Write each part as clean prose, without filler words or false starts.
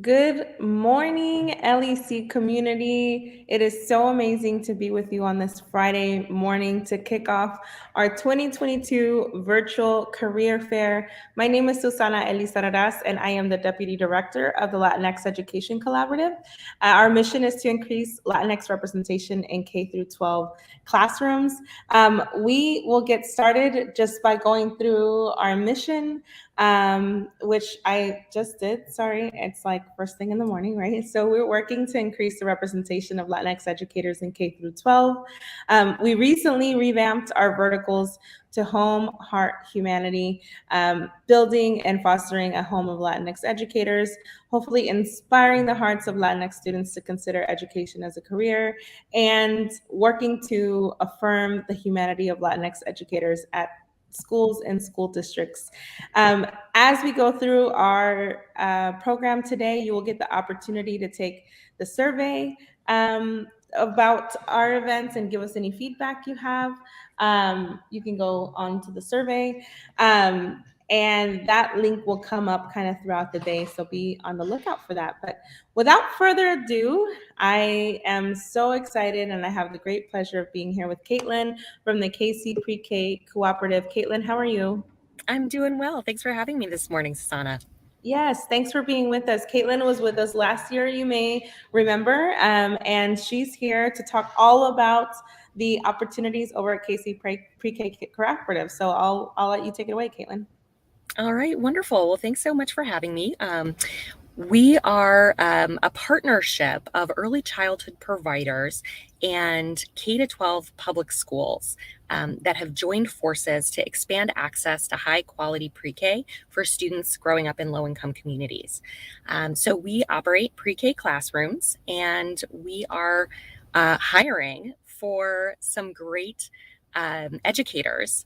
Good morning, LEC community. It is so amazing to be with you on this Friday morning to kick off our 2022 virtual career fair. My name is Susana Elizarraz, and I am the Deputy Director of the Latinx Education Collaborative. Our mission is to increase Latinx representation in K through 12 classrooms. We will get started just by going through our mission, which I just did. Sorry, it's like first thing in the morning, right? So we're working to increase the representation of Latinx educators in K through 12. We recently revamped our verticals to home, heart, humanity, building and fostering a home of Latinx educators, hopefully inspiring the hearts of Latinx students to consider education as a career, and working to affirm the humanity of Latinx educators at schools and school districts. As we go through our program today, you will get the opportunity to take the survey about our events and give us any feedback you have. You can go on to the survey. And that link will come up kind of throughout the day, so be on the lookout for that. But without further ado, I am so excited, and I have the great pleasure of being here with Caitlin from the KC Pre-K Cooperative. Caitlin, how are you? I'm doing well. Thanks for having me this morning, Susana. Yes, thanks for being with us. Caitlin was with us last year, you may remember, and she's here to talk all about the opportunities over at KC Pre-K Cooperative. So I'll let you take it away, Caitlin. All right, wonderful. Well, thanks so much for having me. We are a partnership of early childhood providers and K-12 public schools that have joined forces to expand access to high quality pre-K for students growing up in low-income communities. So we operate pre-K classrooms, and we are hiring for some great educators.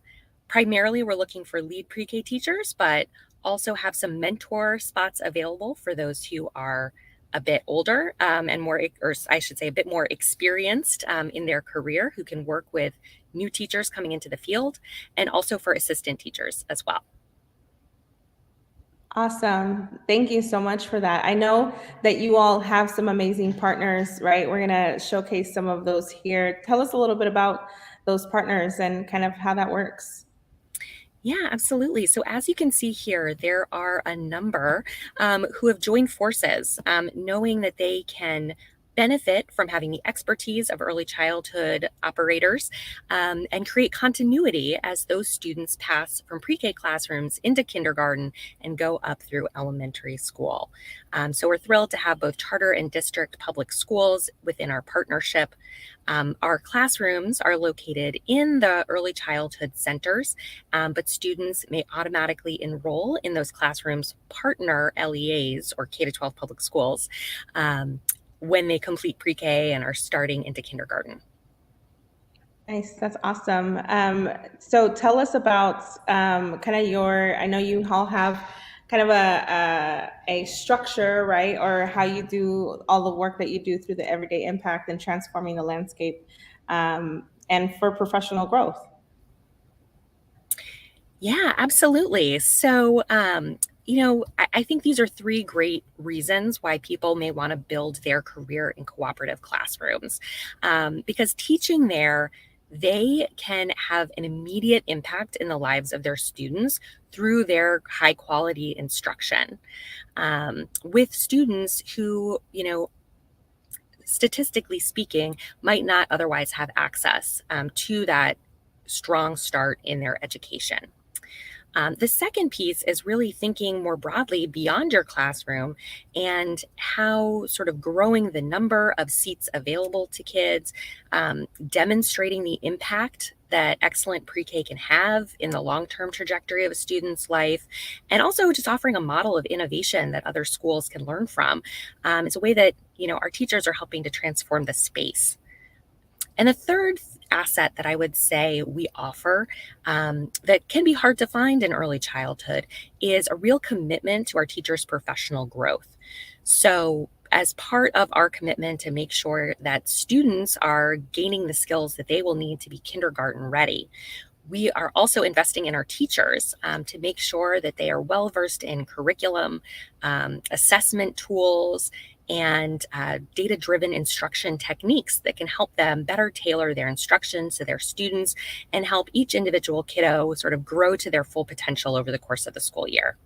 Primarily, we're looking for lead pre-K teachers, but also have some mentor spots available for those who are a bit older and more, or I should say, a bit more experienced in their career, who can work with new teachers coming into the field, and also for assistant teachers as well. Awesome. Thank you so much for that. I know that you all have some amazing partners, right? We're going to showcase some of those here. Tell us a little bit about those partners and kind of how that works. Yeah, absolutely. So as you can see here, there are a number who have joined forces, knowing that they can benefit from having the expertise of early childhood operators and create continuity as those students pass from pre-K classrooms into kindergarten and go up through elementary school. So we're thrilled to have both charter and district public schools within our partnership. Our classrooms are located in the early childhood centers, but students may automatically enroll in those classrooms partner LEAs or K-12 public schools when they complete pre-K and are starting into kindergarten. Nice, that's awesome. So tell us about kind of I know you all have kind of a structure, right? Or how you do all the work that you do through the everyday impact and transforming the landscape and for professional growth. Yeah, absolutely. So, I think these are three great reasons why people may want to build their career in cooperative classrooms. Because teaching there, they can have an immediate impact in the lives of their students through their high quality instruction. With students who, statistically speaking, might not otherwise have access to that strong start in their education. The second piece is really thinking more broadly beyond your classroom and how sort of growing the number of seats available to kids, demonstrating the impact that excellent pre-K can have in the long-term trajectory of a student's life, and also just offering a model of innovation that other schools can learn from. It's a way that, our teachers are helping to transform the space. And the third asset that I would say we offer that can be hard to find in early childhood is a real commitment to our teachers' professional growth. So as part of our commitment to make sure that students are gaining the skills that they will need to be kindergarten ready, We are also investing in our teachers to make sure that they are well versed in curriculum, assessment tools, and data-driven instruction techniques that can help them better tailor their instruction to their students and help each individual kiddo sort of grow to their full potential over the course of the school year.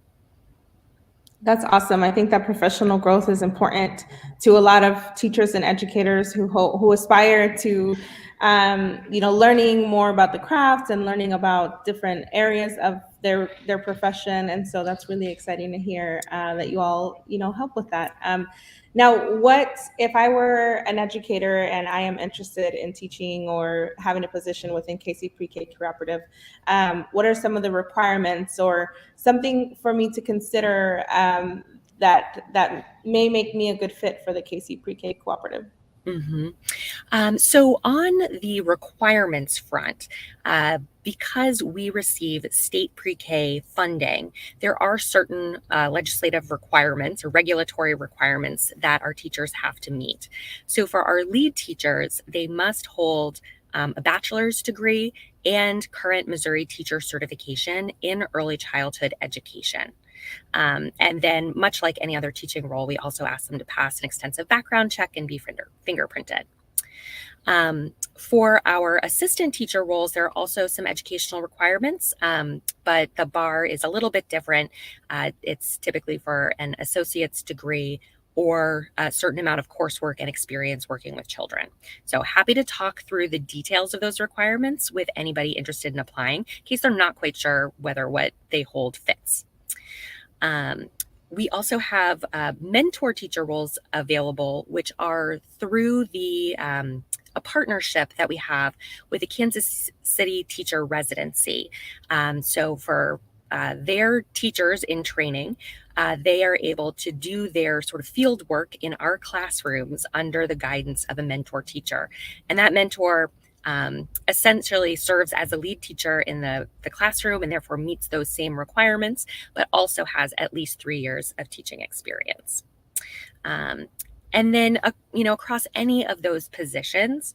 That's awesome. I think that professional growth is important to a lot of teachers and educators who aspire to, learning more about the craft and learning about different areas of their profession. And so that's really exciting to hear that you all, help with that. Now, what if I were an educator and I am interested in teaching or having a position within KC Pre-K Cooperative? What are some of the requirements or something for me to consider that may make me a good fit for the KC Pre-K Cooperative? So on the requirements front, because we receive state pre-K funding, there are certain legislative requirements or regulatory requirements that our teachers have to meet. So for our lead teachers, they must hold a bachelor's degree and current Missouri teacher certification in early childhood education. And then, much like any other teaching role, we also ask them to pass an extensive background check and be fingerprinted. For our assistant teacher roles, there are also some educational requirements, but the bar is a little bit different. It's typically for an associate's degree or a certain amount of coursework and experience working with children. So happy to talk through the details of those requirements with anybody interested in applying, in case they're not quite sure whether what they hold fits. We also have mentor teacher roles available, which are through a partnership that we have with the Kansas City Teacher Residency. So for their teachers in training, they are able to do their sort of field work in our classrooms under the guidance of a mentor teacher. And that mentor essentially serves as a lead teacher in the classroom and therefore meets those same requirements, but also has at least 3 years of teaching experience. And then, across any of those positions,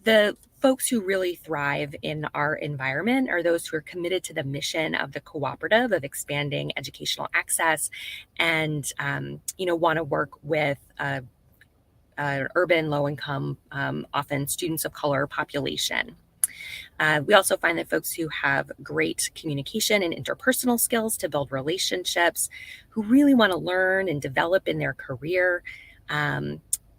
the folks who really thrive in our environment are those who are committed to the mission of the cooperative of expanding educational access and, want to work with urban, low-income, often students of color population. We also find that folks who have great communication and interpersonal skills to build relationships, who really want to learn and develop in their career,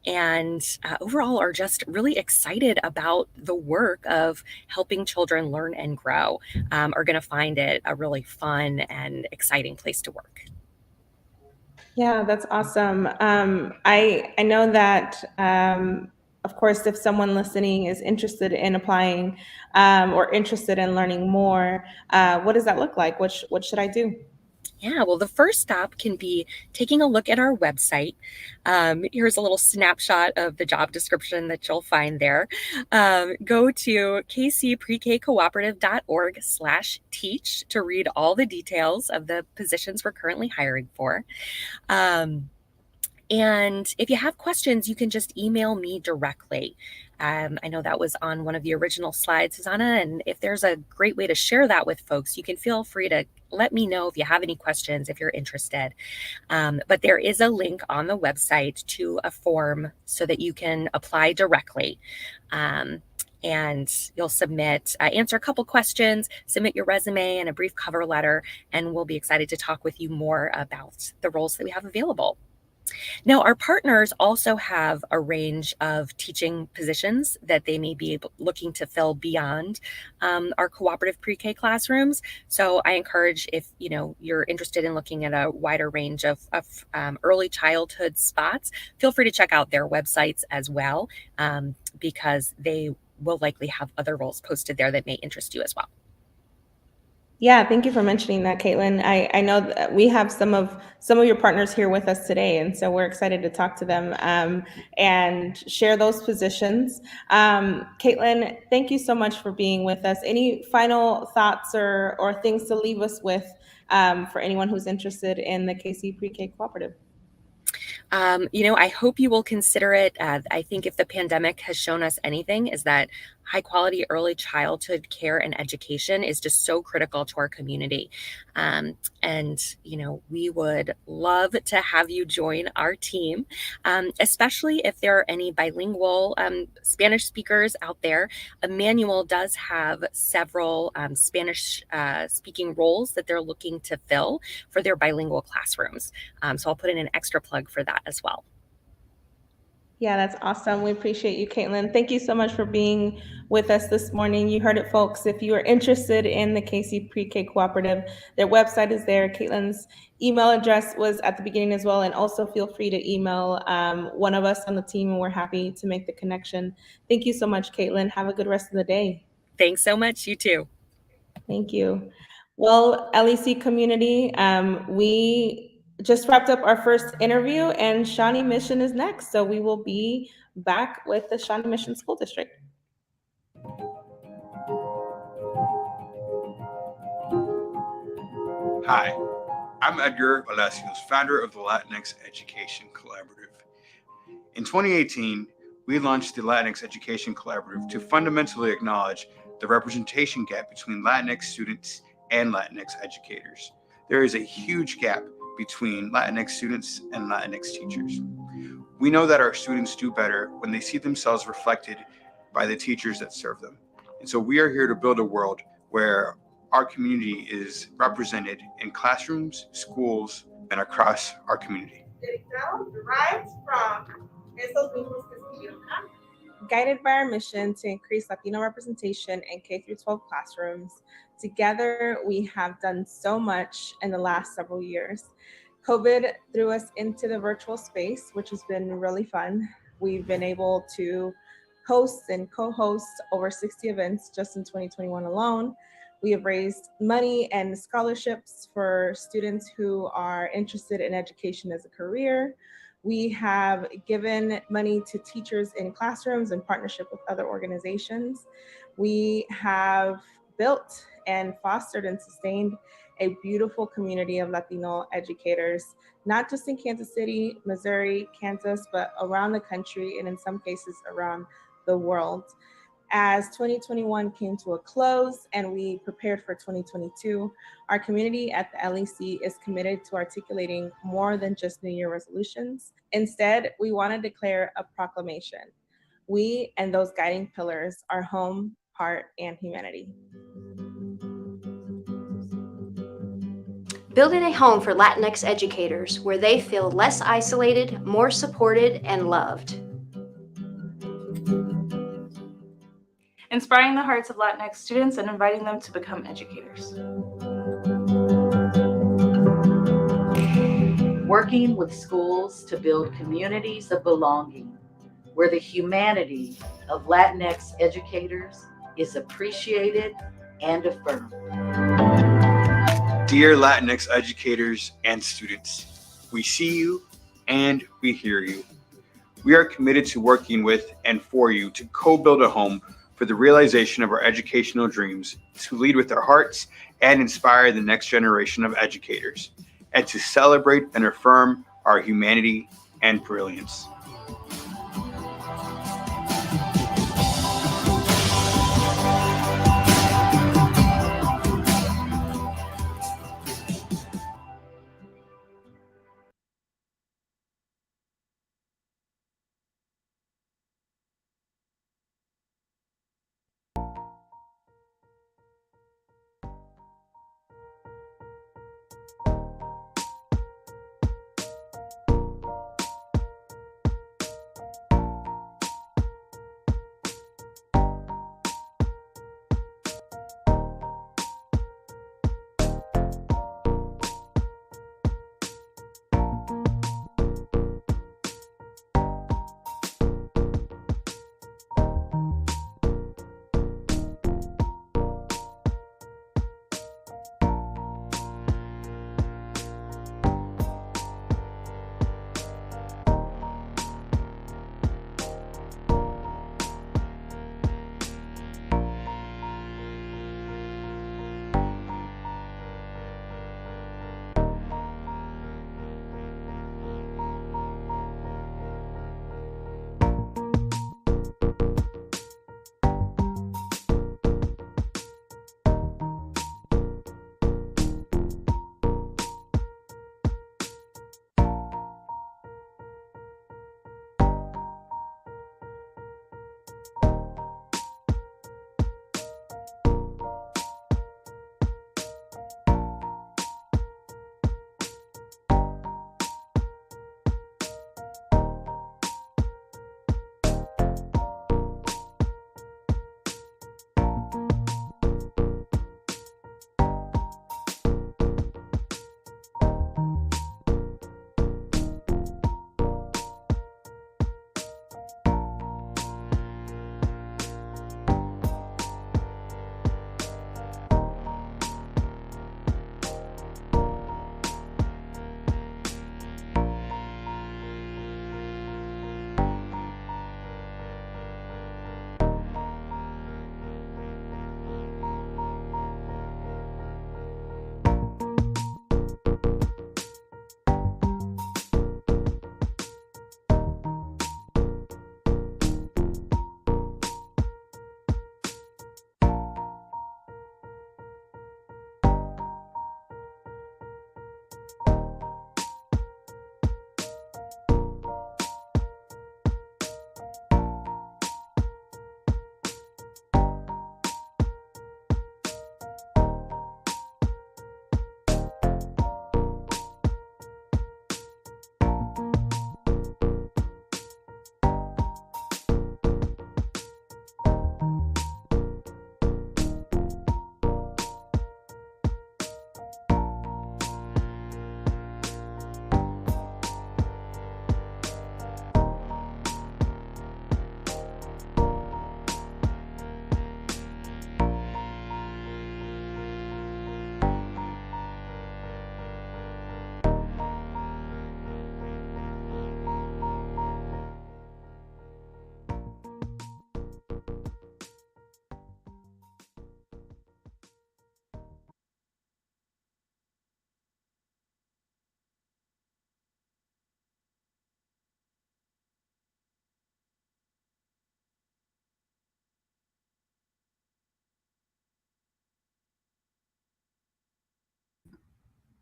and overall are just really excited about the work of helping children learn and grow, are going to find it a really fun and exciting place to work. Yeah, that's awesome. I know that, of course, if someone listening is interested in applying or interested in learning more, what does that look like? What should I do? Yeah, well, the first stop can be taking a look at our website. Here's a little snapshot of the job description that you'll find there. Go to kcpreKcooperative.org/teach to read all the details of the positions we're currently hiring for. And if you have questions, you can just email me directly. I know that was on one of the original slides, Susanna, and if there's a great way to share that with folks, you can feel free to let me know if you have any questions, if you're interested. But there is a link on the website to a form so that you can apply directly. And you'll answer a couple questions, submit your resume and a brief cover letter, and we'll be excited to talk with you more about the roles that we have available. Now, our partners also have a range of teaching positions that they may be looking to fill beyond our cooperative pre-K classrooms. So I encourage, if you're interested in looking at a wider range of early childhood spots, feel free to check out their websites as well, because they will likely have other roles posted there that may interest you as well. Yeah, thank you for mentioning that, Caitlin. I know that we have some of your partners here with us today, and so we're excited to talk to them and share those positions. Caitlin, thank you so much for being with us. Any final thoughts or things to leave us with for anyone who's interested in the KC Pre-K Cooperative? I hope you will consider it. I think if the pandemic has shown us anything, is that high quality early childhood care and education is just so critical to our community. And, we would love to have you join our team, especially if there are any bilingual Spanish speakers out there. Emmanuel does have several Spanish speaking roles that they're looking to fill for their bilingual classrooms. So I'll put in an extra plug for that as well. Yeah, that's awesome. We appreciate you, Caitlin. Thank you so much for being with us this morning. You heard it, folks. If you are interested in the KC Pre-K Cooperative, their website is there. Caitlin's email address was at the beginning as well. And also feel free to email one of us on the team, and we're happy to make the connection. Thank you so much, Caitlin. Have a good rest of the day. Thanks so much. You too. Thank you. Well, LEC community, we just wrapped up our first interview, and Shawnee Mission is next. So we will be back with the Shawnee Mission School District. Hi, I'm Edgar Palacios, founder of the Latinx Education Collaborative. In 2018, we launched the Latinx Education Collaborative to fundamentally acknowledge the representation gap between Latinx students and Latinx educators. There is a huge gap between Latinx students and Latinx teachers. We know that our students do better when they see themselves reflected by the teachers that serve them. And so we are here to build a world where our community is represented in classrooms, schools, and across our community. Guided by our mission to increase Latino representation in K-12 classrooms, together we have done so much in the last several years. COVID threw us into the virtual space, which has been really fun. We've been able to host and co-host over 60 events just in 2021 alone. We have raised money and scholarships for students who are interested in education as a career. We have given money to teachers in classrooms in partnership with other organizations. We have built and fostered and sustained a beautiful community of Latino educators, not just in Kansas City, Missouri, Kansas, but around the country and in some cases around the world. As 2021 came to a close and we prepared for 2022, our community at the LEC is committed to articulating more than just New Year resolutions. Instead, we want to declare a proclamation. We and those guiding pillars are home, heart, and humanity. Building a home for Latinx educators where they feel less isolated, more supported, and loved. Inspiring the hearts of Latinx students and inviting them to become educators. Working with schools to build communities of belonging, where the humanity of Latinx educators is appreciated and affirmed. Dear Latinx educators and students, we see you and we hear you. We are committed to working with and for you to co-build a home for the realization of our educational dreams, to lead with our hearts and inspire the next generation of educators, and to celebrate and affirm our humanity and brilliance.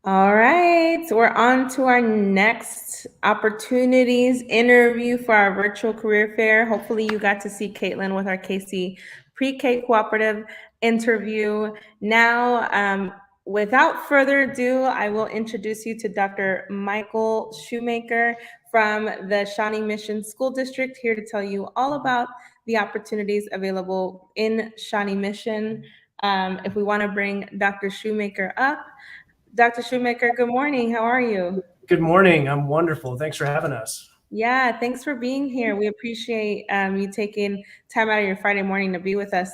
All right, so we're on to our next opportunities interview for our virtual career fair. Hopefully you got to see Caitlin with our KC Pre-K Cooperative interview. Now, without further ado, I will introduce you to Dr. Michael Shoemaker from the Shawnee Mission School District, here to tell you all about the opportunities available in Shawnee Mission. If we want to bring Dr. Shoemaker up, Dr. Shoemaker, good morning. How are you? Good morning. I'm wonderful. Thanks for having us. Yeah, thanks for being here. We appreciate you taking time out of your Friday morning to be with us.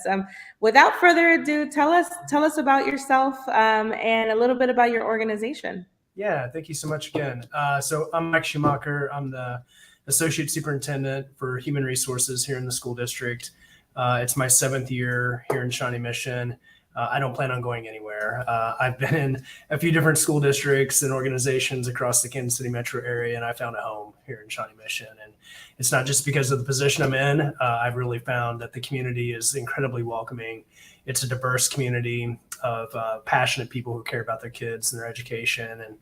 Without further ado, tell us about yourself and a little bit about your organization. Yeah, thank you so much again. So I'm Mike Schumacher. I'm the Associate Superintendent for Human Resources here in the school district. It's my 7th year here in Shawnee Mission. I don't plan on going anywhere. I've been in a few different school districts and organizations across the Kansas City metro area, and I found a home here in Shawnee Mission. And it's not just because of the position I'm in. I've really found that the community is incredibly welcoming. It's a diverse community of passionate people who care about their kids and their education, and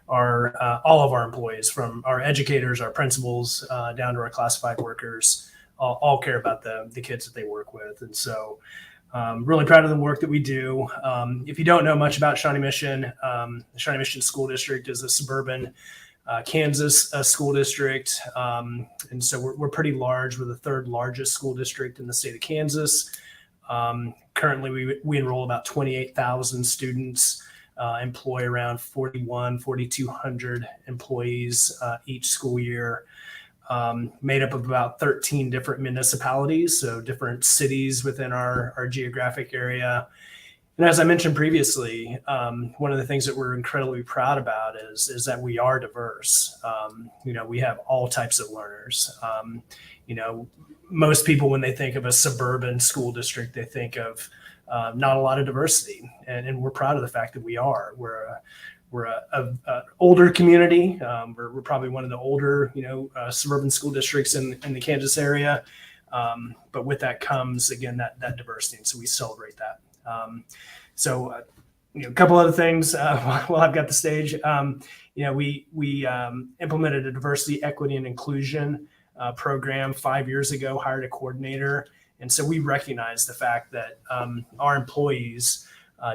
all of our employees, from our educators, our principals, down to our classified workers, all care about the kids that they work with. And so really proud of the work that we do. If you don't know much about Shawnee Mission, the Shawnee Mission School District is a suburban Kansas school district. And so we're pretty large. We're the 3rd largest school district in the state of Kansas. Currently, we enroll about 28,000 students, employ around 4,200 employees each school year. Made up of about 13 different municipalities, so different cities within our geographic area. And as I mentioned previously, one of the things that we're incredibly proud about is that we are diverse. We have all types of learners. Most people, when they think of a suburban school district, they think of not a lot of diversity, and we're proud of the fact that we are. We're a older community. We're probably one of the older, suburban school districts in the Kansas area. But with that comes, again, that diversity. And so we celebrate that. A couple other things while I've got the stage. We implemented a diversity, equity, and inclusion program 5 years ago, hired a coordinator. And so we recognize the fact that our employees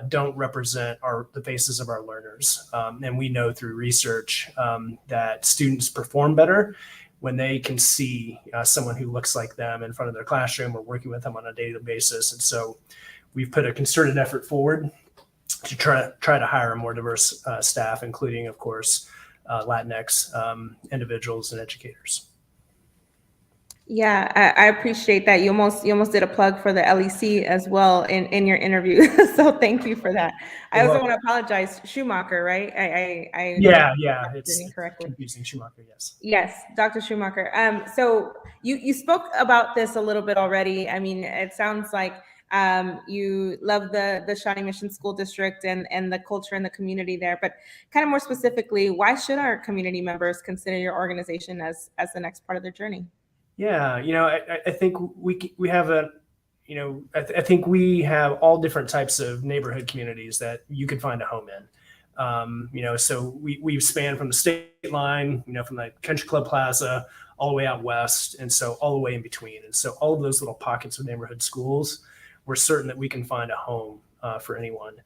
don't represent the faces of our learners. And we know through research that students perform better when they can see someone who looks like them in front of their classroom or working with them on a daily basis. And so we've put a concerted effort forward to try to hire a more diverse staff, including, of course, Latinx individuals and educators. Yeah, I appreciate that. You almost did a plug for the LEC as well in your interview. So thank you for that. I also want to apologize, Schumacher, right? Yeah, it's incorrectly. Confusing. Schumacher, yes. Yes, Dr. Schumacher. So you spoke about this a little bit already. I mean, it sounds like you love the Shawnee Mission School District and the culture and the community there, but kind of more specifically, why should our community members consider your organization as the next part of their journey? Yeah, I think we have I think we have all different types of neighborhood communities that you can find a home in. So we span from the state line, from the Country Club Plaza all the way out west, and so all the way in between. And so all of those little pockets of neighborhood schools, we're certain that we can find a home for anyone.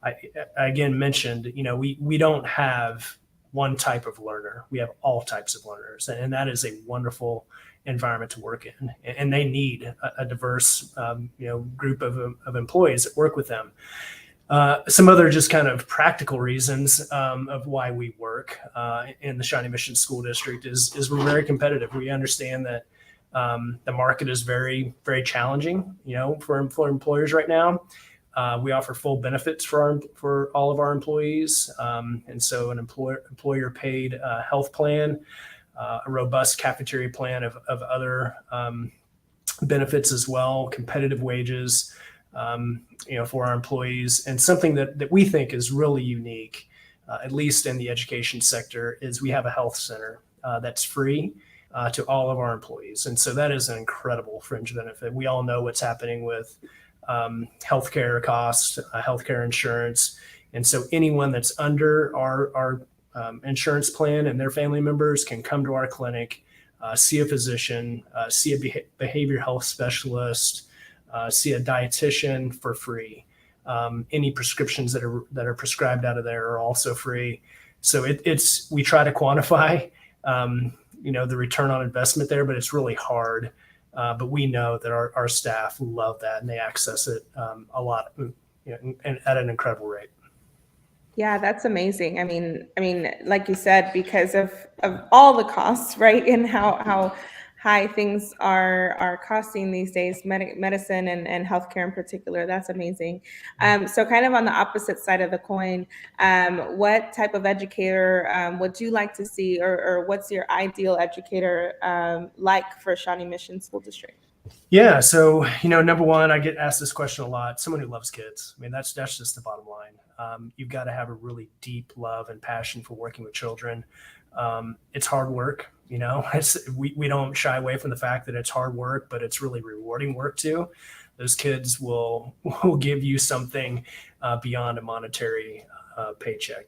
I again mentioned, we don't have one type of learner. We have all types of learners, and that is a wonderful environment to work in, and they need a diverse group of employees that work with them. Some other just kind of practical reasons of why we work in the Shawnee Mission School District is we're very competitive. We understand that the market is very, very challenging, for employers right now. We offer full benefits for all of our employees, and so an employer paid health plan, a robust cafeteria plan of other benefits as well, competitive wages, for our employees. And something that we think is really unique, at least in the education sector, is we have a health center that's free to all of our employees. And so that is an incredible fringe benefit. We all know what's happening with healthcare costs, healthcare insurance. And so anyone that's under our insurance plan and their family members can come to our clinic, see a physician, see a behavioral health specialist, see a dietitian for free. Any prescriptions that are prescribed out of there are also free. So we try to quantify, the return on investment there, but it's really hard. But we know that our staff love that and they access it a lot, and at an incredible rate. Yeah, that's amazing. I mean, like you said, because of all the costs, right, and how high things are costing these days, medicine and healthcare in particular. That's amazing. So kind of on the opposite side of the coin, what type of educator would you like to see, or what's your ideal educator like for Shawnee Mission School District? Yeah. So, number one, I get asked this question a lot. Someone who loves kids. I mean, that's just the bottom line. You've got to have a really deep love and passion for working with children. It's hard work. We don't shy away from the fact that it's hard work, but it's really rewarding work too. Those kids will give you something beyond a monetary paycheck.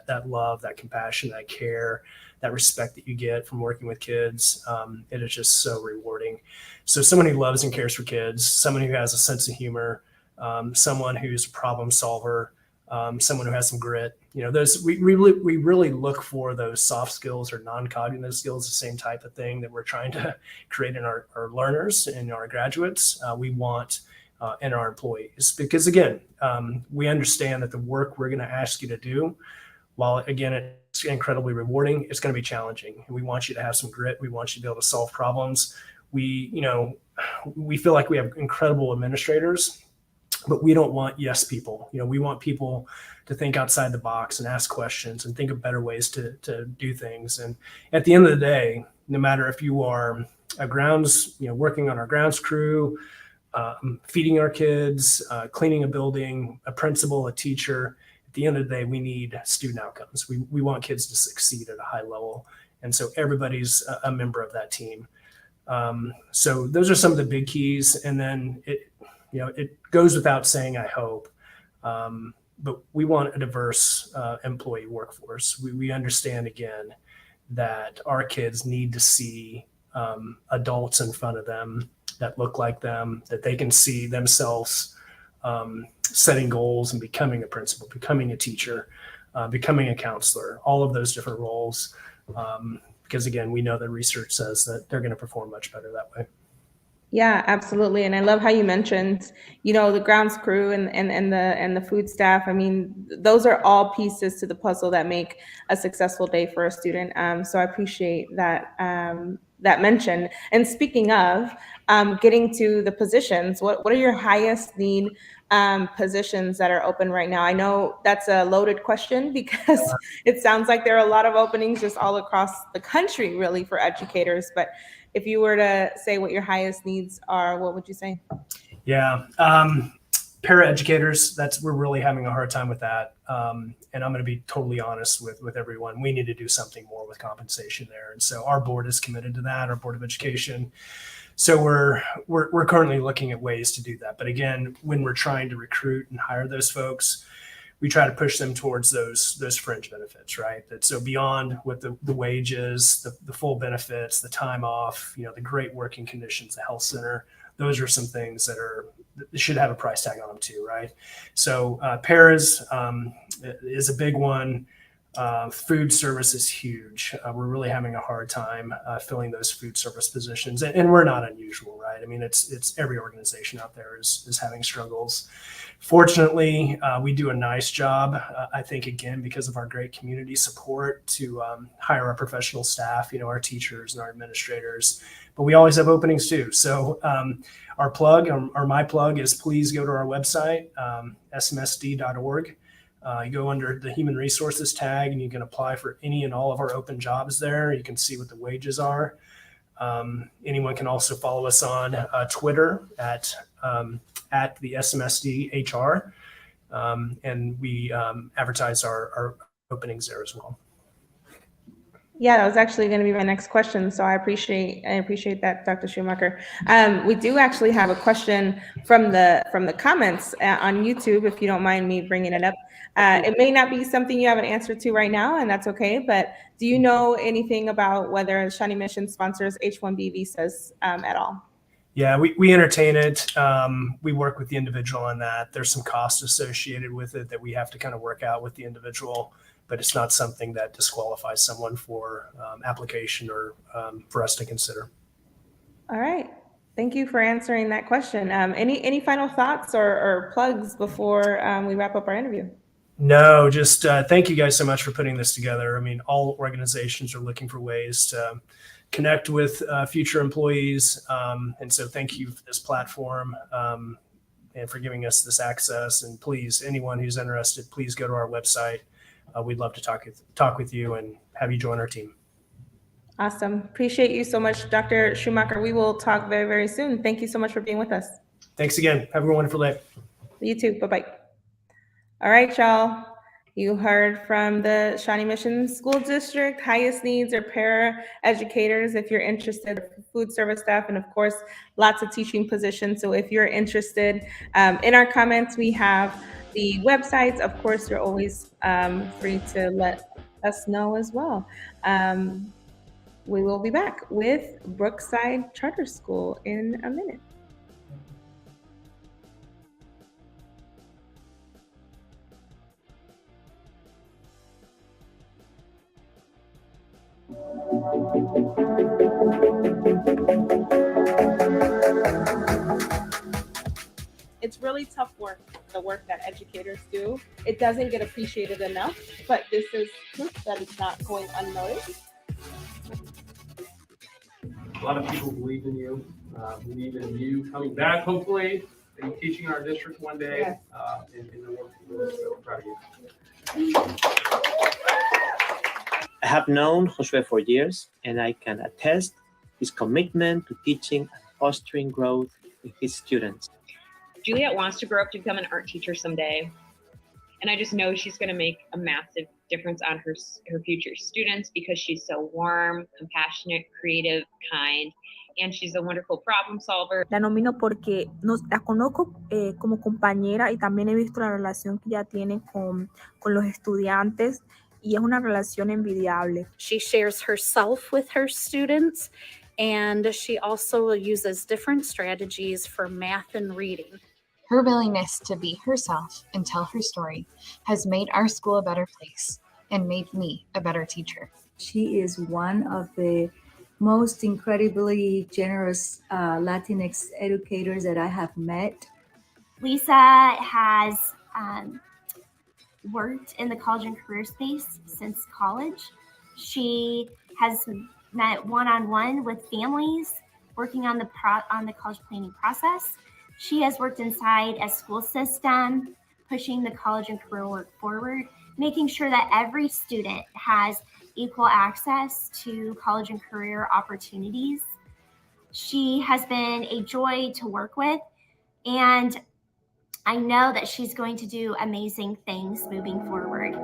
That love, that compassion, that care, that respect that you get from working with kids. It is just so rewarding. So someone who loves and cares for kids, someone who has a sense of humor, someone who's a problem solver, someone who has some grit. We really look for those soft skills or non-cognitive skills, the same type of thing that we're trying to create in our learners and our graduates. We want in our employees, because again, we understand that the work we're going to ask you to do, while again it's incredibly rewarding, it's going to be challenging. And we want you to have some grit. We want you to be able to solve problems. We feel like we have incredible administrators, but we don't want yes people. We want people to think outside the box and ask questions and think of better ways to do things. And at the end of the day, no matter if you are a grounds, working on our grounds crew, feeding our kids, cleaning a building, a principal, a teacher, at the end of the day, we need student outcomes. We want kids to succeed at a high level. And so everybody's a member of that team. So those are some of the big keys. And then it goes without saying, I hope, but we want a diverse employee workforce. We understand, again, that our kids need to see adults in front of them that look like them, that they can see themselves setting goals and becoming a principal, becoming a teacher, becoming a counselor, all of those different roles. Because again, we know that research says that they're going to perform much better that way. Yeah, absolutely. And I love how you mentioned, the grounds crew and the food staff. I mean, those are all pieces to the puzzle that make a successful day for a student. So I appreciate that mention. And speaking of getting to the positions, what are your highest need positions that are open right now? I know that's a loaded question because it sounds like there are a lot of openings just all across the country, really, for educators. But if you were to say what your highest needs are, what would you say? Yeah. Paraeducators, we're really having a hard time with that. And I'm going to be totally honest with everyone. We need to do something more with compensation there. And so our board is committed to that, our Board of Education. So we're currently looking at ways to do that. But again, when we're trying to recruit and hire those folks, we try to push them towards those fringe benefits, right? That so beyond what the wages, the full benefits, the time off, the great working conditions, the health center, those are some things that should have a price tag on them too, right? So paras is a big one. Food service is huge. We're really having a hard time filling those food service positions, and we're not unusual, right? I mean, it's every organization out there is having struggles. Fortunately, we do a nice job, I think, again, because of our great community support to hire our professional staff, our teachers and our administrators, but we always have openings too. So our plug, or my plug, is please go to our website, smsd.org. You go under the Human Resources tag and you can apply for any and all of our open jobs there. You can see what the wages are. Anyone can also follow us on Twitter at the SMSD HR, and we advertise our openings there as well. Yeah, that was actually going to be my next question. So I appreciate that, Dr. Schumacher. We do actually have a question from the comments on YouTube, if you don't mind me bringing it up. It may not be something you have an answer to right now, and that's okay. But do you know anything about whether Shawnee Mission sponsors H-1B visas at all? Yeah, we entertain it. We work with the individual on that. There's some cost associated with it that we have to kind of work out with the individual, but it's not something that disqualifies someone for application or for us to consider. All right. Thank you for answering that question. Any final thoughts or plugs before we wrap up our interview? No, just thank you guys so much for putting this together. I mean, all organizations are looking for ways to connect with future employees. And so thank you for this platform and for giving us this access. And please, anyone who's interested, please go to our website. We'd love to talk with you and have you join our team. Awesome. Appreciate you so much, Dr. Schumacher. We will talk very, very soon. Thank you so much for being with us. Thanks again. Have a wonderful day. You too. Bye-bye. All right, y'all. You heard from the Shawnee Mission School District. Highest needs are para educators if you're interested, food service staff, and of course, lots of teaching positions. So if you're interested, in our comments, we have the websites. Of course, you're always free to let us know as well. We will be back with Brookside Charter School in a minute. It's really tough work, the work that educators do. It doesn't get appreciated enough, but this is proof that it's not going unnoticed. A lot of people believe in you, believe in you coming back, hopefully, and teaching our district one day, Yes. in the work you're doing. So proud of you. I have known Josue for years, and I can attest his commitment to teaching and fostering growth in his students. Juliet wants to grow up to become an art teacher someday. And I just know she's going to make a massive difference on her future students because she's so warm, compassionate, creative, kind, and she's a wonderful problem solver. La nomino porque la conozco como compañera y también he visto la relación que ella tiene con los estudiantes y es una relación envidiable. She shares herself with her students, and she also uses different strategies for math and reading. Her willingness to be herself and tell her story has made our school a better place and made me a better teacher. She is one of the most incredibly generous Latinx educators that I have met. Lisa has worked in the college and career space since college. She has met one-on-one with families working on the college planning process. She has worked inside a school system, pushing the college and career work forward, making sure that every student has equal access to college and career opportunities. She has been a joy to work with, and I know that she's going to do amazing things moving forward.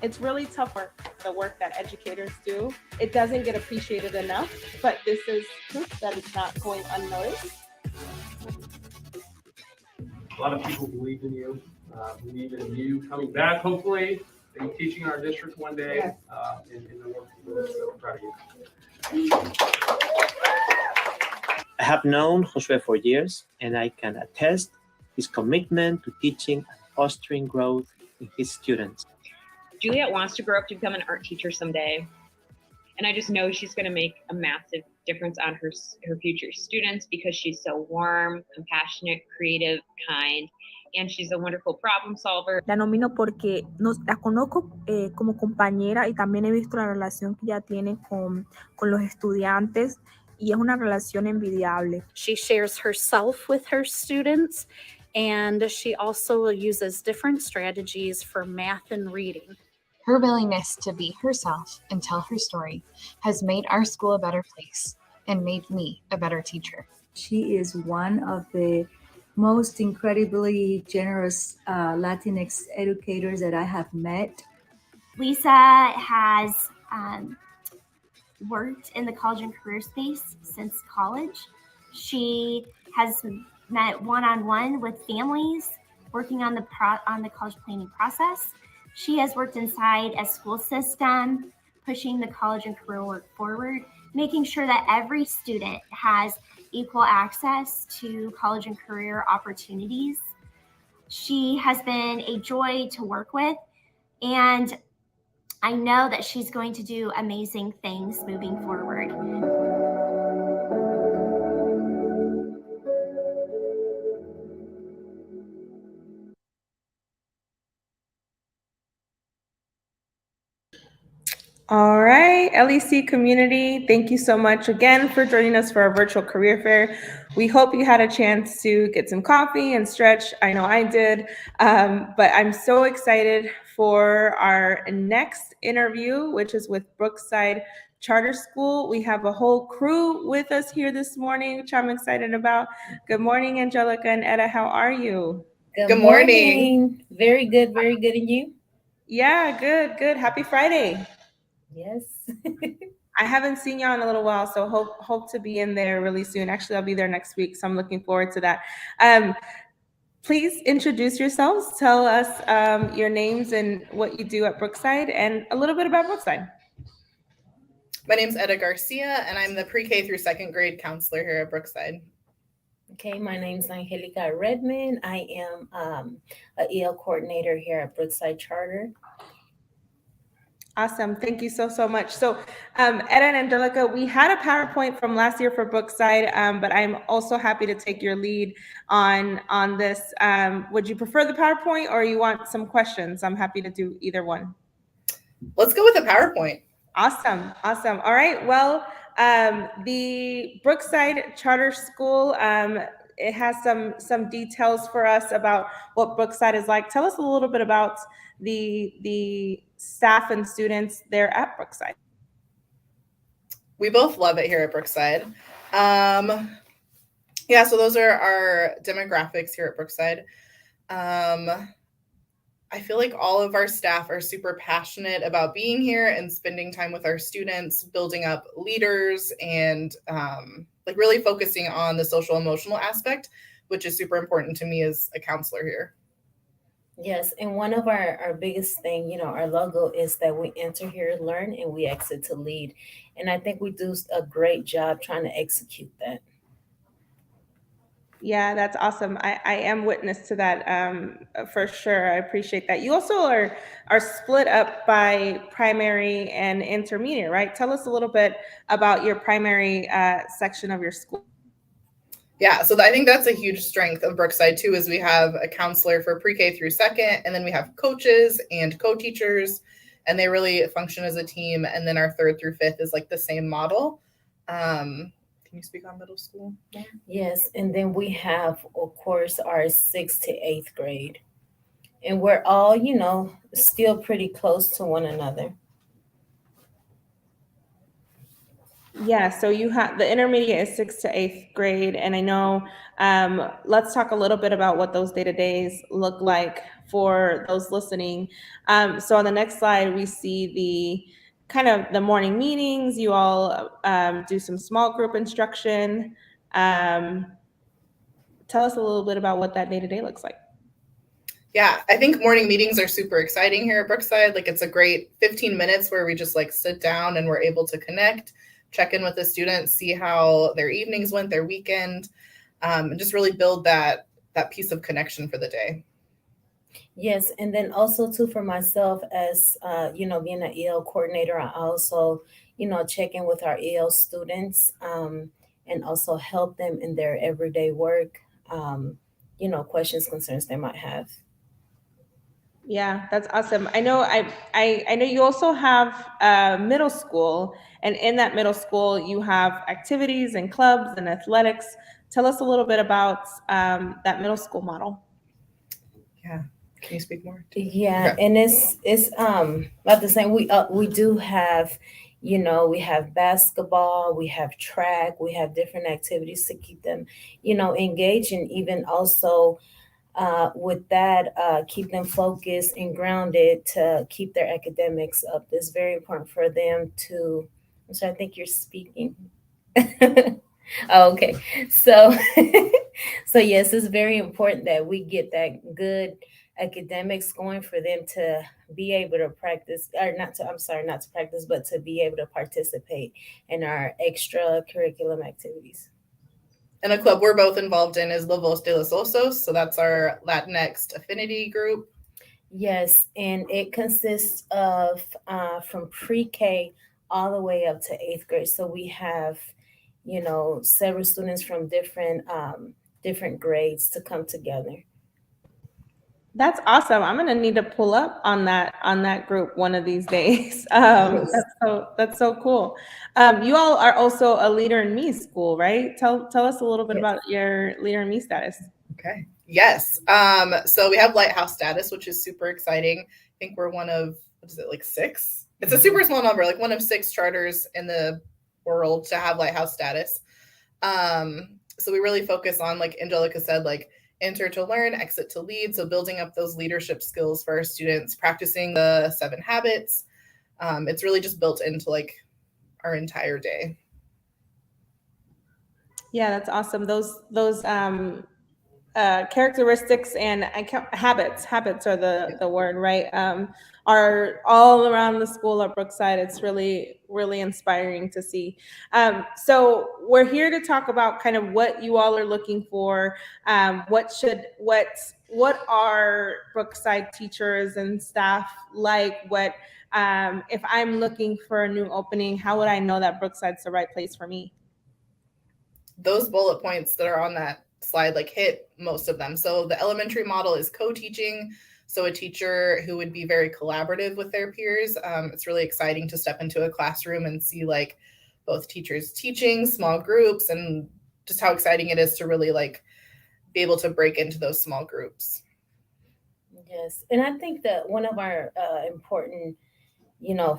It's really tough work, the work that educators do. It doesn't get appreciated enough, but this is proof that it's not going unnoticed. A lot of people believe in you, believe in you coming back, hopefully, and teaching our district one day, Yes. in the work you do. So I'm proud of you. I have known Josue for years, and I can attest his commitment to teaching and fostering growth in his students. Juliet wants to grow up to become an art teacher someday. And I just know she's going to make a massive difference on her future students because she's so warm, compassionate, creative, kind, and she's a wonderful problem solver. La nomino porque la conozco como compañera y también he visto la relación que ella tiene con los estudiantes y es una relación envidiable. She shares herself with her students, and she also uses different strategies for math and reading. Her willingness to be herself and tell her story has made our school a better place and made me a better teacher. She is one of the most incredibly generous Latinx educators that I have met. Lisa has worked in the college and career space since college. She has met one-on-one with families working on the college planning process. She has worked inside a school system, pushing the college and career work forward, making sure that every student has equal access to college and career opportunities. She has been a joy to work with, and I know that she's going to do amazing things moving forward. All right, LEC community, thank you so much again for joining us for our virtual career fair. We hope you had a chance to get some coffee and stretch. I know I did, but I'm so excited for our next interview, which is with Brookside Charter School. We have a whole crew with us here this morning, which I'm excited about. Good morning, Angelica and Etta, how are you? Good morning. Very good, and you? Yeah, good. Happy Friday. Yes. I haven't seen y'all in a little while, so hope to be in there really soon. Actually, I'll be there next week, so I'm looking forward to that. Please introduce yourselves. Tell us your names and what you do at Brookside and a little bit about Brookside. My name's Etta Garcia, and I'm the pre-K through second grade counselor here at Brookside. Okay, my name's Angelica Redmond. I am an EL coordinator here at Brookside Charter. Awesome. Thank you so much. So Etta and Angelica, we had a PowerPoint from last year for Brookside, but I'm also happy to take your lead on this. Would you prefer the PowerPoint or you want some questions? I'm happy to do either one. Let's go with the PowerPoint. Awesome. All right. Well, the Brookside Charter School, it has some details for us about what Brookside is like. Tell us a little bit about the staff and students there at Brookside. We both love it here at Brookside. Yeah, so those are our demographics here at Brookside. I feel like all of our staff are super passionate about being here and spending time with our students, building up leaders, and like really focusing on the social emotional aspect, which is super important to me as a counselor here. Yes, and one of our biggest thing, our logo is that we enter here to learn and we exit to lead. And I think we do a great job trying to execute that. Yeah, that's awesome. I am witness to that for sure. I appreciate that. You also are split up by primary and intermediate, right? Tell us a little bit about your primary section of your school. Yeah, so I think that's a huge strength of Brookside too, is we have a counselor for pre-K through second, and then we have coaches and co-teachers, and they really function as a team. And then our third through fifth is like the same model. Can you speak on middle school? Yeah. Yes, and then we have, of course, our 6th to 8th grade. And we're all, still pretty close to one another. Yeah, so you have the intermediate is 6th to 8th grade, and I know let's talk a little bit about what those day-to-days look like for those listening. So on the next slide, we see the kind of the morning meetings. You all do some small group instruction. Tell us a little bit about what that day-to-day looks like. Yeah, I think morning meetings are super exciting here at Brookside. Like, it's a great 15 minutes where we just like sit down and we're able to connect, check in with the students, see how their evenings went, their weekend, and just really build that piece of connection for the day. Yes, and then also too for myself as being an EL coordinator, I also check in with our EL students and also help them in their everyday work. Questions, concerns they might have. Yeah, that's awesome. I know I know you also have middle school, and in that middle school you have activities and clubs and athletics. Tell us a little bit about that middle school model. Yeah, can you speak more? Yeah, okay. And it's about the same. We do have, we have basketball, we have track, we have different activities to keep them, engaged, and even also. With that, keep them focused and grounded to keep their academics up. It's very important for them to. So I think you're speaking. Oh, okay. So yes, it's very important that we get that good academics going for them to be able to practice, or not to practice, but to be able to participate in our extracurriculum activities. And the club we're both involved in is La Voz de los Osos. So that's our Latinx affinity group. Yes, and it consists of from pre-K all the way up to 8th grade. So we have, several students from different grades to come together. That's awesome. I'm gonna need to pull up on that group one of these days. Yes. That's so cool. You all are also a Leader in Me school, right? Tell us a little bit about your Leader in Me status. Okay. Yes. So we have Lighthouse status, which is super exciting. I think we're one of, what is it, like 6? It's a super small number, like one of 6 charters in the world to have Lighthouse status. So we really focus on, like Angelica said, like enter to learn, exit to lead. So building up those leadership skills for our students, practicing the 7 habits. It's really just built into like our entire day. Yeah, that's awesome. Those characteristics and habits are the word, right? Are all around the school at Brookside. It's really, really inspiring to see. So we're here to talk about kind of what you all are looking for. What are Brookside teachers and staff like? If I'm looking for a new opening, how would I know that Brookside's the right place for me? Those bullet points that are on that slide like hit most of them. So the elementary model is co-teaching. So a teacher who would be very collaborative with their peers. It's really exciting to step into a classroom and see like both teachers teaching, small groups, and just how exciting it is to really like be able to break into those small groups. Yes, and I think that one of our important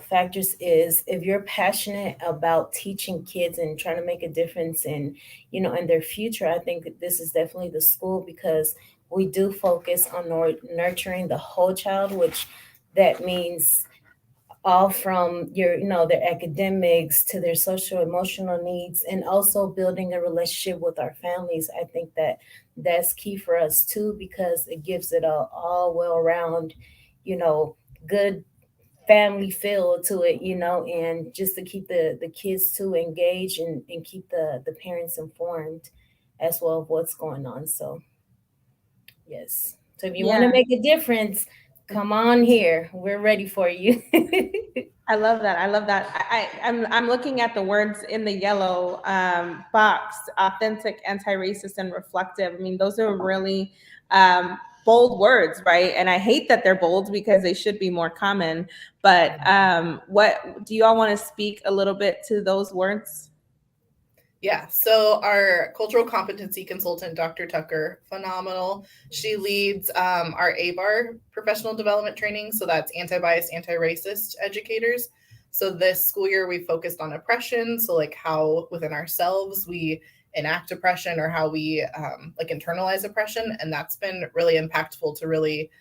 factors is if you're passionate about teaching kids and trying to make a difference in their future, I think that this is definitely the school, because we do focus on nurturing the whole child, which that means all from their academics to their social emotional needs, and also building a relationship with our families. I think that that's key for us too, because it gives it all well-round, good family feel to it, and just to keep the kids too engaged and keep the parents informed as well of what's going on. So yes. So if you want to make a difference, come on here. We're ready for you. I love that. I'm looking at the words in the yellow box: authentic, anti-racist, and reflective. I mean, those are really bold words, right? And I hate that they're bold because they should be more common. But what do you all want to speak a little bit to those words? Yeah, so our cultural competency consultant, Dr. Tucker, phenomenal. She leads our ABAR professional development training. So that's anti-bias, anti-racist educators. So this school year, we focused on oppression. So like how within ourselves we enact oppression or how we like internalize oppression. And that's been really impactful to really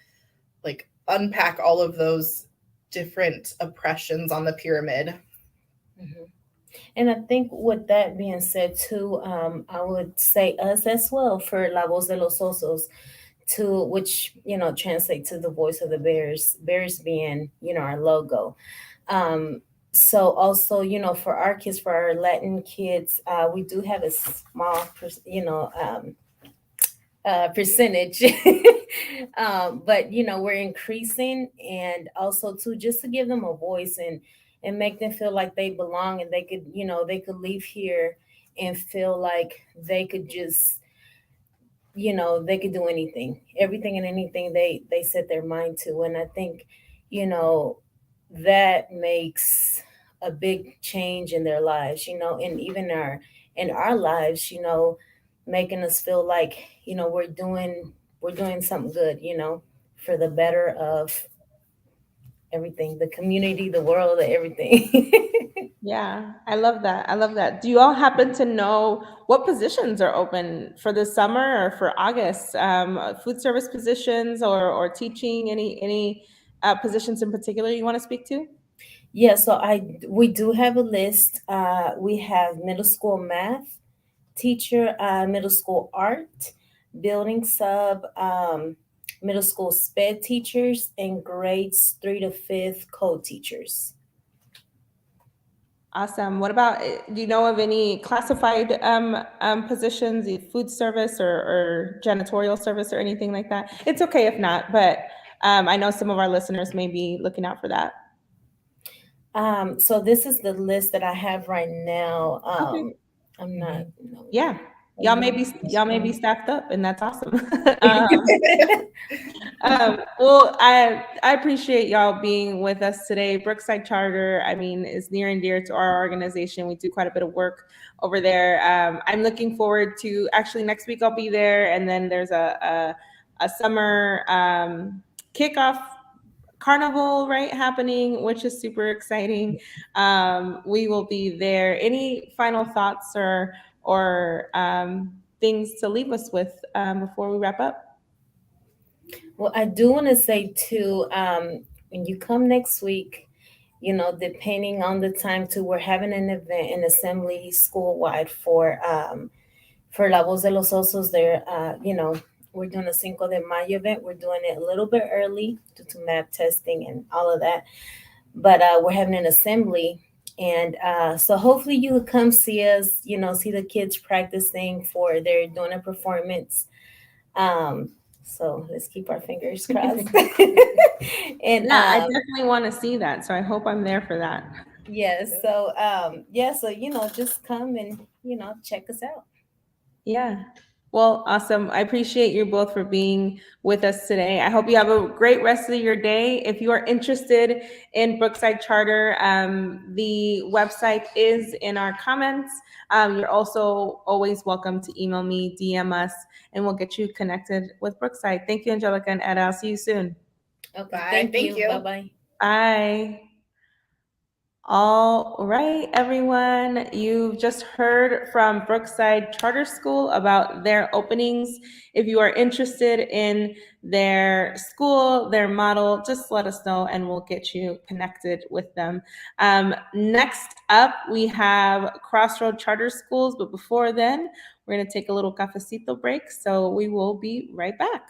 like unpack all of those different oppressions on the pyramid. Mm-hmm. And I think with that being said too, I would say us as well for La Voz de los Osos, to which, translate to the voice of the bears being, our logo. So also, for our kids, for our Latin kids, we do have a small, percentage, but we're increasing, and also too, just to give them a voice and make them feel like they belong, and they could leave here and feel like they could just, they could do everything and anything they set their mind to. And I think, that makes a big change in their lives, and even in our lives, making us feel like, we're doing something good, for the better of everything, the community, the world, everything. Yeah, I love that. I love that. Do you all happen to know what positions are open for the summer or for August? Food service positions or teaching? Any positions in particular you want to speak to? Yeah, so we do have a list. We have middle school math teacher, middle school art, building sub, middle school sped teachers, and grades 3 to 5th co-teachers. Awesome. What about, do you know of any classified positions, food service or janitorial service or anything like that? It's okay if not, but I know some of our listeners may be looking out for that. So this is the list that I have right now. Okay. I'm not. Yeah. Y'all may be staffed up, and that's awesome. Well, I appreciate y'all being with us today. Brookside Charter, is near and dear to our organization. We do quite a bit of work over there. I'm looking forward to, actually next week I'll be there, and then there's a summer kickoff carnival happening, which is super exciting. We will be there. Any final thoughts or things to leave us with before we wrap up? Well, I do want to say too, when you come next week, depending on the time too, we're having an event, an assembly school-wide for La Voz de los Osos there. We're doing a Cinco de Mayo event. We're doing it a little bit early due to map testing and all of that. But we're having an assembly. And so hopefully you will come see us, see the kids practicing they're doing a performance. So let's keep our fingers crossed. And yeah, I definitely want to see that. So I hope I'm there for that. Yes. So so just come and check us out. Yeah. Well, awesome. I appreciate you both for being with us today. I hope you have a great rest of your day. If you are interested in Brookside Charter, the website is in our comments. You're also always welcome to email me, DM us, and we'll get you connected with Brookside. Thank you, Angelica and Ed. I'll see you soon. Okay. Bye. Thank you. Bye-bye. Bye. All right, everyone. You've just heard from Brookside Charter School about their openings. If you are interested in their school, their model, just let us know and we'll get you connected with them. Next up, we have Crossroads Charter Schools, but before then, we're going to take a little cafecito break, so we will be right back.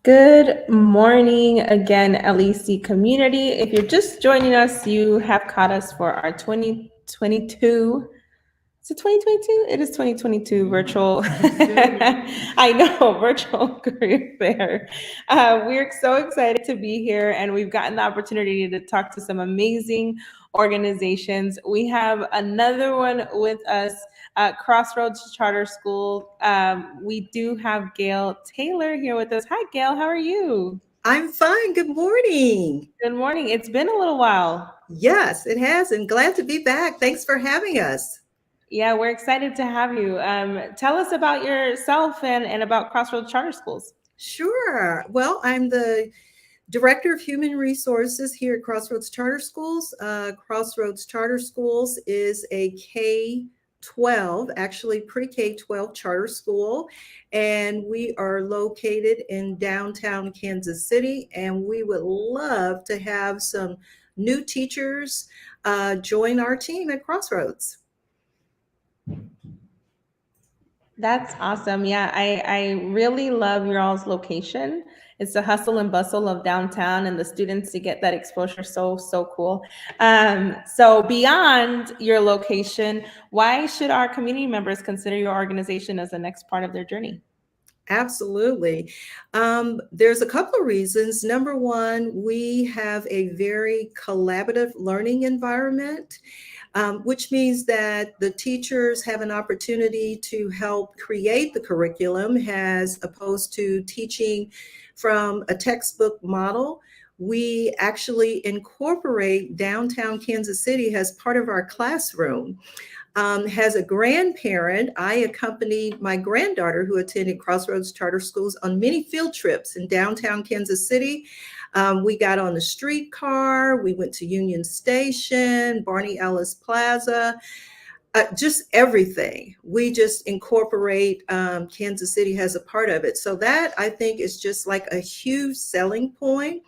Good morning again, LEC community. If you're just joining us, you have caught us for our 2022. Is it 2022? It is 2022 virtual. I know, virtual career fair. We're so excited to be here, and we've gotten the opportunity to talk to some amazing organizations. We have another one with us, Crossroads Charter School. We do have Gail Taylor here with us. Hi, Gail. How are you? I'm fine. Good morning. Good morning. It's been a little while. Yes, it has, and glad to be back. Thanks for having us. Yeah, we're excited to have you. Tell us about yourself and about Crossroads Charter Schools. Sure. Well, I'm the Director of Human Resources here at Crossroads Charter Schools. Crossroads Charter Schools is a K-12, actually pre-K-12 charter school, and we are located in downtown Kansas City, and we would love to have some new teachers join our team at Crossroads. That's awesome. Yeah, I really love your all's location. It's the hustle and bustle of downtown, and the students to get that exposure. So cool. So beyond your location, why should our community members consider your organization as the next part of their journey? Absolutely. There's a couple of reasons. Number one, we have a very collaborative learning environment. Which means that the teachers have an opportunity to help create the curriculum as opposed to teaching from a textbook model. We actually incorporate downtown Kansas City as part of our classroom. As a grandparent, I accompanied my granddaughter who attended Crossroads Charter Schools on many field trips in downtown Kansas City. We got on the streetcar, we went to Union Station, Barney Ellis Plaza, just everything. We just incorporate Kansas City as a part of it. So that I think is just like a huge selling point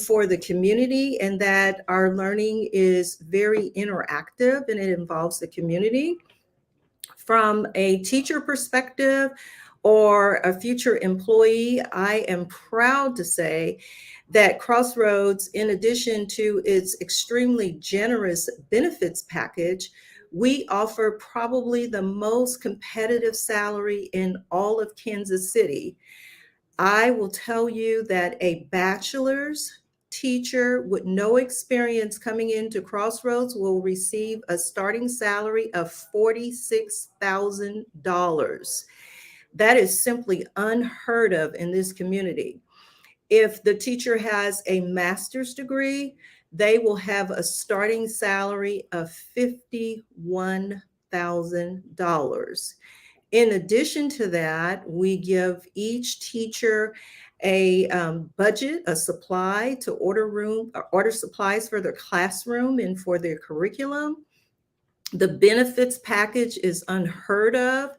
for the community, and that our learning is very interactive and it involves the community. From a teacher perspective or a future employee, I am proud to say that Crossroads, in addition to its extremely generous benefits package, we offer probably the most competitive salary in all of Kansas City. I will tell you that a bachelor's teacher with no experience coming into Crossroads will receive a starting salary of $46,000. That is simply unheard of in this community. If the teacher has a master's degree, they will have a starting salary of $51,000. In addition to that, we give each teacher a budget, a supply to order supplies for their classroom and for their curriculum. The benefits package is unheard of.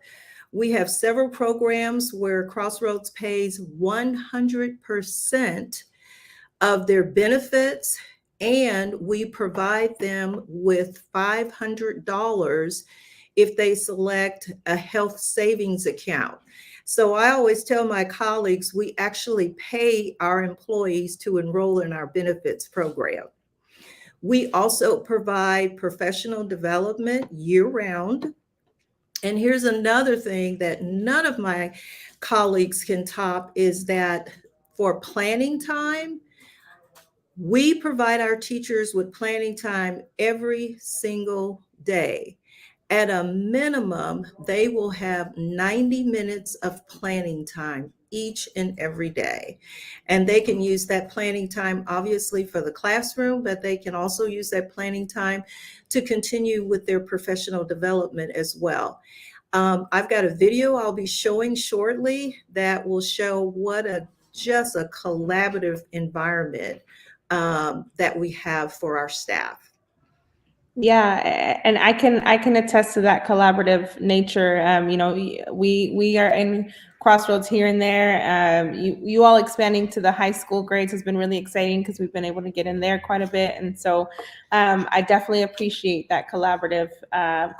We have several programs where Crossroads pays 100% of their benefits, and we provide them with $500 if they select a health savings account. So I always tell my colleagues, we actually pay our employees to enroll in our benefits program. We also provide professional development year-round. And here's another thing that none of my colleagues can top is that for planning time, we provide our teachers with planning time every single day. At a minimum, they will have 90 minutes of planning time each and every day. And they can use that planning time, obviously, for the classroom, but they can also use that planning time to continue with their professional development as well. I've got a video I'll be showing shortly that will show what just a collaborative environment that we have for our staff. Yeah, and I can attest to that collaborative nature. You know, we are in Crossroads here and there. You all expanding to the high school grades has been really exciting because we've been able to get in there quite a bit, and so I definitely appreciate that collaborative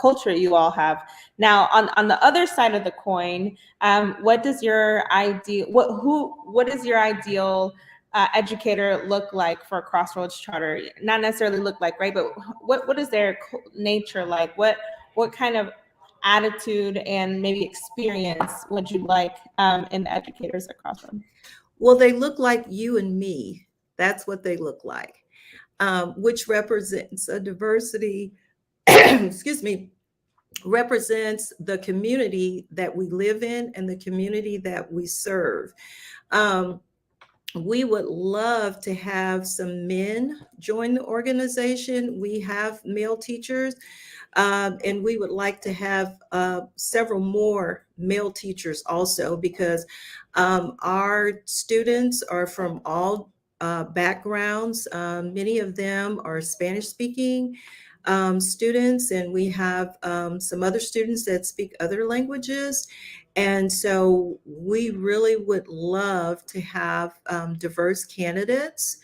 culture you all have. Now, on the other side of the coin, what does your ideal what is your ideal educator look like for a Crossroads charter? Not necessarily look like, right? But what is their nature like? What kind of attitude and maybe experience would you like in the educators at Crossroads? Well, they look like you and me. That's what they look like, which represents a diversity, excuse me, represents the community that we live in and the community that we serve. We would love to have some men join the organization. We have male teachers, and we would like to have several more male teachers also, because our students are from all backgrounds. Many of them are Spanish speaking students, and we have some other students that speak other languages. And so we really would love to have diverse candidates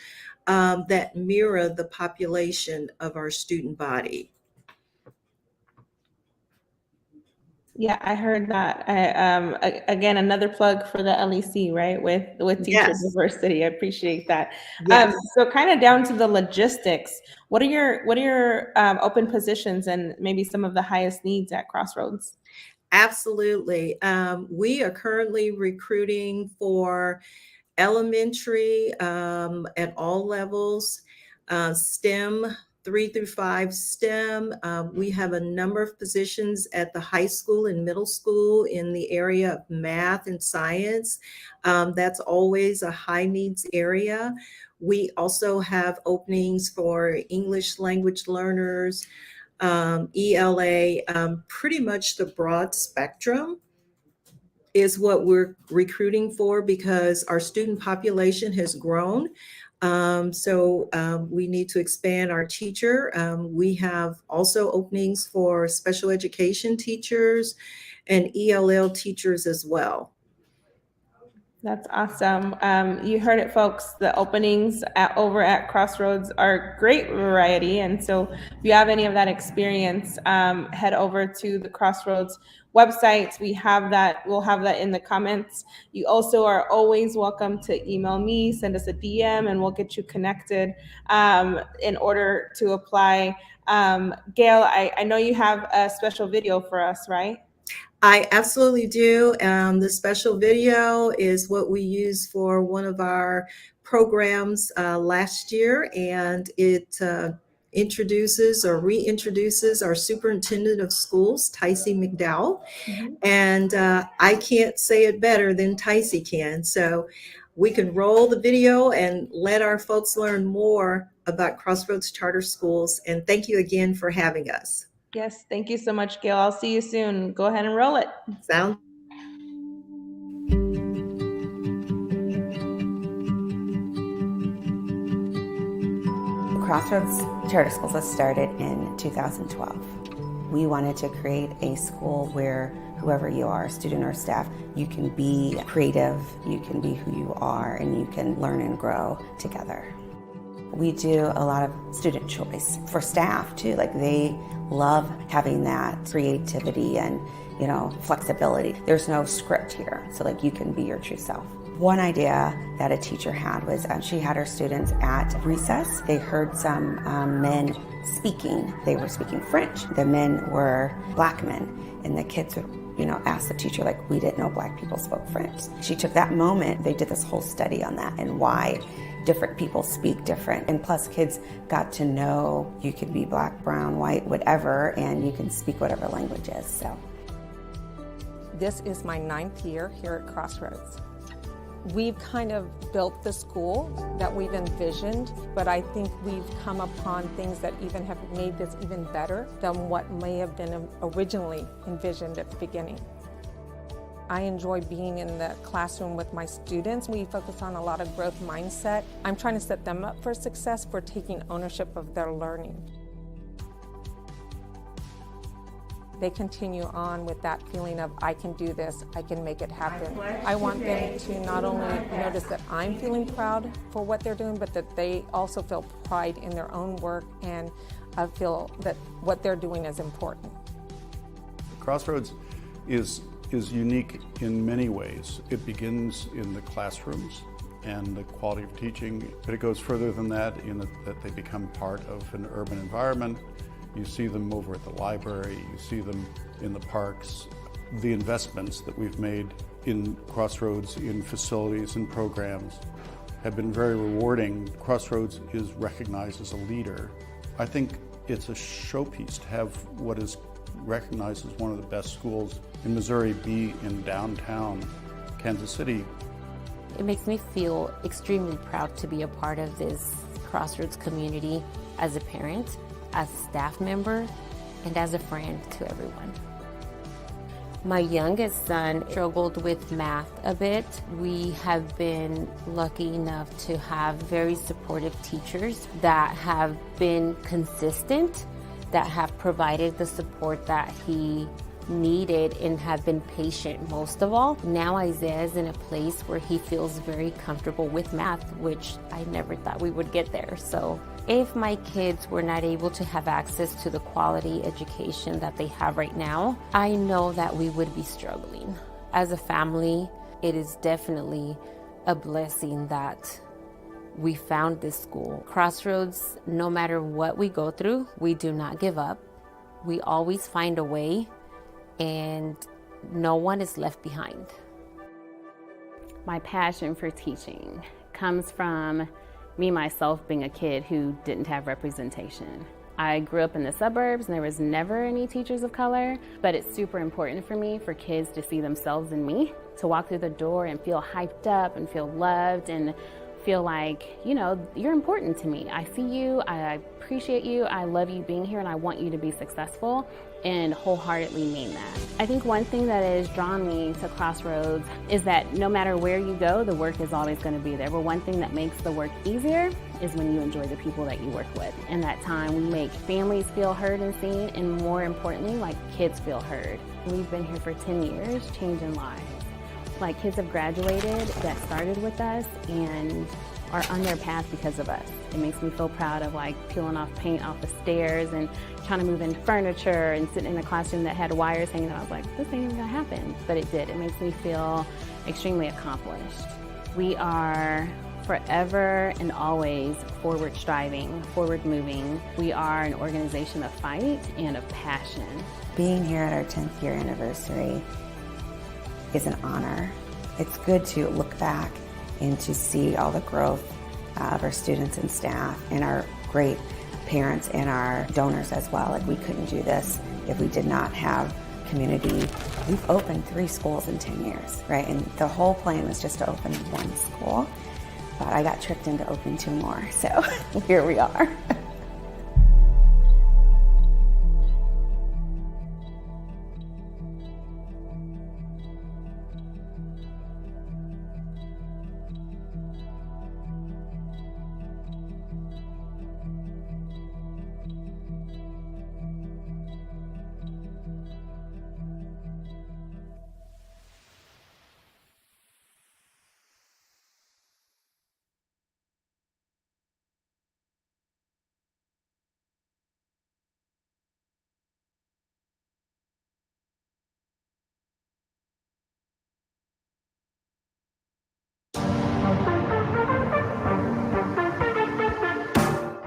that mirror the population of our student body. Yeah, I heard that. Again, another plug for the LEC, right? With teacher diversity. I appreciate that. Yes. So kind of down to the logistics. What are your open positions and maybe some of the highest needs at Crossroads? Absolutely. We are currently recruiting for elementary at all levels, STEM 3 through 5 STEM. We have a number of positions at the high school and middle school in the area of math and science. That's always a high needs area. We also have openings for English language learners, ELA, pretty much the broad spectrum is what we're recruiting for because our student population has grown. So we need to expand our teacher. We have also openings for special education teachers and ELL teachers as well. That's awesome. You heard it, folks. The openings over at Crossroads are great variety. And so if you have any of that experience, head over to the Crossroads website. We'll have that in the comments. You also are always welcome to email me, send us a DM, and we'll get you connected in order to apply. Gail, I know you have a special video for us, right? I absolutely do. The special video is what we used for one of our programs last year, and it introduces or reintroduces our superintendent of schools, Tycee McDowell. Mm-hmm. And I can't say it better than Tycee can. So we can roll the video and let our folks learn more about Crossroads Charter Schools. And thank you again for having us. Yes, thank you so much, Gail. I'll see you soon. Go ahead and roll it. Sound. Crossroads Charter Schools was started in 2012. We wanted to create a school where whoever you are, student or staff, you can be creative, you can be who you are, and you can learn and grow together. We do a lot of student choice for staff too. Like they love having that creativity and, flexibility. There's no script here. So like you can be your true self. One idea that a teacher had was she had her students at recess. They heard some men speaking. They were speaking French. The men were Black men. And the kids would, ask the teacher, like, we didn't know Black people spoke French. She took that moment. They did this whole study on that and why different people speak different. And plus kids got to know you could be Black, brown, white, whatever, and you can speak whatever language is. So this is my 9th year here at Crossroads. We've kind of built the school that we've envisioned, but I think we've come upon things that even have made this even better than what may have been originally envisioned at the beginning. I enjoy being in the classroom with my students. We focus on a lot of growth mindset. I'm trying to set them up for success for taking ownership of their learning. they continue on with that feeling of, I can do this, I can make it happen. I want them to not only notice that I'm feeling proud for what they're doing, but that they also feel pride in their own work and feel that what they're doing is important. Crossroads is unique in many ways. It begins in the classrooms and the quality of teaching, but it goes further than that in that they become part of an urban environment. You see them over at the library, you see them in the parks. The investments that we've made in Crossroads, in facilities and programs, have been very rewarding. Crossroads is recognized as a leader. I think it's a showpiece to have what is recognized as one of the best schools in Missouri be in downtown Kansas City. It makes me feel extremely proud to be a part of this Crossroads community as a parent, as a staff member, and as a friend to everyone. My youngest son struggled with math a bit. We have been lucky enough to have very supportive teachers that have been consistent, that have provided the support that he needed and have been patient most of all. Now Isaiah is in a place where he feels very comfortable with math, which I never thought we would get there. So if my kids were not able to have access to the quality education that they have right now, I know that we would be struggling. As a family, it is definitely a blessing that we found this school. Crossroads, no matter what we go through, we do not give up. We always find a way, and no one is left behind. My passion for teaching comes from me myself being a kid who didn't have representation. I grew up in the suburbs and there was never any teachers of color, but it's super important for me for kids to see themselves in me, to walk through the door and feel hyped up and feel loved and feel like, you know, you're important to me. I see you, I appreciate you, I love you being here, and I want you to be successful, and wholeheartedly mean that. I think one thing that has drawn me to Crossroads is that no matter where you go, the work is always going to be there. But one thing that makes the work easier is when you enjoy the people that you work with. In that time, we make families feel heard and seen, and more importantly, like kids feel heard. We've been here for 10 years, changing lives. Like kids have graduated that started with us and are on their path because of us. It makes me feel proud of like peeling off paint off the stairs and trying to move in furniture and sitting in a classroom that had wires hanging out. I was like, this ain't even gonna happen, but it did. It makes me feel extremely accomplished. We are forever and always forward striving, forward moving. We are an organization of fight and of passion. Being here at our 10th year anniversary is an honor. It's good to look back and to see all the growth of our students and staff and our great parents and our donors as well. Like, we couldn't do this if we did not have community. We've opened 3 schools in 10 years, right? And the whole plan was just to open 1 school, but I got tricked into opening 2 more. So here we are.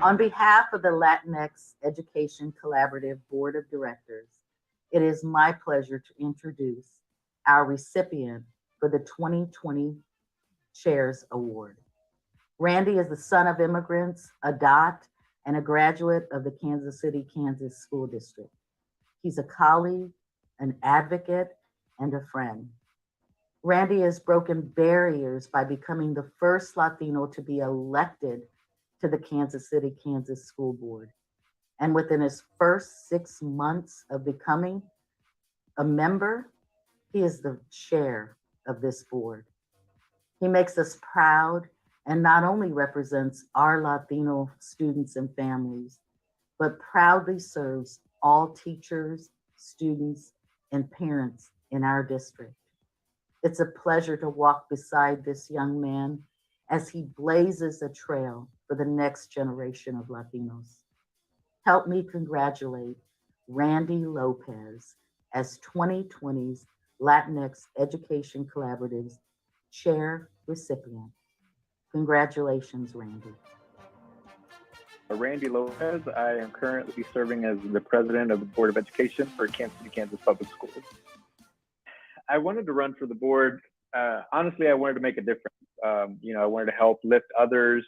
On behalf of the Latinx Education Collaborative Board of Directors, it is my pleasure to introduce our recipient for the 2020 Chairs Award. Randy is the son of immigrants, a DOT, and a graduate of the Kansas City, Kansas School District. He's a colleague, an advocate, and a friend. Randy has broken barriers by becoming the first Latino to be elected to the Kansas City, Kansas School Board. And within his first 6 months of becoming a member, he is the chair of this board. He makes us proud and not only represents our Latino students and families, but proudly serves all teachers, students, and parents in our district. It's a pleasure to walk beside this young man as he blazes a trail for the next generation of Latinos. Help me congratulate Randy Lopez as 2020's Latinx Education Collaborative's Chair Recipient. Congratulations, Randy. Randy Lopez. I am currently serving as the president of the Board of Education for Kansas City, Kansas Public Schools. I wanted to run for the board. Honestly, I wanted to make a difference. I wanted to help lift others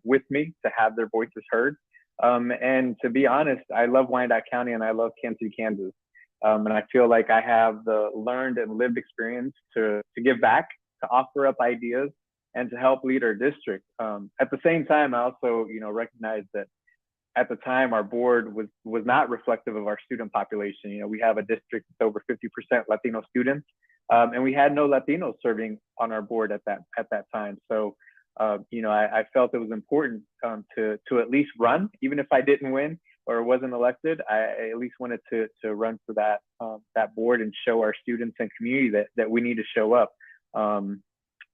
with me to have their voices heard. And to be honest, I love Wyandotte County and I love Kansas City, Kansas. And I feel like I have the learned and lived experience to give back, to offer up ideas, and to help lead our district. At the same time, I also, recognize that at the time our board was not reflective of our student population. We have a district that's over 50% Latino students, and we had no Latinos serving on our board at that time. So, I felt it was important to at least run, even if I didn't win or wasn't elected. I at least wanted to run for that board and show our students and community that we need to show up.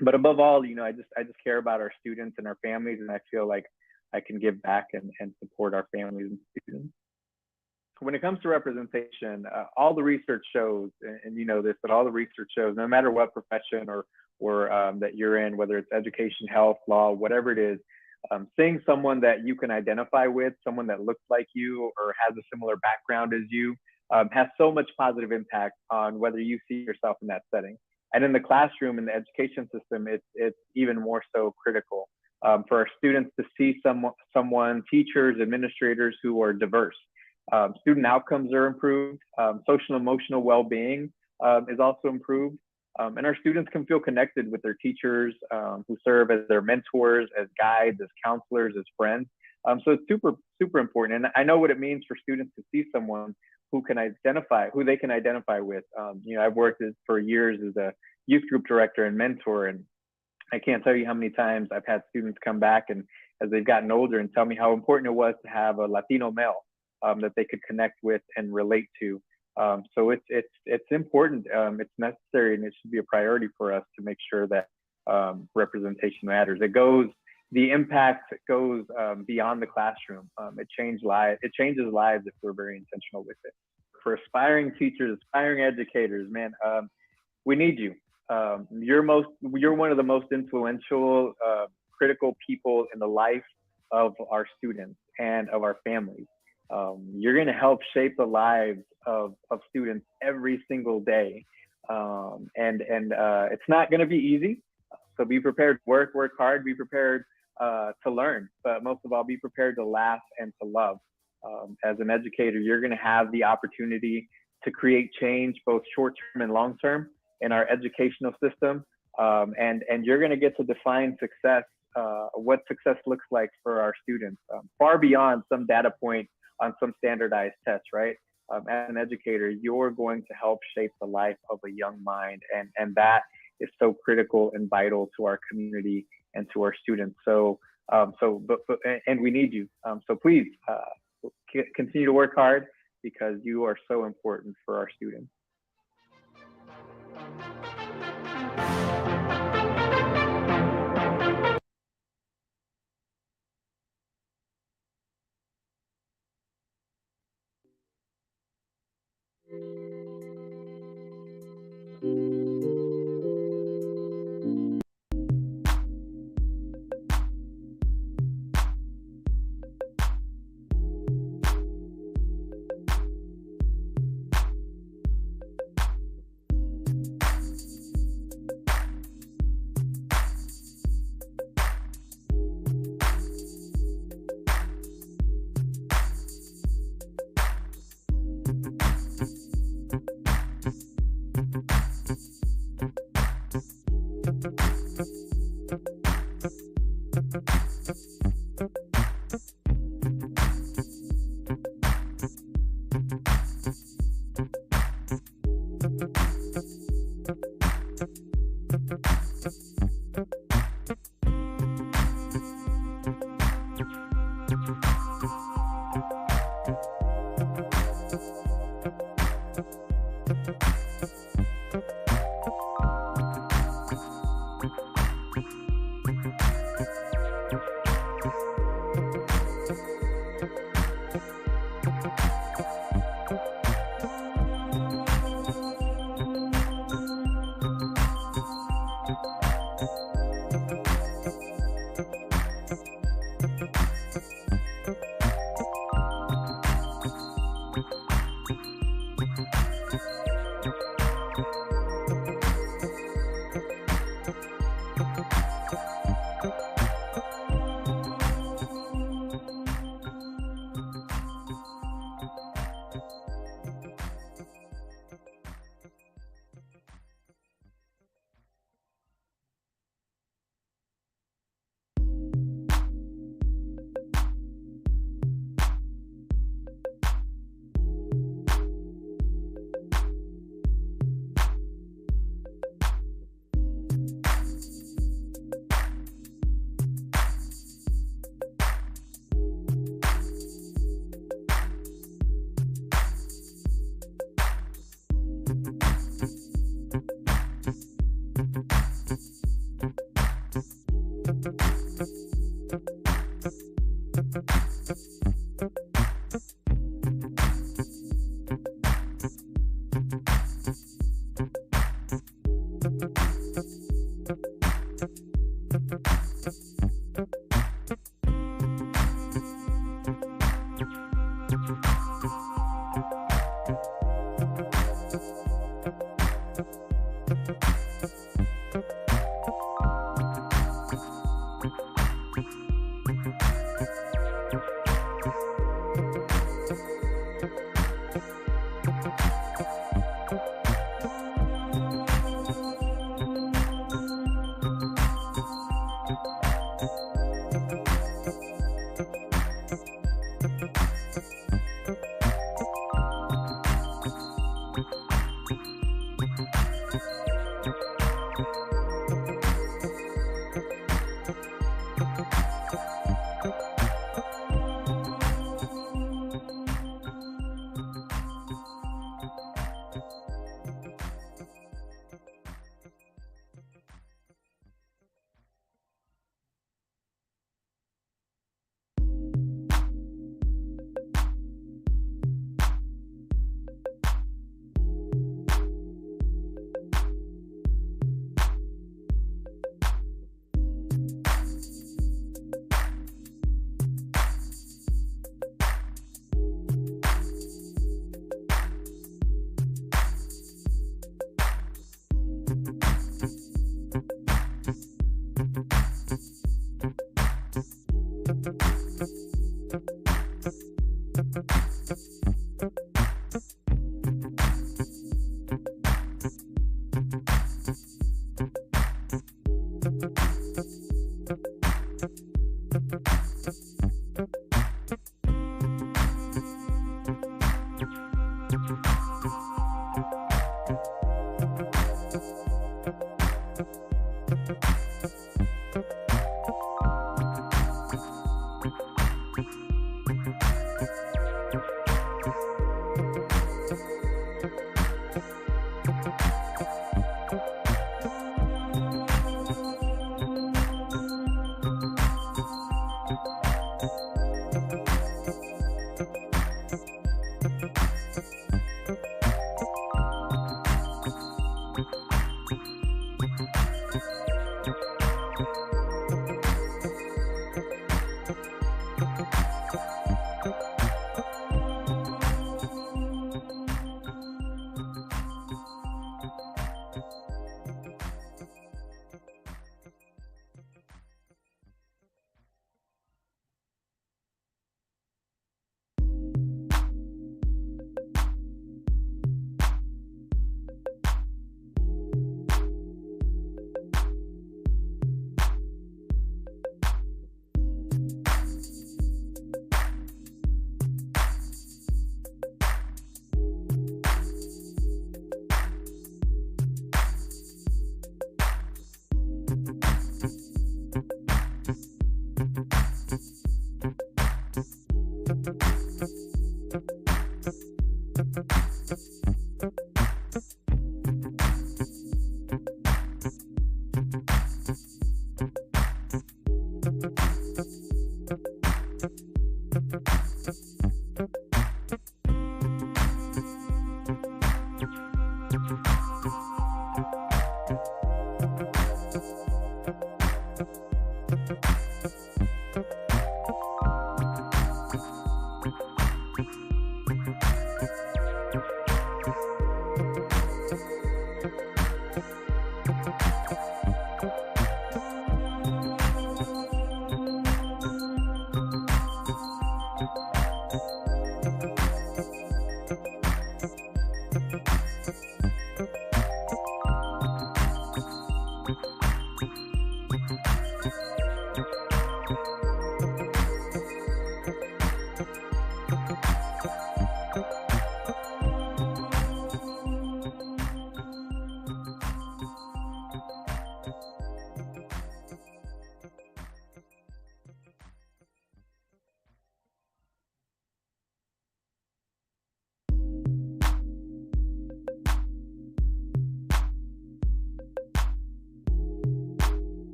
But above all, I just care about our students and our families, and I feel like I can give back and support our families and students. When it comes to representation, all the research shows, and you know this, but all the research shows, no matter what profession or that you're in, whether it's education, health, law, whatever it is, seeing someone that you can identify with, someone that looks like you or has a similar background as you, has so much positive impact on whether you see yourself in that setting. And in the classroom, in the education system, it's even more so critical for our students to see someone, teachers, administrators who are diverse. Student outcomes are improved. Social and emotional well-being is also improved. And our students can feel connected with their teachers who serve as their mentors, as guides, as counselors, as friends. So it's super, super important. And I know what it means for students to see someone who they can identify with. I've worked for years as a youth group director and mentor, and I can't tell you how many times I've had students come back and as they've gotten older and tell me how important it was to have a Latino male that they could connect with and relate to. So it's important, it's necessary, and it should be a priority for us to make sure that representation matters. The impact goes beyond the classroom. It changes lives if we're very intentional with it. For aspiring teachers, aspiring educators, man, we need you. You're one of the most influential, critical people in the life of our students and of our families. You're going to help shape the lives of students every single day. And it's not going to be easy. So be prepared to work hard, be prepared to learn, but most of all, be prepared to laugh and to love. As an educator, you're going to have the opportunity to create change, both short-term and long-term, in our educational system. And you're going to get to define success, what success looks like for our students, far beyond some data point on some standardized test, right? As an educator, you're going to help shape the life of a young mind. And that is so critical and vital to our community and to our students. And we need you. So please continue to work hard because you are so important for our students.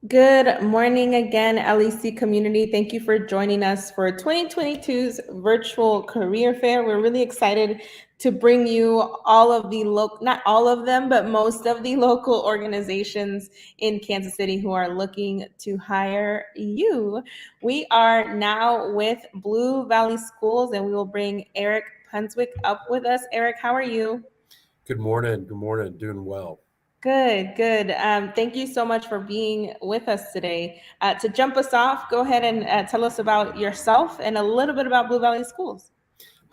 Good morning again, LEC community. Thank you for joining us for 2022's virtual career fair. We're really excited to bring you all of the not all of them, but most of the local organizations in Kansas City who are looking to hire you. We are now with Blue Valley Schools, and we will bring Eric Punswick up with us. Eric, how are you? Good morning. Good morning. Doing well. Good, good. Thank you so much for being with us today. To jump us off, go ahead and tell us about yourself and a little bit about Blue Valley Schools.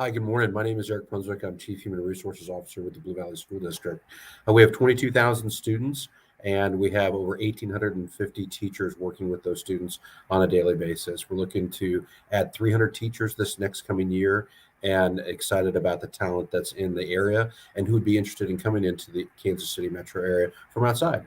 Hi, good morning. My name is Eric Punswick. I'm Chief Human Resources Officer with the Blue Valley School District. We have 22,000 students, and we have over 1,850 teachers working with those students on a daily basis. We're looking to add 300 teachers this next coming year, and excited about the talent that's in the area and who would be interested in coming into the Kansas City metro area from outside.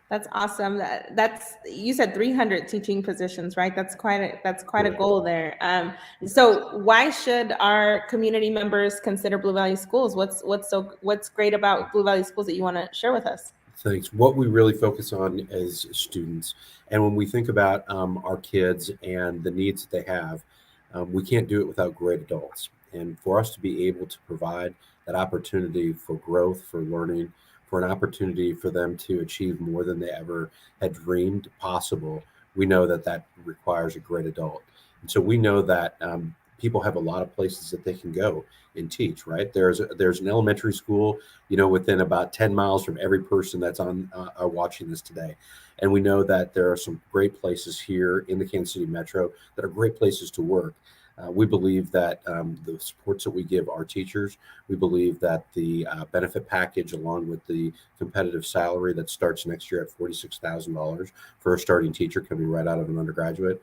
That's awesome. That's you said 300 teaching positions, right? That's quite a goal there. So why should our community members consider Blue Valley Schools? What's great about Blue Valley Schools that you want to share with us? Thanks. What we really focus on as students, and when we think about our kids and the needs that they have, we can't do it without great adults. And for us to be able to provide that opportunity for growth, for learning, for an opportunity for them to achieve more than they ever had dreamed possible, we know that that requires a great adult. And so we know that people have a lot of places that they can go and teach, right? There's an elementary school, within about 10 miles from every person that's on watching this today. And we know that there are some great places here in the Kansas City Metro that are great places to work. We believe that the supports that we give our teachers, we believe that the benefit package, along with the competitive salary that starts next year at $46,000 for a starting teacher coming right out of an undergraduate,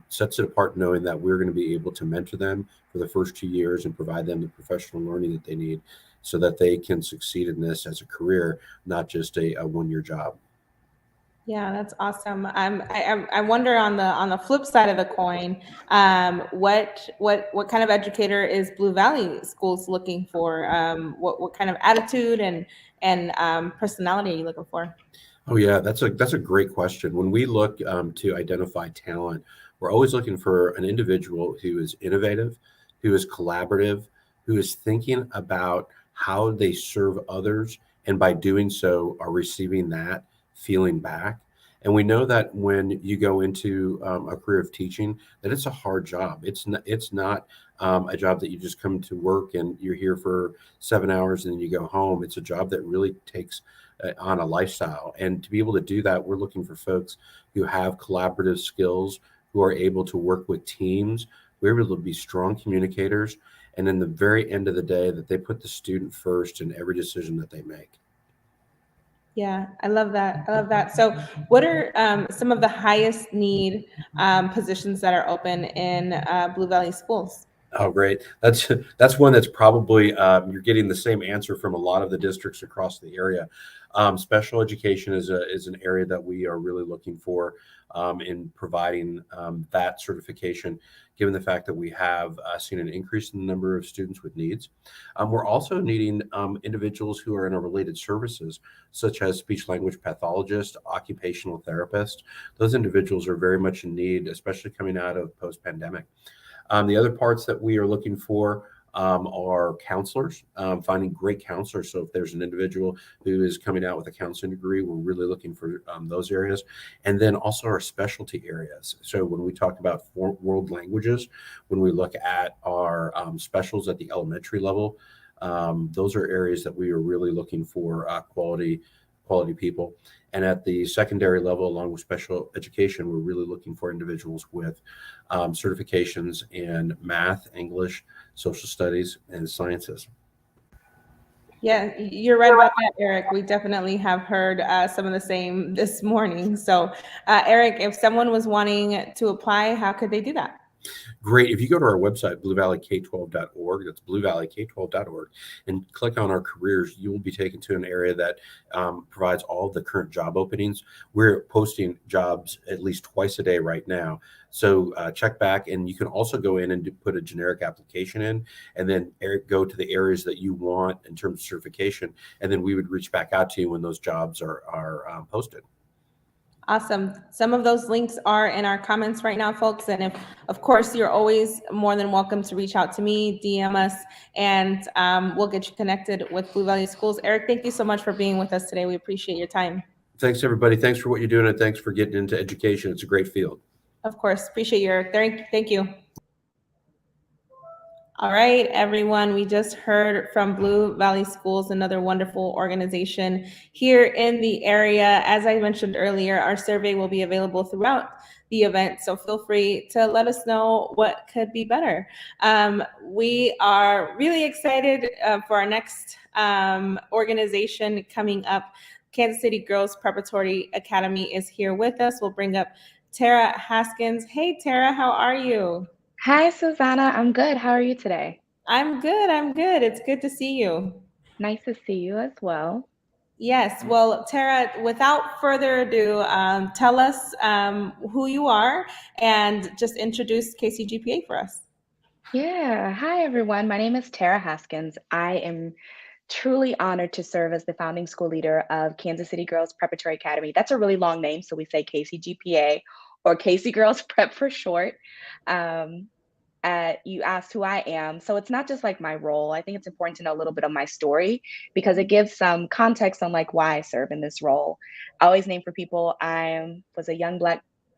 sets it apart, knowing that we're going to be able to mentor them for the first 2 years and provide them the professional learning that they need so that they can succeed in this as a career, not just a one-year job. Yeah, that's awesome. I wonder on the flip side of the coin, what kind of educator is Blue Valley Schools looking for? What kind of attitude and personality are you looking for? Oh yeah, that's a great question. When we look to identify talent, we're always looking for an individual who is innovative, who is collaborative, who is thinking about how they serve others, and by doing so are receiving that feeling back. And we know that when you go into a career of teaching, that it's a hard job. It's not a job that you just come to work and you're here for 7 hours and then you go home. It's a job that really takes on a lifestyle. And to be able to do that, we're looking for folks who have collaborative skills, who are able to work with teams, who are able to be strong communicators, and in the very end of the day, that they put the student first in every decision that they make. Yeah, I love that. So what are some of the highest need positions that are open in Blue Valley Schools? Oh, great. That's one that's probably you're getting the same answer from a lot of the districts across the area. Special education is an area that we are really looking for in providing that certification, given the fact that we have seen an increase in the number of students with needs. We're also needing individuals who are in our related services, such as speech language pathologists, occupational therapists. Those individuals are very much in need, especially coming out of post-pandemic. The other parts that we are looking for are counselors, finding great counselors. So if there's an individual who is coming out with a counseling degree, we're really looking for those areas. And then also our specialty areas. So when we talk about world languages, when we look at our specials at the elementary level, those are areas that we are really looking for quality people. And at the secondary level, along with special education, we're really looking for individuals with certifications in math, English, social studies, and sciences. Yeah, you're right about that, Eric. We definitely have heard some of the same this morning. So, Eric, if someone was wanting to apply, how could they do that? Great. If you go to our website, bluevalleyk12.org, that's bluevalleyk12.org, and click on our careers, you will be taken to an area that provides all of the current job openings. We're posting jobs at least twice a day right now. So check back, and you can also go in and put a generic application in, and then go to the areas that you want in terms of certification, and then we would reach back out to you when those jobs are posted. Awesome. Some of those links are in our comments right now, folks. And of course, you're always more than welcome to reach out to me, DM us, and we'll get you connected with Blue Valley Schools. Eric, thank you so much for being with us today. We appreciate your time. Thanks, everybody. Thanks for what you're doing, and thanks for getting into education. It's a great field. Of course. Appreciate you, Eric. Thank you. All right, everyone, we just heard from Blue Valley Schools, another wonderful organization here in the area. As I mentioned earlier, our survey will be available throughout the event, so feel free to let us know what could be better. We are really excited for our next organization coming up. Kansas City Girls Preparatory Academy is here with us. We'll bring up Tara Haskins. Hey, Tara, how are you? Hi, Susanna. I'm good. How are you today? I'm good. It's good to see you. Nice to see you as well. Yes. Well, Tara, without further ado, tell us who you are and just introduce KCGPA for us. Yeah. Hi, everyone. My name is Tara Haskins. I am truly honored to serve as the founding school leader of Kansas City Girls Preparatory Academy. That's a really long name, so we say KCGPA or KC Girls Prep for short. Um, you asked who I am. So it's not just like my role. I think it's important to know a little bit of my story because it gives some context on like why I serve in this role. I always name for people was a young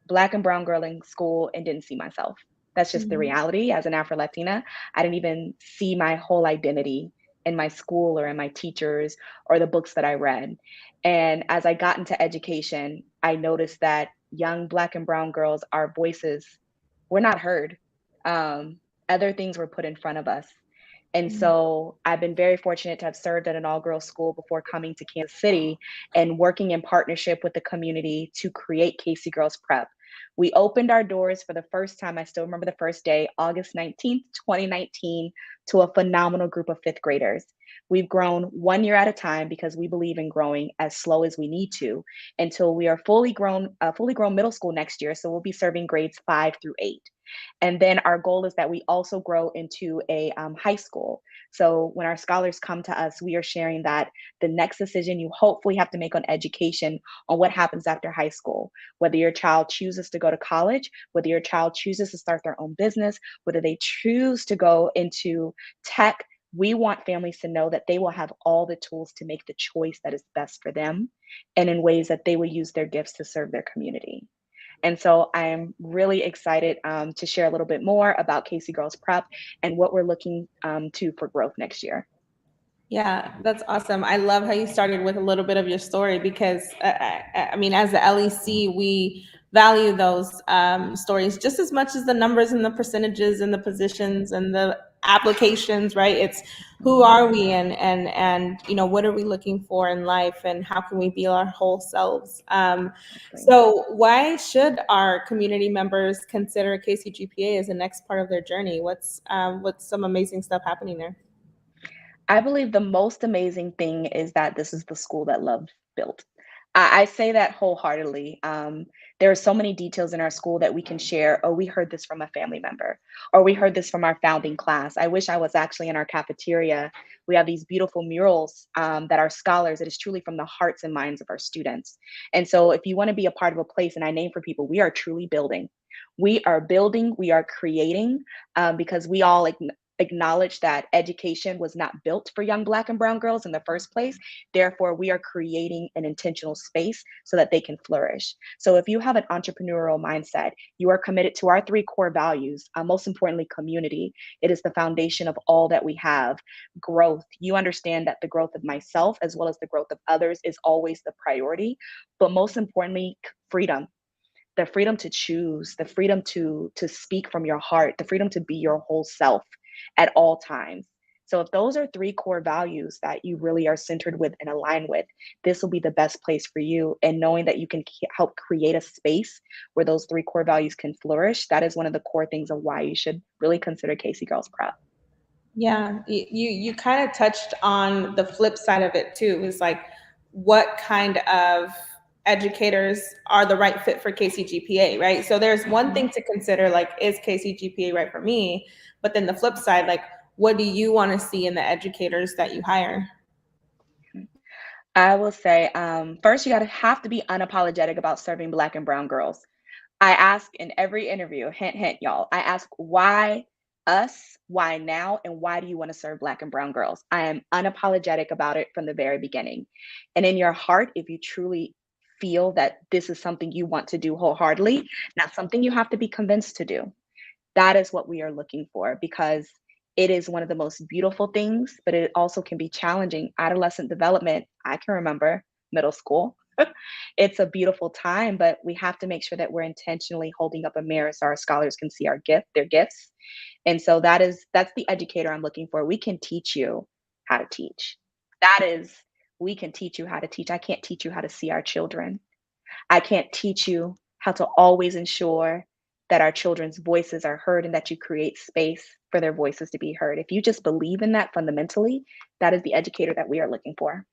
black and brown girl in school and didn't see myself. That's just the reality. As an Afro-Latina, I didn't even see my whole identity in my school or in my teachers or the books that I read. And as I got into education, I noticed that young black and brown girls, our voices were not heard. Other things were put in front of us. And so I've been very fortunate to have served at an all-girls school before coming to Kansas City and working in partnership with the community to create KC Girls Prep. We opened our doors for the first time, I still remember the first day, August 19th, 2019, to a phenomenal group of fifth graders. We've grown 1 year at a time because we believe in growing as slow as we need to until we are fully grown middle school next year. So we'll be serving grades 5 through 8. And then our goal is that we also grow into a high school. So when our scholars come to us, we are sharing that the next decision you hopefully have to make on education on what happens after high school, whether your child chooses to go to college, whether your child chooses to start their own business, whether they choose to go into tech, we want families to know that they will have all the tools to make the choice that is best for them and in ways that they will use their gifts to serve their community. And so I'm really excited to share a little bit more about KC Girls Prep and what we're looking to for growth next year. Yeah, that's awesome. I love how you started with a little bit of your story because, I mean, as the LEC, we value those stories just as much as the numbers and the percentages and the positions and the applications, right? It's who are we and you know, what are we looking for in life and how can we be our whole selves? So why should our community members consider KCGPA as the next part of their journey? What's some amazing stuff happening there? I believe the most amazing thing is that this is the school that love built. I say that wholeheartedly. There are so many details in our school that we can share. Oh, we heard this from a family member, or we heard this from our founding class. I wish I was actually in our cafeteria. We have these beautiful murals that are scholars. It is truly from the hearts and minds of our students. And so if you want to be a part of a place, and I name for people, we are truly building. We are building, we are creating, because we all acknowledge that education was not built for young black and brown girls in the first place. Therefore, we are creating an intentional space so that they can flourish. So if you have an entrepreneurial mindset, you are committed to our 3 core values, most importantly, community. It is the foundation of all that we have. Growth. You understand that the growth of myself as well as the growth of others is always the priority, but most importantly, freedom. The freedom to choose, the freedom to speak from your heart, the freedom to be your whole self at all times. So if those are 3 core values that you really are centered with and aligned with, this will be the best place for you. And knowing that you can help create a space where those 3 core values can flourish, that is one of the core things of why you should really consider KC Girls Prep. Yeah, you kind of touched on the flip side of it too. Is like, what kind of educators are the right fit for KCGPA, right? So there's one thing to consider, like, is KCGPA right for me? But then the flip side, like, what do you want to see in the educators that you hire? I will say, first, you have to be unapologetic about serving black and brown girls. I ask in every interview, hint, hint, y'all, I ask why us, why now, and why do you want to serve black and brown girls? I am unapologetic about it from the very beginning. And in your heart, if you truly feel that this is something you want to do wholeheartedly, not something you have to be convinced to do. That is what we are looking for, because it is one of the most beautiful things, but it also can be challenging. Adolescent development, I can remember middle school. It's a beautiful time, but we have to make sure that we're intentionally holding up a mirror so our scholars can see their gifts. And so that's the educator I'm looking for. We can teach you how to teach. We can teach you how to teach. I can't teach you how to see our children. I can't teach you how to always ensure that our children's voices are heard and that you create space for their voices to be heard. If you just believe in that fundamentally, that is the educator that we are looking for.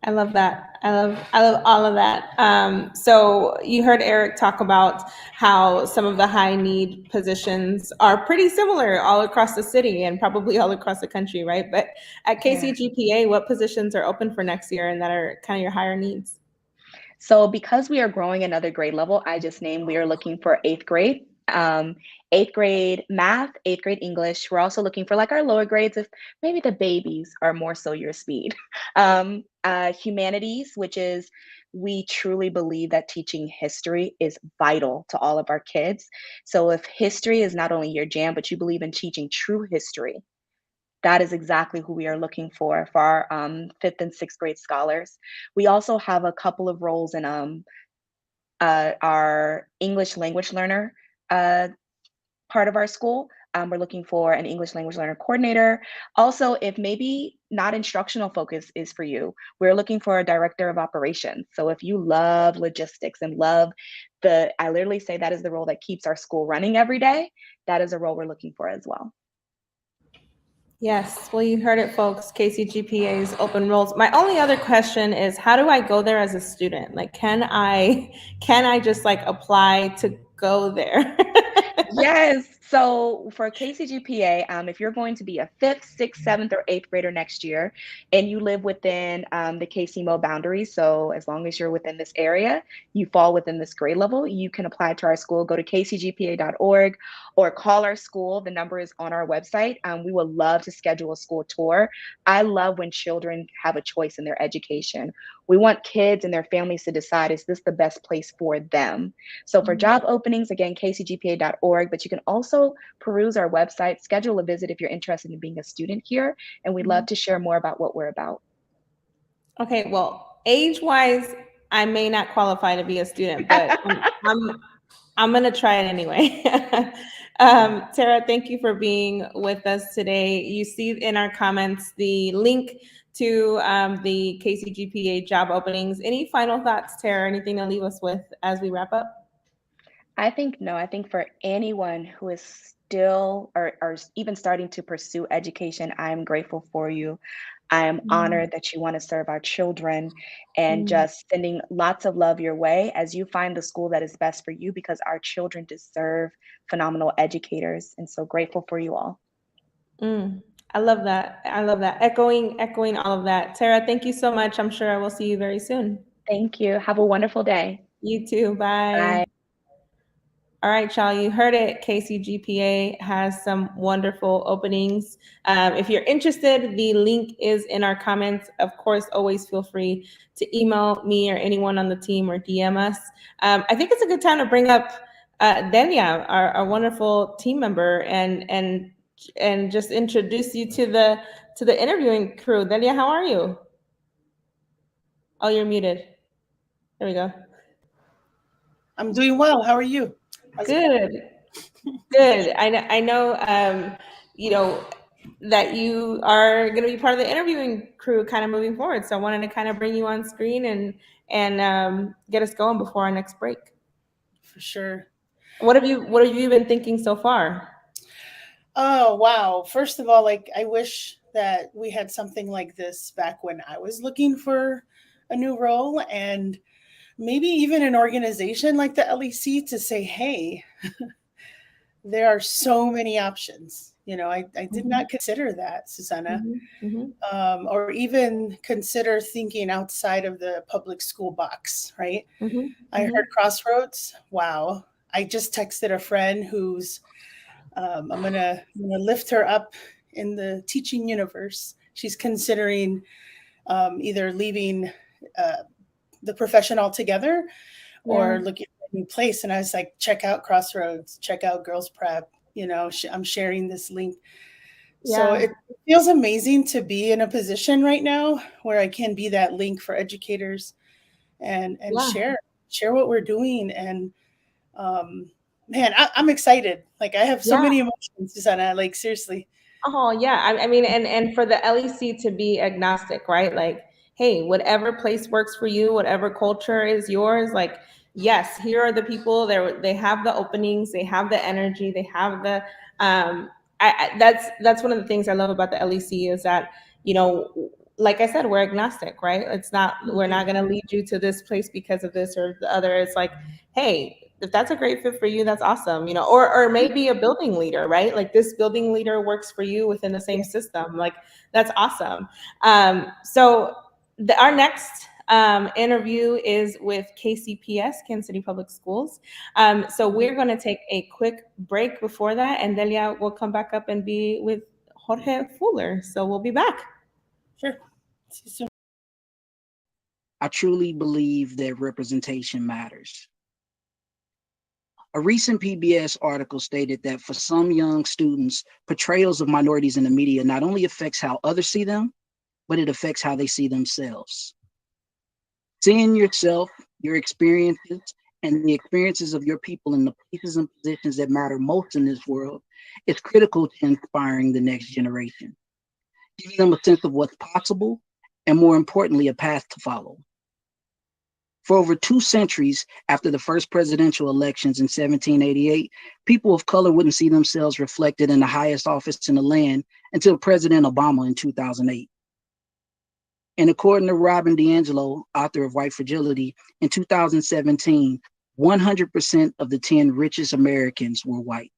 I love that. I love all of that. So you heard Eric talk about how some of the high need positions are pretty similar all across the city and probably all across the country, right? But at KCGPA, what positions are open for next year and that are kind of your higher needs? So because we are growing another grade level, I just named, we are looking for 8th grade. 8th grade math, 8th grade English. We're also looking for like our lower grades if maybe the babies are more so your speed. Humanities, which is, we truly believe that teaching history is vital to all of our kids. So if history is not only your jam, but you believe in teaching true history, that is exactly who we are looking for our 5th and 6th grade scholars. We also have a couple of roles in our English language learner part of our school. We're looking for an English language learner coordinator. Also, if maybe not instructional focus is for you, we're looking for a director of operations. So if you love logistics and love I literally say that is the role that keeps our school running every day, that is a role we're looking for as well. Yes, well, you heard it, folks. KCGPA's open roles. My only other question is, how do I go there as a student? Like, can I just like apply to go there? Yes. So for KCGPA, if you're going to be a 5th, 6th, 7th, or 8th grader next year, and you live within the KCMO boundaries, so as long as you're within this area, you fall within this grade level, you can apply to our school. Go to kcgpa.org or call our school. The number is on our website. We would love to schedule a school tour. I love when children have a choice in their education. We want kids and their families to decide, is this the best place for them? So for job openings, again, kcgpa.org, but you can also peruse our website, schedule a visit if you're interested in being a student here, and we'd love to share more about what we're about. Okay, well, age-wise, I may not qualify to be a student, but I'm gonna try it anyway. Tara, thank you for being with us today. You see in our comments the link to the KCGPA job openings. Any final thoughts, Tara? Anything to leave us with as we wrap up? I think for anyone who is still or even starting to pursue education, I'm grateful for you. I am honored that you want to serve our children, and just sending lots of love your way as you find the school that is best for you, because our children deserve phenomenal educators. And so grateful for you all. I love that. I love that. Echoing all of that. Tara, thank you so much. I'm sure I will see you very soon. Thank you. Have a wonderful day. You too. Bye. Bye. All right, y'all, you heard it. KCGPA has some wonderful openings. If you're interested, the link is in our comments. Of course, always feel free to email me or anyone on the team or DM us. I think it's a good time to bring up Delia, our wonderful team member, and just introduce you to the interviewing crew. Delia, how are you? Oh, you're muted. There we go. I'm doing well. How are you? Good. Good. I know, you know, that you are going to be part of the interviewing crew kind of moving forward. So I wanted to kind of bring you on screen and get us going before our next break. For sure. What have you been thinking so far? Oh, wow. First of all, like, I wish that we had something like this back when I was looking for a new role, and maybe even an organization like the LEC to say, hey, there are so many options. You know, I did not consider that, Susanna, or even consider thinking outside of the public school box, right? I heard Crossroads. Wow. I just texted a friend who's, I'm gonna lift her up in the teaching universe. She's considering either leaving the profession altogether or looking for a new place. And I was like, check out Crossroads, check out Girls Prep. You know, I'm sharing this link. So it feels amazing to be in a position right now where I can be that link for educators and share what we're doing. And man, I'm excited. Like, I have so many emotions, Susanna, like, seriously. Oh yeah. I mean, and for the LEC to be agnostic, right? Like, hey, whatever place works for you, whatever culture is yours, like, yes, here are the people. They have the openings, they have the energy, they have the. That's one of the things I love about the LEC is that, you know, like I said, we're agnostic, right? It's not, we're not going to lead you to this place because of this or the other. It's like, hey, if that's a great fit for you, that's awesome, you know, or maybe a building leader, right? Like this building leader works for you within the same system. Like that's awesome. So our next interview is with KCPS, Kansas City Public Schools. So we're going to take a quick break before that, and Delia will come back up and be with Jorge Fuller. So we'll be back. Sure. I truly believe that representation matters. A recent PBS article stated that for some young students, portrayals of minorities in the media not only affects how others see them, but it affects how they see themselves. Seeing yourself, your experiences, and the experiences of your people in the places and positions that matter most in this world is critical to inspiring the next generation, giving them a sense of what's possible, and more importantly, a path to follow. For over 2 centuries after the first presidential elections in 1788, people of color wouldn't see themselves reflected in the highest office in the land until President Obama in 2008. And according to Robin DiAngelo, author of White Fragility, in 2017, 100% of the 10 richest Americans were white.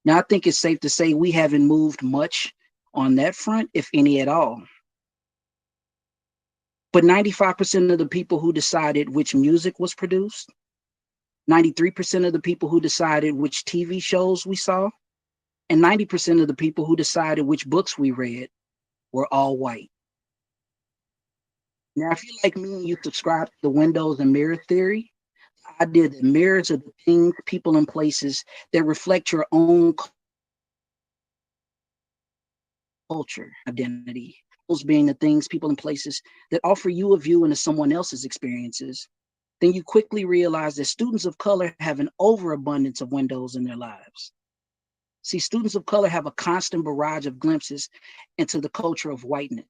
Now, I think it's safe to say we haven't moved much on that front, if any at all. But 95% of the people who decided which music was produced, 93% of the people who decided which TV shows we saw, and 90% of the people who decided which books we read were all white. Now, if you're like me and you subscribe to the windows and mirror theory, the idea that mirrors are the things, people, and places that reflect your own culture, identity, those being the things, people, and places that offer you a view into someone else's experiences, then you quickly realize that students of color have an overabundance of windows in their lives. See, students of color have a constant barrage of glimpses into the culture of whiteness.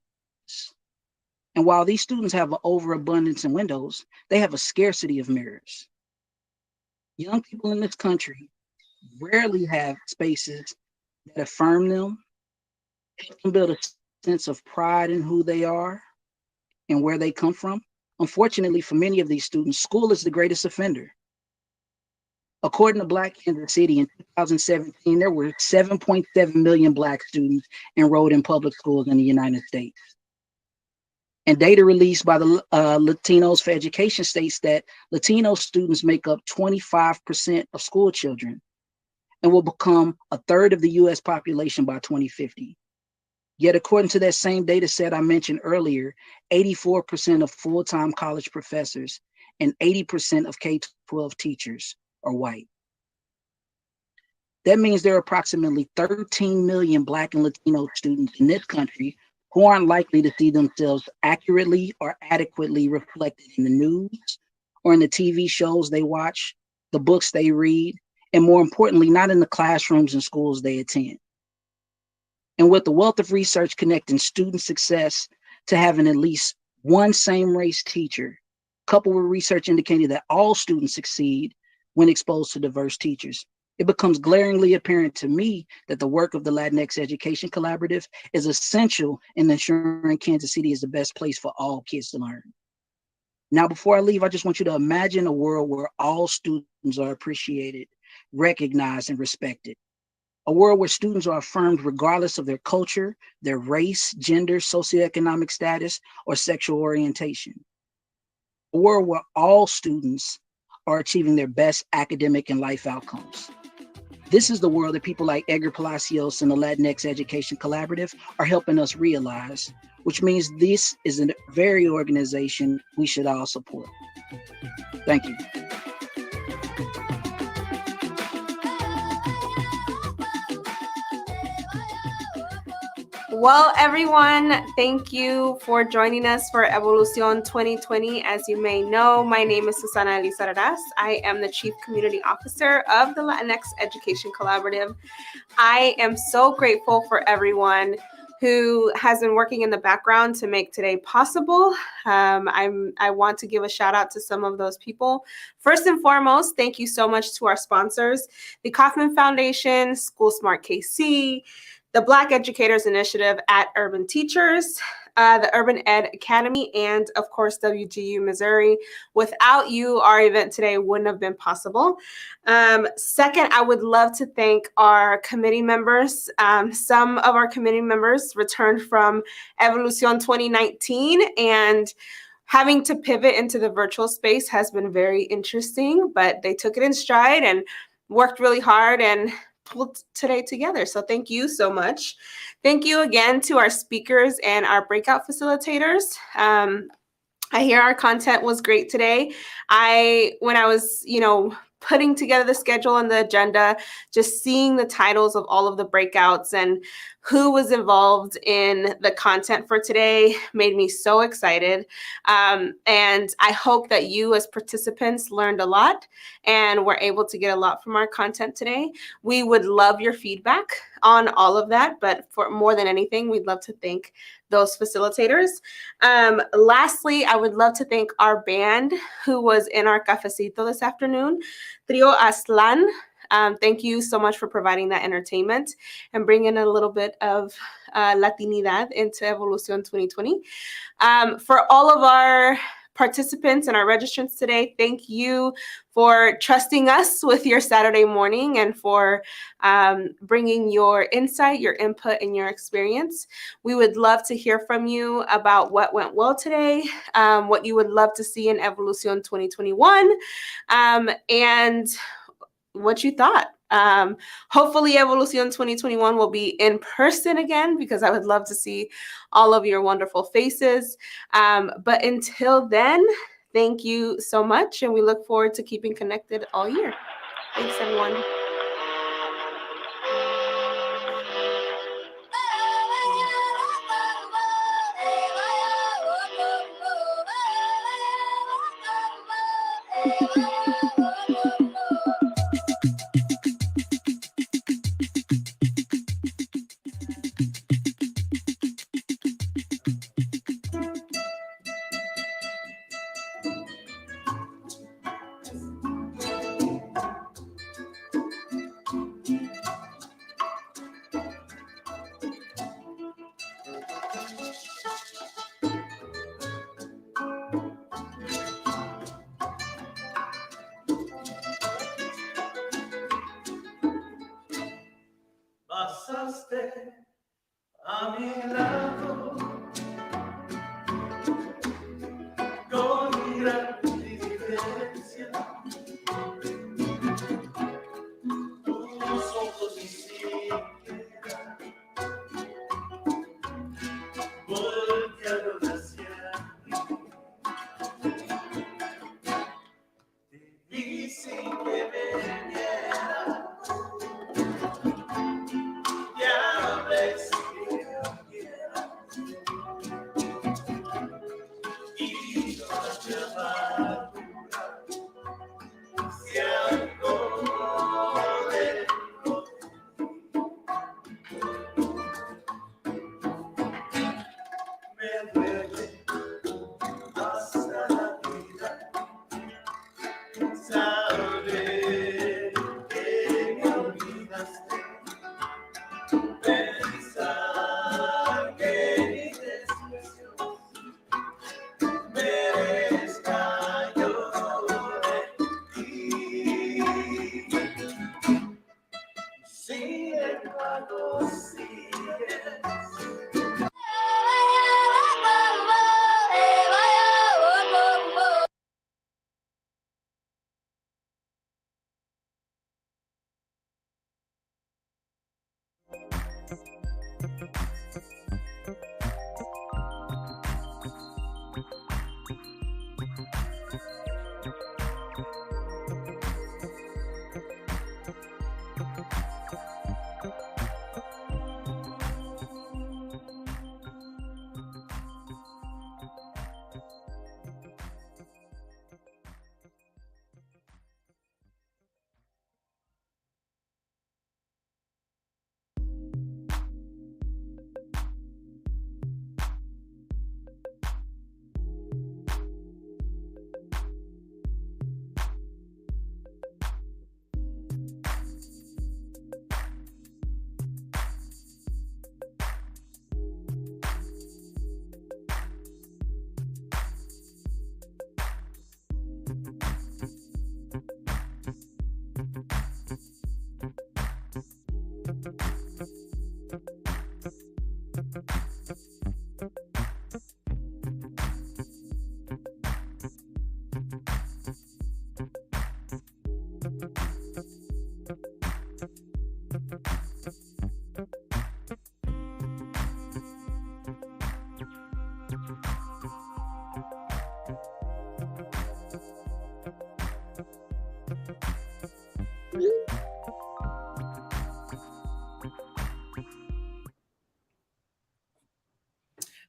And while these students have an overabundance in windows, they have a scarcity of mirrors. Young people in this country rarely have spaces that affirm them, help them build a sense of pride in who they are and where they come from. Unfortunately, for many of these students, school is the greatest offender. According to Black Kansas City in 2017, there were 7.7 million Black students enrolled in public schools in the United States. And data released by the Latinos for Education states that Latino students make up 25% of school children and will become a third of the US population by 2050. Yet according to that same data set I mentioned earlier, 84% of full-time college professors and 80% of K-12 teachers are white. That means there are approximately 13 million Black and Latino students in this country who aren't likely to see themselves accurately or adequately reflected in the news or in the TV shows they watch, the books they read, and more importantly, not in the classrooms and schools they attend. And with the wealth of research connecting student success to having at least one same race teacher, coupled with research indicating that all students succeed when exposed to diverse teachers, it becomes glaringly apparent to me that the work of the Latinx Education Collaborative is essential in ensuring Kansas City is the best place for all kids to learn. Now, before I leave, I just want you to imagine a world where all students are appreciated, recognized, and respected. A world where students are affirmed regardless of their culture, their race, gender, socioeconomic status, or sexual orientation. A world where all students are achieving their best academic and life outcomes. This is the world that people like Edgar Palacios and the Latinx Education Collaborative are helping us realize, which means this is a very organization we should all support. Thank you. Well, everyone, thank you for joining us for Evolucion 2020. As you may know, my name is Susana Elisa Raraz. I am the Chief Community Officer of the Latinx Education Collaborative. I am so grateful for everyone who has been working in the background to make today possible. I want to give a shout out to some of those people. First and foremost, thank you so much to our sponsors, the Kauffman Foundation, School Smart KC, the Black Educators Initiative at Urban Teachers, the Urban Ed Academy, and of course, WGU Missouri. Without you, our event today wouldn't have been possible. Second, I would love to thank our committee members. Some of our committee members returned from Evolucion 2019, and having to pivot into the virtual space has been very interesting, but they took it in stride and worked really hard and pulled today together. So thank you so much. Thank you again to our speakers and our breakout facilitators. I hear our content was great today. When I was, putting together the schedule and the agenda, just seeing the titles of all of the breakouts and who was involved in the content for today made me so excited. And I hope that you as participants learned a lot and were able to get a lot from our content today. We would love your feedback on all of that, but for more than anything, we'd love to thank those facilitators. Lastly, I would love to thank our band who was in our cafecito this afternoon, Trio Aslan. Thank you so much for providing that entertainment and bringing a little bit of Latinidad into Evolucion 2020. For all of our participants and our registrants today, thank you for trusting us with your Saturday morning and for bringing your insight, your input, and your experience. We would love to hear from you about what went well today, what you would love to see in Evolucion 2021, and what you thought. Hopefully Evolucion 2021 will be in person again, because I would love to see all of your wonderful faces. But until then, thank you so much, and we look forward to keeping connected all year. Thanks, everyone. Pasaste a mi lado con gran indiferencia. Tus ojos ni siquiera voltearon hacia mí. Te vi sin que me vieras.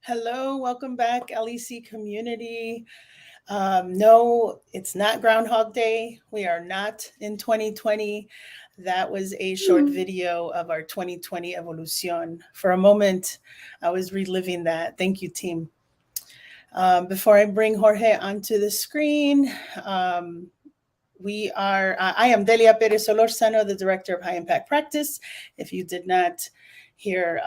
Hello, welcome back, LEC community. No, it's not Groundhog Day. We are not in 2020. That was a short video of our 2020 Evolucion. For a moment, I was reliving that. Thank you, team. Before I bring Jorge onto the screen, I am Delia Perez Solorzano, the Director of High Impact Practice. If you did not hear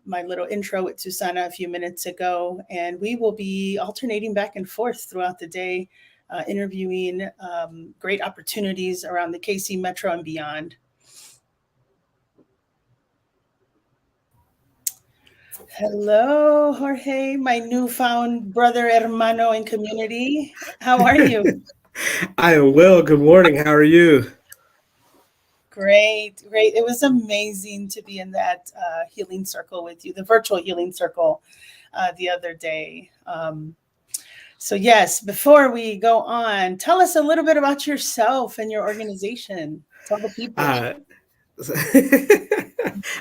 my little intro with Susana a few minutes ago, and we will be alternating back and forth throughout the day, interviewing great opportunities around the KC Metro and beyond. Hello, Jorge, my newfound brother, hermano in community. How are you? I am well. Good morning. How are you? Great, great. It was amazing to be in that healing circle with you, the virtual healing circle the other day. So yes, before we go on, tell us a little bit about yourself and your organization. Tell the people.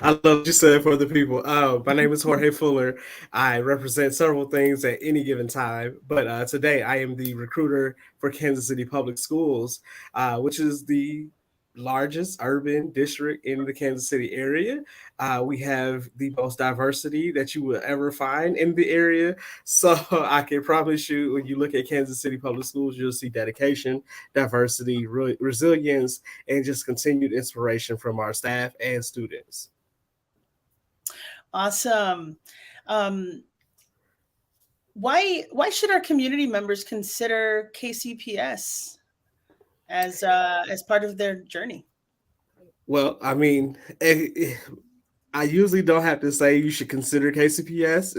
I love what you said for the people. My name is Jorge Fuller. I represent several things at any given time, but today I am the recruiter for Kansas City Public Schools, which is the largest urban district in the Kansas City area. We have the most diversity that you will ever find in the area. So I can promise you, when you look at Kansas City Public Schools, you'll see dedication, diversity, resilience, and just continued inspiration from our staff and students. Awesome. Why should our community members consider KCPS as part of their journey? Well, I mean, I usually don't have to say you should consider KCPS.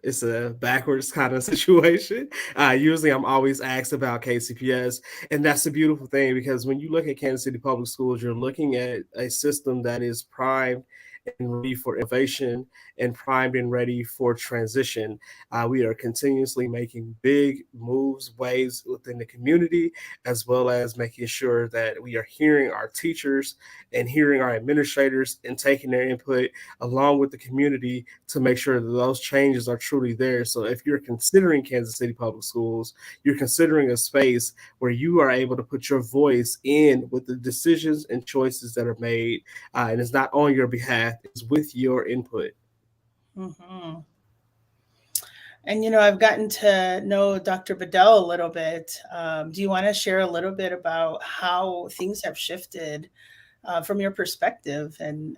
It's a backwards kind of situation. Usually I'm always asked about KCPS, and that's a beautiful thing, because when you look at Kansas City Public Schools, you're looking at a system that is primed and ready for innovation and primed and ready for transition. We are continuously making big moves, waves within the community, as well as making sure that we are hearing our teachers and hearing our administrators and taking their input along with the community to make sure that those changes are truly there. So if you're considering Kansas City Public Schools, you're considering a space where you are able to put your voice in with the decisions and choices that are made. And it's not on your behalf, it's with your input. Mm-hmm. And, I've gotten to know Dr. Bedell a little bit. Do you want to share a little bit about how things have shifted from your perspective, and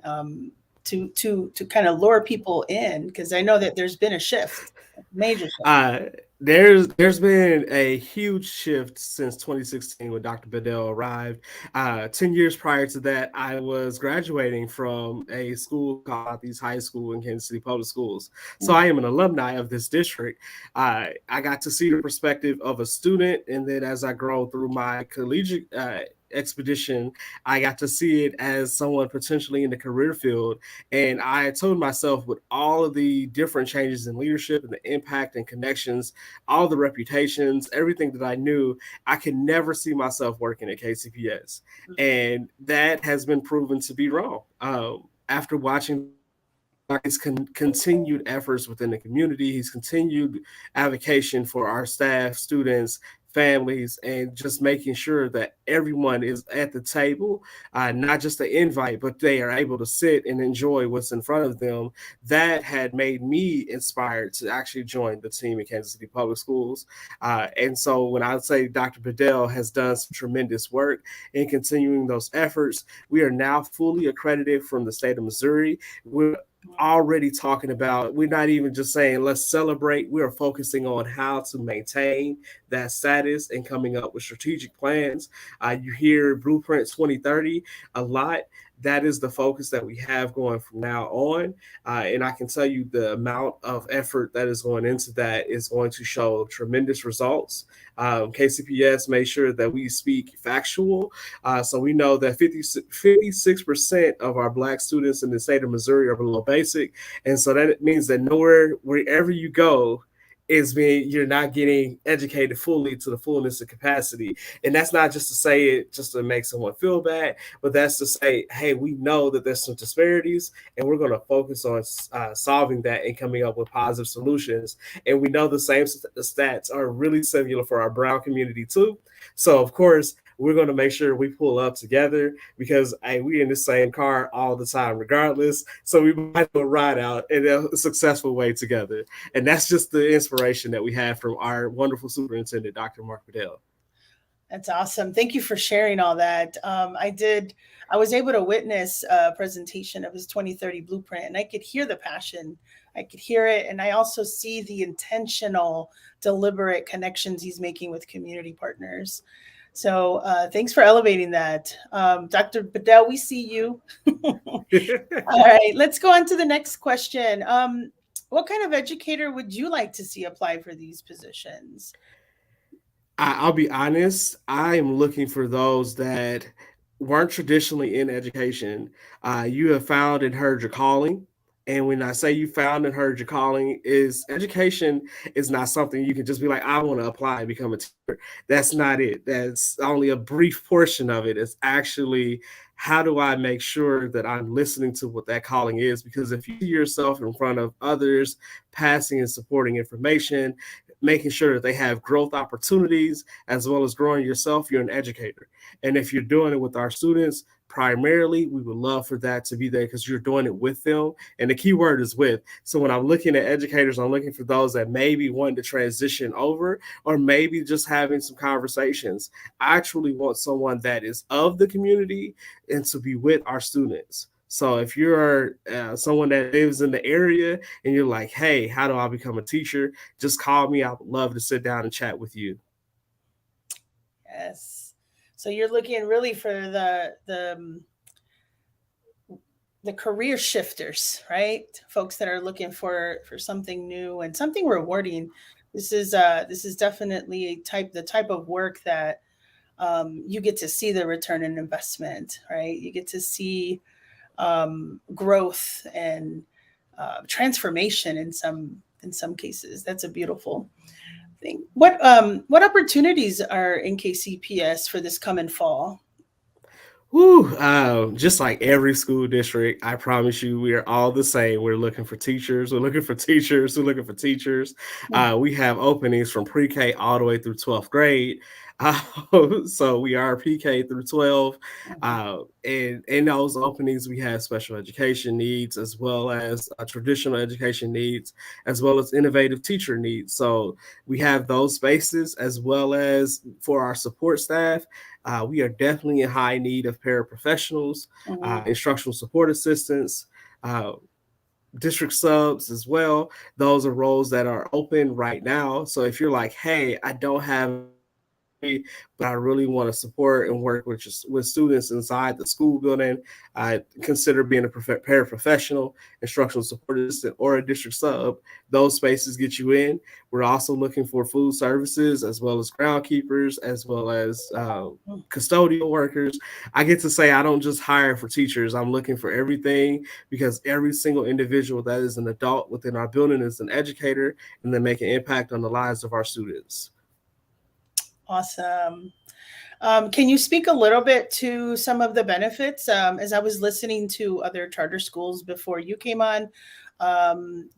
to kind of lure people in? Because I know that there's been a shift, major shift. There's been a huge shift since 2016 when Dr. Bedell arrived. 10 years prior to that, I was graduating from a school called Southeast High School in Kansas City Public Schools. So I am an alumni of this district. I got to see the perspective of a student, and then as I grow through my collegiate expedition, I got to see it as someone potentially in the career field. And I told myself, with all of the different changes in leadership and the impact and connections, all the reputations, everything that I knew, I could never see myself working at KCPS. And that has been proven to be wrong. After watching his continued efforts within the community, his continued advocacy for our staff, students, families, and just making sure that everyone is at the table, not just the invite, but they are able to sit and enjoy what's in front of them. That had made me inspired to actually join the team at Kansas City Public Schools. And so when I say Dr. Bedell has done some tremendous work in continuing those efforts, we are now fully accredited from the state of Missouri. We're already talking about, we're not even just saying let's celebrate, we are focusing on how to maintain that status and coming up with strategic plans. You hear Blueprint 2030 a lot. That is the focus that we have going from now on. And I can tell you the amount of effort that is going into that is going to show tremendous results. KCPS made sure that we speak factual. So we know that 56% of our Black students in the state of Missouri are below basic. And so that means that wherever you go, is being you're not getting educated fully to the fullness of capacity. And that's not just to say it just to make someone feel bad, but that's to say, hey, we know that there's some disparities, and we're going to focus on solving that and coming up with positive solutions. And we know the same stats are really similar for our brown community too. So of course, we're going to make sure we pull up together because hey, we in the same car all the time, regardless. So we might go ride out in a successful way together. And that's just the inspiration that we have from our wonderful superintendent, Dr. Mark Bedell. That's awesome. Thank you for sharing all that. I was able to witness a presentation of his 2030 blueprint, and I could hear the passion. I could hear it. And I also see the intentional, deliberate connections he's making with community partners. So thanks for elevating that. Dr. Bedell, we see you. All right, let's go on to the next question. What kind of educator would you like to see apply for these positions? I'll be honest, I am looking for those that weren't traditionally in education. You have found and heard your calling. And when I say you found and heard your calling, is education is not something you can just be like, I want to apply and become a teacher. That's not it. That's only a brief portion of it. It's actually, how do I make sure that I'm listening to what that calling is? Because if you see yourself in front of others, passing and supporting information, making sure that they have growth opportunities, as well as growing yourself, you're an educator. And if you're doing it with our students, primarily, we would love for that to be there because you're doing it with them. And the key word is with. So when I'm looking at educators, I'm looking for those that maybe want to transition over or maybe just having some conversations. I actually want someone that is of the community and to be with our students. So if you're someone that lives in the area and you're like, hey, how do I become a teacher? Just call me. I would love to sit down and chat with you. Yes. So you're looking really for the career shifters, right? Folks that are looking for something new and something rewarding. This is definitely the type of work that you get to see the return on investment, right? You get to see growth and transformation in some cases. That's a beautiful thing. What opportunities are in KCPS for this coming fall? Just like every school district, I promise you, we are all the same. We're looking for teachers. We're looking for teachers. We're looking for teachers. We have openings from pre-K all the way through 12th grade. So we are PK through 12. And in those openings, we have special education needs, as well as traditional education needs, as well as innovative teacher needs. So we have those spaces, as well as for our support staff. We are definitely in high need of paraprofessionals, instructional support assistants, district subs as well. Those are roles that are open right now. So if you're like, hey, I don't have, but I really want to support and work with students inside the school building, I consider being a paraprofessional, instructional support assistant, or a district sub. Those spaces get you in. We're also looking for food services, as well as groundkeepers, as well as custodial workers. I get to say I don't just hire for teachers. I'm looking for everything, because every single individual that is an adult within our building is an educator, and they make an impact on the lives of our students. Awesome. Can you speak a little bit to some of the benefits? As I was listening to other charter schools before you came on,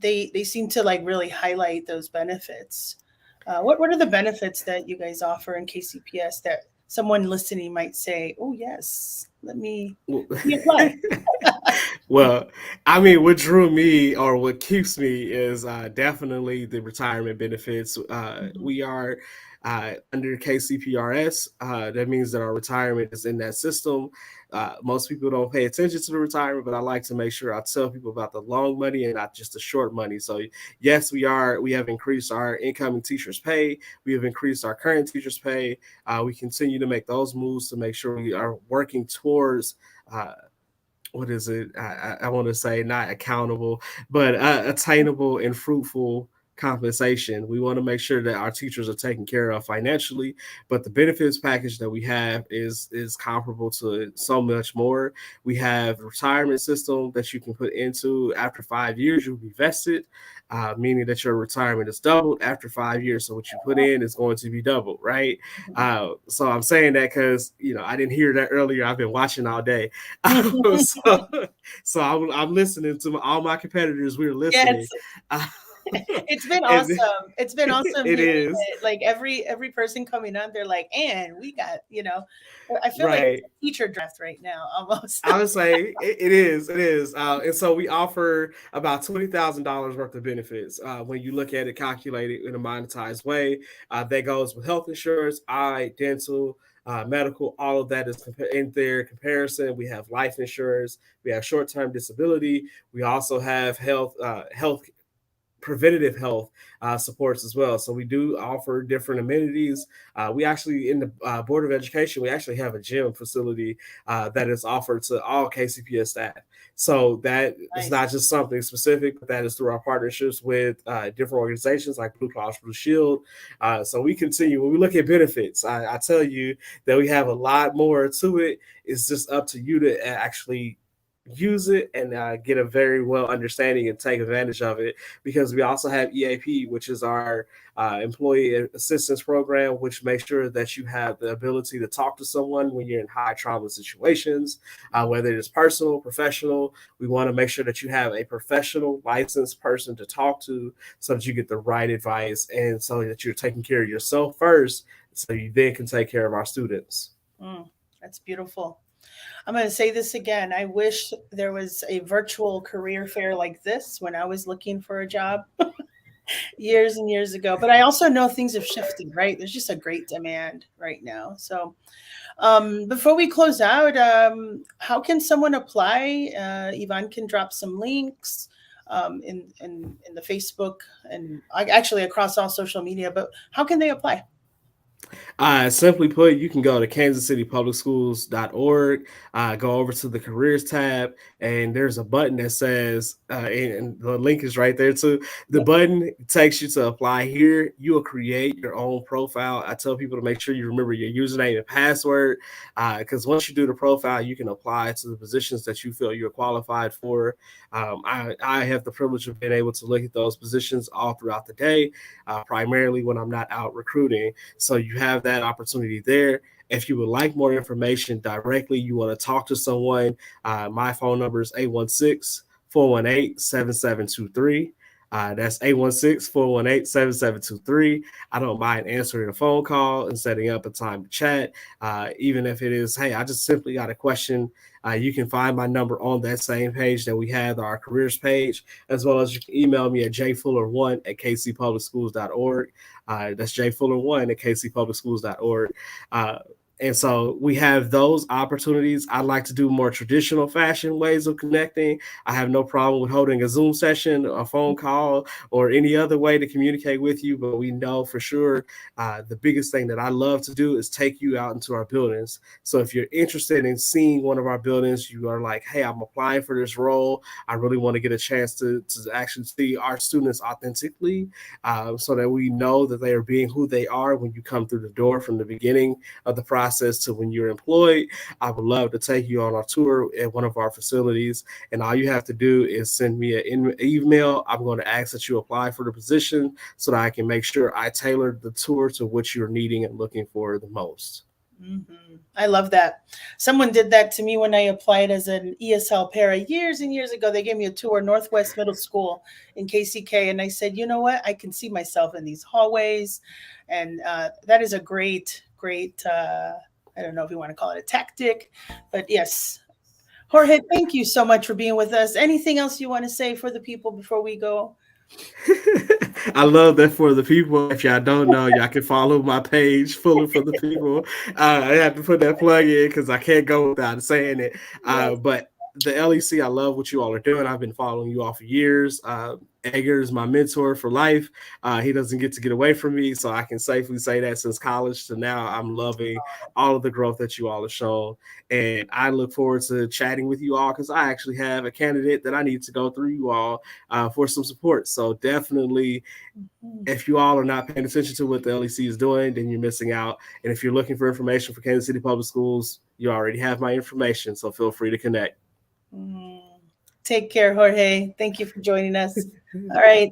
they seem to like really highlight those benefits. What are the benefits that you guys offer in KCPS that someone listening might say, oh yes, let me apply? Well, I mean, what drew me, or what keeps me, is definitely the retirement benefits. We are under KCPRS. That means that our retirement is in that system. Most people don't pay attention to the retirement, but I like to make sure I tell people about the long money and not just the short money. So yes, we have increased our incoming teachers' pay. We have increased our current teachers' pay. We continue to make those moves to make sure we are working towards what is it? I want to say not accountable, but attainable and fruitful compensation. We want to make sure that our teachers are taken care of financially, but the benefits package that we have is comparable to so much more. We have a retirement system that you can put into. After 5 years, you'll be vested, meaning that your retirement is doubled after 5 years. So what you put in is going to be doubled, right? So I'm saying that because, I didn't hear that earlier. I've been watching all day. So I'm listening to all my competitors. We're listening. Yes. It's been awesome. It's been awesome. It hearing is. it. Like every person coming on, they're like, and we got, I feel like Right. it's a teacher draft right now almost. I would say it is. And so we offer about $20,000 worth of benefits. When you look at it, calculated in a monetized way, that goes with health insurance, eye, dental, medical, all of that is in their comparison. We have life insurance, we have short-term disability. We also have health preventative health supports as well. So we do offer different amenities. We actually, in the Board of Education, we actually have a gym facility that is offered to all KCPS staff. So that is not just something specific, but that is through our partnerships with different organizations like Blue Cross Blue Shield. So we continue. When we look at benefits, I tell you that we have a lot more to it. It's just up to you to actually use it and get a very well understanding and take advantage of it, because we also have EAP, which is our employee assistance program, which makes sure that you have the ability to talk to someone when you're in high trauma situations, whether it's personal, professional. We want to make sure that you have a professional licensed person to talk to so that you get the right advice and so that you're taking care of yourself first, so you then can take care of our students. That's beautiful. I'm going to say this again. I wish there was a virtual career fair like this when I was looking for a job years and years ago. But I also know things have shifted, right? There's just a great demand right now. So before we close out, how can someone apply? Yvonne can drop some links in the Facebook and actually across all social media. But how can they apply? Simply put, you can go to kansascitypublicschools.org, go over to the careers tab, and there's a button that says, and the link is right there too. The button takes you to apply here. You will create your own profile. I tell people to make sure you remember your username and password, because once you do the profile, you can apply to the positions that you feel you're qualified for. I have the privilege of being able to look at those positions all throughout the day, primarily when I'm not out recruiting. So you have that opportunity there. If you would like more information directly, you want to talk to someone, my phone number is 816-418-7723. That's 816-418-7723. I don't mind answering a phone call and setting up a time to chat. Even if it is, hey, I just simply got a question. You can find my number on that same page that we have, our careers page, as well as you can email me at jfuller1@kcpublicschools.org. That's jfuller1@kcpublicschools.org. And so we have those opportunities. I like to do more traditional fashion ways of connecting. I have no problem with holding a Zoom session, a phone call, or any other way to communicate with you. But we know for sure the biggest thing that I love to do is take you out into our buildings. So if you're interested in seeing one of our buildings, you are like, hey, I'm applying for this role. I really want to get a chance to actually see our students authentically, so that we know that they are being who they are when you come through the door from the beginning of the process to when you're employed. I would love to take you on our tour at one of our facilities, and all you have to do is send me an email. I'm going to ask that you apply for the position so that I can make sure I tailor the tour to what you're needing and looking for the most. I love that. Someone did that to me when I applied as an ESL para years and years ago. They gave me a tour Northwest Middle School in KCK, and I said, you know what? I can see myself in these hallways, and that is a great I don't know if you want to call it a tactic, but yes. Jorge, thank you so much for being with us. Anything else you want to say for the people before we go? I love that for the people. If y'all don't know, y'all can follow my page, Fuller for the People. I have to put that plug in because I can't go without saying it. But the LEC, I love what you all are doing. I've been following you all for years. Edgar is my mentor for life. He doesn't get away from me, so I can safely say that since college to now, I'm loving all of the growth that you all have shown. And I look forward to chatting with you all because I actually have a candidate that I need to go through you all for some support. So definitely, if you all are not paying attention to what the LEC is doing, then you're missing out. And if you're looking for information for Kansas City Public Schools, you already have my information, so feel free to connect. Take care, Jorge. Thank you for joining us. All right.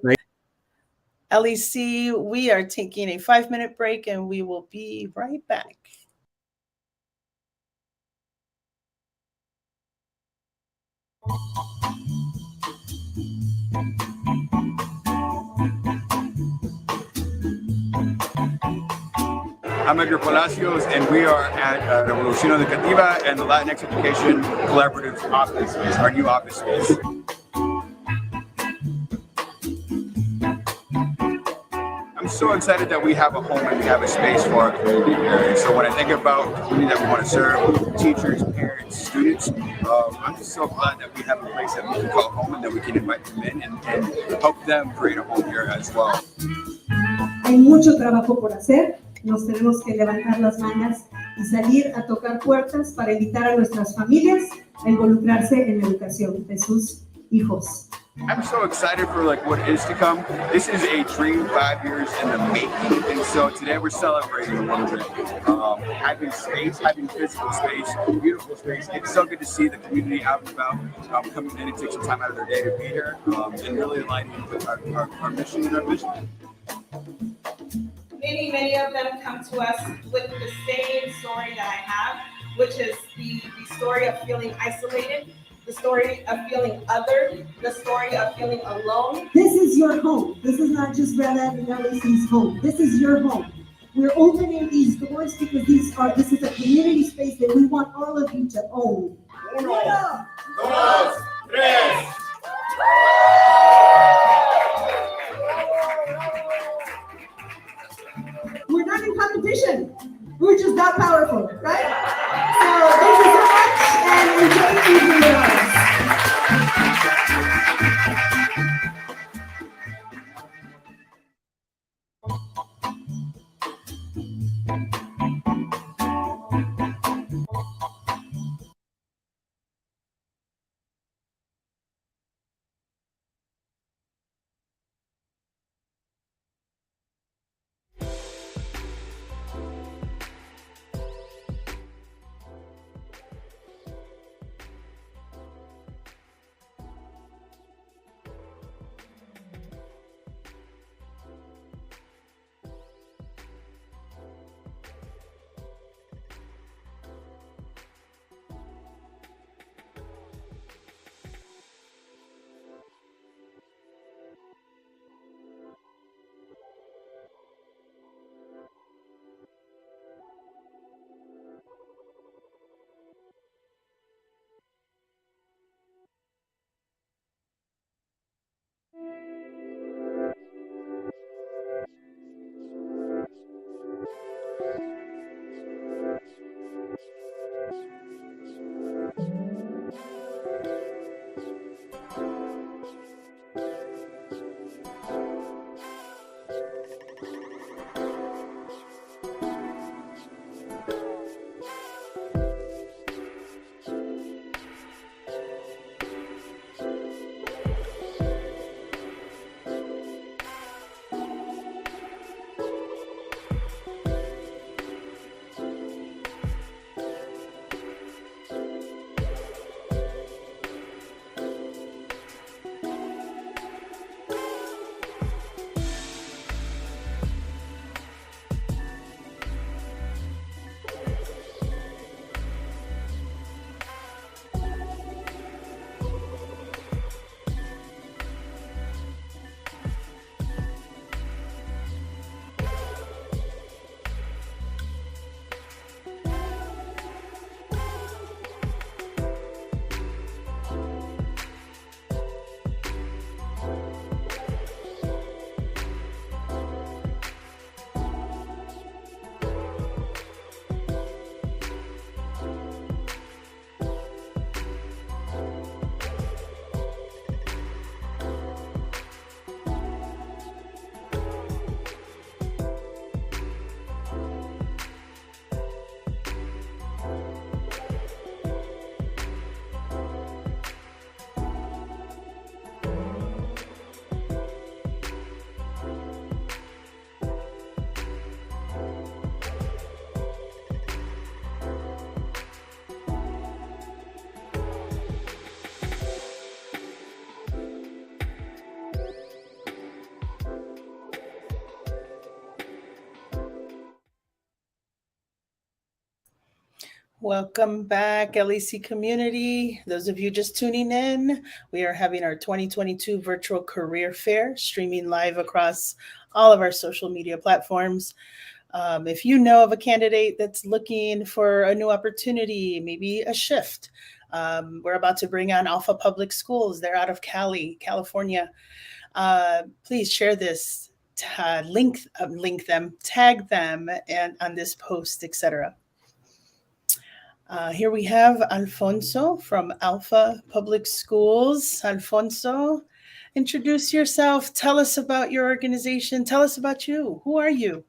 LEC, we are taking a 5-minute break and we will be right back. I'm Edgar Palacios, and we are at Revolución Educativa and the Latinx Education Collaborative office space, our new office space. I'm so excited that we have a home and we have a space for our community here. And so when I think about the community that we want to serve, teachers, parents, students, I'm just so glad that we have a place that we can call home and that we can invite them in and help them create a home here as well. Hay mucho trabajo por hacer. Nos tenemos que levantar las mangas y salir a tocar puertas para invitar a nuestras familias a involucrarse en la educación de sus hijos. I'm so excited for what is to come. This is a dream 5 years in the making, and so today we're celebrating a little bit. Having space, having physical space, beautiful space. It's so good to see the community out and about, coming in and taking some time out of their day to be here, and really aligning with our mission and our vision. Many of them come to us with the same story that I have, which is the story of feeling isolated, the story of feeling othered, the story of feeling alone. This is your home. This is not just Red and LEC's home. This is your home. We're opening these doors because this is a community space that we want all of you to own. Uno, dos, tres. We're not in competition. We're just that powerful, right? So thank you so much and enjoy the evening with us. Welcome back, LEC community. Those of you just tuning in, we are having our 2022 virtual career fair streaming live across all of our social media platforms. If you know of a candidate that's looking for a new opportunity, maybe a shift, we're about to bring on Alpha Public Schools. They're out of Cali, California. Please share this, link them, tag them, and on this post, etc. Here we have Alfonso from Alpha Public Schools. Alfonso, introduce yourself. Tell us about your organization. Tell us about you. Who are you?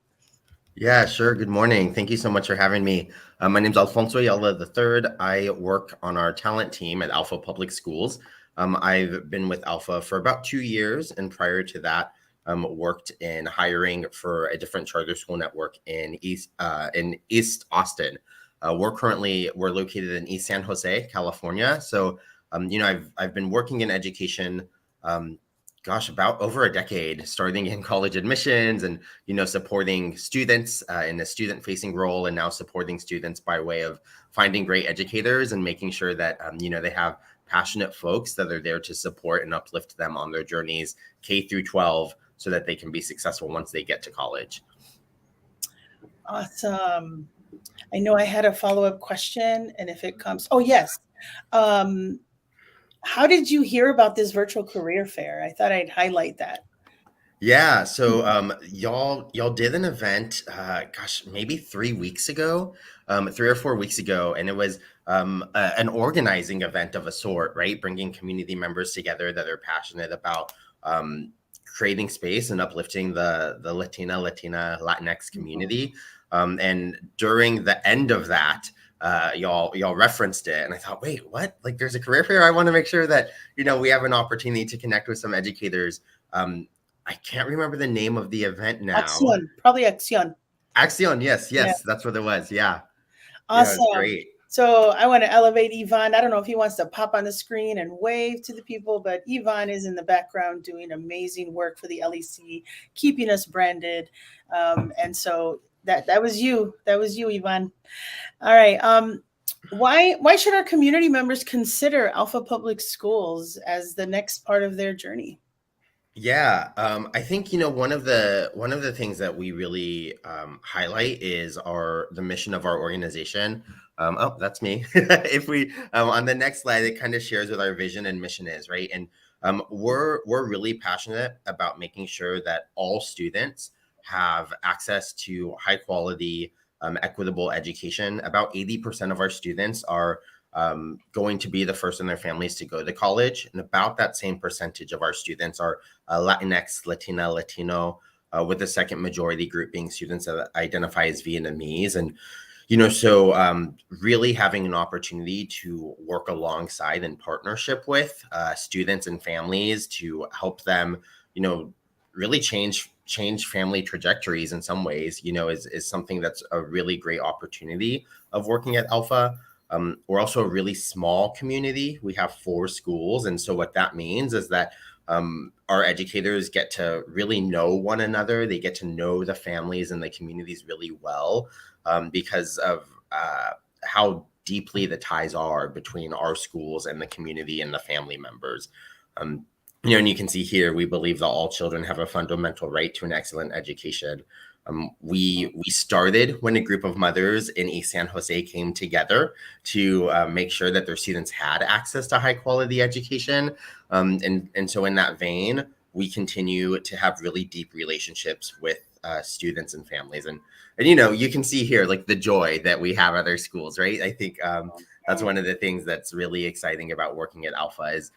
Yeah, sure. Good morning. Thank you so much for having me. My name is Alfonso Ayala III. I work on our talent team at Alpha Public Schools. I've been with Alpha for about 2 years, and prior to that, worked in hiring for a different charter school network in East Austin. We're located in East San Jose, California. So, I've been working in education, about over a decade, starting in college admissions and, supporting students in a student-facing role, and now supporting students by way of finding great educators and making sure that, they have passionate folks that are there to support and uplift them on their journeys K through 12 so that they can be successful once they get to college. Awesome. I know I had a follow-up question, and if it comes, oh yes. How did you hear about this virtual career fair? I thought I'd highlight that. Yeah, so y'all did an event, maybe 3 weeks ago, 3 or 4 weeks ago, and it was an organizing event of a sort, right? Bringing community members together that are passionate about creating space and uplifting the Latina, Latinx community. And during the end of that, y'all referenced it, and I thought, wait, what? Like, there's a career fair? I want to make sure that we have an opportunity to connect with some educators. I can't remember the name of the event now. Acción, probably Acción. Acción, yes, that's what it was. Yeah. Awesome. Yeah, great. So I want to elevate Ivan. I don't know if he wants to pop on the screen and wave to the people, but Ivan is in the background doing amazing work for the LEC, keeping us branded. And so that was you. That was you, Ivan. All right. Why should our community members consider Alpha Public Schools as the next part of their journey? Yeah, I think one of the things that we really highlight is the mission of our organization. Oh, that's me. If we on the next slide, it kind of shares what our vision and mission is, right? And we're really passionate about making sure that all students have access to high quality, equitable education. About 80% of our students are going to be the first in their families to go to college. And about that same percentage of our students are Latinx, Latina, Latino, with the second majority group being students that identify as Vietnamese. And, so really having an opportunity to work alongside in partnership with students and families to help them, really change family trajectories in some ways, is something that's a really great opportunity of working at Alpha. We're also a really small community. We have 4 schools. And so what that means is that our educators get to really know one another. They get to know the families and the communities really well because of how deeply the ties are between our schools and the community and the family members. And you can see here, we believe that all children have a fundamental right to an excellent education. We started when a group of mothers in East San Jose came together to make sure that their students had access to high quality education. And so in that vein, we continue to have really deep relationships with students and families. And you can see here, like, the joy that we have at our schools, right? I think that's one of the things that's really exciting about working at Alpha is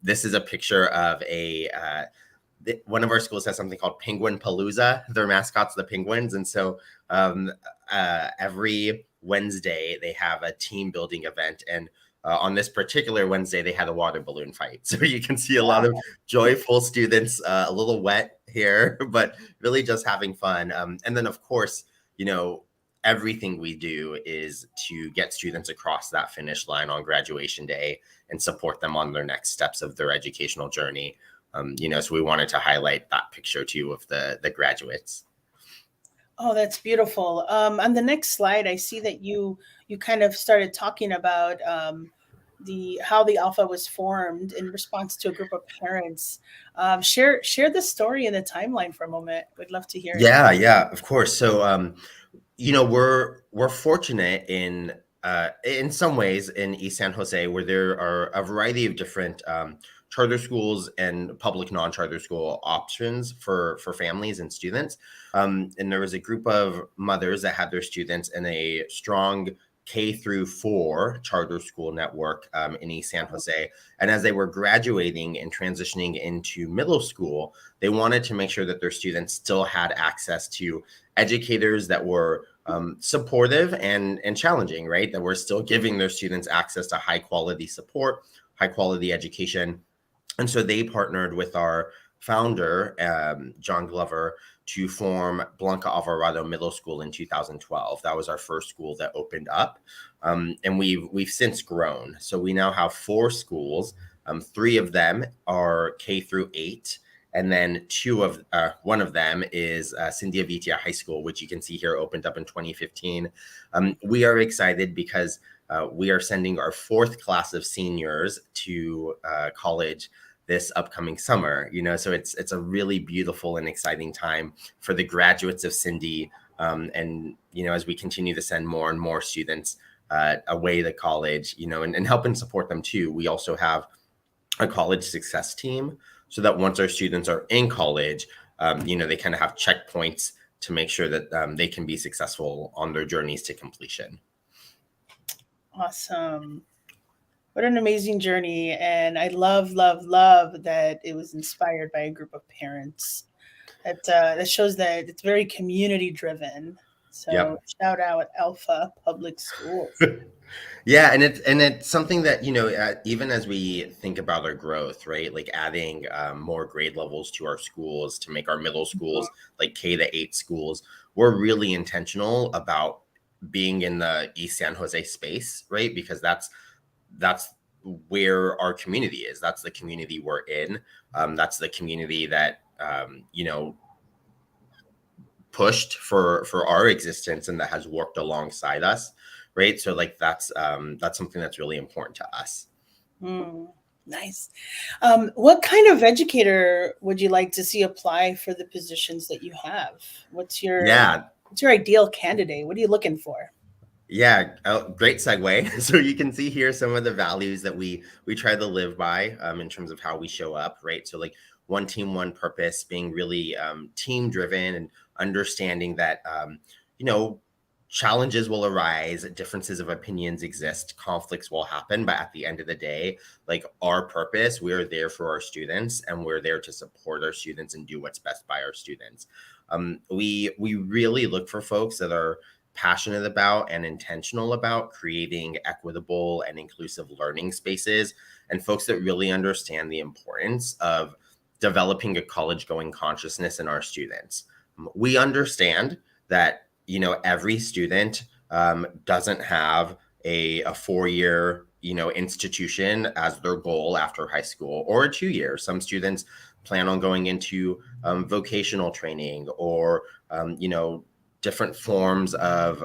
this is a picture of one of our schools has something called Penguin Palooza. Their mascot's the penguins. And so every Wednesday they have a team building event. And on this particular Wednesday, they had a water balloon fight. So you can see a lot of joyful students, a little wet here, but really just having fun. And then, of course, everything we do is to get students across that finish line on graduation day and support them on their next steps of their educational journey. So we wanted to highlight that picture too of the graduates. Oh, that's beautiful. On the next slide, I see that you kind of started talking about how the Alpha was formed in response to a group of parents. Share the story and the timeline for a moment. We'd love to hear it. Yeah, of course. So, we're fortunate in some ways in East San Jose, where there are a variety of different charter schools and public non-charter school options for families and students. And there was a group of mothers that had their students in a strong K-4 charter school network in East San Jose. And as they were graduating and transitioning into middle school, they wanted to make sure that their students still had access to educators that were supportive and challenging, right? That were still giving their students access to high quality support, high quality education. And so they partnered with our founder, John Glover, to form Blanca Alvarado Middle School in 2012. That was our first school that opened up. And we've since grown. So we now have 4 schools. 3 of them are K-8. And then one of them is Cynthia Vitia High School, which you can see here opened up in 2015. We are excited because we are sending our 4th class of seniors to college this upcoming summer. So it's a really beautiful and exciting time for the graduates of Cindy. And as we continue to send more and more students away to college, and help and support them too. We also have a college success team, so that once our students are in college, they kind of have checkpoints to make sure that they can be successful on their journeys to completion. Awesome. What an amazing journey. And I love that it was inspired by a group of parents. That shows that it's very community driven. So Yep. Shout out Alpha Public Schools. Yeah, and it's something that even as we think about our growth, right? Like adding more grade levels to our schools to make our middle schools like K-8 schools, we're really intentional about being in the East San Jose space, right? Because that's where our community is. That's the community we're in. That's the community that pushed for our existence and that has worked alongside us. Right. So like that's something that's really important to us. Nice. What kind of educator would you like to see apply for the positions that you have? What's your ideal candidate? What are you looking for? Yeah, great segue. So you can see here some of the values that we try to live by in terms of how we show up, right? So like one team, one purpose, being really team driven and understanding that, challenges will arise, differences of opinions exist, conflicts will happen, but at the end of the day, like our purpose, we're there for our students and we're there to support our students and do what's best by our students. We really look for folks that are passionate about and intentional about creating equitable and inclusive learning spaces, and folks that really understand the importance of developing a college-going consciousness in our students. We understand that every student doesn't have a 4-year institution as their goal after high school, or a 2-year. Some students plan on going into vocational training or different forms of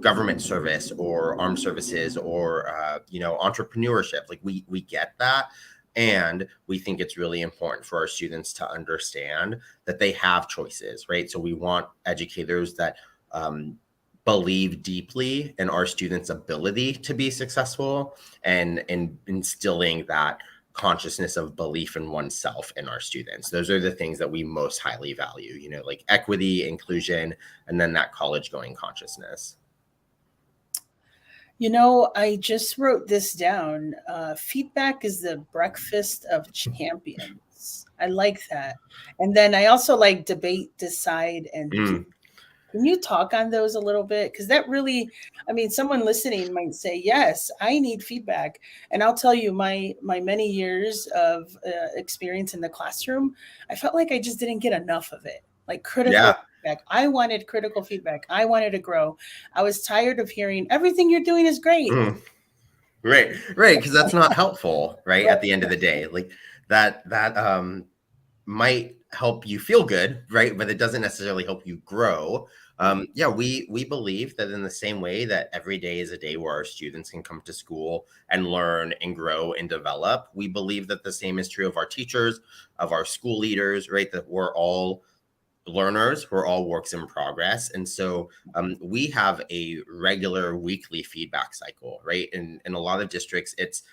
government service or armed services or entrepreneurship. Like we get that. And we think it's really important for our students to understand that they have choices, right? So we want educators that believe deeply in our students' ability to be successful and instilling that consciousness of belief in oneself in our students. Those are the things that we most highly value, like equity, inclusion, and then that college-going consciousness. I just wrote this down. Feedback is the breakfast of champions. I like that. And then I also like debate, decide, and do. Can you talk on those a little bit? Because that really, someone listening might say, yes, I need feedback. And I'll tell you, my many years of experience in the classroom, I felt like I just didn't get enough of it. Like critical feedback. I wanted critical feedback. I wanted to grow. I was tired of hearing everything you're doing is great. Right. Because that's not helpful, right? At the end of the day, like that might help you feel good, right? But it doesn't necessarily help you grow. Yeah, we believe that in the same way that every day is a day where our students can come to school and learn and grow and develop, we believe that the same is true of our teachers, of our school leaders, right? That we're all learners, we're all works in progress. And so we have a regular weekly feedback cycle, right? In a lot of districts, it's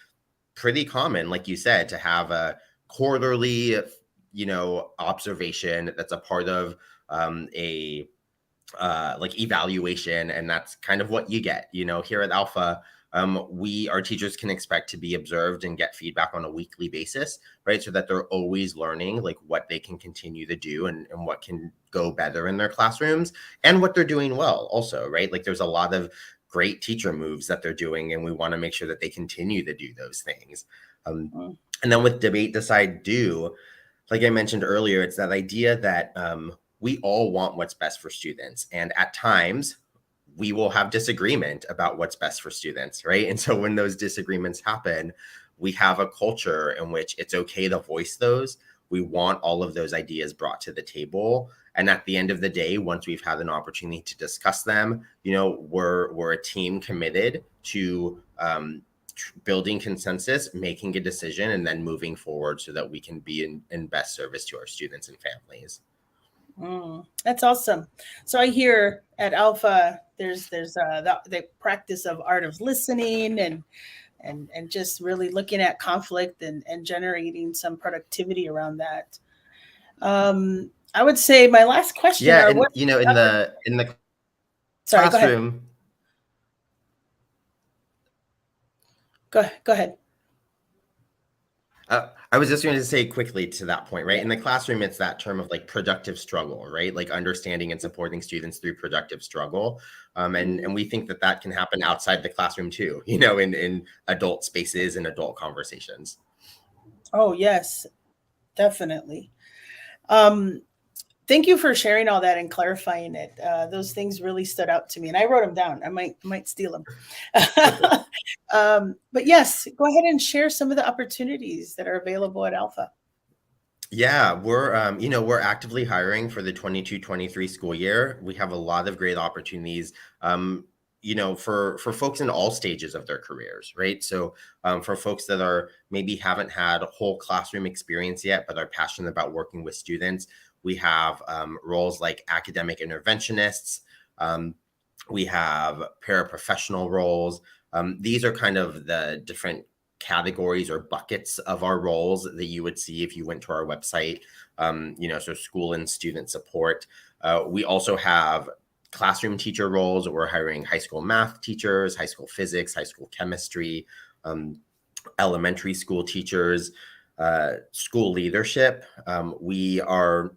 pretty common, like you said, to have a quarterly, observation that's a part of a like evaluation, and that's kind of what you get. Here at Alpha, our teachers can expect to be observed and get feedback on a weekly basis, right? So that they're always learning like what they can continue to do and what can go better in their classrooms and what they're doing well also, right? Like there's a lot of great teacher moves that they're doing, and we want to make sure that they continue to do those things. And then with Debate, Decide, Do, like I mentioned earlier, it's that idea that we all want what's best for students. And at times, we will have disagreement about what's best for students, right? And so when those disagreements happen, we have a culture in which it's okay to voice those. We want all of those ideas brought to the table. And at the end of the day, once we've had an opportunity to discuss them, we're a team committed to building consensus, making a decision, and then moving forward so that we can be in best service to our students and families. That's awesome. So I hear at Alpha, there's the practice of art of listening and just really looking at conflict and generating some productivity around that. I would say my last question. Yeah, and, in the classroom. Go ahead. I was just going to say quickly to that point, right? In the classroom, it's that term of like productive struggle, right? Like understanding and supporting students through productive struggle. And we think that can happen outside the classroom too, in adult spaces and adult conversations. Oh, yes, definitely. Thank you for sharing all that and clarifying it. Those things really stood out to me, and I wrote them down. I might steal them. But yes, go ahead and share some of the opportunities that are available at Alpha. Yeah, we're actively hiring for the 22-23 school year. We have a lot of great opportunities, for folks in all stages of their careers, right? So for folks that maybe haven't had a whole classroom experience yet, but are passionate about working with students, we have roles like academic interventionists. We have paraprofessional roles. These are kind of the different categories or buckets of our roles that you would see if you went to our website. So school and student support. We also have classroom teacher roles. We're hiring high school math teachers, high school physics, high school chemistry, elementary school teachers, school leadership. We are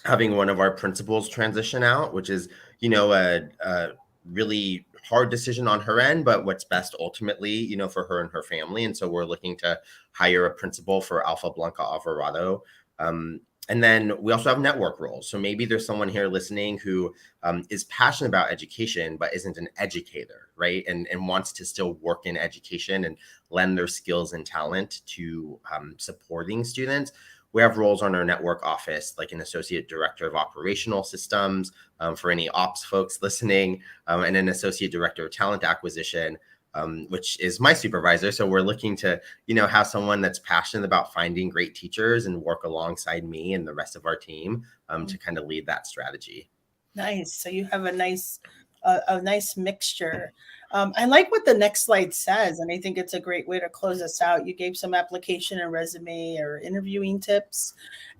having one of our principals transition out, which is, a really hard decision on her end, but what's best ultimately, for her and her family. And so we're looking to hire a principal for Alpha Blanca Alvarado. And then we also have network roles. So maybe there's someone here listening who is passionate about education, but isn't an educator, right? And wants to still work in education and lend their skills and talent to supporting students. We have roles on our network office, like an associate director of operational systems for any ops folks listening, and an associate director of talent acquisition, which is my supervisor. So we're looking to, have someone that's passionate about finding great teachers and work alongside me and the rest of our team to kind of lead that strategy. Nice. So you have a nice mixture. I like what the next slide says, and I think it's a great way to close us out. You gave some application and resume or interviewing tips,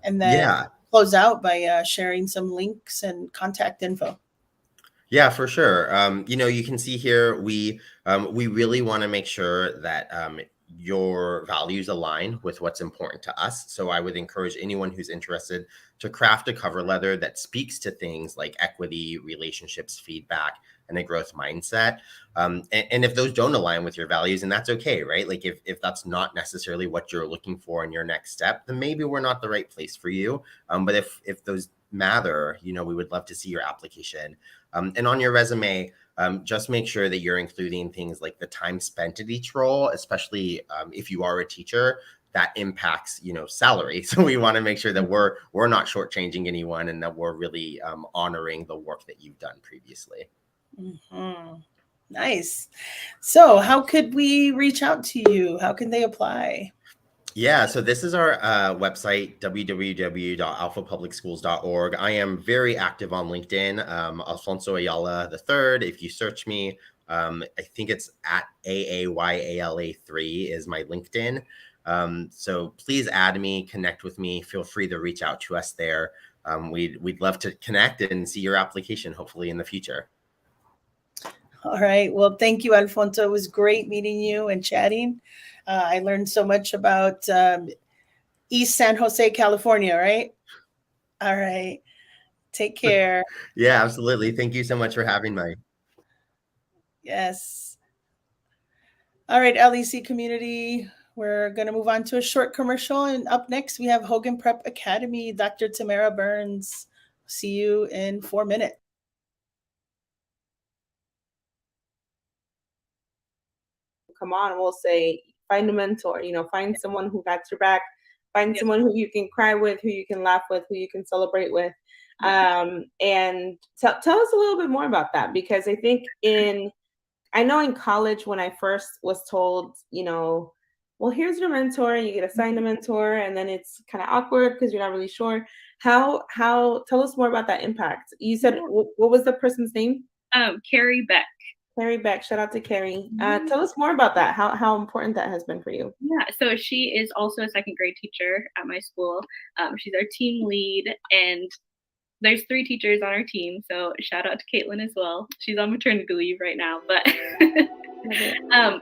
and then close out by sharing some links and contact info. Yeah, for sure. You can see here, we really want to make sure that your values align with what's important to us. So I would encourage anyone who's interested to craft a cover letter that speaks to things like equity, relationships, feedback, and a growth mindset. And if those don't align with your values, and that's okay, right? Like if that's not necessarily what you're looking for in your next step, then maybe we're not the right place for you. But if those matter, we would love to see your application. And on your resume, just make sure that you're including things like the time spent at each role, especially if you are a teacher. that impacts, you know, salary. So we want to make sure that we're not shortchanging anyone and that we're really honoring the work that you've done previously. Mm-hmm. Nice. So how could we reach out to you? How can they apply? Yeah, so this is our website, www.alphapublicschools.org. I am very active on LinkedIn, Alfonso Ayala III. If you search me, I think it's at AAYALA3 is my LinkedIn. So please add me, connect with me. Feel free to reach out to us there. We'd love to connect and see your application, hopefully in the future. All right. Well, thank you, Alfonso. It was great meeting you and chatting. I learned so much about East San Jose, California, right? All right. Take care. Yeah, absolutely. Thank you so much for having me. Yes. All right, LEC community. We're going to move on to a short commercial. And up next, we have Hogan Prep Academy, Dr. Tamara Burns. See you in 4 minutes. Come on, we'll say, find a mentor, you know, find someone who got your back, find someone who you can cry with, who you can laugh with, who you can celebrate with. And tell us a little bit more about that, because I think I know in college when I first was told, you know, well, here's your mentor, and you get assigned a mentor, and then it's kind of awkward because you're not really sure. How tell us more about that impact. You said, what was the person's name? Carrie Beck. Carrie Beck, shout out to Carrie. Tell us more about that, how important that has been for you. Yeah, so she is also a second grade teacher at my school. She's our team lead, and there's 3 teachers on our team, so shout out to Caitlin as well. She's on maternity leave right now, but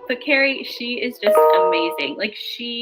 but Carrie, she is just amazing. Like she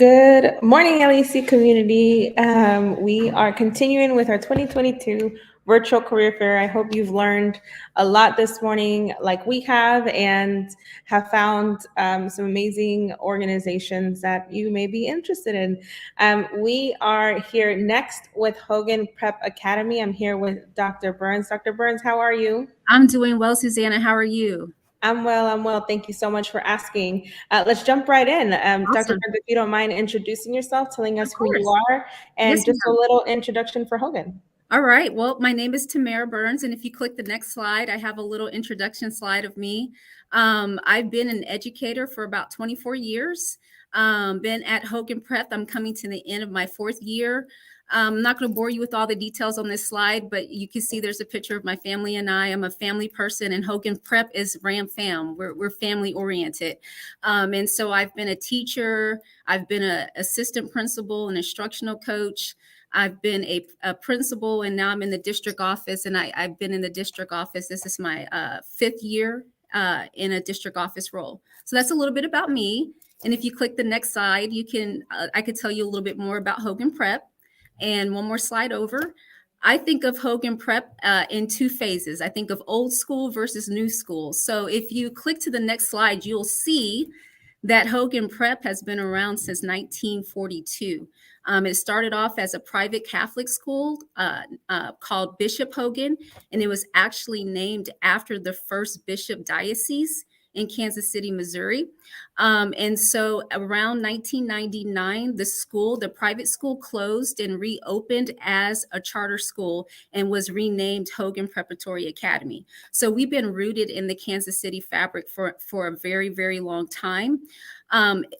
Good morning, LEC community. We are continuing with our 2022 virtual career fair. I hope you've learned a lot this morning like we have, and have found some amazing organizations that you may be interested in. We are here next with Hogan Prep Academy. I'm here with Dr. Burns. Dr. Burns, how are you? I'm doing well, Susanna. How are you? I'm well. Thank you so much for asking. Let's jump right in. Awesome. Dr. Burns, if you don't mind introducing yourself, telling us who you are, and Yes, just a ma'am. little introduction for Hogan. All right. Well, my name is Tamara Burns, and if you click the next slide, I have a little introduction slide of me. I've been an educator for about 24 years. Been at Hogan Prep. I'm coming to the end of my 4th year. I'm not going to bore you with all the details on this slide, but you can see there's a picture of my family and I. I'm a family person, and Hogan Prep is Ram Fam. We're family oriented. And so I've been a teacher. I've been an assistant principal, an instructional coach. I've been a principal, and now I'm in the district office, and I've been in the district office. This is my 5th year in a district office role. So that's a little bit about me. And if you click the next slide, you can I could tell you a little bit more about Hogan Prep. And one more slide over. I think of Hogan Prep in 2 phases. I think of old school versus new school. So if you click to the next slide, you'll see that Hogan Prep has been around since 1942. It started off as a private Catholic school called Bishop Hogan, and it was actually named after the first bishop diocese in Kansas City, Missouri. And so around 1999, the private school closed and reopened as a charter school and was renamed Hogan Preparatory Academy. So we've been rooted in the Kansas City fabric for a very, very long time.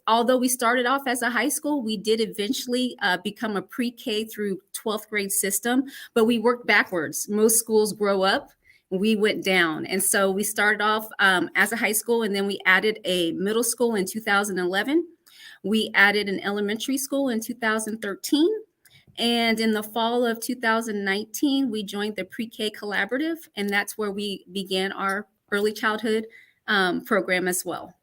Although we started off as a high school, we did eventually become a pre-K through 12th grade system, but we worked backwards. Most schools grow up. We went down. And so we started off as a high school, and then we added a middle school in 2011. We added an elementary school in 2013. And in the fall of 2019, we joined the Pre-K Collaborative, and that's where we began our early childhood program as well.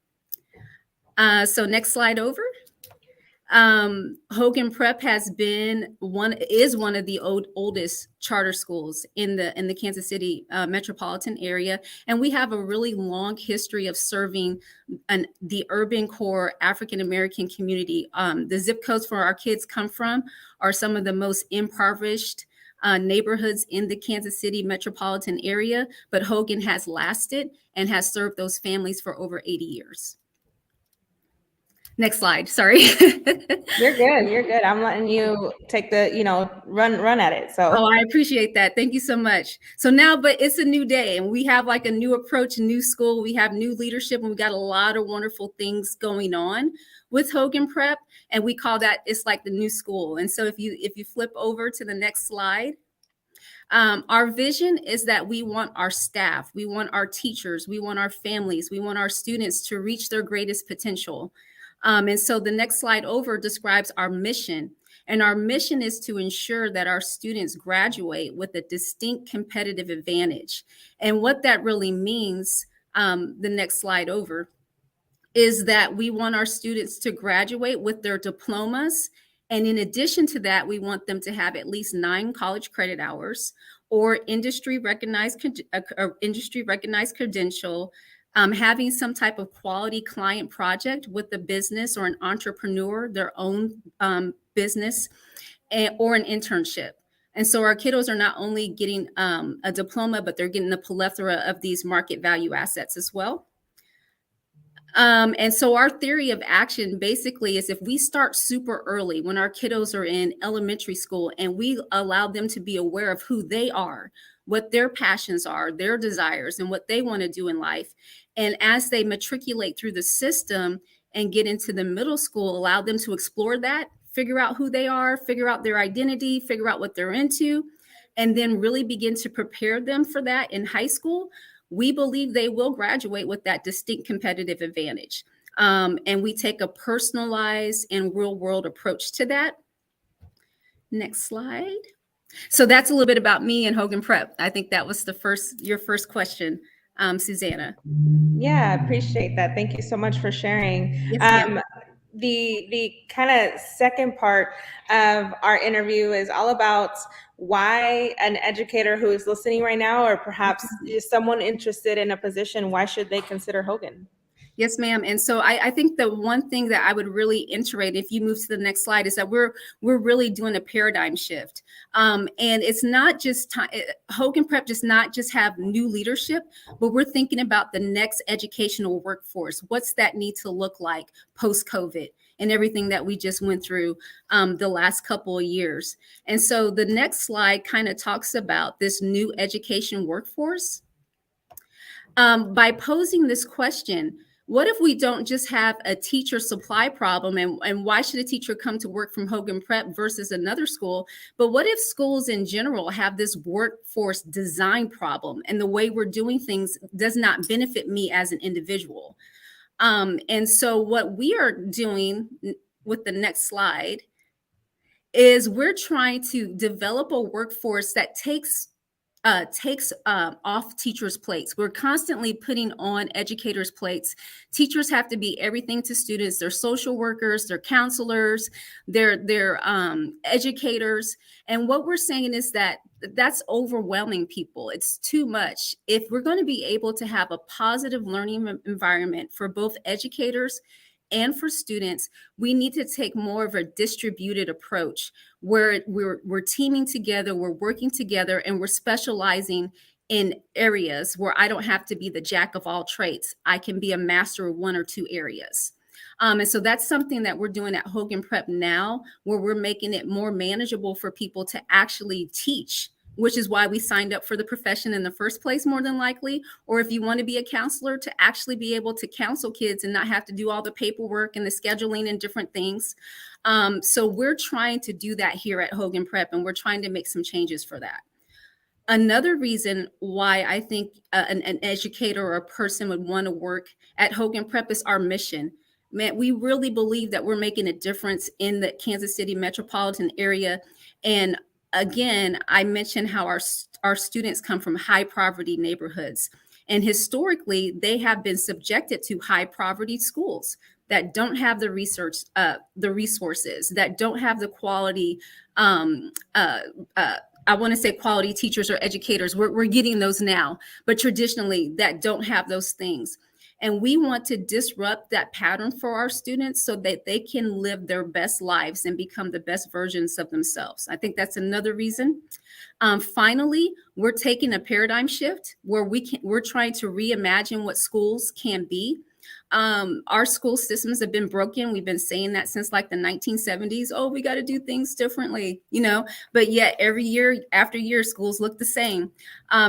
So next slide over. Hogan Prep is one of the oldest charter schools in the Kansas City metropolitan area, and we have a really long history of serving the urban core African American community. The zip codes where our kids come from are some of the most impoverished neighborhoods in the Kansas City metropolitan area, but Hogan has lasted and has served those families for over 80 years. Next slide. Sorry. You're good. I'm letting you take the, run at it. So. Oh, I appreciate that. Thank you so much. So now, but it's a new day, and we have like a new approach, a new school. We have new leadership, and we got a lot of wonderful things going on with Hogan Prep, and we call that, it's like the new school. And so if you flip over to the next slide, our vision is that we want our staff, we want our teachers, we want our families, we want our students to reach their greatest potential. And so the next slide over describes our mission. And our mission is to ensure that our students graduate with a distinct competitive advantage. And what that really means, the next slide over, is that we want our students to graduate with their diplomas. And in addition to that, we want them to have at least 9 college credit hours or industry recognized credential, having some type of quality client project with a business or an entrepreneur, their own business, or an internship. And so our kiddos are not only getting a diploma, but they're getting a plethora of these market value assets as well. And so our theory of action basically is if we start super early when our kiddos are in elementary school and we allow them to be aware of who they are, what their passions are, their desires, and what they want to do in life. And as they matriculate through the system and get into the middle school, allow them to explore that, figure out who they are, figure out their identity, figure out what they're into, and then really begin to prepare them for that in high school. We believe they will graduate with that distinct competitive advantage. And we take a personalized and real world approach to that. Next slide. So that's a little bit about me and Hogan Prep. I think that was your first question, Susanna. Yeah, I appreciate that. Thank you so much for sharing. Yes, the kind of second part of our interview is all about why an educator who is listening right now, or perhaps is someone interested in a position, why should they consider Hogan? Yes, ma'am. And so I think the one thing that I would really iterate, if you move to the next slide, is that we're really doing a paradigm shift. And it's not just time. Hogan Prep does not just have new leadership, but we're thinking about the next educational workforce. What's that need to look like post-COVID and everything that we just went through the last couple of years. And so the next slide kind of talks about this new education workforce. By posing this question, what if we don't just have a teacher supply problem, and why should a teacher come to work from Hogan Prep versus another school? But what if schools in general have this workforce design problem, and the way we're doing things does not benefit me as an individual? And so what we are doing with the next slide is we're trying to develop a workforce that takes off teachers' plates. We're constantly putting on educators' plates. Teachers have to be everything to students. They're social workers, they're counselors, they're educators. And what we're saying is that that's overwhelming people. It's too much. If we're going to be able to have a positive learning environment for both educators and for students, we need to take more of a distributed approach where we're teaming together, we're working together, and we're specializing in areas where I don't have to be the jack of all trades. I can be a master of one or two areas. And so that's something that we're doing at Hogan Prep now, where we're making it more manageable for people to actually teach, which is why we signed up for the profession in the first place, more than likely. Or if you want to be a counselor, to actually be able to counsel kids and not have to do all the paperwork and the scheduling and different things. So we're trying to do that here at Hogan Prep, and we're trying to make some changes for that. Another reason why I think an educator or a person would want to work at Hogan Prep is our mission. Man, we really believe that we're making a difference in the Kansas City metropolitan area. And again, I mentioned how our students come from high poverty neighborhoods. And historically, they have been subjected to high poverty schools that don't have the resources, that don't have the quality, I want to say quality teachers or educators. We're getting those now, but traditionally that don't have those things. And we want to disrupt that pattern for our students so that they can live their best lives and become the best versions of themselves. I think that's another reason. Finally, we're taking a paradigm shift where we're trying to reimagine what schools can be. Our school systems have been broken. We've been saying that since like the 1970s. Oh, we got to do things differently, but yet every year after year, schools look the same.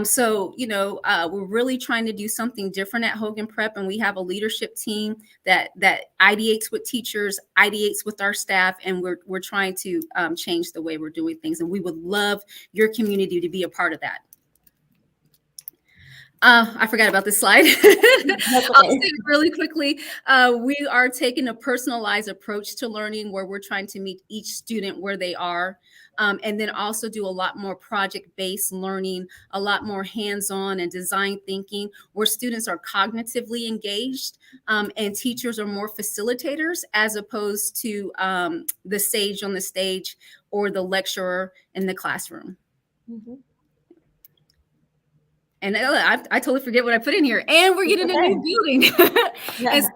So, we're really trying to do something different at Hogan Prep. And we have a leadership team that ideates with teachers, ideates with our staff, and we're trying to change the way we're doing things. And we would love your community to be a part of that. I forgot about this slide. Okay. I'll say it really quickly. We are taking a personalized approach to learning where we're trying to meet each student where they are, and then also do a lot more project-based learning, a lot more hands-on and design thinking, where students are cognitively engaged and teachers are more facilitators as opposed to the sage on the stage or the lecturer in the classroom. Mm-hmm. And I totally forget what I put in here. And we're getting a new building. Yeah. And so,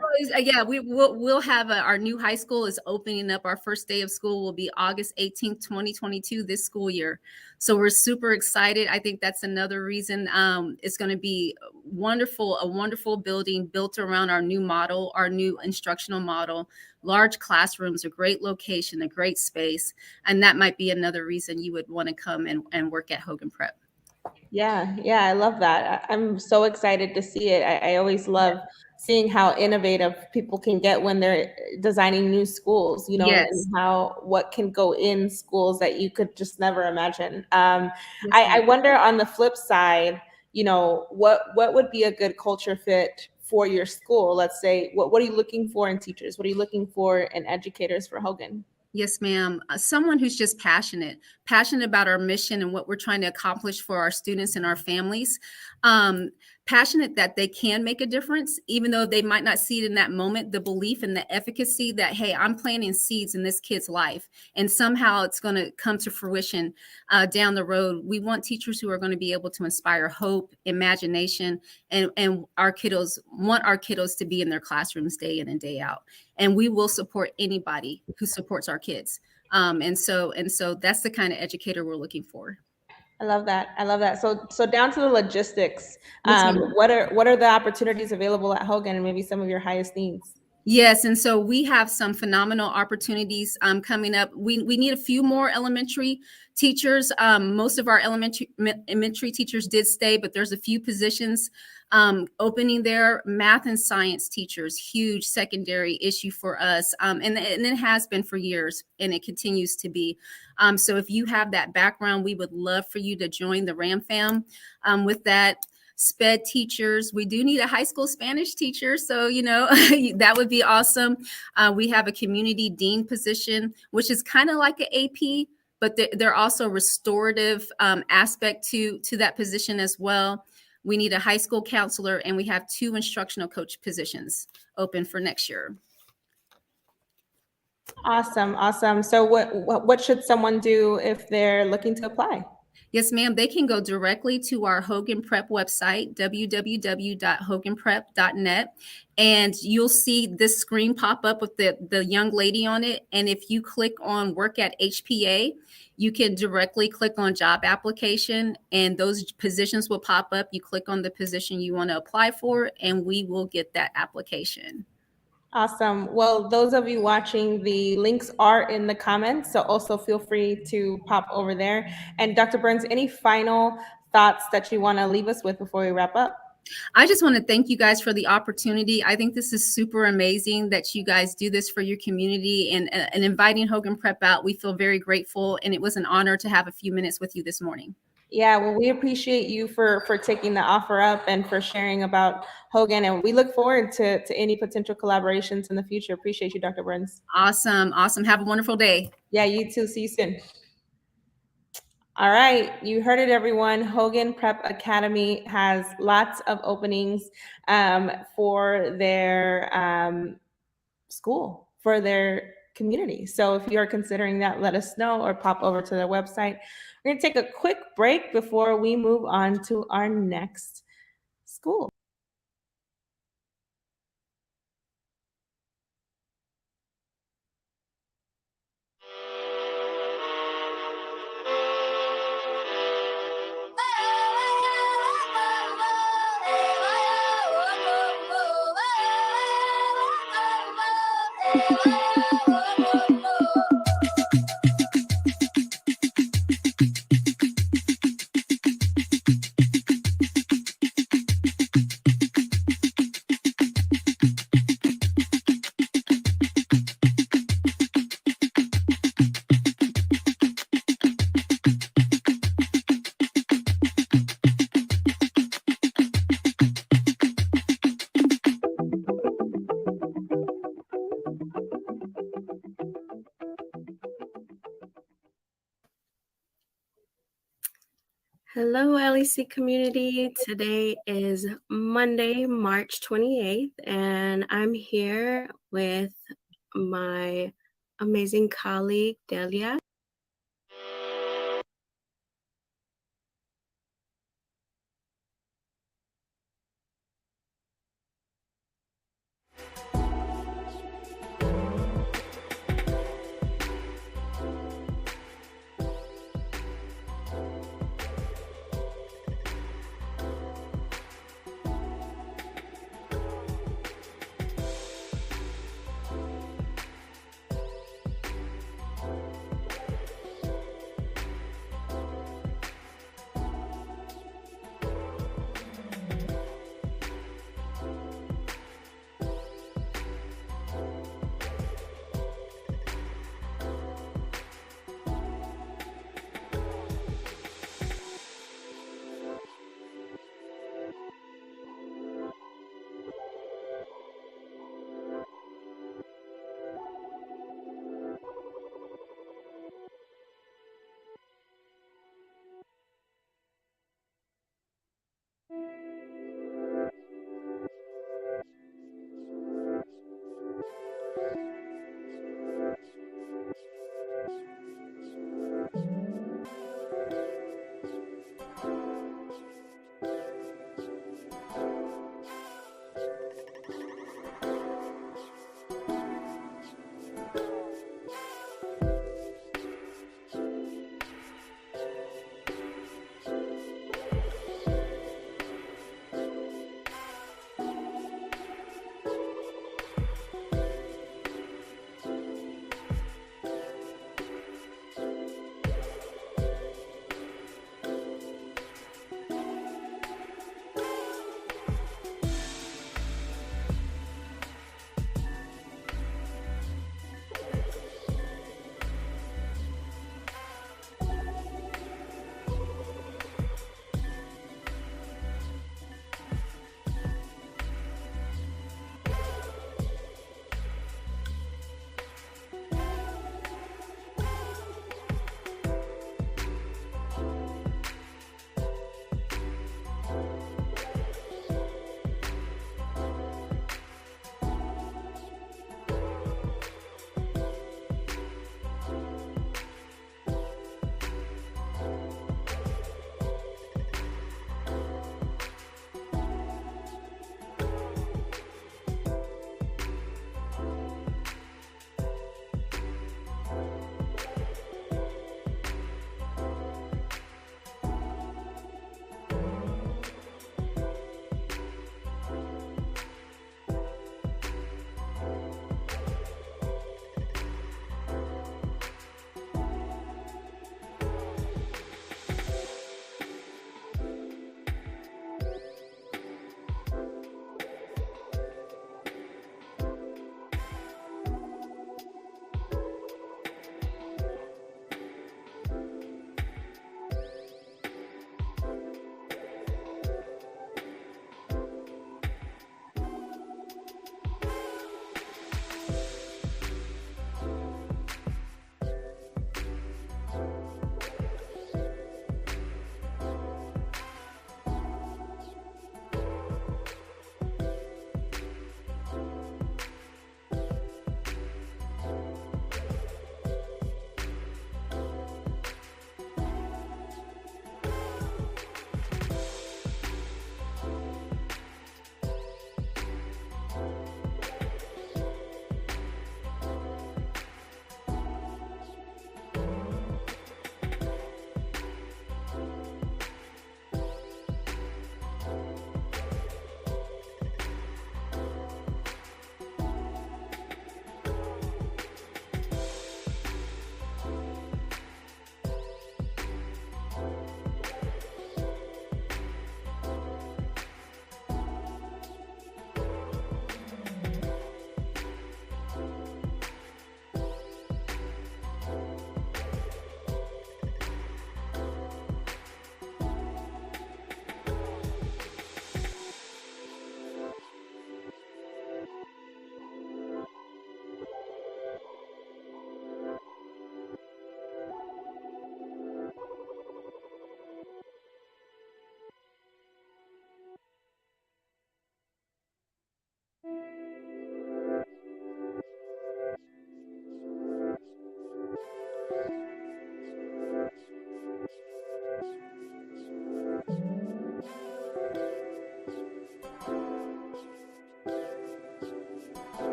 we'll have our new high school is opening up. Our first day of school will be August 18th, 2022, this school year. So we're super excited. I think that's another reason it's going to be a wonderful building built around our new model, our new instructional model, large classrooms, a great location, a great space. And that might be another reason you would want to come and work at Hogan Prep. Yeah, I love that. I'm so excited to see it. I always love seeing how innovative people can get when they're designing new schools, yes. And what can go in schools that you could just never imagine. I wonder on the flip side, what would be a good culture fit for your school? Let's say, what are you looking for in teachers? What are you looking for in educators for Hogan? Yes, ma'am. Someone who's just passionate passionate about our mission and what we're trying to accomplish for our students and our families. Passionate that they can make a difference, even though they might not see it in that moment, the belief and the efficacy that, hey, I'm planting seeds in this kid's life, and somehow it's going to come to fruition down the road. We want teachers who are going to be able to inspire hope, imagination, and our kiddos want our kiddos to be in their classrooms day in and day out. And we will support anybody who supports our kids. And so that's the kind of educator we're looking for. I love that. I love that. So down to the logistics. What are the opportunities available at Hogan and maybe some of your highest needs? Yes, and so we have some phenomenal opportunities coming up. We need a few more elementary teachers. Most of our elementary teachers did stay, but there's a few positions opening there. Math and science teachers, huge secondary issue for us, and it has been for years, and it continues to be. So if you have that background, we would love for you to join the RAM fam. With that, SPED teachers, we do need a high school Spanish teacher, so that would be awesome. We have a community dean position, which is kind of like an AP, but there are also restorative aspect to that position as well. We need a high school counselor, and we have 2 instructional coach positions open for next year. Awesome. So what should someone do if they're looking to apply? Yes, ma'am. They can go directly to our Hogan Prep website, www.hoganprep.net, and you'll see this screen pop up with the young lady on it. And if you click on Work at HPA, you can directly click on Job Application, and those positions will pop up. You click on the position you want to apply for, and we will get that application. Awesome. Well, those of you watching, the links are in the comments, so also feel free to pop over there. And Dr. Burns, any final thoughts that you want to leave us with before we wrap up? I just want to thank you guys for the opportunity. I think this is super amazing that you guys do this for your community, and inviting Hogan Prep out. We feel very grateful, and it was an honor to have a few minutes with you this morning. Yeah, well, we appreciate you for taking the offer up and for sharing about Hogan, and we look forward to any potential collaborations in the future. Appreciate you, Dr. Burns. Awesome. Have a wonderful day. Yeah, you too. See you soon. All right, you heard it, everyone. Hogan Prep Academy has lots of openings for their school, for their community. So if you are considering that, let us know or pop over to their website. We're going to take a quick break before we move on to our next school. Hello, LEC community. Today is Monday, March 28th, and I'm here with my amazing colleague, Delia.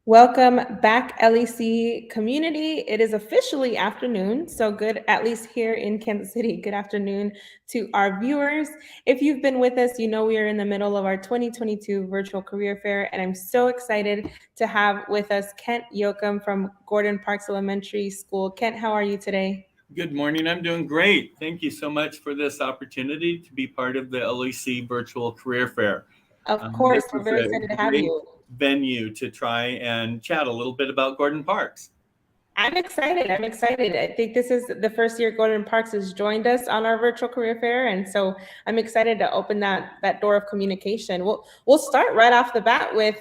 Welcome back, LEC community. It is officially afternoon, so good, at least here in Kansas City. Good afternoon to our viewers. If you've been with us, you know we are in the middle of our 2022 Virtual Career Fair, and I'm so excited to have with us Kent Yoakum from Gordon Parks Elementary School. Kent, how are you today? Good morning. I'm doing great. Thank you so much for this opportunity to be part of the LEC Virtual Career Fair. Of course, This we're is very a excited to have great you. venue to try and chat a little bit about Gordon Parks. I'm excited. I'm excited. I think this is the first year Gordon Parks has joined us on our virtual career fair, and so I'm excited to open that door of communication. We'll start right off the bat with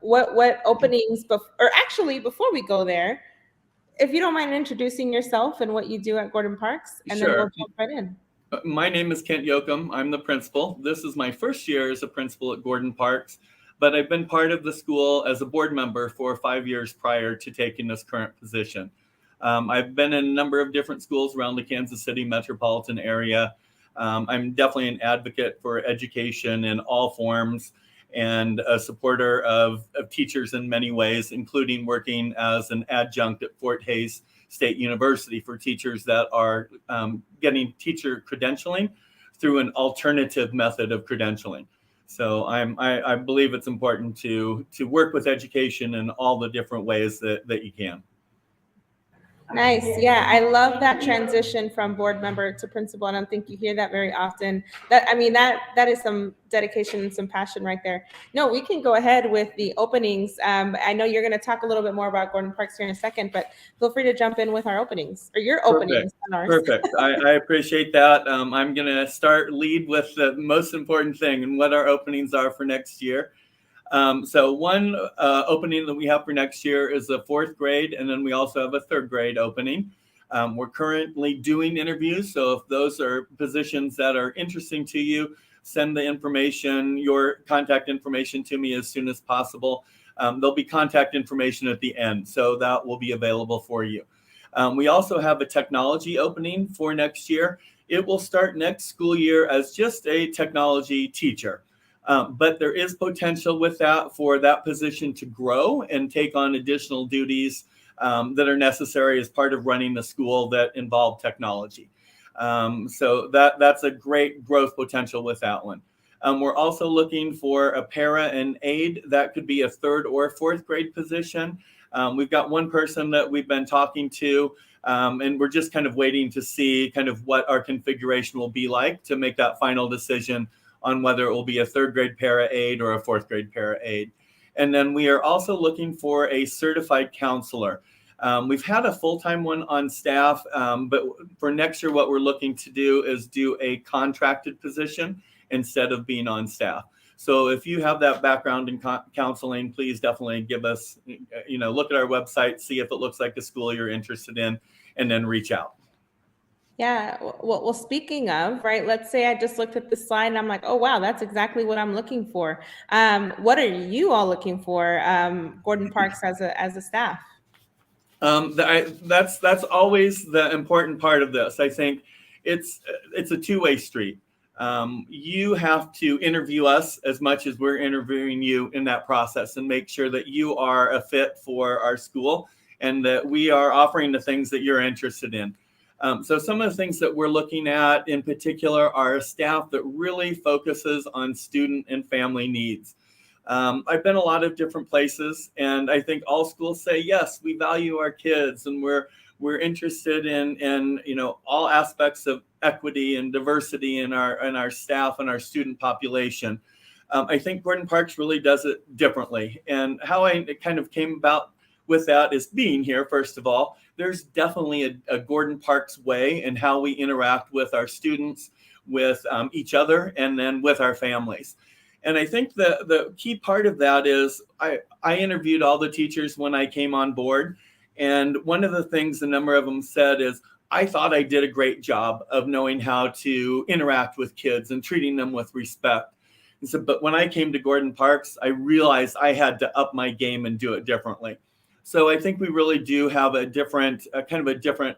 what openings, or actually before we go there, if you don't mind introducing yourself and what you do at Gordon Parks, and then we'll jump right in. My name is Kent Yoakum. I'm the principal. This is my first year as a principal at Gordon Parks, but I've been part of the school as a board member for 5 years prior to taking this current position. I've been in a number of different schools around the Kansas City metropolitan area. I'm definitely an advocate for education in all forms and a supporter of teachers in many ways, including working as an adjunct at Fort Hays State University for teachers that are getting teacher credentialing through an alternative method of credentialing. So I believe it's important to work with education in all the different ways that you can. Nice. Yeah, I love that transition from board member to principal. I don't think you hear that very often. That is some dedication and some passion right there. No, we can go ahead with the openings. I know you're going to talk a little bit more about Gordon Parks here in a second, but feel free to jump in with our openings, or your openings. Not ours. Perfect. I appreciate that. I'm going to lead with the most important thing and what our openings are for next year. So one opening that we have for next year is the 4th grade, and then we also have a 3rd grade opening. We're currently doing interviews, so if those are positions that are interesting to you, send the information, your contact information to me as soon as possible. There'll be contact information at the end, so that will be available for you. We also have a technology opening for next year. It will start next school year as just a technology teacher. But there is potential with that for that position to grow and take on additional duties that are necessary as part of running the school that involve technology. So that's a great growth potential with that one. We're also looking for a para and aide. That could be a 3rd or 4th grade position. We've got one person that we've been talking to, and we're just kind of waiting to see kind of what our configuration will be like to make that final decision on whether it will be a 3rd grade para aide or a 4th grade para aide. And then we are also looking for a certified counselor. We've had a full-time one on staff, but for next year, what we're looking to do is do a contracted position instead of being on staff. So if you have that background in counseling, please definitely give us, look at our website, see if it looks like a school you're interested in, and then reach out. Yeah. Well, speaking of, right, let's say I just looked at the slide and I'm like, oh, wow, that's exactly what I'm looking for. What are you all looking for, Gordon Parks, as a staff? That's always the important part of this. I think it's a two-way street. You have to interview us as much as we're interviewing you in that process and make sure that you are a fit for our school and that we are offering the things that you're interested in. So some of the things that we're looking at in particular are a staff that really focuses on student and family needs. I've been a lot of different places, and I think all schools say, yes, we value our kids and we're interested in all aspects of equity and diversity in our staff and our student population. I think Gordon Parks really does it differently. And how I kind of came about with that is being here, first of all. There's definitely a Gordon Parks way in how we interact with our students, with each other, and then with our families. And I think the key part of that is I interviewed all the teachers when I came on board. And one of the things a number of them said is, I thought I did a great job of knowing how to interact with kids and treating them with respect. And so, but when I came to Gordon Parks, I realized I had to up my game and do it differently. So I think we really do have a different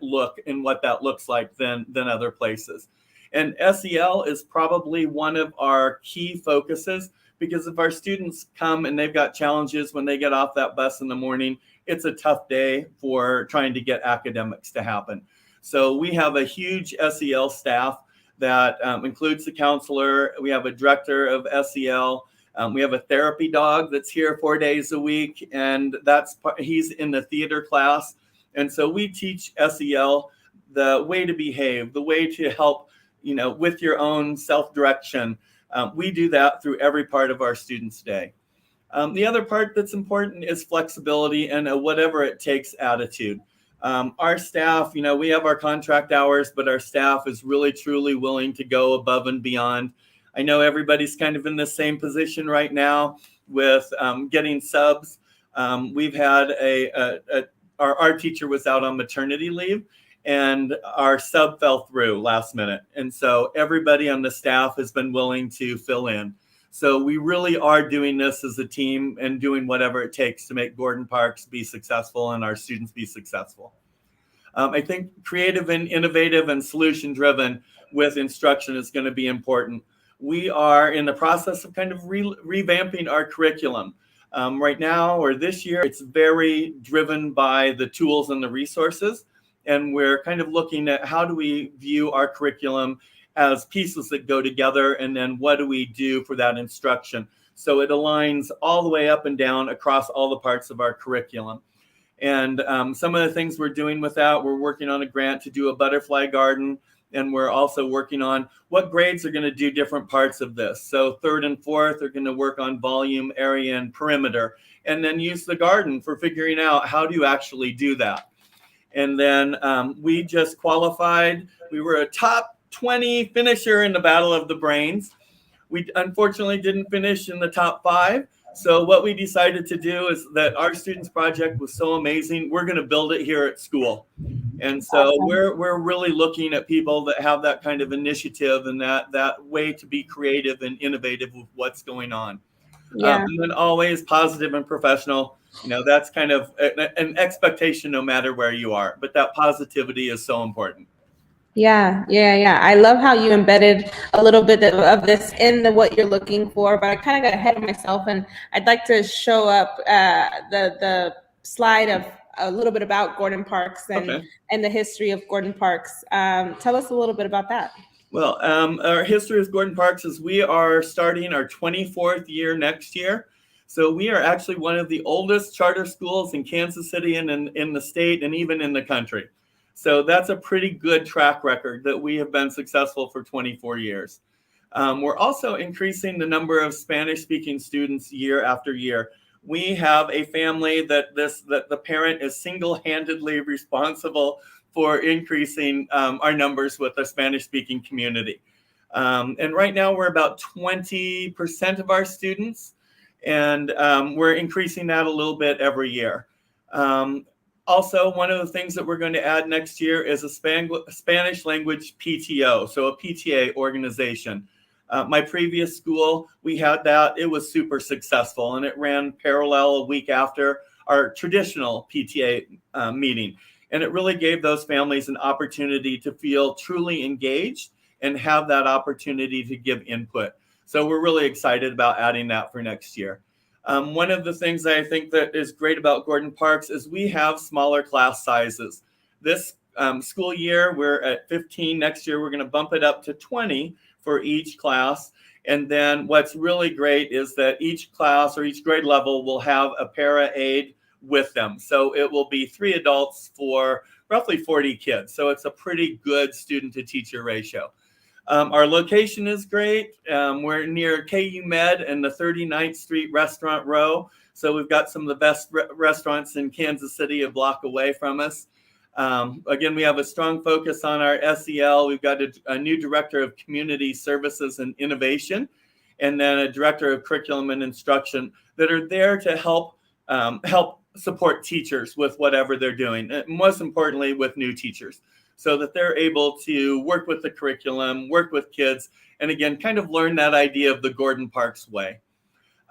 look in what that looks like than other places. And SEL is probably one of our key focuses because if our students come and they've got challenges when they get off that bus in the morning, it's a tough day for trying to get academics to happen. So we have a huge SEL staff that includes the counselor. We have a director of SEL. We have a therapy dog that's here 4 days a week, and he's in the theater class. And so we teach SEL the way to behave, the way to help, with your own self-direction. We do that through every part of our students' day. The other part that's important is flexibility and a whatever it takes attitude. Our staff, we have our contract hours, but our staff is really, truly willing to go above and beyond. I know everybody's kind of in the same position right now with getting subs. We've had our art teacher was out on maternity leave, and our sub fell through last minute. And so everybody on the staff has been willing to fill in. So we really are doing this as a team and doing whatever it takes to make Gordon Parks be successful and our students be successful. I think creative and innovative and solution-driven with instruction is going to be important. We are in the process of kind of revamping our curriculum. Right now, or this year, it's very driven by the tools and the resources. And we're kind of looking at how do we view our curriculum as pieces that go together, and then what do we do for that instruction? So it aligns all the way up and down across all the parts of our curriculum. And some of the things we're doing with that, we're working on a grant to do a butterfly garden, and we're also working on what grades are going to do different parts of this. So 3rd and 4th are going to work on volume, area, and perimeter, and then use the garden for figuring out how do you actually do that. And then we just qualified. We were a top 20 finisher in the Battle of the Brains. We unfortunately didn't finish in the top 5. So what we decided to do is that our students project was so amazing, we're going to build it here at school. And so we're really looking at people that have that kind of initiative and that way to be creative and innovative with what's going on. Yeah. And then always positive and professional. That's kind of an expectation no matter where you are, but that positivity is so important. Yeah. I love how you embedded a little bit of this in what you're looking for, but I kind of got ahead of myself, and I'd like to show up the slide of a little bit about Gordon Parks and the history of Gordon Parks. Tell us a little bit about that. Well, our history with Gordon Parks is we are starting our 24th year next year. So we are actually one of the oldest charter schools in Kansas City and in the state and even in the country. So that's a pretty good track record that we have been successful for 24 years. We're also increasing the number of Spanish-speaking students year after year. We have a family that the parent is single-handedly responsible for increasing our numbers with the Spanish-speaking community. And right now we're about 20% of our students, and we're increasing that a little bit every year. Also, one of the things that we're going to add next year is a Spanish language PTO, so a PTA organization. My previous school, we had that. It was super successful, and it ran parallel a week after our traditional PTA meeting. And it really gave those families an opportunity to feel truly engaged and have that opportunity to give input. So we're really excited about adding that for next year. One of the things that I think that is great about Gordon Parks is we have smaller class sizes. This school year, we're at 15. Next year, we're going to bump it up to 20 for each class. And then what's really great is that each class or each grade level will have a para aide with them. So it will be 3 adults for roughly 40 kids. So it's a pretty good student to teacher ratio. Our location is great. We're near KU Med and the 39th Street Restaurant Row. So we've got some of the best restaurants in Kansas City a block away from us. Again, we have a strong focus on our SEL. We've got a new director of community services and innovation, and then a director of curriculum and instruction that are there to help support teachers with whatever they're doing, and most importantly with new teachers, so that they're able to work with the curriculum, work with kids, and again, kind of learn that idea of the Gordon Parks way.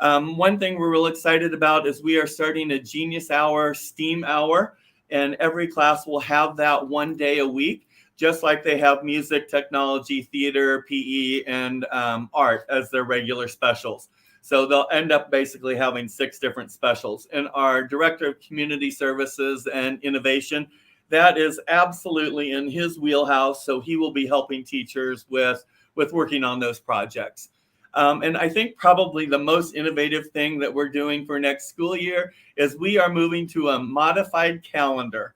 One thing we're real excited about is we are starting a Genius Hour, STEAM Hour, and every class will have that 1 day a week, just like they have music, technology, theater, PE, and art as their regular specials. So they'll end up basically having 6 different specials. And our Director of Community Services and Innovation, that is absolutely in his wheelhouse. So he will be helping teachers with working on those projects. And I think probably the most innovative thing that we're doing for next school year is we are moving to a modified calendar.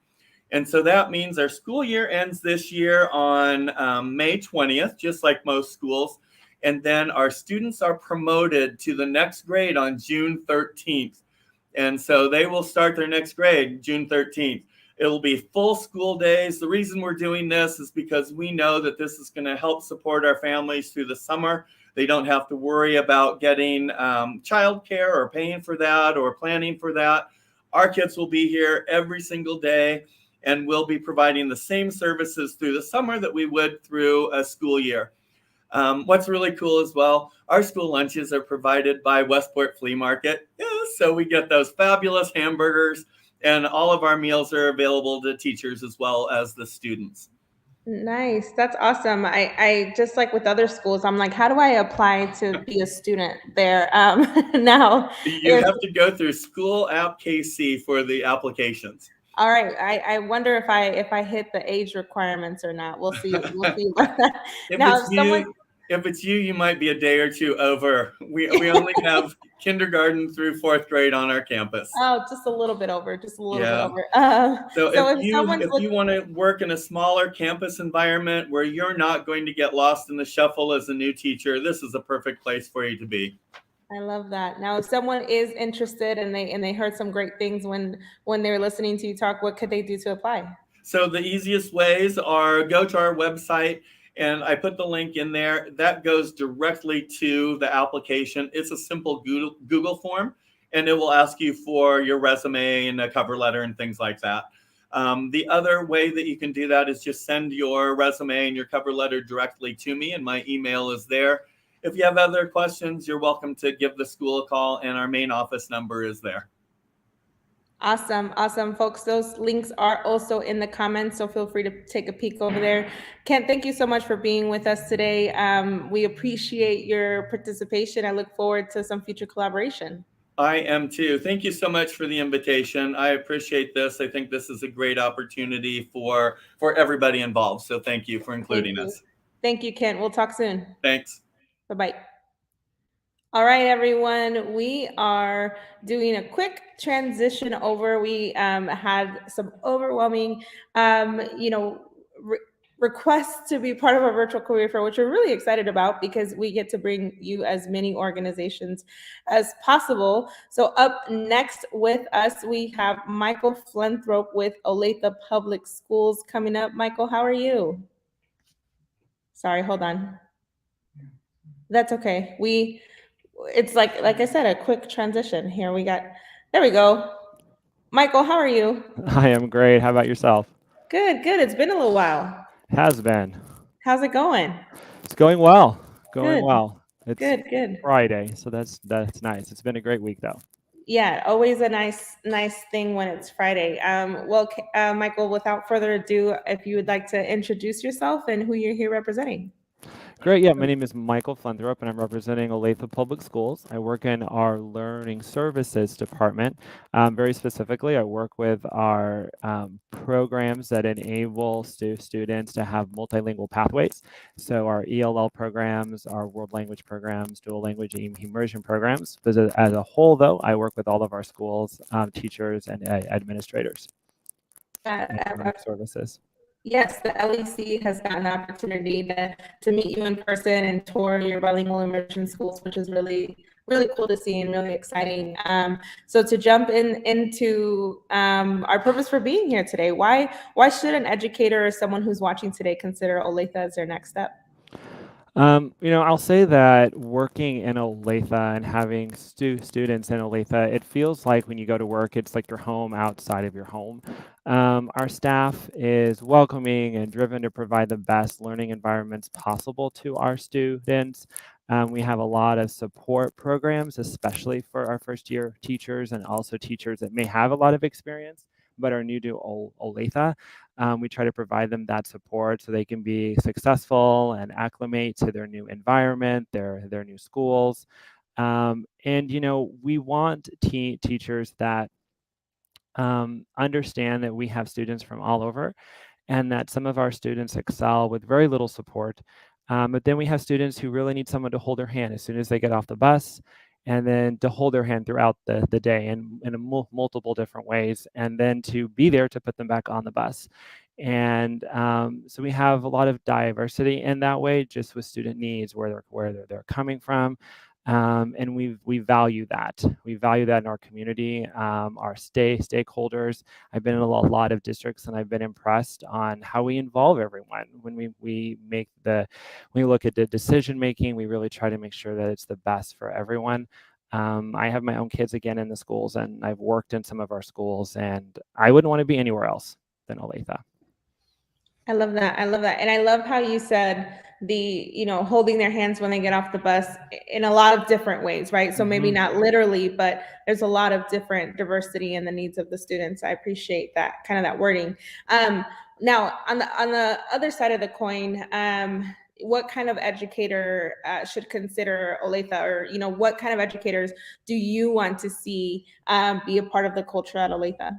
And so that means our school year ends this year on May 20th, just like most schools. And then our students are promoted to the next grade on June 13th. And so they will start their next grade June 13th. It will be full school days. The reason we're doing this is because we know that this is going to help support our families through the summer. They don't have to worry about getting childcare or paying for that or planning for that. Our kids will be here every single day, and we'll be providing the same services through the summer that we would through a school year. What's really cool as well, our school lunches are provided by Westport Flea Market. Yeah, so we get those fabulous hamburgers, and all of our meals are available to teachers as well as the students. Nice. That's awesome. I just like with other schools, I'm like, how do I apply to be a student there? Now, You have to go through School App KC for the applications. All right. I wonder if I hit the age requirements or not. We'll see. We'll see about that. If it's you, you might be a day or two over. We only have kindergarten through 4th grade on our campus. Oh, just a little bit over. Just a little bit over. So if you want to work in a smaller campus environment where you're not going to get lost in the shuffle as a new teacher, this is a perfect place for you to be. I love that. Now, if someone is interested and they heard some great things when they were listening to you talk, what could they do to apply? So the easiest ways are go to our website, and I put the link in there. That goes directly to the application. It's a simple Google form, and it will ask you for your resume and a cover letter and things like that. The other way that you can do that is just send your resume and your cover letter directly to me, and my email is there. If you have other questions, you're welcome to give the school a call, and our main office number is there. Awesome. Awesome, folks. Those links are also in the comments, so feel free to take a peek over there. Kent, thank you so much for being with us today. We appreciate your participation. I look forward to some future collaboration. I am too. Thank you so much for the invitation. I appreciate this. I think this is a great opportunity for everybody involved. So thank you for including us. Thank you, Kent. We'll talk soon. Thanks. Bye-bye. All right, everyone, we are doing a quick transition over. We had some overwhelming, requests to be part of our virtual career fair, which we're really excited about because we get to bring you as many organizations as possible. So up next with us, we have Michael Flenthrope with Olathe Public Schools coming up. Michael, how are you? Sorry, hold on. That's okay. It's like I said, a quick transition here. There we go. Michael, how are you? I am great. How about yourself? Good. It's been a little while. Has been. How's it going? It's going well. Good. Well. It's Good. Friday, so that's nice. It's been a great week though. Yeah, always a nice thing when it's Friday. Michael, without further ado, if you would like to introduce yourself and who you're here representing. Great. Yeah, my name is Michael Flenthrope, and I'm representing Olathe Public Schools. I work in our Learning Services department. Very specifically, I work with our programs that enable students to have multilingual pathways. So our ELL programs, our world language programs, dual language immersion programs. As a whole, though, I work with all of our schools, teachers, and administrators. Services. Yes, the LEC has gotten an opportunity to meet you in person and tour your bilingual immersion schools, which is really cool to see and really exciting. So to jump into our purpose for being here today, why should an educator or someone who's watching today consider Olathe as their next step? I'll say that working in Olathe and having students in Olathe, it feels like when you go to work, it's like your home outside of your home. Our staff is welcoming and driven to provide the best learning environments possible to our students. We have a lot of support programs, especially for our first year teachers and also teachers that may have a lot of experience but are new to Olathe. We try to provide them that support so they can be successful and acclimate to their new environment, their new schools. And, we want teachers that understand that we have students from all over and that some of our students excel with very little support. But then we have students who really need someone to hold their hand as soon as they get off the bus, and then to hold their hand throughout the day in multiple different ways, and then to be there to put them back on the bus. And so we have a lot of diversity in that way, just with student needs, where they're coming from. And we value that. We value that in our community, our stakeholders. I've been in a lot of districts, and I've been impressed on how we involve everyone. When we look at the decision making, we really try to make sure that it's the best for everyone. I have my own kids again in the schools, and I've worked in some of our schools, and I wouldn't want to be anywhere else than Olathe. I love that. I love that. And I love how you said holding their hands when they get off the bus in a lot of different ways, right? So maybe not literally, but there's a lot of different diversity in the needs of the students. I appreciate that that wording. Now on the other side of the coin, what kind of educator should consider Olathe, or what kind of educators do you want to see be a part of the culture at Olathe?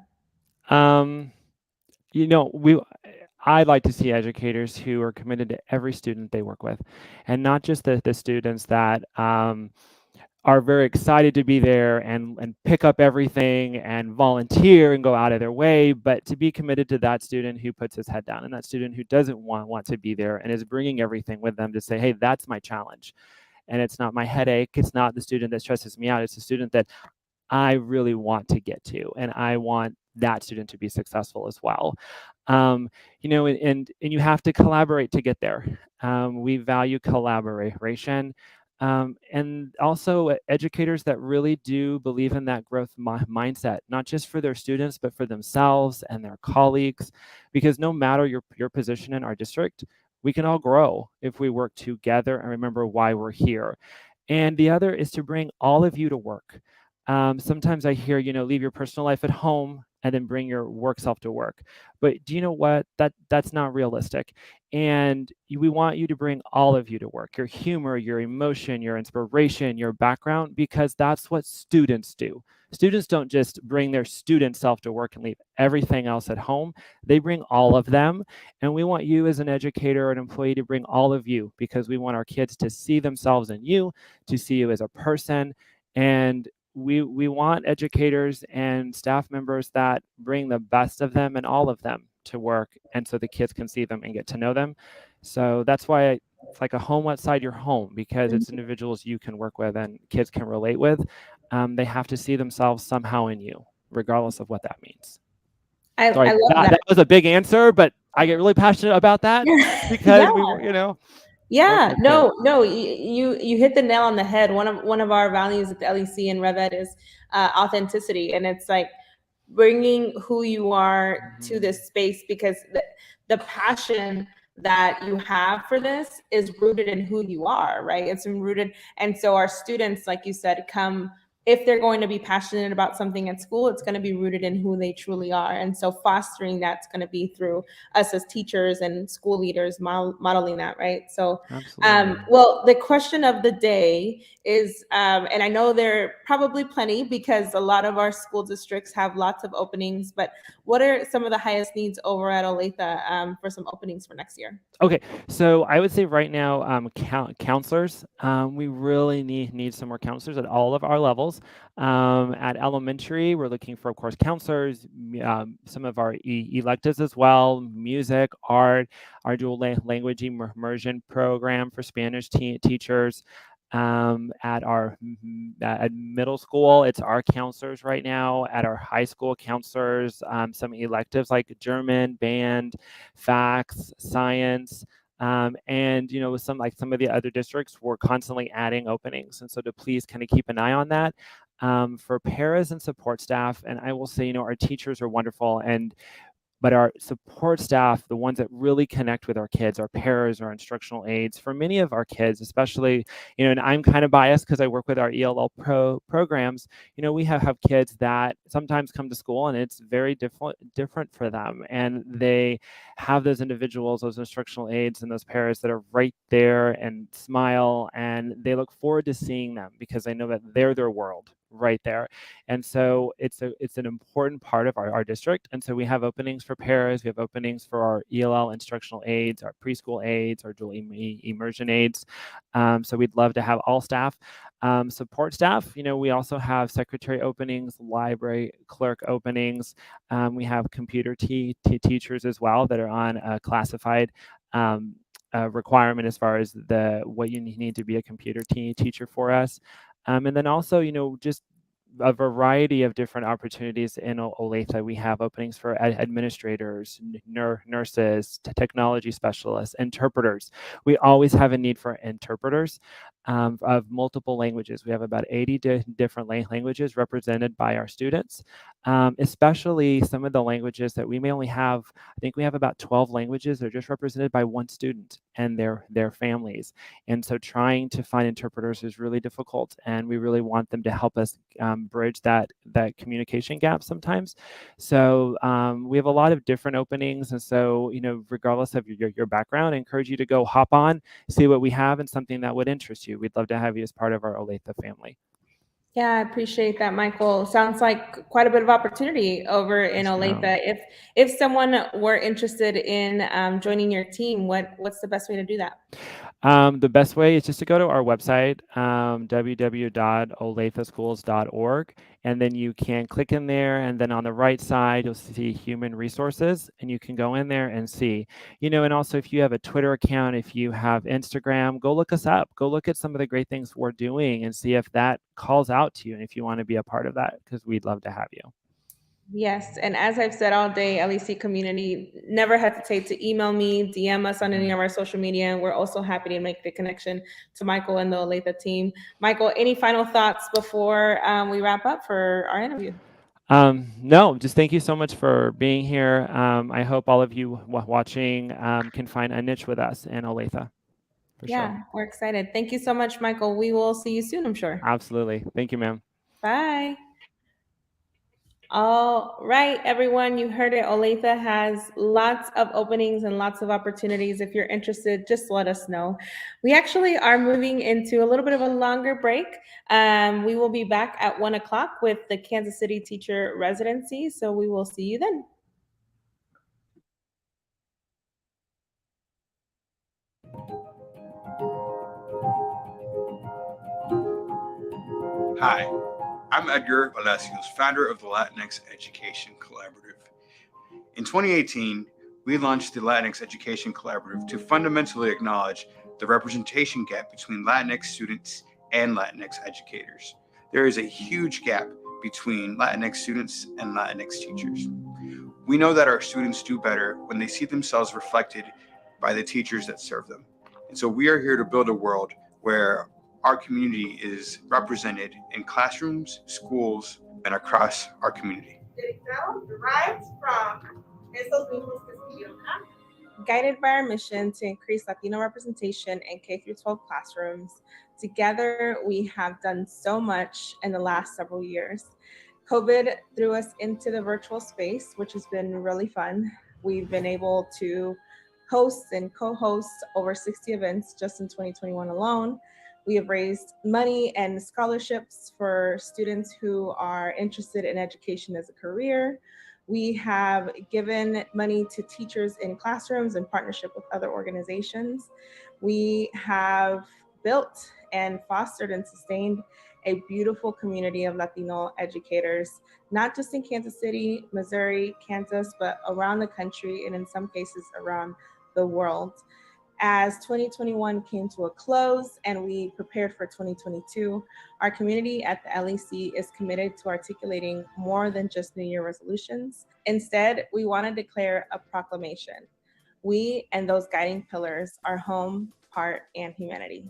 I'd like to see educators who are committed to every student they work with, and not just the students that are very excited to be there and pick up everything and volunteer and go out of their way, but to be committed to that student who puts his head down, and that student who doesn't want to be there and is bringing everything with them to say, hey, that's my challenge. And it's not my headache. It's not the student that stresses me out. It's the student that I really want to get to, and I want that student to be successful as well. And you have to collaborate to get there. We value collaboration. And also educators that really do believe in that growth mindset, not just for their students, but for themselves and their colleagues, because no matter your position in our district, we can all grow if we work together and remember why we're here. And the other is to bring all of you to work. Sometimes I hear, leave your personal life at home and then bring your work self to work. But do you know what? That's not realistic. And we want you to bring all of you to work, your humor, your emotion, your inspiration, your background, because that's what students do. Students don't just bring their student self to work and leave everything else at home. They bring all of them. And we want you as an educator or an employee to bring all of you, because we want our kids to see themselves in you, to see you as a person. And we want educators and staff members that bring the best of them and all of them to work, and so the kids can see them and get to know them. So that's why it's like a home outside your home, because it's individuals you can work with and kids can relate with. They have to see themselves somehow in you, regardless of what that means. I love that. That was a big answer, but I get really passionate about that because we were, Yeah, no, you hit the nail on the head. One of our values at the LEC and RevEd is authenticity, and it's like bringing who you are to this space, because the passion that you have for this is rooted in who you are, right? It's rooted, and so our students, like you said, if they're going to be passionate about something at school, it's going to be rooted in who they truly are. And so fostering that's going to be through us as teachers and school leaders modeling that, right? So, well, the question of the day is, and I know there are probably plenty because a lot of our school districts have lots of openings, but what are some of the highest needs over at Olathe for some openings for next year? Okay, so I would say right now, counselors. We really need some more counselors at all of our levels. At elementary, we're looking for, of course, counselors, some of our electives as well, music, art, our dual language immersion program for Spanish teachers. At middle school, it's our counselors right now. At our high school, counselors, some electives like German, band, facts, science, and with some of the other districts, we're constantly adding openings, and so to please kind of keep an eye on that. For paras and support staff, and I will say, our teachers are wonderful, and But our support staff, the ones that really connect with our kids, our paras, our instructional aides, for many of our kids, especially, and I'm kind of biased because I work with our ELL programs, we have kids that sometimes come to school and it's very different for them. And they have those individuals, those instructional aides and those paras that are right there and smile, and they look forward to seeing them because they know that they're their world right there. And so it's an important part of our district. And so we have openings for paras, we have openings for our ELL instructional aides, our preschool aides, our dual immersion aides. So we'd love to have all staff. Support staff, we also have secretary openings, library clerk openings. We have computer teachers as well that are on a classified requirement as far as what you need to be a computer teacher for us. And then also, just a variety of different opportunities in Olathe. We have openings for administrators, nurses, technology specialists, interpreters. We always have a need for interpreters of multiple languages. We have about 80 different languages represented by our students, especially some of the languages that we may only have. I think we have about 12 languages that are just represented by one student and their families. And so trying to find interpreters is really difficult, and we really want them to help us bridge that communication gap sometimes. So we have a lot of different openings, and so regardless of your background, I encourage you to go hop on, see what we have, and something that would interest you. We'd love to have you as part of our Olathe family. Yeah, I appreciate that, Michael. Sounds like quite a bit of opportunity over in Olathe. If someone were interested in joining your team, what's the best way to do that? The best way is just to go to our website, www.olatheschools.org, and then you can click in there, and then on the right side, you'll see Human Resources, and you can go in there and see, and also if you have a Twitter account, if you have Instagram, go look us up. Go look at some of the great things we're doing and see if that calls out to you and if you want to be a part of that, because we'd love to have you. Yes, and as I've said all day, LEC community, never hesitate to email me, DM us on any of our social media, and we're also happy to make the connection to Michael and the Olathe team. Michael, any final thoughts before we wrap up for our interview? No, just thank you so much for being here. I hope all of you watching can find a niche with us in Olathe. Sure. We're excited. Thank you so much, Michael. We will see you soon, I'm sure. Absolutely. Thank you, ma'am. Bye. All right, everyone, you heard it. Olathe has lots of openings and lots of opportunities. If you're interested, just let us know. We actually are moving into a little bit of a longer break. We will be back at 1 o'clock with the Kansas City teacher residency. So we will see you then. Hi, I'm Edgar Valesios, founder of the Latinx Education Collaborative. In 2018, we launched the Latinx Education Collaborative to fundamentally acknowledge the representation gap between Latinx students and Latinx educators. There is a huge gap between Latinx students and Latinx teachers. We know that our students do better when they see themselves reflected by the teachers that serve them. And so we are here to build a world where our community is represented in classrooms, schools, and across our community. Derives from guided by our mission to increase Latino representation in K-12 classrooms. Together, we have done so much in the last several years. COVID threw us into the virtual space, which has been really fun. We've been able to host and co-host over 60 events just in 2021 alone. We have raised money and scholarships for students who are interested in education as a career. We have given money to teachers in classrooms in partnership with other organizations. We have built and fostered and sustained a beautiful community of Latino educators, not just in Kansas City, Missouri, Kansas, but around the country and in some cases around the world. As 2021 came to a close and we prepared for 2022, our community at the LEC is committed to articulating more than just New Year resolutions. Instead, we want to declare a proclamation. We and those guiding pillars are home, heart, and humanity.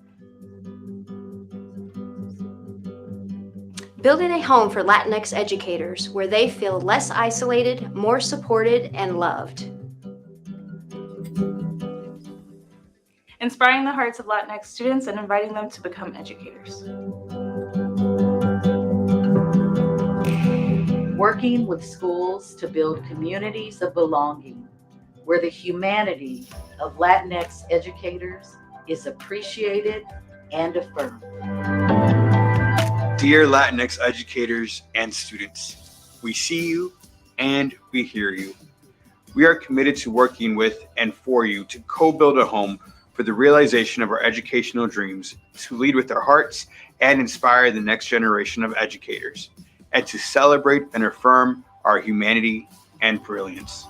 Building a home for Latinx educators where they feel less isolated, more supported, and loved. Inspiring the hearts of Latinx students and inviting them to become educators. Working with schools to build communities of belonging where the humanity of Latinx educators is appreciated and affirmed. Dear Latinx educators and students, we see you and we hear you. We are committed to working with and for you to co-build a home for the realization of our educational dreams, to lead with our hearts and inspire the next generation of educators, and to celebrate and affirm our humanity and brilliance.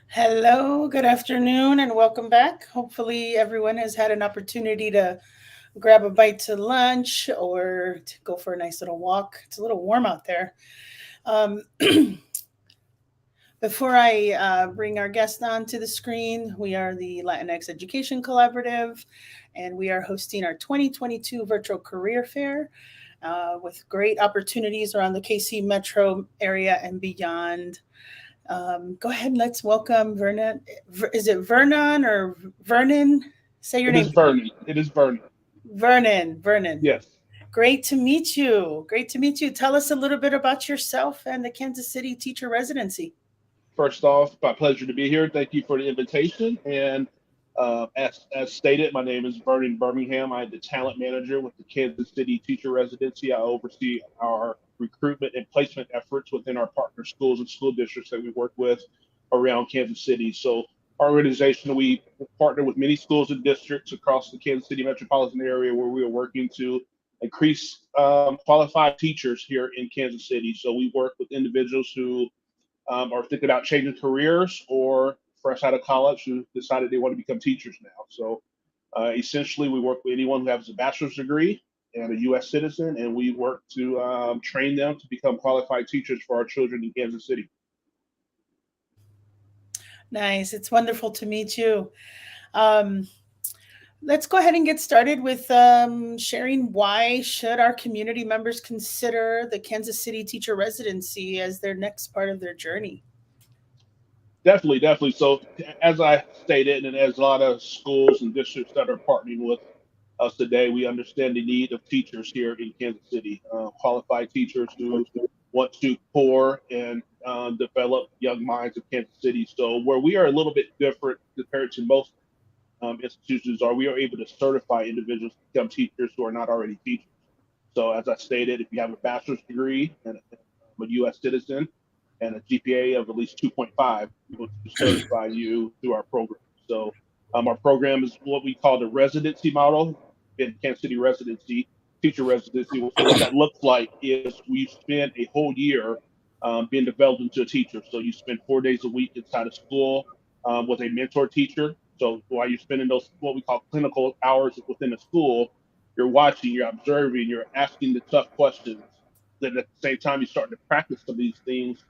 Hello, good afternoon, and welcome back. Hopefully, everyone has had an opportunity to grab a bite to lunch or to go for a nice little walk. It's a little warm out there. Before I bring our guest onto the screen, we are the Latinx Education Collaborative, and we are hosting our 2022 Virtual Career Fair with great opportunities around the KC metro area and beyond. Go ahead and let's welcome Vernon. Is it Vernon or Vernon? Say your name. It is Vernon. It is Vernon. Vernon. Yes. Great to meet you. Great to meet you. Tell us a little bit about yourself and the Kansas City teacher residency. First off, my pleasure to be here. Thank you for the invitation. And as stated, my name is Vernon Birmingham. I'm the talent manager with the Kansas City teacher residency. I oversee our recruitment and placement efforts within our partner schools and school districts that we work with around Kansas City. So our organization, we partner with many schools and districts across the Kansas City metropolitan area where we are working to increase qualified teachers here in Kansas City. So we work with individuals who are thinking about changing careers or fresh out of college who decided they want to become teachers now. So essentially, we work with anyone who has a bachelor's degree and a U.S. citizen, and we work to train them to become qualified teachers for our children in Kansas City. Nice. It's wonderful to meet you. Let's go ahead and get started with sharing why should our community members consider the Kansas City teacher residency as their next part of their journey. Definitely, definitely. So as I stated, and as a lot of schools and districts that are partnering with us today, we understand the need of teachers here in Kansas City, qualified teachers who want to pour and develop young minds of Kansas City. So where we are a little bit different compared to most institutions are, we are able to certify individuals to become teachers who are not already teachers. So as I stated, if you have a bachelor's degree and a U.S. citizen and a GPA of at least 2.5, we will certify you through our program. So our program is what we call the residency model in Kansas City residency, teacher residency. So what that looks like is we spend a whole year being developed into a teacher. So you spend 4 days a week inside of school with a mentor teacher. So while you're spending those what we call clinical hours within the school, you're watching, you're observing, you're asking the tough questions. Then at the same time, you're starting to practice some of these things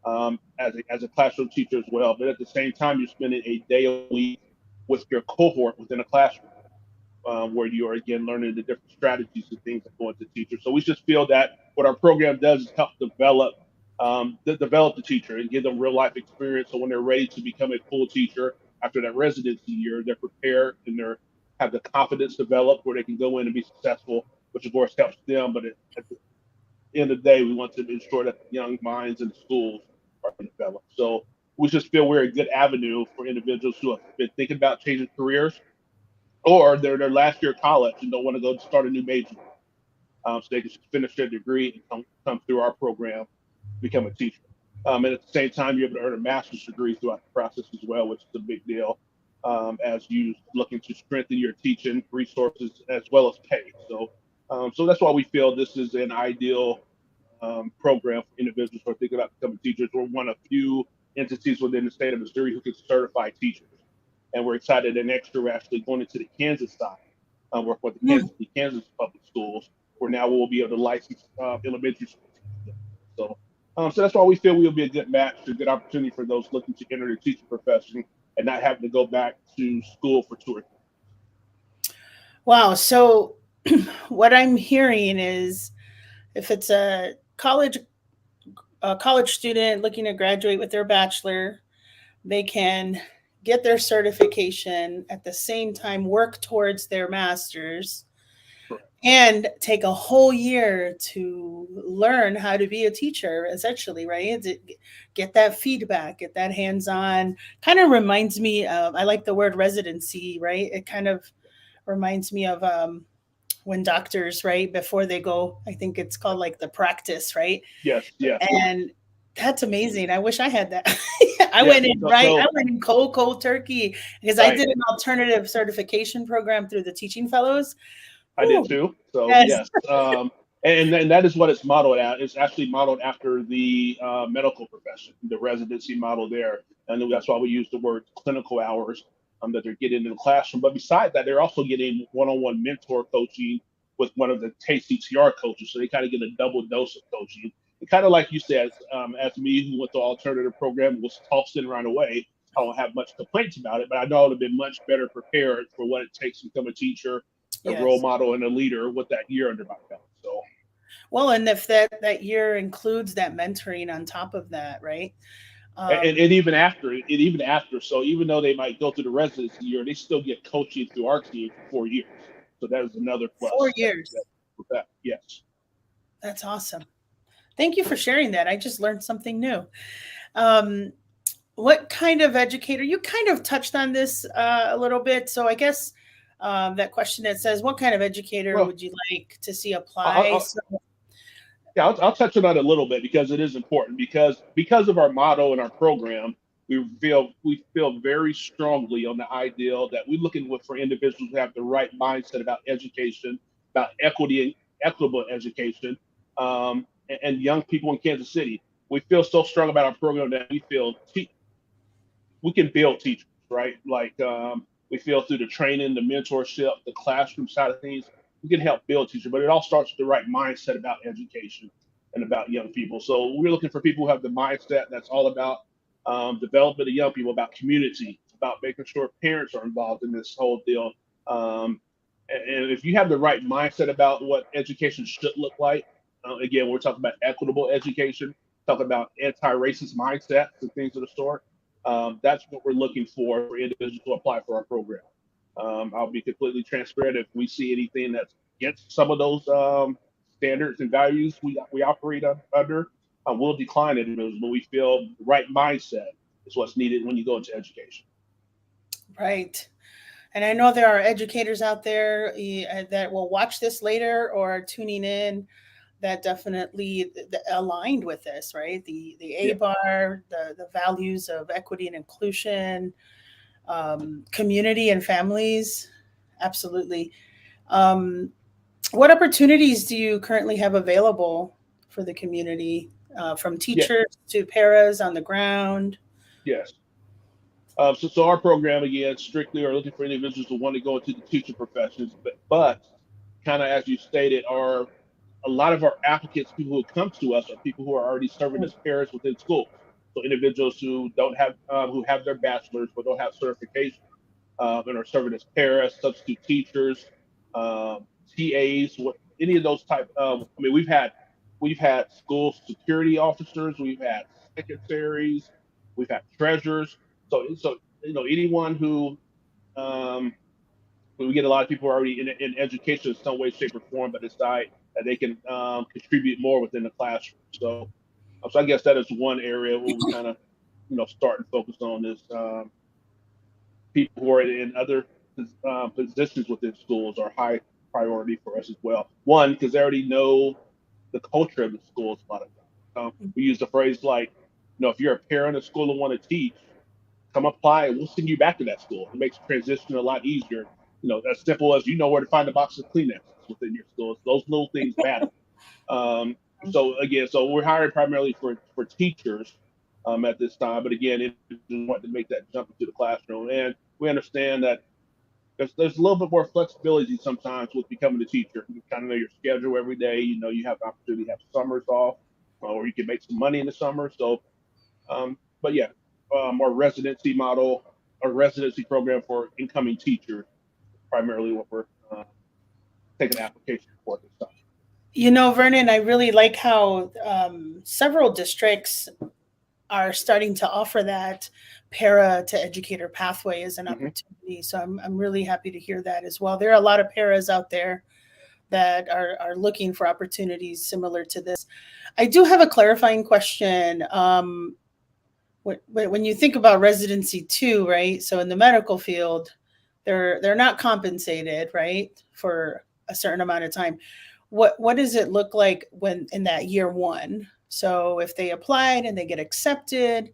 as a classroom teacher as well. But at the same time, you're spending a day a week with your cohort within a classroom where you are, again, learning the different strategies and things that go into teachers. So we just feel that what our program does is help develop the teacher and give them real life experience. So when they're ready to become a full teacher after that residency year, they're prepared and they have the confidence developed where they can go in and be successful, which of course helps them. But at the end of the day, we want to ensure that young minds in the schools are developed. So we just feel we're a good avenue for individuals who have been thinking about changing careers, or they're in their last year of college and don't want to go start a new major. So they can finish their degree and come through our program, become a teacher. And at the same time, you're able to earn a master's degree throughout the process as well, which is a big deal as you looking to strengthen your teaching resources as well as pay. So that's why we feel this is an ideal program for individuals who are thinking about becoming teachers. We're one of few entities within the state of Missouri who can certify teachers. And we're excited that next year we're actually going into the Kansas side, work with the Kansas public schools, where now we'll be able to license elementary school teachers. So that's why we feel we'll be a good match, a good opportunity for those looking to enter the teaching profession and not having to go back to school for 2 or 3 years. Wow. So what I'm hearing is if it's a college student looking to graduate with their bachelor, they can get their certification at the same time, work towards their master's, and take a whole year to learn how to be a teacher, essentially, right? Get that feedback, get that hands-on. Kind of reminds me of, I like the word residency, right? It kind of reminds me of when doctors, right, before they go, I think it's called like the practice, right? Yes. And that's amazing. I wish I had that. I went in cold turkey because I did an alternative certification program through the Teaching Fellows. I did too. So yes. And that is what it's modeled at. It's actually modeled after the medical profession, the residency model there. And that's why we use the word clinical hours that they're getting in the classroom. But besides that, they're also getting one-on-one mentor coaching with one of the KCTR coaches. So they kind of get a double dose of coaching. And kind of like you said, as me who went to alternative program and was tossed in right away, I don't have much complaints about it, but I know I would have been much better prepared for what it takes to become a teacher, a role model, and a leader with that year under my belt. So, well, and if that year includes that mentoring on top of that, right? And even after, so even though they might go through the residency year, they still get coaching through our team for 4 years. So that is another plus. 4 years. With that, yes. That's awesome. Thank you for sharing that. I just learned something new. What kind of educator? You kind of touched on this a little bit. So I guess that question that says, what kind of educator would you like to see apply? I'll touch on that a little bit because it is important because of our motto and our program, we feel very strongly on the ideal that we're looking for individuals who have the right mindset about education, about equity equitable education, and young people in Kansas City. We feel so strong about our program that we feel we can build teachers, right? Like we feel through the training, the mentorship, the classroom side of things, we can help build teachers, but it all starts with the right mindset about education and about young people. So we're looking for people who have the mindset that's all about development of young people, about community, about making sure parents are involved in this whole deal. And if you have the right mindset about what education should look like, again, we're talking about equitable education, talking about anti-racist mindsets and things of the sort. That's what we're looking for individuals to apply for our program. I'll be completely transparent. If we see anything that's against some of those standards and values we operate under, we'll decline it. But we feel the right mindset is what's needed when you go into education. Right. And I know there are educators out there that will watch this later or are tuning in that definitely aligned with this, right? The ABAR, the values of equity and inclusion, community and families. Absolutely. What opportunities do you currently have available for the community, from teachers to paras on the ground? Yes. So our program, again, strictly are looking for individuals who want to go into the teaching professions, but kind of as you stated, are a lot of our applicants, people who come to us, are people who are already serving as paras within schools. So individuals who don't have, who have their bachelor's but don't have certification, and are serving as paras, substitute teachers, TAs, any of those type. I mean, we've had school security officers, we've had secretaries, we've had treasurers. So anyone who we get a lot of people who are already in education in some way, shape, or form, but decide that they can contribute more within the classroom. So I guess that is one area where we kind of start and focus on is people who are in other positions within schools are high priority for us as well. One, because they already know the culture of the schools a lot of times. We use the phrase like, if you're a parent of school and want to teach, come apply and we'll send you back to that school. It makes transition a lot easier. As simple as where to find a box of Kleenex within your schools. Those little things matter. So we're hiring primarily for teachers at this time. But again, if you want to make that jump into the classroom, and we understand that there's a little bit more flexibility sometimes with becoming a teacher. You kind of know your schedule every day. You have the opportunity to have summers off, or you can make some money in the summer. So, but yeah, our residency model, our residency program for incoming teachers, primarily what we're taking applications for this time. Vernon, I really like how several districts are starting to offer that para to educator pathway as an opportunity. So I'm really happy to hear that as well. There are a lot of paras out there that are looking for opportunities similar to this. I do have a clarifying question. When you think about residency too, right? So in the medical field, they're not compensated, right, for a certain amount of time. What does it look like when in that year one? So if they applied and they get accepted,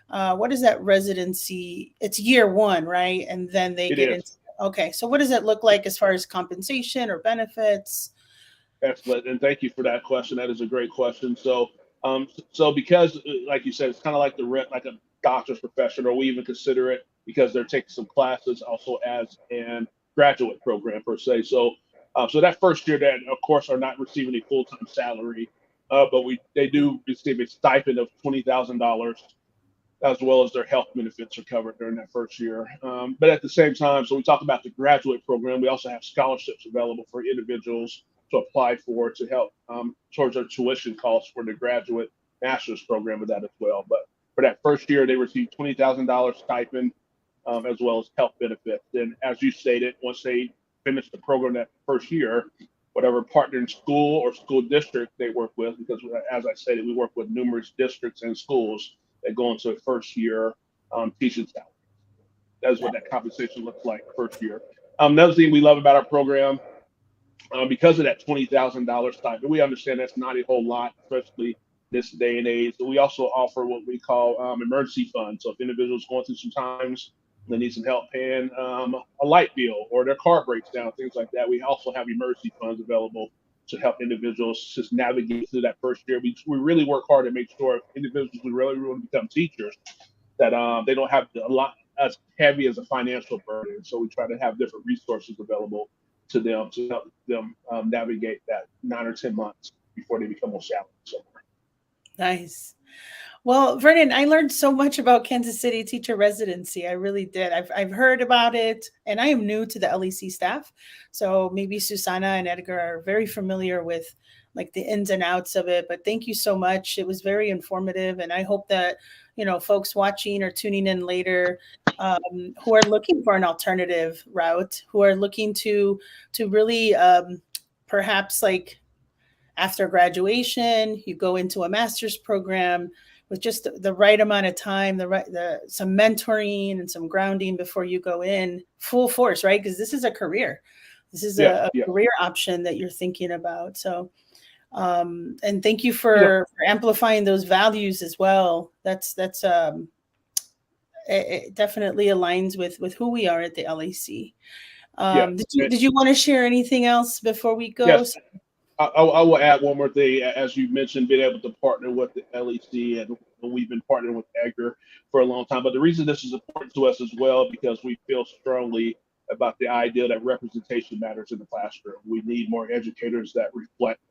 what is that residency? It's year one, right? And then they get into, okay. So what does it look like as far as compensation or benefits? Excellent, and thank you for that question. That is a great question. So because, like you said, it's kind of like a doctor's profession, or we even consider it because they're taking some classes also as an graduate program per se. So that first year, that of course are not receiving a full-time salary, but they do receive a stipend of $20,000, as well as their health benefits are covered during that first year. But at the same time, so we talk about the graduate program, we also have scholarships available for individuals to apply for to help towards their tuition costs for the graduate master's program with that as well. But for that first year, they receive $20,000 stipend, as well as health benefits. And as you stated, once they finish the program that first year, whatever partner school or school district they work with, because as I stated, we work with numerous districts and schools that go into a first year teaching salary. That's what that compensation looks like first year. Another thing we love about our program, because of that $20,000 stipend, we understand that's not a whole lot, especially this day and age. So we also offer what we call emergency funds. So if individuals going through some times, they need some help paying a light bill or their car breaks down, things like that, we also have emergency funds available to help individuals just navigate through that first year. We really work hard to make sure individuals who really want to become teachers that they don't have a lot as heavy as a financial burden. So we try to have different resources available to them to help them navigate that 9 or 10 months before they become a salary. So. Nice. Well, Vernon, I learned so much about Kansas City teacher residency. I really did. I've heard about it, and I am new to the LEC staff. So maybe Susanna and Edgar are very familiar with like the ins and outs of it. But thank you so much. It was very informative, and I hope that folks watching or tuning in later who are looking for an alternative route, who are looking to really perhaps like after graduation, you go into a master's program with just the right amount of time, some mentoring and some grounding before you go in full force, right? Because this is a career. This is a career option that you're thinking about. So, and thank you for amplifying those values as well. It definitely aligns with who we are at the LAC. Did you want to share anything else before we go? Yes. I will add one more thing. As you mentioned, being able to partner with the LEC, and we've been partnering with Edgar for a long time. But the reason this is important to us as well, because we feel strongly about the idea that representation matters in the classroom. We need more educators that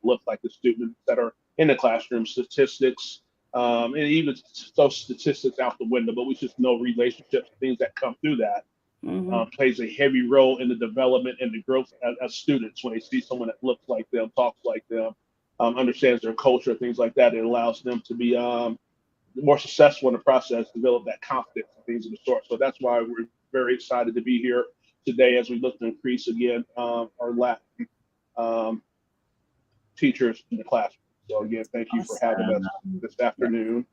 look like the students that are in the classroom. Statistics, and even those statistics out the window, but we just know relationships, things that come through that. Plays a heavy role in the development and the growth as students. When they see someone that looks like them, talks like them, understands their culture, things like that, it allows them to be more successful in the process, develop that confidence and things of the sort. So that's why we're very excited to be here today as we look to increase again our Latin teachers in the classroom. So again, thank you for having us this afternoon.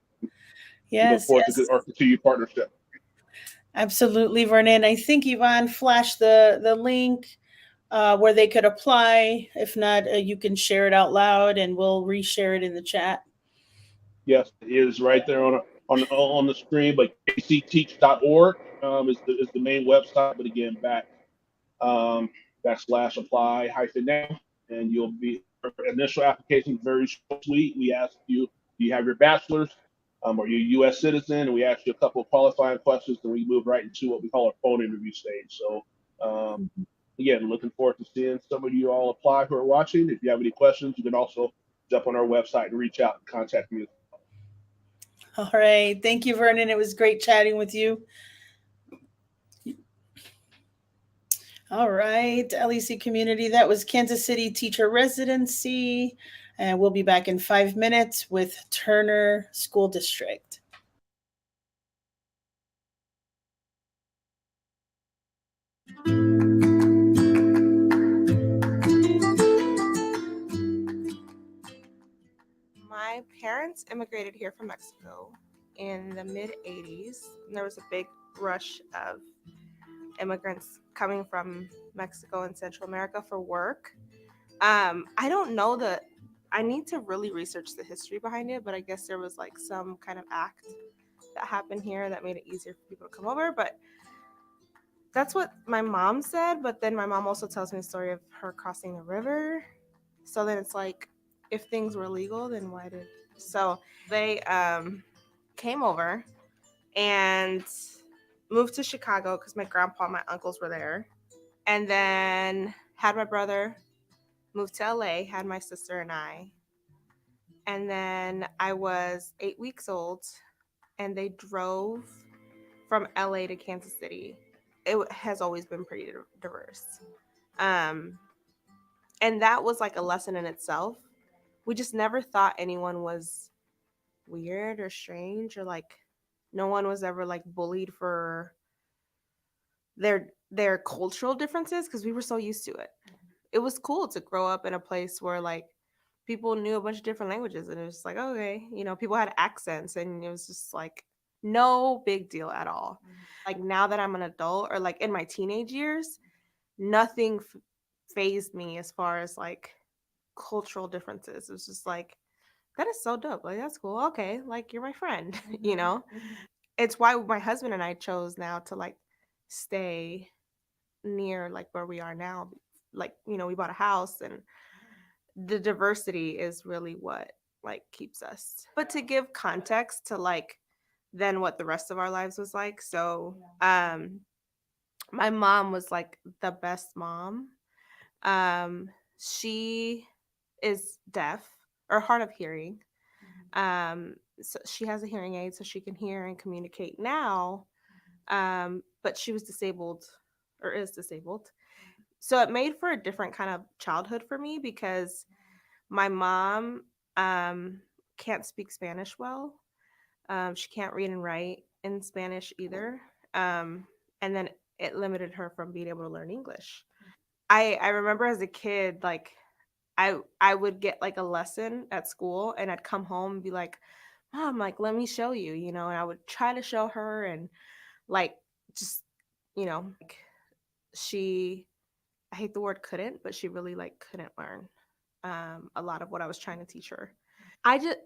Yes, we look forward to our continued partnership. Absolutely, Vernon. I think Yvonne flashed the link where they could apply. If not, you can share it out loud and we'll reshare it in the chat. Yes, it is right there on the screen, but kcteach.org is the main website. But again, /apply-now, and you'll be initial application very sweet. We ask you, do you have your bachelor's? Are you a U.S. citizen? And we ask you a couple of qualifying questions, and we move right into what we call our phone interview stage. So again, looking forward to seeing some of you all apply who are watching. If you have any questions, you can also jump on our website and reach out and contact me. All right. Thank you, Vernon. It was great chatting with you. All right, LEC community, that was Kansas City teacher residency. And we'll be back in 5 minutes with Turner School District. My parents immigrated here from Mexico in the mid-'80s. And there was a big rush of immigrants coming from Mexico and Central America for work. I don't know I need to really research the history behind it, but I guess there was like some kind of act that happened here that made it easier for people to come over. But that's what my mom said. But then my mom also tells me the story of her crossing the river. So then it's like, if things were legal, then why did... So they came over and moved to Chicago because my grandpa and my uncles were there. And then had my brother, moved to LA, had my sister and I. And then I was 8 weeks old and they drove from LA to Kansas City. It has always been pretty diverse. And that was like a lesson in itself. We just never thought anyone was weird or strange, or like no one was ever like bullied for their cultural differences because we were so used to it. It was cool to grow up in a place where like people knew a bunch of different languages, and it was like, okay, people had accents, and it was just like no big deal at all. Like now that I'm an adult, or like in my teenage years, nothing fazed me as far as like cultural differences. It was just like, that is so dope. Like, that's cool. Okay, like you're my friend, It's why my husband and I chose now to like stay near like where we are now. Like, we bought a house, and the diversity is really what like keeps us. But to give context to like then what the rest of our lives was like. So my mom was like the best mom. She is deaf or hard of hearing. So she has a hearing aid so she can hear and communicate now. But she was disabled or is disabled. So it made for a different kind of childhood for me because my mom can't speak Spanish well. She can't read and write in Spanish either. And then it limited her from being able to learn English. I remember as a kid, like I would get like a lesson at school and I'd come home and be like, Mom, like, let me show you, you know, and I would try to show her and like just, you know, like, I hate the word couldn't, but she really like couldn't learn a lot of what I was trying to teach her.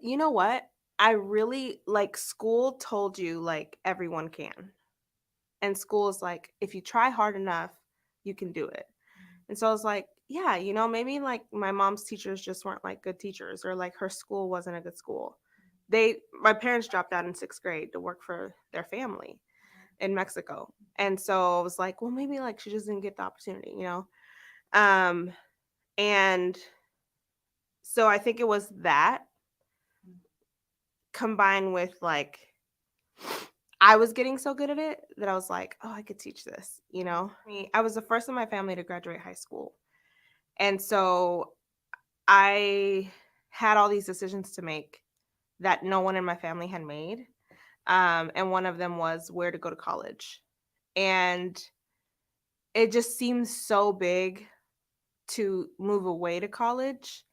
You know what? I really like school told you like everyone can. And school is like, if you try hard enough, you can do it. And so I was like, yeah, you know, maybe like my mom's teachers just weren't like good teachers or like her school wasn't a good school. My parents dropped out in 6th grade to work for their family in Mexico. And so I was like, well, maybe like she just didn't get the opportunity, you know? And so I think it was that combined with like, I was getting so good at it that I was like, oh, I could teach this, you know? I was the first in my family to graduate high school. And so I had all these decisions to make that no one in my family had made. And one of them was where to go to college. And it just seems so big to move away to college.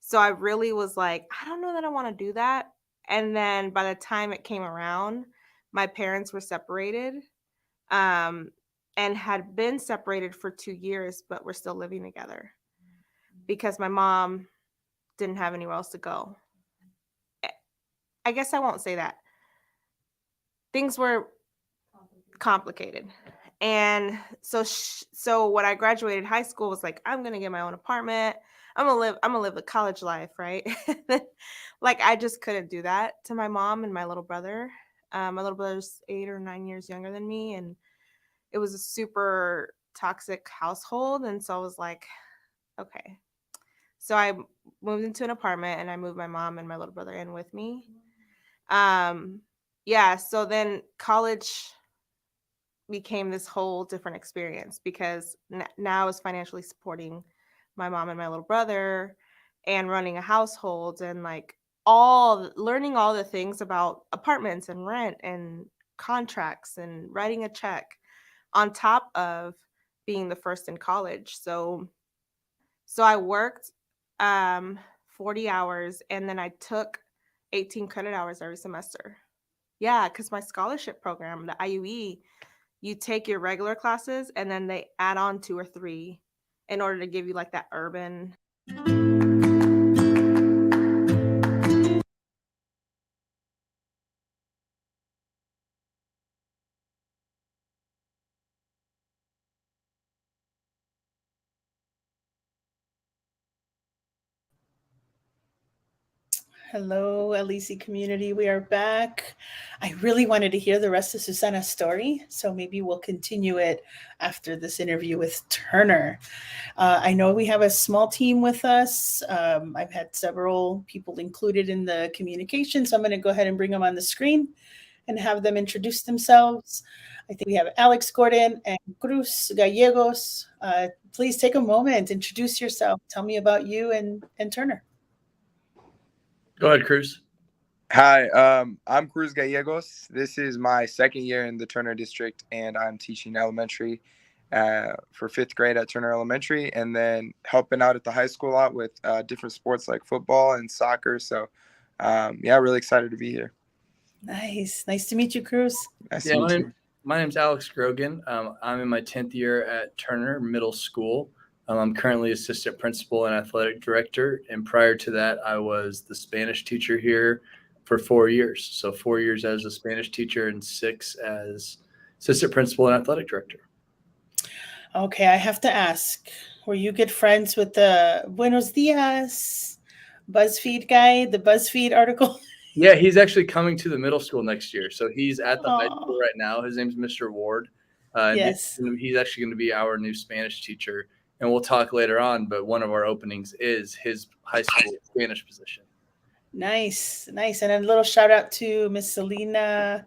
So I really was like, I don't know that I want to do that. And then by the time it came around, my parents were separated and had been separated for 2 years, but were still living together because my mom didn't have anywhere else to go. I guess I won't say that. Things were complicated. And so when I graduated high school was like, I'm going to get my own apartment. I'm going to live the college life, right? Like I just couldn't do that to my mom and my little brother. My little brother's 8 or 9 years younger than me. And it was a super toxic household. And so I was like, okay. So I moved into an apartment and I moved my mom and my little brother in with me. Yeah. So then college became this whole different experience because now I was financially supporting my mom and my little brother and running a household and like learning all the things about apartments and rent and contracts and writing a check on top of being the first in college. So I worked 40 hours and then I took 18 credit hours every semester. Yeah, because my scholarship program, the IUE, you take your regular classes and then they add on 2 or 3 in order to give you like that urban. Hello, LEC community. We are back. I really wanted to hear the rest of Susana's story, so maybe we'll continue it after this interview with Turner. I know we have a small team with us. I've had several people included in the communication, so I'm going to go ahead and bring them on the screen and have them introduce themselves. I think we have Alex Gordon and Cruz Gallegos. Please take a moment, introduce yourself. Tell me about you and Turner. Go ahead, Cruz. Hi, I'm Cruz Gallegos. This is my 2nd year in the Turner District, and I'm teaching elementary for 5th grade at Turner Elementary, and then helping out at the high school a lot with different sports like football and soccer. So, yeah, really excited to be here. Nice to meet you, Cruz. Nice to meet you. My name's Alex Grogan. I'm in my 10th year at Turner Middle School. I'm currently assistant principal and athletic director. And prior to that, I was the Spanish teacher here for 4 years. So 4 years as a Spanish teacher and 6 as assistant principal and athletic director. Okay, I have to ask, were you good friends with the Buenos Dias BuzzFeed guy, the BuzzFeed article? Yeah, he's actually coming to the middle school next year. So he's at the high school Oh, right now. His name's Mr. Ward. yes. He's actually going to be our new Spanish teacher. And we'll talk later on, but one of our openings is his high school Spanish position. Nice, nice. And a little shout out to Miss Selena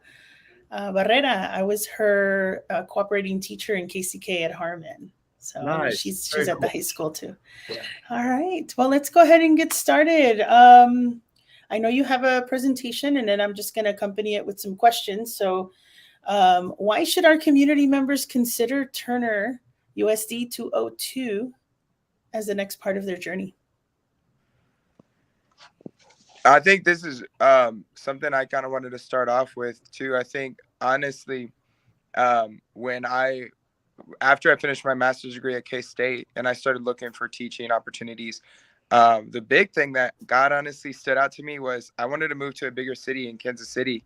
Barrera. I was her cooperating teacher in KCK at Harmon. So I know Nice. she's Very at the cool. high school too. Yeah. All right. Well, let's go ahead and get started. I know you have a presentation, and then I'm just going to accompany it with some questions. So why should our community members consider Turner USD 202 as the next part of their journey? I think this is something I kind of wanted to start off with too. I think honestly, after I finished my master's degree at K-State and I started looking for teaching opportunities, the big thing that God honestly stood out to me was I wanted to move to a bigger city in Kansas City.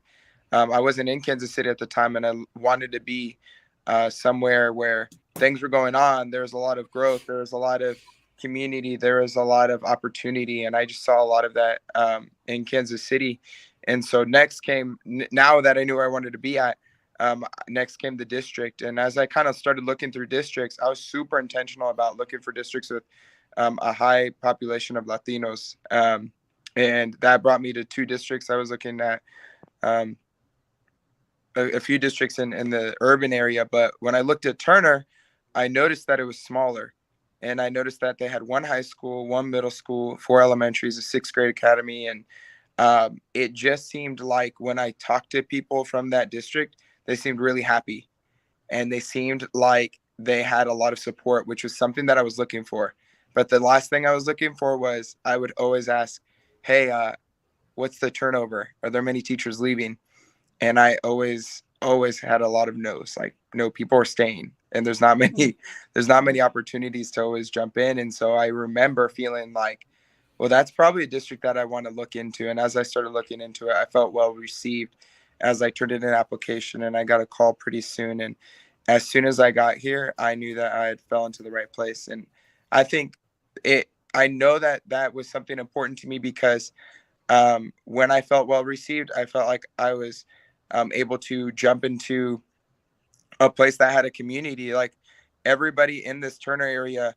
I wasn't in Kansas City at the time, and I wanted to be somewhere where things were going on. There was a lot of growth. There was a lot of community. There was a lot of opportunity, and I just saw a lot of that in Kansas City. And so next came, now that I knew where I wanted to be at, next came the district. And as I kind of started looking through districts, I was super intentional about looking for districts with a high population of Latinos. And that brought me to 2 districts. I was looking at a few districts in the urban area. But when I looked at Turner, I noticed that it was smaller. And I noticed that they had 1 high school, 1 middle school, 4 elementaries, a 6th grade academy. And it just seemed like when I talked to people from that district, they seemed really happy. And they seemed like they had a lot of support, which was something that I was looking for. But the last thing I was looking for was I would always ask, hey, what's the turnover? Are there many teachers leaving? And I always had a lot of no's, like, no, people are staying. And there's not many opportunities to always jump in. And so I remember feeling like, well, that's probably a district that I want to look into. And as I started looking into it, I felt well received as I turned in an application, and I got a call pretty soon. And as soon as I got here, I knew that I had fell into the right place. And I think I know that that was something important to me because when I felt well received, I felt like I was able to jump into a place that had a community. Like, everybody in this Turner area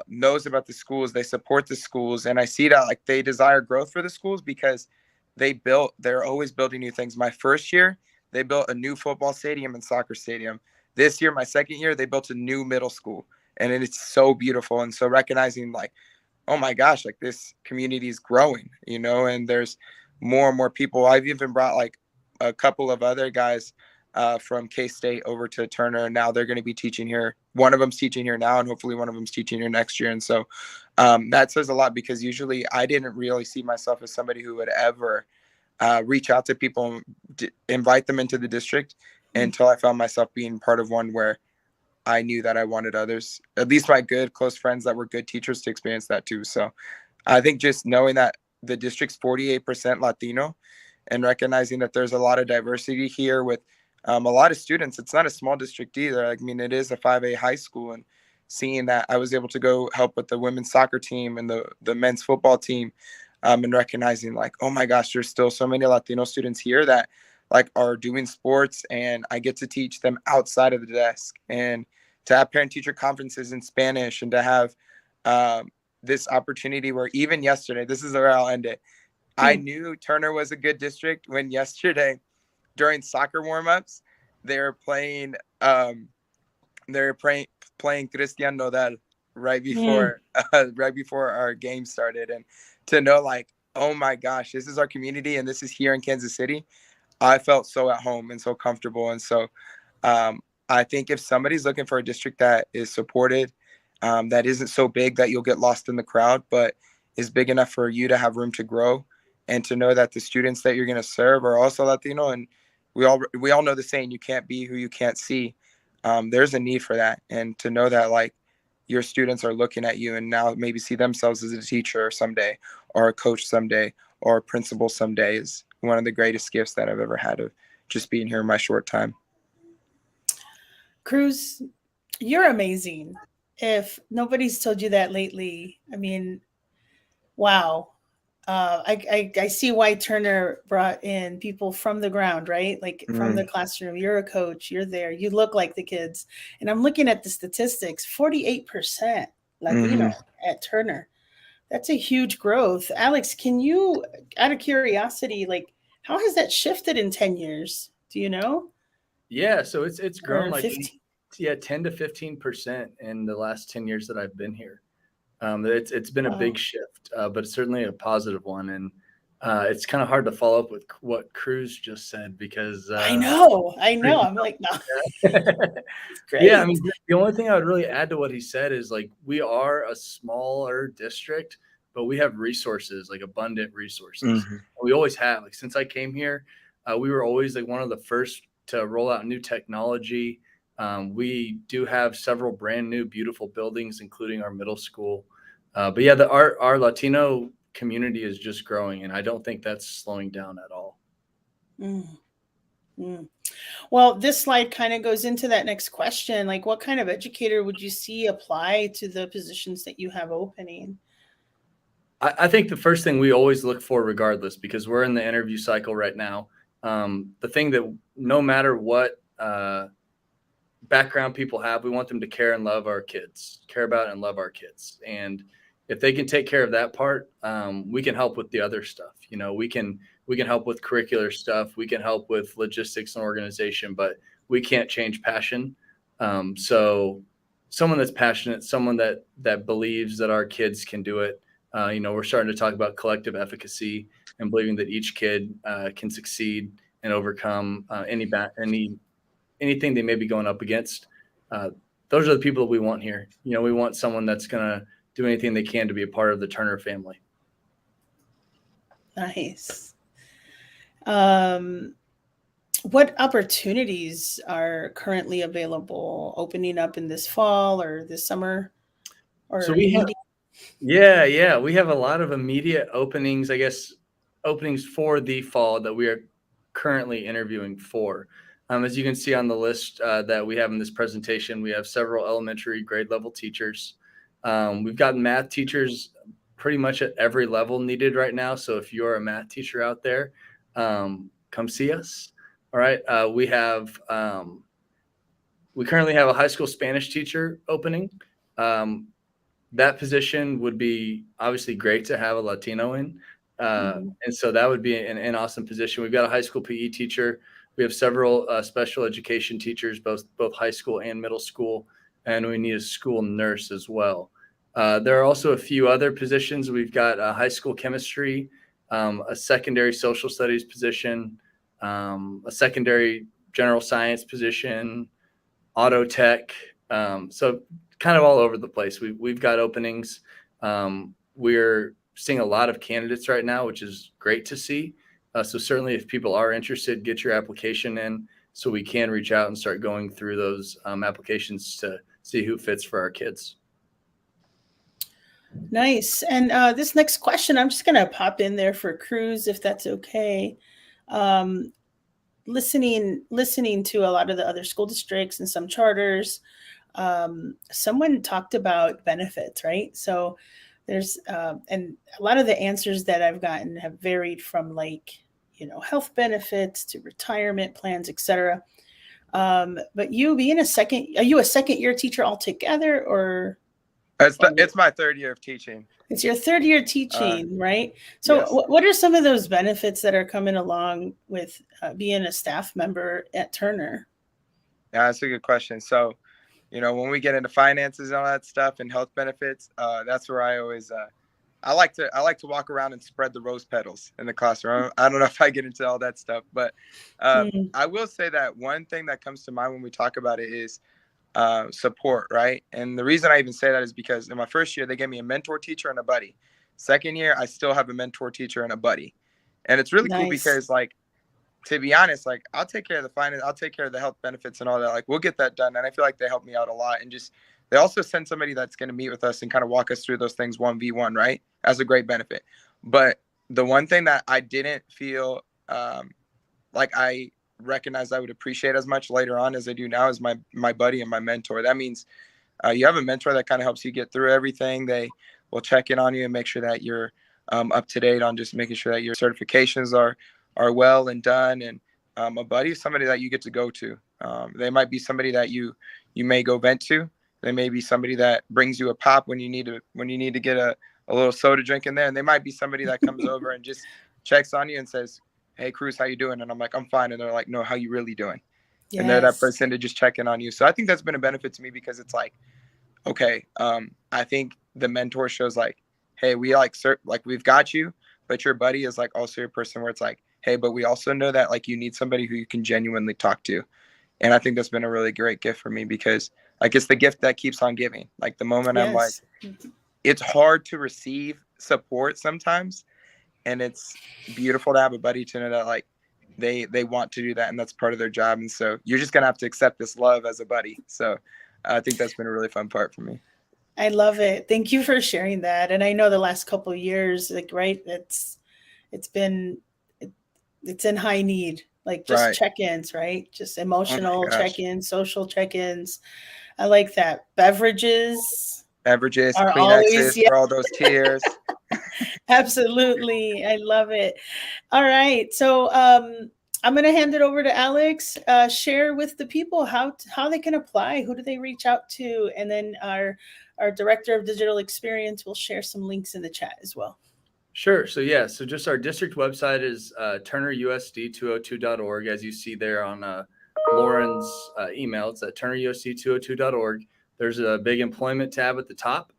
knows about the schools. They support the schools. And I see that, like, they desire growth for the schools because they're always building new things. My first year, they built a new football stadium and soccer stadium. This year, my second year, they built a new middle school, and it's so beautiful. And so recognizing, like, oh my gosh, like, this community is growing, and there's more and more people. I've even brought like a couple of other guys from K-State over to Turner, and now they're going to be teaching here. One of them's teaching here now, and hopefully one of them's teaching here next year. And so that says a lot, because usually I didn't really see myself as somebody who would ever reach out to people and invite them into the district until I found myself being part of one where I knew that I wanted others, at least my good close friends that were good teachers, to experience that too. So I think just knowing that the district's 48% Latino and recognizing that there's a lot of diversity here with a lot of students. It's not a small district either. I mean, it is a 5A high school, and seeing that I was able to go help with the women's soccer team and the men's football team, and recognizing, like, oh my gosh, there's still so many Latino students here that, like, are doing sports, and I get to teach them outside of the desk, and to have parent-teacher conferences in Spanish, and to have this opportunity where even yesterday, this is where I'll end it. I knew Turner was a good district when yesterday, during soccer warm-ups, they were playing Christian Nodal right before our game started. And to know, like, oh my gosh, this is our community and this is here in Kansas City, I felt so at home and so comfortable. And so I think if somebody's looking for a district that is supported, that isn't so big that you'll get lost in the crowd, but is big enough for you to have room to grow, and to know that the students that you're going to serve are also Latino. And we all know the saying, you can't be who you can't see. There's a need for that. And to know that, like, your students are looking at you and now maybe see themselves as a teacher someday, or a coach someday, or a principal someday, is one of the greatest gifts that I've ever had of just being here in my short time. Cruz, You're amazing. If nobody's told you that lately, I mean, wow. I see why Turner brought in people from the ground, right? Like from the classroom. You're a coach, you're there, you look like the kids. And I'm looking at the statistics, 48% Latino at Turner. That's a huge growth. Alex, can you, out of curiosity, like how has that shifted in 10 years? Do you know? Yeah, so it's grown Or like 15? 10 to 15% in the last 10 years that I've been here. It's been a big Wow. shift, but certainly a positive one. And it's kind of hard to follow up with what Cruz just said because I know. I'm like, no. It's great. yeah, I mean, the only thing I would really add to what he said is like we are a smaller district, but we have resources, like abundant resources. We always have. Like since I came here, we were always like one of the first to roll out new technology. We do have several brand new, beautiful buildings, including our middle school. But yeah, our Latino community is just growing, and I don't think that's slowing down at all. Well, this slide kind of goes into that next question. Like, what kind of educator would you see apply to the positions that you have opening? I think the first thing we always look for, regardless, because we're in the interview cycle right now, the thing that no matter what background people have, we want them to care and love our kids, care about and love our kids. And if they can take care of that part, we can help with the other stuff. You know, we can help with curricular stuff. We can help with logistics and organization, but we can't change passion. So someone that's passionate, someone that believes that our kids can do it. You know, we're starting to talk about collective efficacy and believing that each kid can succeed and overcome anything they may be going up against. Those are the people that we want here. You know, we want someone that's going to do anything they can to be a part of the Turner family. Nice. What opportunities are currently available opening up in this fall or this summer? Or So we have a lot of immediate openings, I guess, openings for the fall that we are currently interviewing for. As you can see on the list that we have in this presentation, we have several elementary grade level teachers. We've got math teachers pretty much at every level needed right now. So if you're a math teacher out there, come see us. All right. We currently have a high school Spanish teacher opening. That position would be obviously great to have a Latino in. And so that would be an awesome position. We've got a high school PE teacher. We have several special education teachers, both high school and middle school, and we need a school nurse as well. There are also a few other positions. We've got a high school chemistry, a secondary social studies position, a secondary general science position, auto tech. So kind of all over the place. We've got openings. We're seeing a lot of candidates right now, which is great to see. So certainly if people are interested, get your application in so we can reach out and start going through those applications to see who fits for our kids. Nice. And this next question, I'm just going to pop in there for Cruz, if that's okay. Listening to a lot of the other school districts and some charters, someone talked about benefits, right? So there's, and a lot of the answers that I've gotten have varied from like, you know, health benefits to retirement plans, et cetera. But you being are you a second year teacher altogether or? It's my third year of teaching. It's your third year teaching, right? So yes. What are some of those benefits that are coming along with being a staff member at Turner? Yeah, that's a good question. So, you know, when we get into finances and all that stuff and health benefits, that's where I always, I like to walk around and spread the rose petals in the classroom. I don't know if I get into all that stuff, but I will say that one thing that comes to mind when we talk about it is support, right? And the reason I even say that is because in my first year, they gave me a mentor teacher and a buddy. Second year, I still have a mentor teacher and a buddy. And it's really cool because, like, to be honest, like, I'll take care of the finance, I'll take care of the health benefits and all that. Like, we'll get that done. And I feel like they help me out a lot. And just, they also send somebody that's going to meet with us and kind of walk us through those things 1v1, right? As a great benefit. But the one thing that I didn't feel like I recognize I would appreciate as much later on as I do now is my buddy and my mentor. That means you have a mentor that kind of helps you get through everything. They will check in on you and make sure that you're up to date on just making sure that your certifications are well and done. And a buddy is somebody that you get to go to. They might be somebody that you may go vent to. They may be somebody that brings you a pop when you need to get a little soda drink in there. And they might be somebody that comes over and just checks on you and says, "Hey, Cruz, how you doing?" And I'm like, "I'm fine." And they're like, "No, how you really doing?" Yes. And they're that person to just check in on you. So I think that's been a benefit to me because it's like, okay, I think the mentor shows like, hey, we we've got you, but your buddy is like also your person where it's like, hey, but we also know that like you need somebody who you can genuinely talk to. And I think that's been a really great gift for me because like it's the gift that keeps on giving. Like the moment I'm like, it's hard to receive support sometimes. And it's beautiful to have a buddy to know that like they want to do that and that's part of their job. And so you're just going to have to accept this love as a buddy. So I think that's been a really fun part for me. I love it. Thank you for sharing that. And I know the last couple of years, like, right, it's in high need, like just check-ins, right? Just emotional check-ins, social check-ins. I like that. Beverages, Kleenexes for all those tears. Absolutely. I love it. All right. So I'm going to hand it over to Alex. Share with the people how they can apply. Who do they reach out to? And then our Director of Digital Experience will share some links in the chat as well. Sure. So just our district website is turnerusd202.org. As you see there on Lauren's email, it's at turnerusd202.org. There's a big employment tab at the top.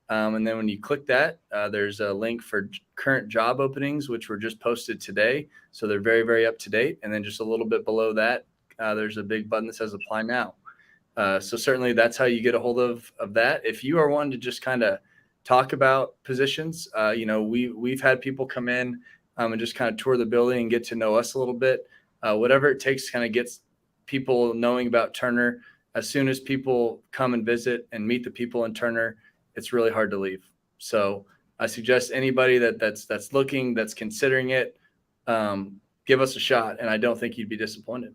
And then when you click that, there's a link for current job openings, which were just posted today. So they're very, very up to date. And then just a little bit below that, there's a big button that says apply now. So certainly that's how you get a hold of that. If you are wanting to just kind of talk about positions, we've had people come in and just kind of tour the building and get to know us a little bit. Whatever it takes kind of gets people knowing about Turner. As soon as people come and visit and meet the people in Turner, it's really hard to leave. So I suggest anybody that's looking, that's considering it, give us a shot. And I don't think you'd be disappointed.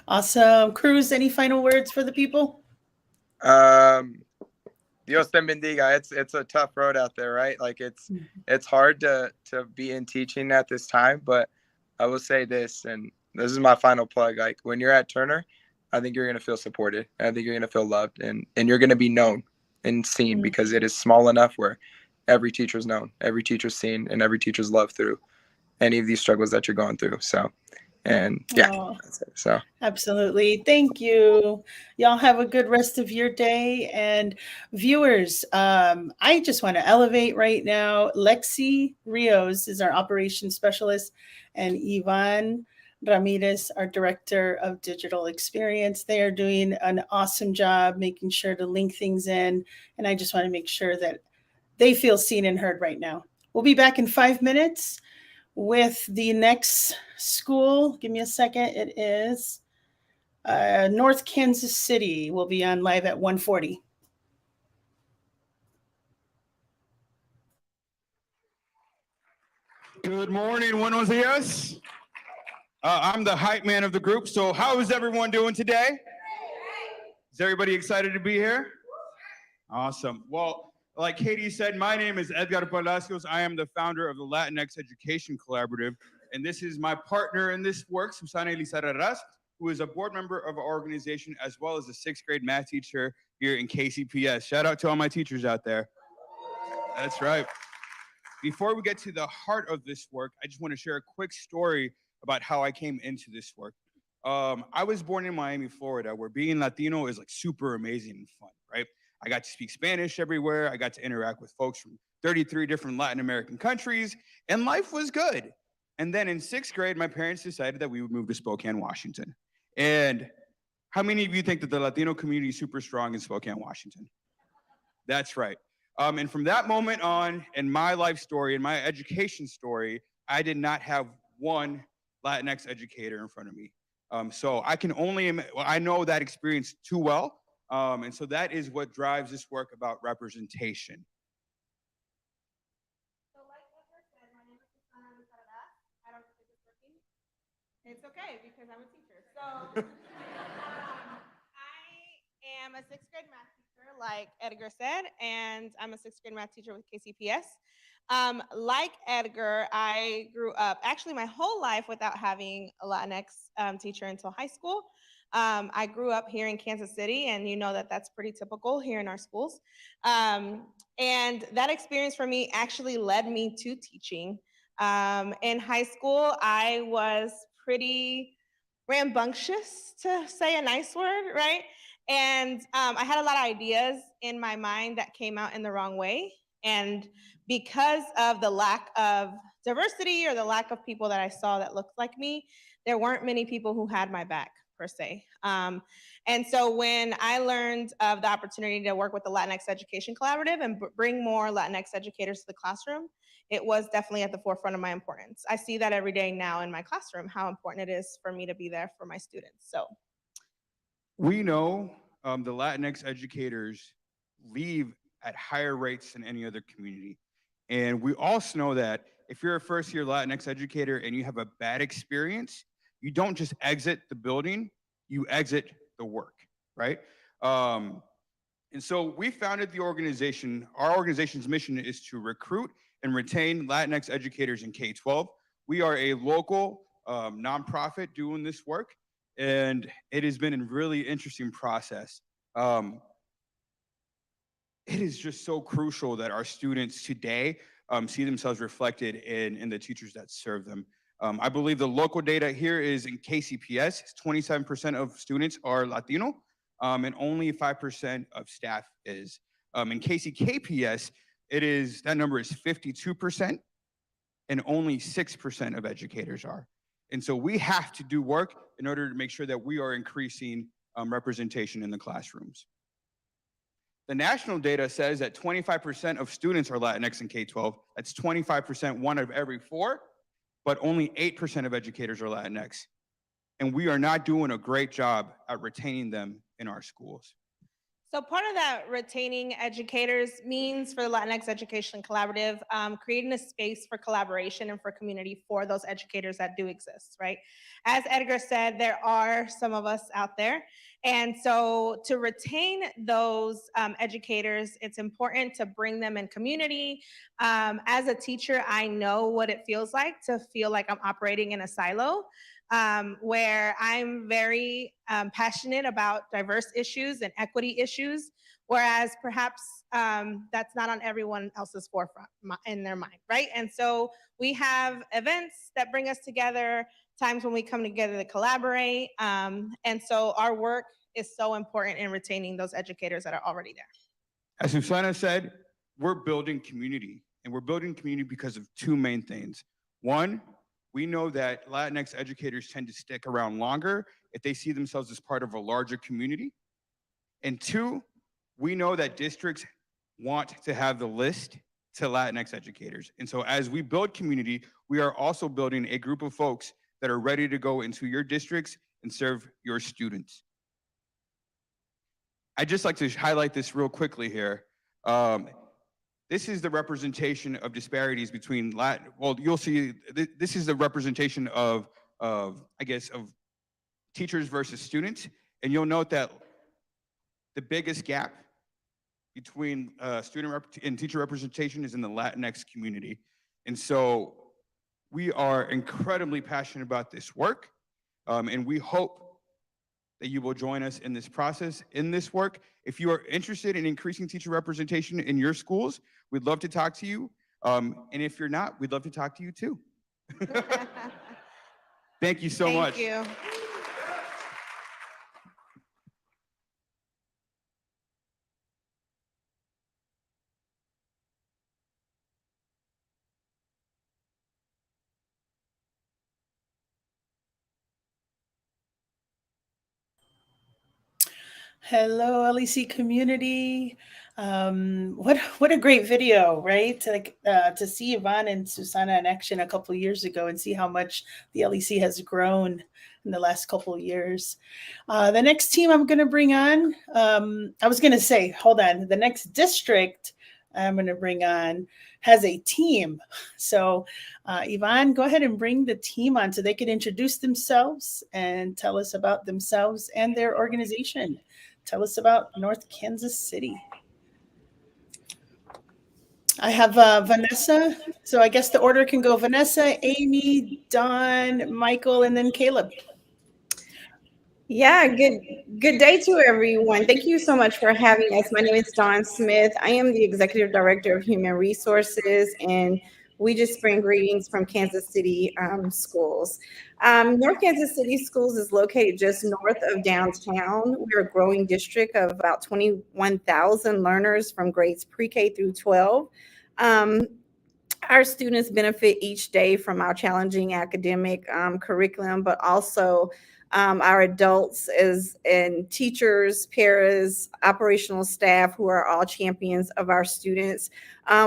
Awesome. Cruz, any final words for the people? Dios te bendiga. It's a tough road out there, right? Like it's hard to be in teaching at this time, but I will say this, and this is my final plug. Like when you're at Turner, I think you're going to feel supported. I think you're going to feel loved and you're going to be known and seen because it is small enough where every teacher's known, every teacher's seen, and every teacher's loved through any of these struggles that you're going through. So, and that's it. So absolutely. Thank you. Y'all have a good rest of your day. And viewers, I just want to elevate right now. Lexi Rios is our operations specialist and Ivan Ramirez, our Director of Digital Experience. They are doing an awesome job making sure to link things in. And I just want to make sure that they feel seen and heard right now. We'll be back in 5 minutes with the next school. Give me a second. It is North Kansas City. We'll be on live at 1:40. Good morning. Buenos dias. I'm the hype man of the group. So how is everyone doing today? Is everybody excited to be here? Awesome. Well, like Katie said, my name is Edgar Palacios. I am the founder of the Latinx Education Collaborative. And this is my partner in this work, Susana Elizarra Ras, who is a board member of our organization, as well as a 6th grade math teacher here in Kcps. Shout out to all my teachers out there. That's right. Before we get to the heart of this work, I just want to share a quick story about how I came into this work. I was born in Miami, Florida, where being Latino is like super amazing and fun, right? I got to speak Spanish everywhere. I got to interact with folks from 33 different Latin American countries, and life was good. And then in 6th grade, my parents decided that we would move to Spokane, Washington. And how many of you think that the Latino community is super strong in Spokane, Washington? That's right. And from that moment on, in my life story, in my education story, I did not have one Latinx educator in front of me. So I can only, I know that experience too well. And so that is what drives this work about representation. It's because I'm a teacher. So I am a 6th grade math teacher, like Edgar said, and I'm a 6th grade math teacher with Kcps. Like Edgar, I grew up actually my whole life without having a Latinx teacher until high school. I grew up here in Kansas City, and you know that that's pretty typical here in our schools. And that experience for me actually led me to teaching. In high school, I was pretty rambunctious, to say a nice word, right? And I had a lot of ideas in my mind that came out in the wrong way. And because of the lack of diversity or the lack of people that I saw that looked like me, there weren't many people who had my back, per se. And so when I learned of the opportunity to work with the Latinx Education Collaborative and bring more Latinx educators to the classroom, it was definitely at the forefront of my importance. I see that every day now in my classroom, how important it is for me to be there for my students. So we know the Latinx educators leave at higher rates than any other community. And we also know that if you're a first-year Latinx educator and you have a bad experience, you don't just exit the building, you exit the work, right? And so we founded the organization. Our organization's mission is to recruit and retain Latinx educators in K-12. We are a local nonprofit doing this work, and it has been a really interesting process. It is just so crucial that our students today see themselves reflected in the teachers that serve them. I believe the local data here is in Kcps, 27% of students are Latino, and only 5% of staff is. In Kcps, that number is 52%, and only 6% of educators are. And so we have to do work in order to make sure that we are increasing representation in the classrooms. The national data says that 25% of students are Latinx in K-12. That's 25%, 1 of every 4, but only 8% of educators are Latinx. And we are not doing a great job at retaining them in our schools. So part of that retaining educators means for the Latinx Education Collaborative, creating a space for collaboration and for community for those educators that do exist, right? As Edgar said, there are some of us out there. And so to retain those educators, it's important to bring them in community. As a teacher, I know what it feels like to feel like I'm operating in a silo. Where I'm very passionate about diverse issues and equity issues, whereas perhaps that's not on everyone else's forefront in their mind, right? And so we have events that bring us together, times when we come together to collaborate, and so our work is so important in retaining those educators that are already there. As Susana said, we're building community, and we're building community because of 2 main things. One, we know that Latinx educators tend to stick around longer if they see themselves as part of a larger community. And 2, we know that districts want to have the list to Latinx educators. And so as we build community, we are also building a group of folks that are ready to go into your districts and serve your students. I'd just like to highlight this real quickly here. This is the representation of disparities between you'll see, this is the representation of teachers versus students. And you'll note that the biggest gap between student and teacher representation is in the Latinx community. And so we are incredibly passionate about this work. And we hope that you will join us in this process, in this work. If you are interested in increasing teacher representation in your schools, we'd love to talk to you. And if you're not, we'd love to talk to you too. Thank you so much. Thank you. Hello, LEC community. What a great video, right? To see Yvonne and Susana in action a couple of years ago and see how much the LEC has grown in the last couple of years. The next team I'm going to bring on, I was going to say, hold on, the next district I'm going to bring on, has a team. So Yvonne, go ahead and bring the team on so they can introduce themselves and tell us about themselves and their organization. Tell us about North Kansas City. I have Vanessa. So I guess the order can go Vanessa, Amy, Dawn, Michael, and then Caleb. Yeah, good day to everyone. Thank you so much for having us. My name is Dawn Smith. I am the Executive Director of Human Resources, and we just bring greetings from Kansas City schools. North Kansas City Schools is located just north of downtown. We're a growing district of about 21,000 learners from grades pre-K through 12. Our students benefit each day from our challenging academic curriculum, but also our adults and teachers, paras, operational staff who are all champions of our students.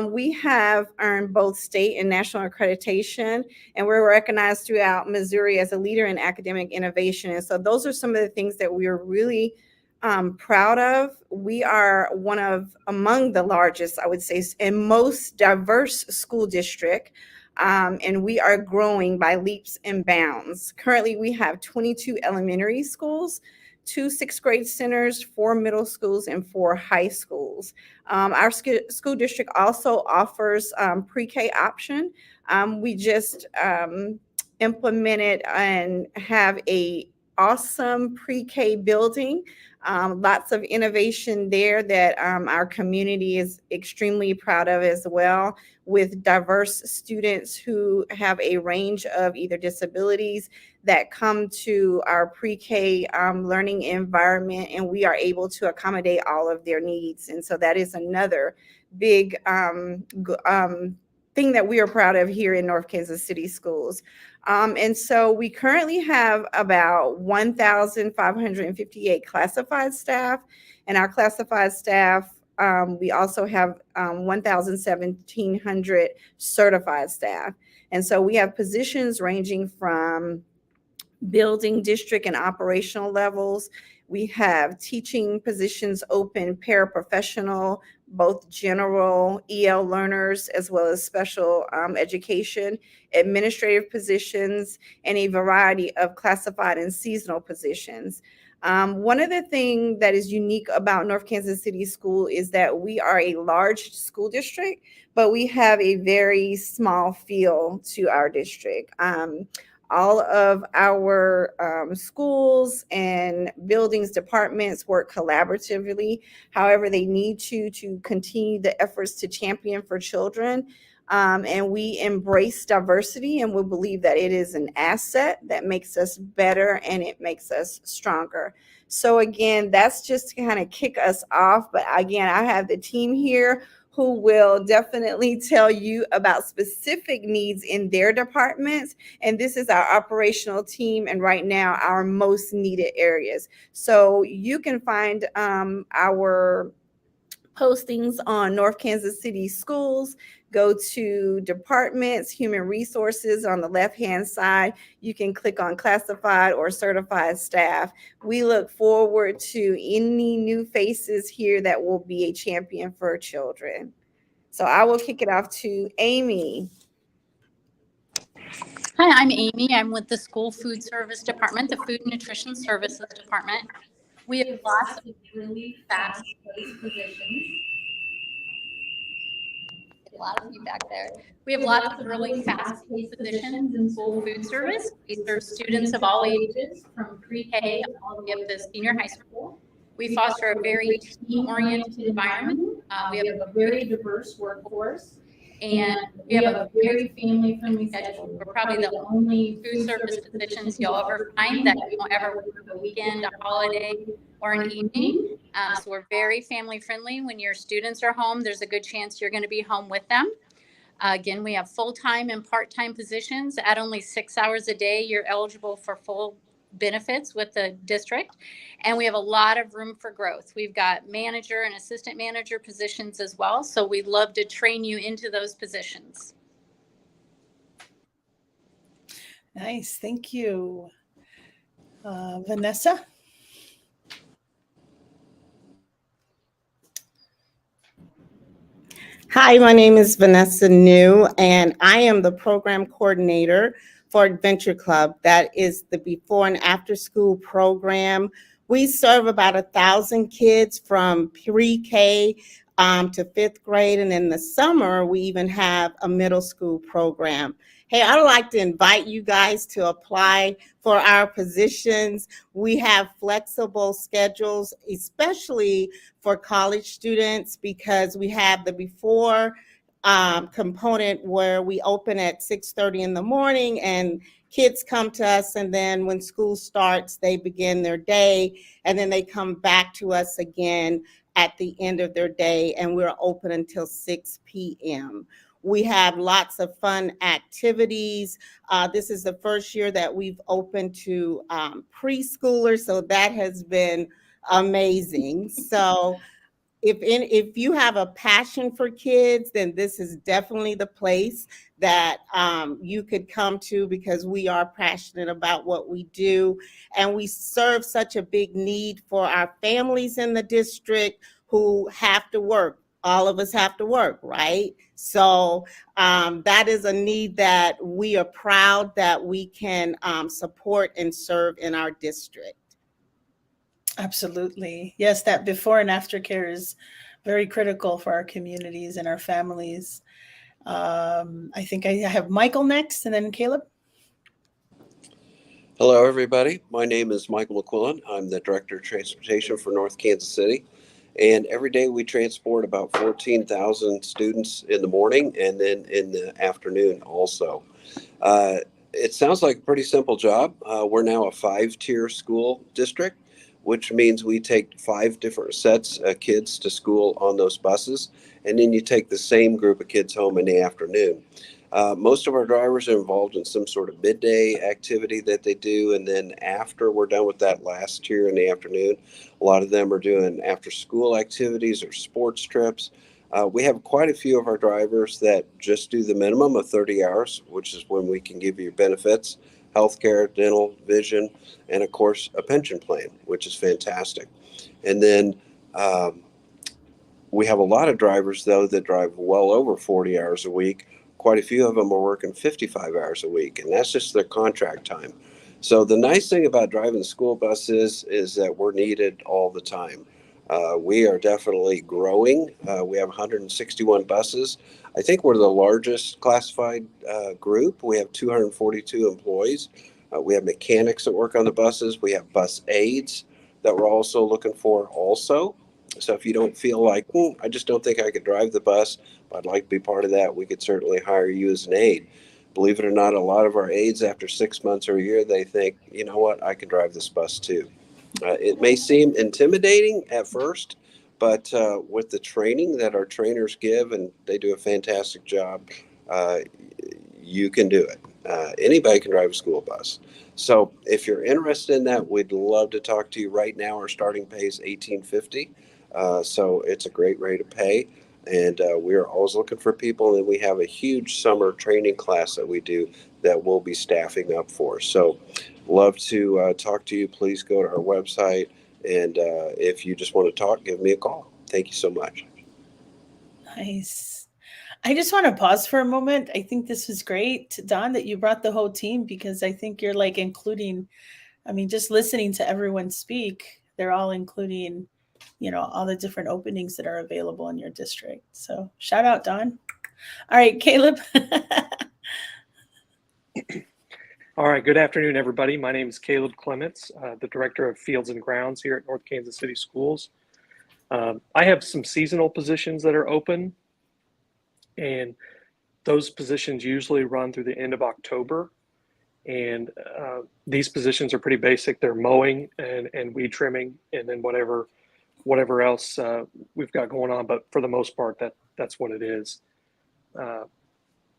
We have earned both state and national accreditation, and we're recognized throughout Missouri as a leader in academic innovation. And so those are some of the things that we are really proud of. We are one of among the largest, I would say, and most diverse school district. And we are growing by leaps and bounds. Currently, we have 22 elementary schools, 2 6th grade centers, 4 middle schools, and 4 high schools. Our school district also offers pre-K option. We just implemented and have a awesome pre-K building. Lots of innovation there that our community is extremely proud of as well, with diverse students who have a range of either disabilities that come to our pre-K learning environment, and we are able to accommodate all of their needs. And so that is another big thing that we are proud of here in North Kansas City Schools. And so we currently have about 1,558 classified staff, and our classified staff, we also have 1,700 certified staff. And so we have positions ranging from building, district, and operational levels. We have teaching positions open, paraprofessional, both general EL learners as well as special education, administrative positions, and a variety of classified and seasonal positions. One of the things that is unique about North Kansas City School is that we are a large school district, but we have a very small feel to our district. All of our schools and buildings, departments work collaboratively. However, they need to continue the efforts to champion for children. And we embrace diversity, and we believe that it is an asset that makes us better and it makes us stronger. So again, that's just to kind of kick us off. But again, I have the team here who will definitely tell you about specific needs in their departments. And this is our operational team, and right now our most needed areas. So you can find our postings on North Kansas City Schools. Go to departments, human resources on the left-hand side. You can click on classified or certified staff. We look forward to any new faces here that will be a champion for children. So I will kick it off to Amy. Hi, I'm Amy. I'm with the School Food Service Department, the Food and Nutrition Services Department. We have lots of really fast-paced positions. A lot of feedback there. We have lots of really fast-paced positions in school food service. We serve students of all ages, from pre-K all the way up to senior high school. We foster a very team-oriented environment. We have a very diverse workforce, and we have a very family-friendly schedule. We're probably the only food service positions you'll ever find that you won't ever work a weekend, a holiday, or an evening. So we're very family-friendly. When your students are home, there's a good chance you're going to be home with them. Again, we have full-time and part-time positions. At only 6 hours a day, you're eligible for full benefits with the district, and we have a lot of room for growth. We've got manager and assistant manager positions as well, so we'd love to train you into those positions. Nice, thank you. Vanessa? Hi, my name is Vanessa New, and I am the program coordinator for Adventure Club. That is the before and after school program. We serve about 1,000 kids from pre-K to 5th grade, and in the summer, we even have a middle school program. Hey, I'd like to invite you guys to apply for our positions. We have flexible schedules, especially for college students, because we have the before component where we open at 6:30 in the morning and kids come to us, and then when school starts, they begin their day, and then they come back to us again at the end of their day, and we're open until 6 p.m. We have lots of fun activities. This is the first year that we've opened to preschoolers, so that has been amazing. So if you have a passion for kids, then this is definitely the place that you could come to, because we are passionate about what we do, and we serve such a big need for our families in the district who have to work. All of us have to work, right? So that is a need that we are proud that we can support and serve in our district. Absolutely. Yes, that before and after care is very critical for our communities and our families. I think I have Michael next, and then Caleb. Hello, everybody. My name is Michael McQuillan. I'm the Director of Transportation for North Kansas City. And every day we transport about 14,000 students in the morning and then in the afternoon also. It sounds like a pretty simple job. We're now a 5-tier school district, which means we take 5 different sets of kids to school on those buses, and then you take the same group of kids home in the afternoon. Most of our drivers are involved in some sort of midday activity that they do, and then after we're done with that last tier in the afternoon, a lot of them are doing after-school activities or sports trips. We have quite a few of our drivers that just do the minimum of 30 hours, which is when we can give you benefits, healthcare, dental, vision, and of course a pension plan, which is fantastic. And then we have a lot of drivers though that drive well over 40 hours a week. Quite a few of them are working 55 hours a week, and that's just their contract time. So the nice thing about driving the school bus is that we're needed all the time. We are definitely growing. We have 161 buses. I think we're the largest classified group. We have 242 employees. We have mechanics that work on the buses. We have bus aides that we're also looking for also. So if you don't feel like, I just don't think I could drive the bus, but I'd like to be part of that, we could certainly hire you as an aide. Believe it or not, a lot of our aides, after 6 months or a year, they think, you know what, I can drive this bus too. It may seem intimidating at first, but with the training that our trainers give, and they do a fantastic job, you can do it. Anybody can drive a school bus. So if you're interested in that, we'd love to talk to you. Right now, our starting pay is $18.50. So it's a great rate of pay. And we're always looking for people. And we have a huge summer training class that we do that we'll be staffing up for. So love to talk to you. Please go to our website. And if you just want to talk, give me a call. Thank you so much. Nice. I just want to pause for a moment. I think this was great, Don, that you brought the whole team, because I think you're like including, I mean, just listening to everyone speak, they're all including, all the different openings that are available in your district. So shout out, Don. All right, Caleb. All right, good afternoon, everybody. My name is Caleb Clements, the Director of Fields and Grounds here at North Kansas City Schools. I have some seasonal positions that are open, and those positions usually run through the end of October. And these positions are pretty basic. They're mowing and weed trimming, and then whatever else we've got going on. But for the most part, that's what it is.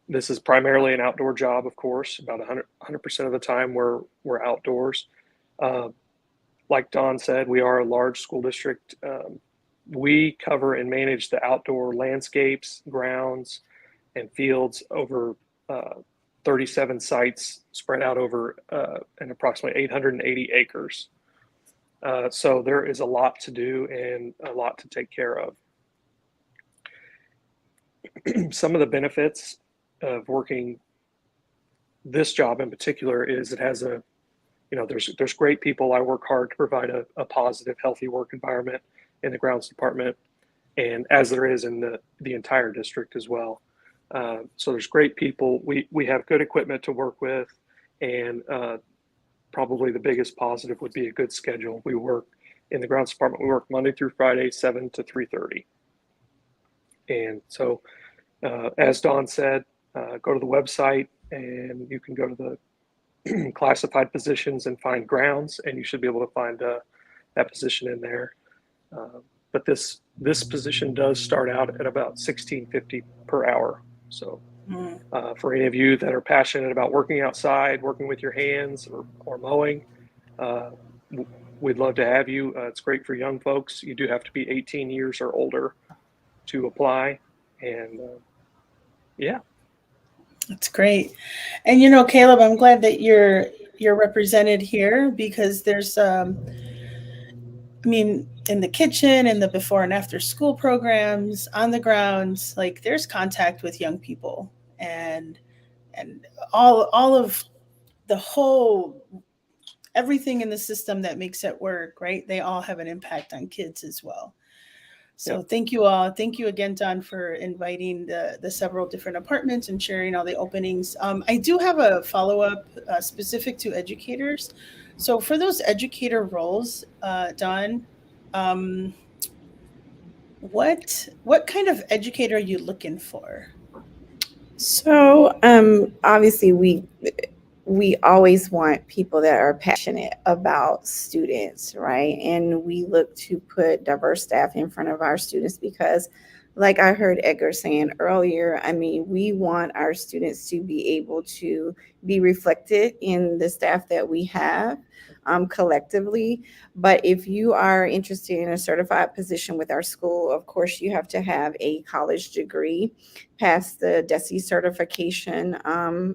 This is primarily an outdoor job, of course. About 100% of the time we're outdoors. Like Don said, we are a large school district. We cover and manage the outdoor landscapes, grounds, and fields over 37 sites spread out over an approximately 880 acres. So there is a lot to do and a lot to take care of. some of the benefits of working this job in particular is it has a, there's great people. I work hard to provide a positive, healthy work environment in the grounds department, and as there is in the entire district as well. So there's great people. We have good equipment to work with, and probably the biggest positive would be a good schedule. We work in the grounds department. We work Monday through Friday, 7 to 3:30. And so, as Dawn said, go to the website and you can go to the classified positions and find grounds, and you should be able to find that position in there. But this position does start out at about $16.50 per hour. So for any of you that are passionate about working outside, working with your hands or mowing, we'd love to have you. It's great for young folks. You do have to be 18 years or older to apply. And yeah. That's great. And Caleb, I'm glad that you're represented here, because there's in the kitchen and the before and after school programs, on the grounds, like there's contact with young people, and all of the whole, everything in the system that makes it work, right? They all have an impact on kids as well. So thank you all. Thank you again, Don, for inviting the several different departments and sharing all the openings. I do have a follow-up specific to educators. So for those educator roles, Don, what kind of educator are you looking for? So obviously we always want people that are passionate about students, right? And we look to put diverse staff in front of our students because, like I heard Edgar saying earlier, we want our students to be able to be reflected in the staff that we have collectively. But if you are interested in a certified position with our school, of course, you have to have a college degree, pass the DESE certification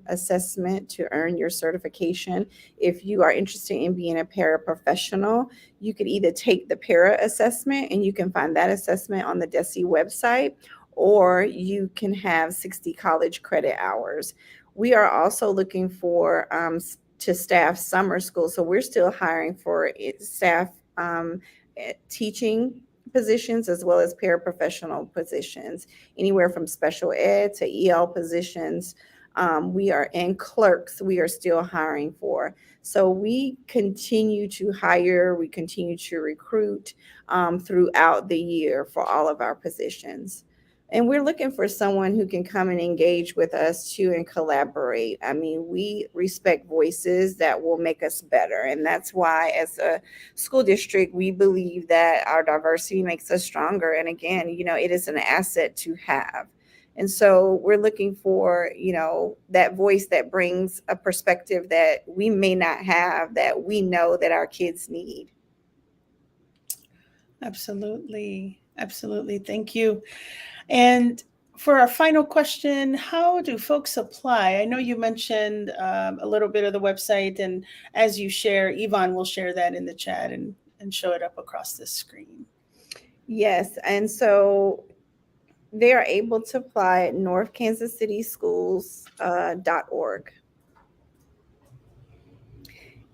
assessment to earn your certification. If you are interested in being a paraprofessional, you could either take the para assessment, and you can find that assessment on the DESE website, or you can have 60 college credit hours. We are also looking for to staff summer school. So we're still hiring for staff teaching positions as well as paraprofessional positions, anywhere from special ed to EL positions. We are in clerks, we are still hiring for. So we continue to hire, we continue to recruit throughout the year for all of our positions. And we're looking for someone who can come and engage with us too and collaborate. We respect voices that will make us better. And that's why as a school district, we believe that our diversity makes us stronger. And again, it is an asset to have. And so we're looking for, that voice that brings a perspective that we may not have, that we know that our kids need. Absolutely. Absolutely. Thank you. And for our final question, how do folks apply? I know you mentioned a little bit of the website, and as you share, Yvonne will share that in the chat and show it up across the screen. Yes. And so they are able to apply at northkansascityschools.org.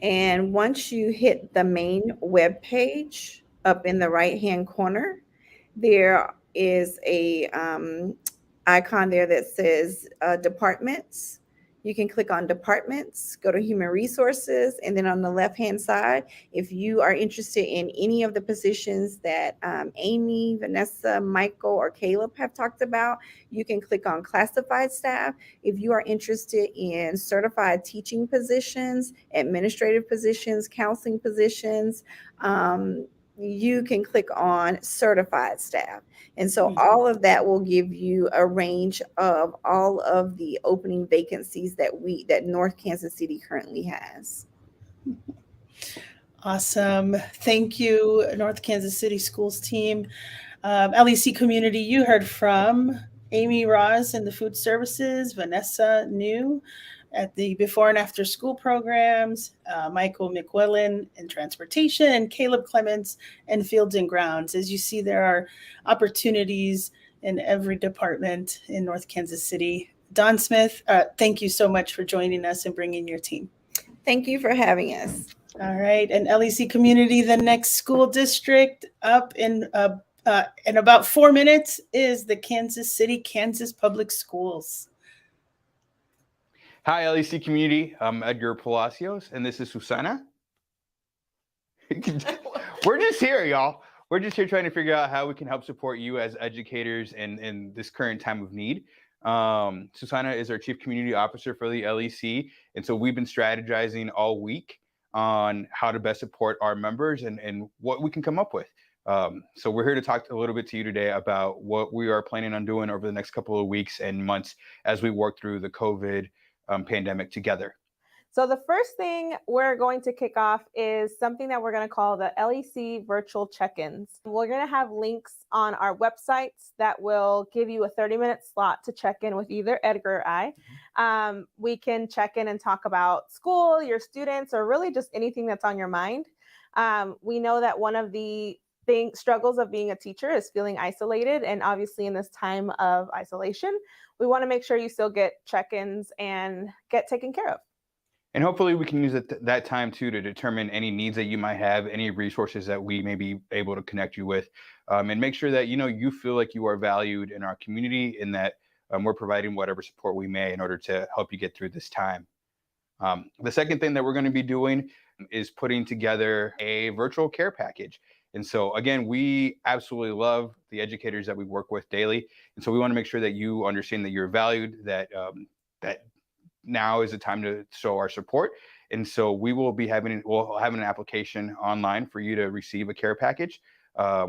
And once you hit the main web page, up in the right-hand corner, there is a icon there that says departments. You can click on departments, go to human resources, and then on the left-hand side, if you are interested in any of the positions that Amy, Vanessa, Michael, or Caleb have talked about, you can click on classified staff. If you are interested in certified teaching positions, administrative positions, counseling positions, you can click on certified staff. And so all of that will give you a range of all of the opening vacancies that North Kansas City currently has. Awesome. Thank you, North Kansas City Schools team. LEC community, you heard from Amy Ross in the food services, Vanessa New at the before and after school programs, Michael McWillan in transportation, and Caleb Clements in fields and grounds. As you see, there are opportunities in every department in North Kansas City. Don Smith, thank you so much for joining us and bringing your team. Thank you for having us. All right, and LEC community, the next school district up in about 4 minutes is the Kansas City, Kansas Public Schools. Hi, LEC community. I'm Edgar Palacios, and this is Susana. We're just here, y'all. We're just here trying to figure out how we can help support you as educators in this current time of need. Susana is our Chief Community Officer for the LEC, and so we've been strategizing all week on how to best support our members and what we can come up with. So we're here to talk a little bit to you today about what we are planning on doing over the next couple of weeks and months as we work through the COVID pandemic together. So the first thing we're going to kick off is something that we're going to call the LEC virtual check-ins. We're going to have links on our websites that will give you a 30-minute slot to check in with either Edgar or I. We can check in and talk about school, your students, or really just anything that's on your mind. We know that one of the struggles of being a teacher is feeling isolated, and obviously in this time of isolation, we want to make sure you still get check-ins and get taken care of. And hopefully we can use that time too to determine any needs that you might have, any resources that we may be able to connect you with, and make sure that you feel like you are valued in our community and that we're providing whatever support we may in order to help you get through this time. The second thing that we're going to be doing is putting together a virtual care package. And so again, we absolutely love the educators that we work with daily. And so we want to make sure that you understand that you're valued, that now is the time to show our support. And so we'll have an application online for you to receive a care package.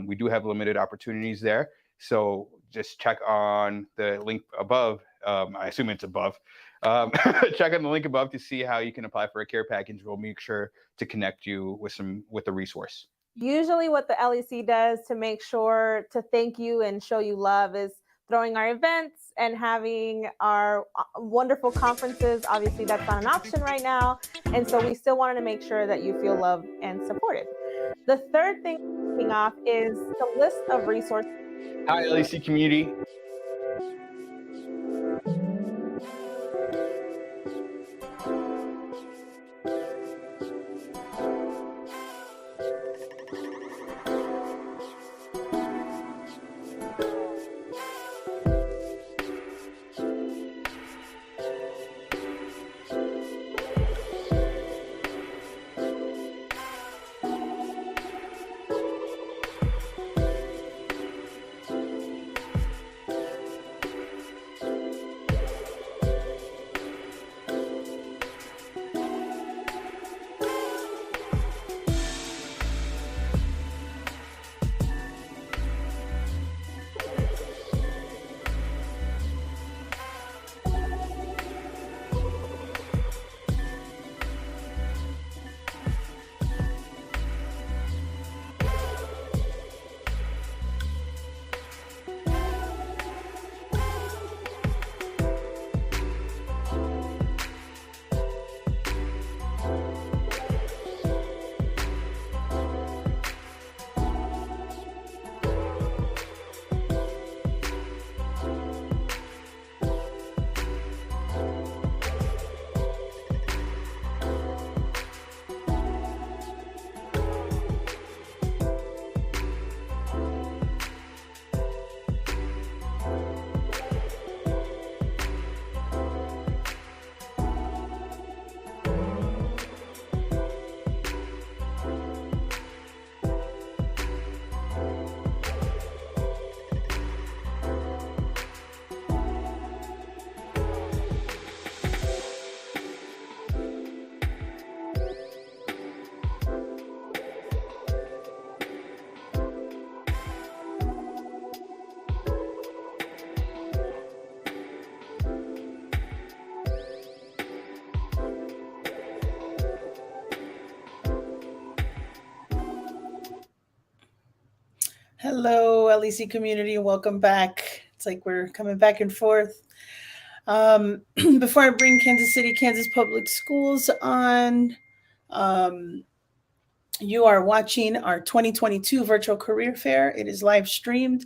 We do have limited opportunities there. So just check on the link above. I assume it's above. Check on the link above to see how you can apply for a care package. We'll make sure to connect you with a resource. Usually what the LEC does to make sure to thank you and show you love is throwing our events and having our wonderful conferences. Obviously, that's not an option right now. And so we still wanted to make sure that you feel loved and supported. The third thing kicking off is the list of resources. Hi, LEC community. Hello, LEC community, and welcome back. It's like we're coming back and forth. Before I bring Kansas City, Kansas Public Schools on, you are watching our 2022 virtual career fair. It is live streamed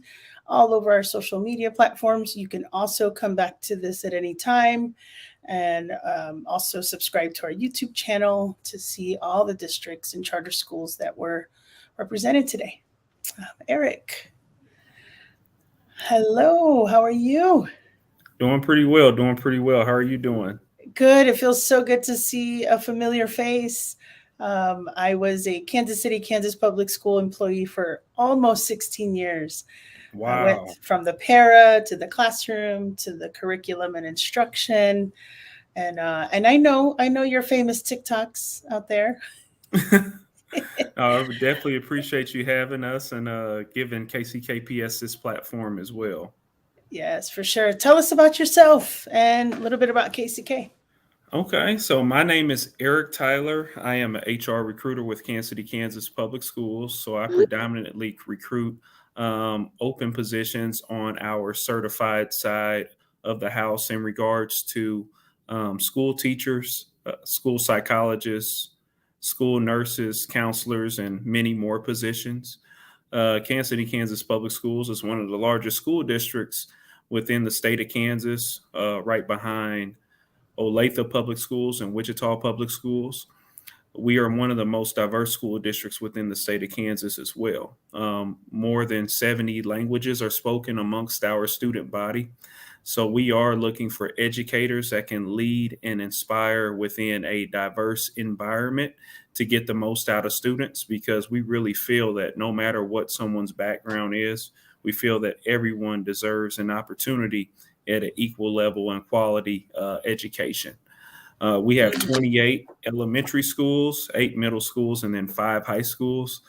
all over our social media platforms. You can also come back to this at any time, and also subscribe to our YouTube channel to see all the districts and charter schools that were represented today. Eric. Hello, how are you? Doing pretty well, doing pretty well. How are you doing? Good. It feels so good to see a familiar face. I was a Kansas City, Kansas public school employee for almost 16 years. I Wow. went from the para to the classroom to the curriculum and instruction. And I know your famous TikToks out there. I would definitely appreciate you having us and giving KCKPS this platform as well. Yes, for sure. Tell us about yourself and a little bit about KCK. Okay, so my name is Eric Tyler. I am an HR recruiter with Kansas City, Kansas Public Schools. So I predominantly recruit open positions on our certified side of the house in regards to school teachers, school psychologists, school nurses, counselors, and many more positions. Kansas City, Kansas Public Schools is one of the largest school districts within the state of Kansas, right behind Olathe Public Schools and Wichita Public Schools. We are one of the most diverse school districts within the state of Kansas as well. More than 70 languages are spoken amongst our student body. So we are looking for educators that can lead and inspire within a diverse environment to get the most out of students, because we really feel that no matter what someone's background is, we feel that everyone deserves an opportunity at an equal level and quality education. We have 28 elementary schools, 8 middle schools, and then 5 high schools.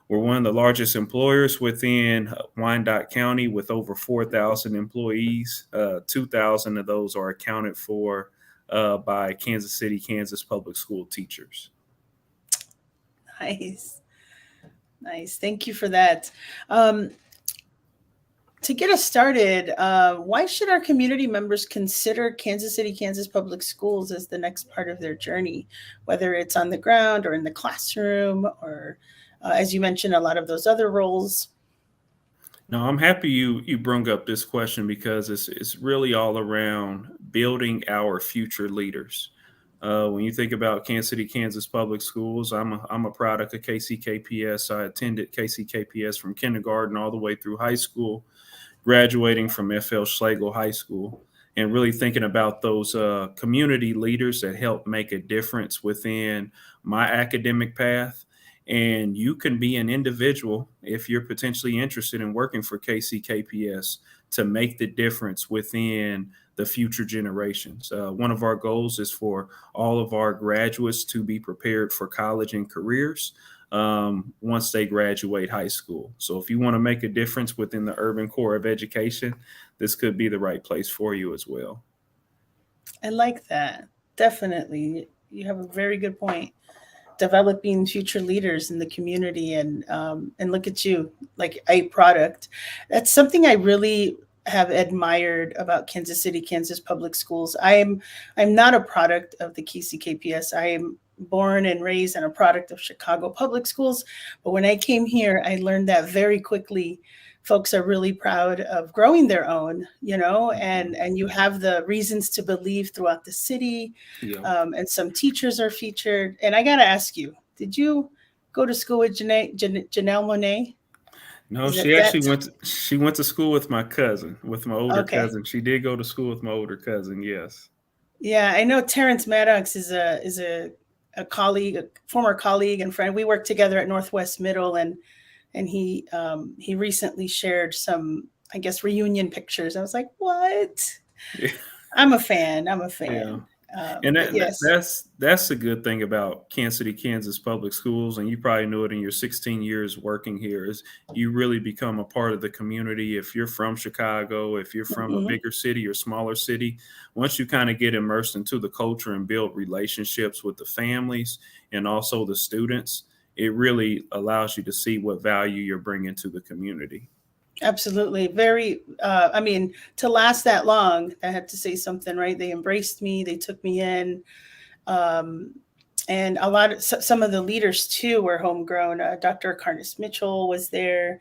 We're one of the largest employers within Wyandotte County with over 4,000 employees. 2,000 of those are accounted for by Kansas City, Kansas public school teachers. Nice. Nice. Thank you for that. To get us started, why should our community members consider Kansas City, Kansas Public Schools as the next part of their journey, whether it's on the ground or in the classroom, or as you mentioned, a lot of those other roles? No, I'm happy you brought up this question, because it's really all around building our future leaders. When you think about Kansas City, Kansas Public Schools, I'm a product of KCKPS. I attended KCKPS from kindergarten all the way through high school, graduating from F.L. Schlegel High School, and really thinking about those community leaders that help make a difference within my academic path. And you can be an individual, if you're potentially interested in working for KCKPS, to make the difference within the future generations. One of our goals is for all of our graduates to be prepared for college and careers once they graduate high school. So if you want to make a difference within the urban core of education, this could be the right place for you as well. I like that. Definitely. You have a very good point. Developing future leaders in the community, and look at you, like a product. That's something I really have admired about Kansas City, Kansas Public Schools. I'm not a product of the KCKPS. I am born and raised and a product of Chicago Public Schools. But when I came here, I learned that very quickly. Folks are really proud of growing their own, and you have the reasons to believe throughout the city. Yeah. And some teachers are featured. And I got to ask you, did you go to school with Janelle Monet? No, she went to school with my cousin, with my older cousin. She did go to school with my older cousin. Yes. Yeah, I know Terrence Maddox is a colleague, a former colleague and friend. We worked together at Northwest Middle, and he recently shared some, I guess, reunion pictures. I was like, what? Yeah. I'm a fan. Yeah. And that's the good thing about Kansas City, Kansas Public Schools, and you probably know it in your 16 years working here, is you really become a part of the community. If you're from Chicago, if you're from a bigger city or smaller city, once you kind of get immersed into the culture and build relationships with the families and also the students, it really allows you to see what value you're bringing to the community. Absolutely. Very, to last that long, I had to say something, right? They embraced me, they took me in. And some of the leaders too were homegrown. Dr. Carnes Mitchell was there.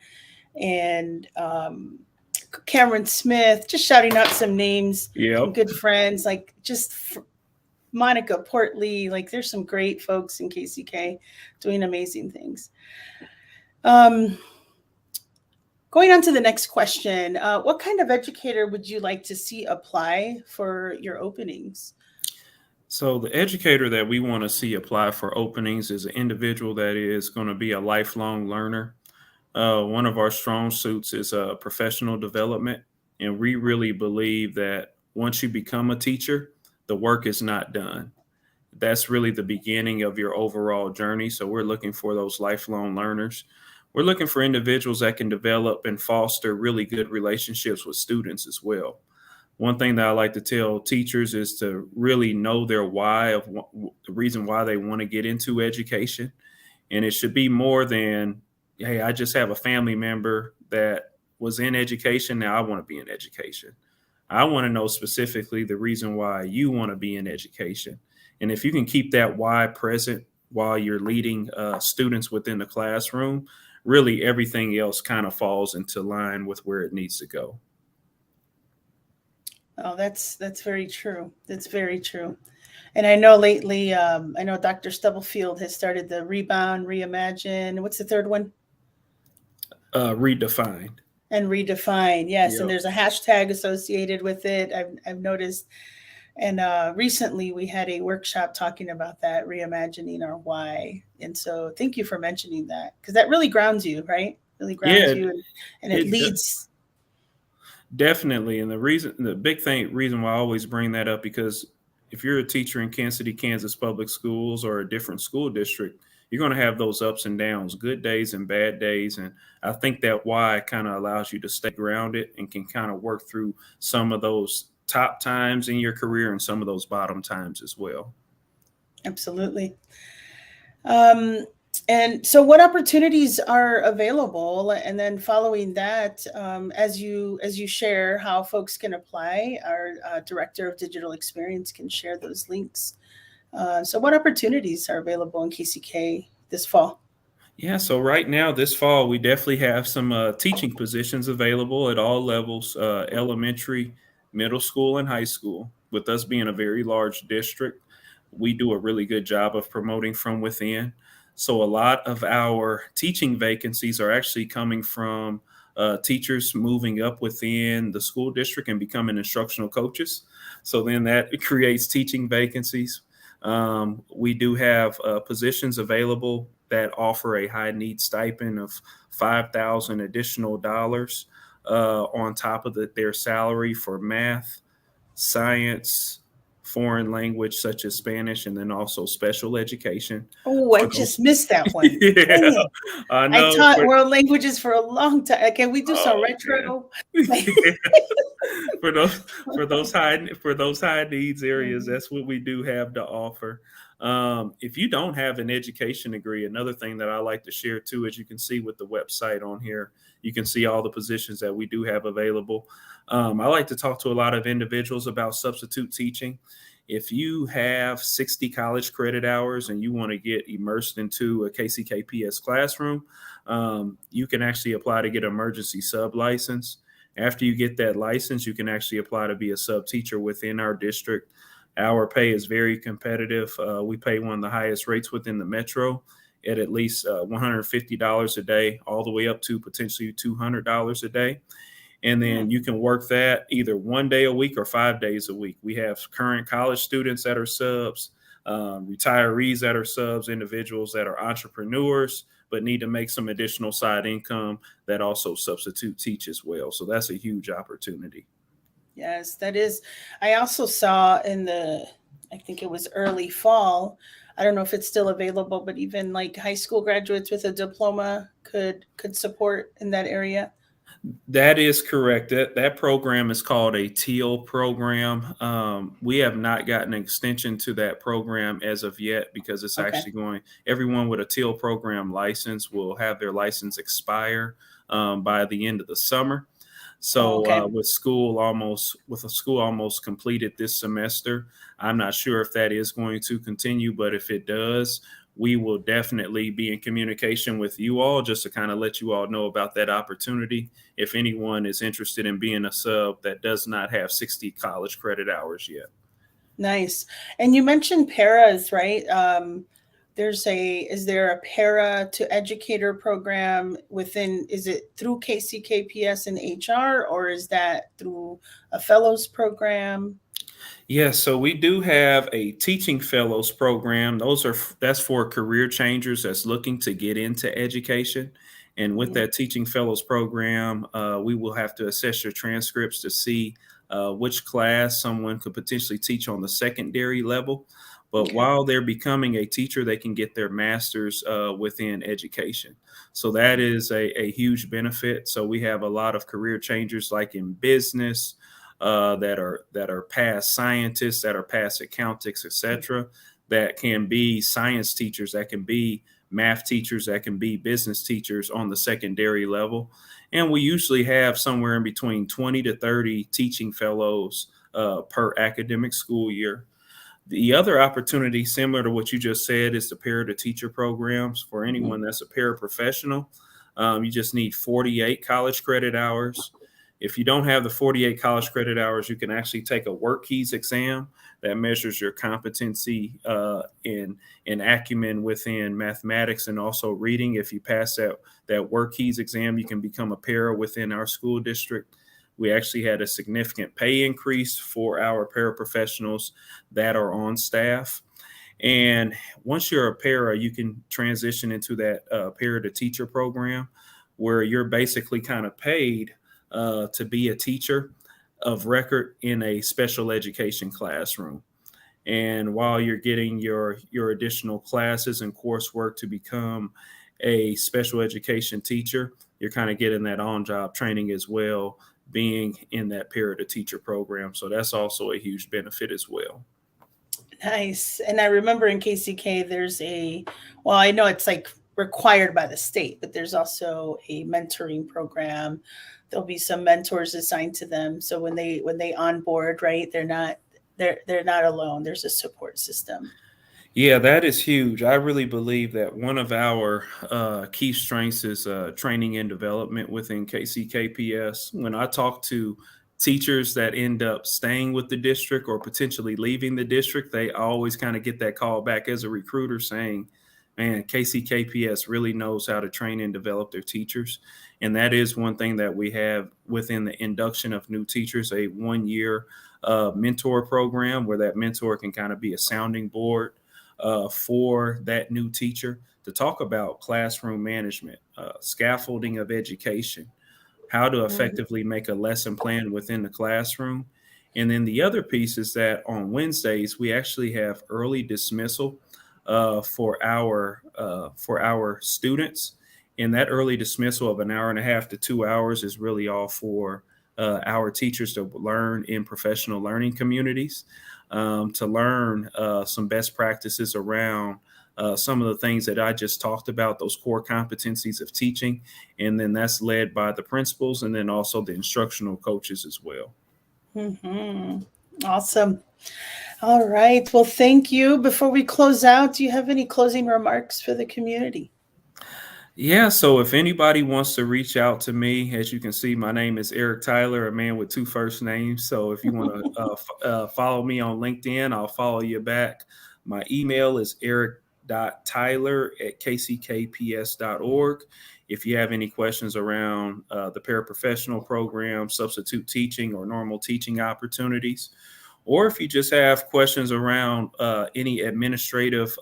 And Cameron Smith, just shouting out some names, Yep. some good friends, like Monica Portley, like there's some great folks in KCK doing amazing things. Going on to the next question, what kind of educator would you like to see apply for your openings? So the educator that we want to see apply for openings is an individual that is going to be a lifelong learner. One of our strong suits is professional development. And we really believe that once you become a teacher, the work is not done. That's really the beginning of your overall journey. So we're looking for those lifelong learners. We're looking for individuals that can develop and foster really good relationships with students as well. One thing that I like to tell teachers is to really know their why of the reason why they want to get into education. And it should be more than, hey, I just have a family member that was in education. Now I want to be in education. I want to know specifically the reason why you want to be in education. And if you can keep that why present while you're leading students within the classroom, really everything else kind of falls into line with where it needs to go. Oh, that's very true. That's very true. And I know lately, I know Dr. Stubblefield has started the Rebound, Reimagine. What's the third one? Redefined. And Redefine, yes. Yep. And there's a hashtag associated with it. I've noticed. And recently we had a workshop talking about that, reimagining our why. And so thank you for mentioning that, because that really grounds you, right? Really grounds you, and it leads. Definitely. And the reason why I always bring that up, because if you're a teacher in Kansas City, Kansas public schools or a different school district, you're going to have those ups and downs, good days and bad days. And I think that why kind of allows you to stay grounded and can kind of work through some of those top times in your career and some of those bottom times as well. Absolutely. And so what opportunities are available? And then following that, as you share how folks can apply, our Director of Digital Experience can share those links. So what opportunities are available in KCK this fall? Yeah, so right now, this fall, we definitely have some teaching positions available at all levels, elementary, middle school, and high school. With us being a very large district, we do a really good job of promoting from within. So a lot of our teaching vacancies are actually coming from teachers moving up within the school district and becoming instructional coaches. So then that creates teaching vacancies. We do have positions available that offer a high need stipend of $5,000 additional dollars on top of their salary for math, science, foreign language such as Spanish, and then also special education. Oh, I just missed that one. Yeah, I know. I taught world languages for a long time. Can we do some retro? For those high needs areas, that's what we do have to offer. If you don't have an education degree, another thing that I like to share too, as you can see with the website on here, you can see all the positions that we do have available. I like to talk to a lot of individuals about substitute teaching. If you have 60 college credit hours and you want to get immersed into a KCKPS classroom, you can actually apply to get an emergency sub license. After you get that license, you can actually apply to be a sub teacher within our district. Our pay is very competitive. We pay one of the highest rates within the metro at least $150 a day, all the way up to potentially $200 a day. And then you can work that either 1 day a week or 5 days a week. We have current college students that are subs, retirees that are subs, individuals that are entrepreneurs, but need to make some additional side income that also substitute teach as well. So that's a huge opportunity. Yes, that is. I also saw I think it was early fall. I don't know if it's still available, but even like high school graduates with a diploma could support in that area. That is correct. That program is called a TEAL program. We have not gotten an extension to that program as of yet because it's actually everyone with a TEAL program license will have their license expire by the end of the summer. So with school almost completed this semester, I'm not sure if that is going to continue, but if it does, we will definitely be in communication with you all just to kind of let you all know about that opportunity. If anyone is interested in being a sub that does not have 60 college credit hours yet. Nice. And you mentioned paras, right? Is there a para to educator program within, is it through KCKPS and HR, or is that through a fellows program? Yes, so we do have a teaching fellows program. That's for career changers that's looking to get into education. And with that teaching fellows program, we will have to assess your transcripts to see which class someone could potentially teach on the secondary level. But while they're becoming a teacher, they can get their master's within education. So that is a huge benefit. So we have a lot of career changers like in business, that are past scientists, that are past accountants, etc., that can be science teachers, that can be math teachers, that can be business teachers on the secondary level. And we usually have somewhere in between 20 to 30 teaching fellows per academic school year. The other opportunity, similar to what you just said, is the para-to-teacher programs. For anyone that's a paraprofessional, you just need 48 college credit hours. If you don't have the 48 college credit hours, you can actually take a work keys exam that measures your competency in acumen within mathematics and also reading. If you pass that work keys exam, you can become a para within our school district. We actually had a significant pay increase for our paraprofessionals that are on staff. And once you're a para, you can transition into that para-to-teacher program where you're basically kind of paid to be a teacher of record in a special education classroom. And while you're getting your additional classes and coursework to become a special education teacher, you're kind of getting that on-job training as well, being in that para-to-teacher program. So that's also a huge benefit as well. Nice. And I remember in KCK, I know it's like required by the state, but there's also a mentoring program. There'll be some mentors assigned to them. So when they onboard, right, they're not alone. There's a support system. Yeah, that is huge. I really believe that one of our key strengths is training and development within KCKPS. When I talk to teachers that end up staying with the district or potentially leaving the district, they always kind of get that call back as a recruiter saying, man, KCKPS really knows how to train and develop their teachers. And that is one thing that we have within the induction of new teachers, a 1-year mentor program where that mentor can kind of be a sounding board for that new teacher to talk about classroom management, scaffolding of education, how to effectively make a lesson plan within the classroom. And then the other piece is that on Wednesdays, we actually have early dismissal for our students. And that early dismissal of 1.5 hours to 2 hours is really all for our teachers to learn in professional learning communities, to learn some best practices around some of the things that I just talked about, those core competencies of teaching. And then that's led by the principals and then also the instructional coaches as well. Mm-hmm. Awesome. All right. Well, thank you. Before we close out, do you have any closing remarks for the community? Yeah, so if anybody wants to reach out to me, as you can see, my name is Eric Tyler, a man with 2 first names. So if you want to follow me on LinkedIn, I'll follow you back. My email is eric.tyler@kckps.org. If you have any questions around the paraprofessional program, substitute teaching, or normal teaching opportunities, or if you just have questions around any administrative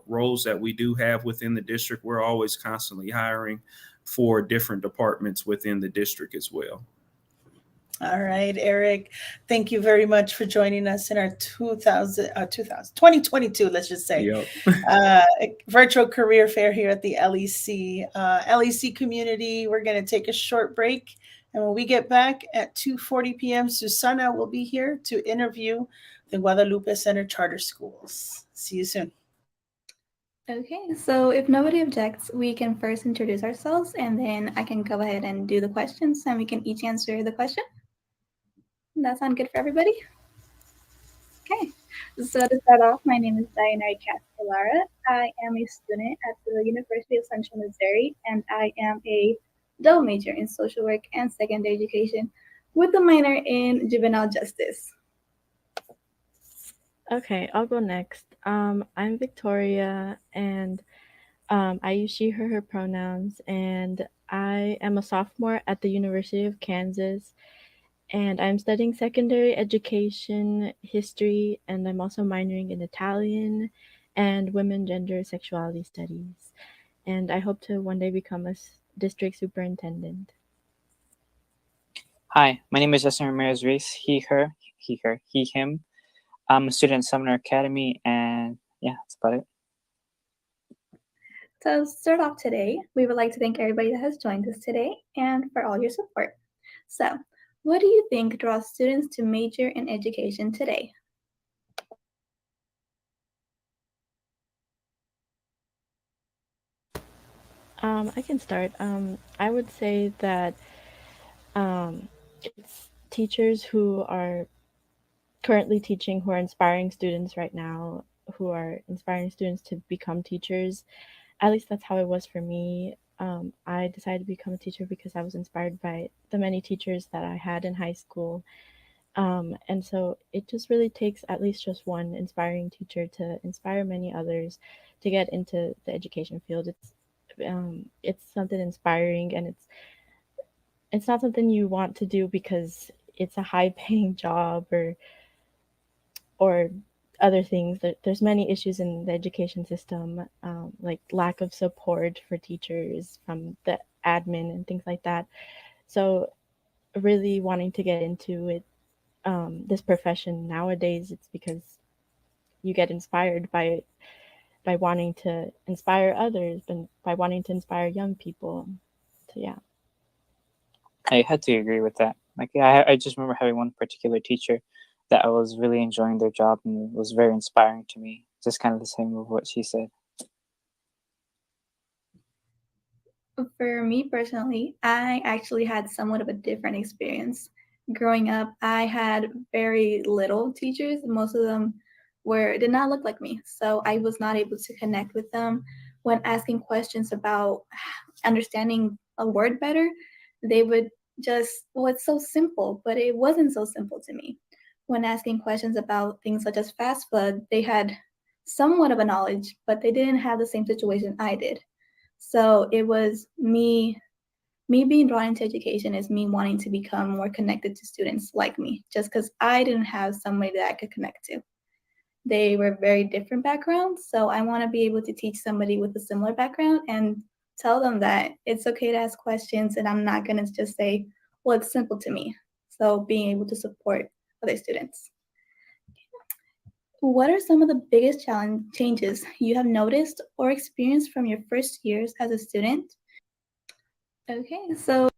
roles that we do have within the district, we're always constantly hiring for different departments within the district as well. All right, Eric, thank you very much for joining us in our 2022, let's just say, virtual career fair here at the LEC. LEC community, we're going to take a short break. And when we get back at 2:40 p.m., Susana will be here to interview the Guadalupe Center Charter Schools. See you soon. Okay, so if nobody objects, we can first introduce ourselves, and then I can go ahead and do the questions, and we can each answer the question. That sound good for everybody? Okay. So to start off, my name is Diana Castellara. I am a student at the University of Central Missouri, and I am a double major in social work and secondary education with a minor in juvenile justice. Okay, I'll go next. I'm Victoria, and I use she, her pronouns, and I am a sophomore at the University of Kansas, and I'm studying secondary education history, and I'm also minoring in Italian and women, gender, sexuality studies. And I hope to one day become a district superintendent. Hi, my name is Justin Ramirez Reese. He, him. I'm a student at Sumner Academy, and yeah, that's about it. To start off today, we would like to thank everybody that has joined us today and for all your support. So, what do you think draws students to major in education today? I can start. I would say that it's teachers who are currently teaching, who are inspiring students right now, who are inspiring students to become teachers. At least that's how it was for me. I decided to become a teacher because I was inspired by the many teachers that I had in high school. And so it just really takes at least just one inspiring teacher to inspire many others to get into the education field. It's something inspiring, and it's not something you want to do because it's a high paying job or other things. There's many issues in the education system, like lack of support for teachers from the admin and things like that. So really wanting to get into it, this profession nowadays, it's because you get inspired by wanting to inspire others and by wanting to inspire young people. So yeah. I had to agree with that. Like, I just remember having one particular teacher that I was really enjoying their job and was very inspiring to me. Just kind of the same with what she said. For me personally, I actually had somewhat of a different experience. Growing up, I had very little teachers. Most of them did not look like me, so I was not able to connect with them. When asking questions about understanding a word better, they would well, it's so simple, but it wasn't so simple to me. When asking questions about things such as fast food, they had somewhat of a knowledge, but they didn't have the same situation I did. So it was me being drawn into education is me wanting to become more connected to students like me, just because I didn't have somebody that I could connect to. They were very different backgrounds, so I want to be able to teach somebody with a similar background and tell them that it's okay to ask questions, and I'm not going to just say, well, it's simple to me. So being able to support other students. What are some of the biggest changes you have noticed or experienced from your first years as a student? Okay, so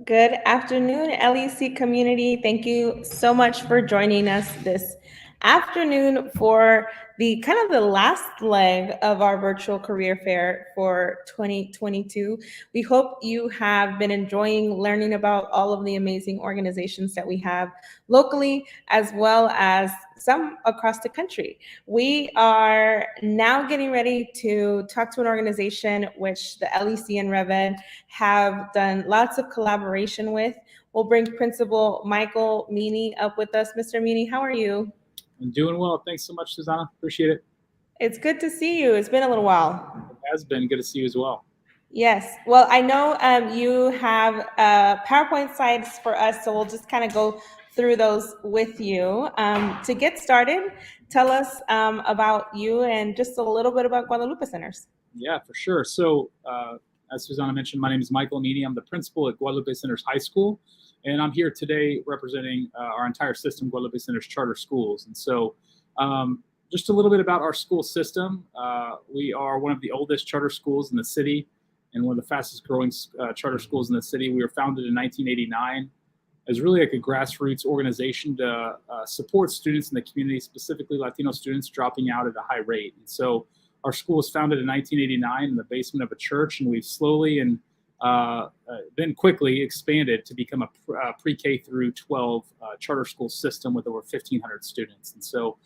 Good afternoon, LEC community. Thank you so much for joining us this afternoon for the kind of the last leg of our virtual career fair for 2022. We hope you have been enjoying learning about all of the amazing organizations that we have locally, as well as some across the country. We are now getting ready to talk to an organization which the LEC and RevEd have done lots of collaboration with. We'll bring Principal Michael Meany up with us. Mr. Meany, how are you? I'm doing well. Thanks so much, Susanna. Appreciate it. It's good to see you. It's been a little while. It has been good to see you as well. Yes. Well, I know you have PowerPoint slides for us, so we'll just kind of go through those with you. To get started, tell us about you and just a little bit about Guadalupe Centers. Yeah, for sure. So as Susanna mentioned, my name is Michael Meany. I'm the principal at Guadalupe Centers High School, and I'm here today representing our entire system, Guadalupe Centers Charter Schools. And so just a little bit about our school system. We are one of the oldest charter schools in the city and one of the fastest growing charter schools in the city. We were founded in 1989 as really like a grassroots organization to support students in the community, specifically Latino students dropping out at a high rate. And so our school was founded in 1989 in the basement of a church, and we've slowly and then quickly expanded to become a pre-K through 12 charter school system with over 1,500 students. And so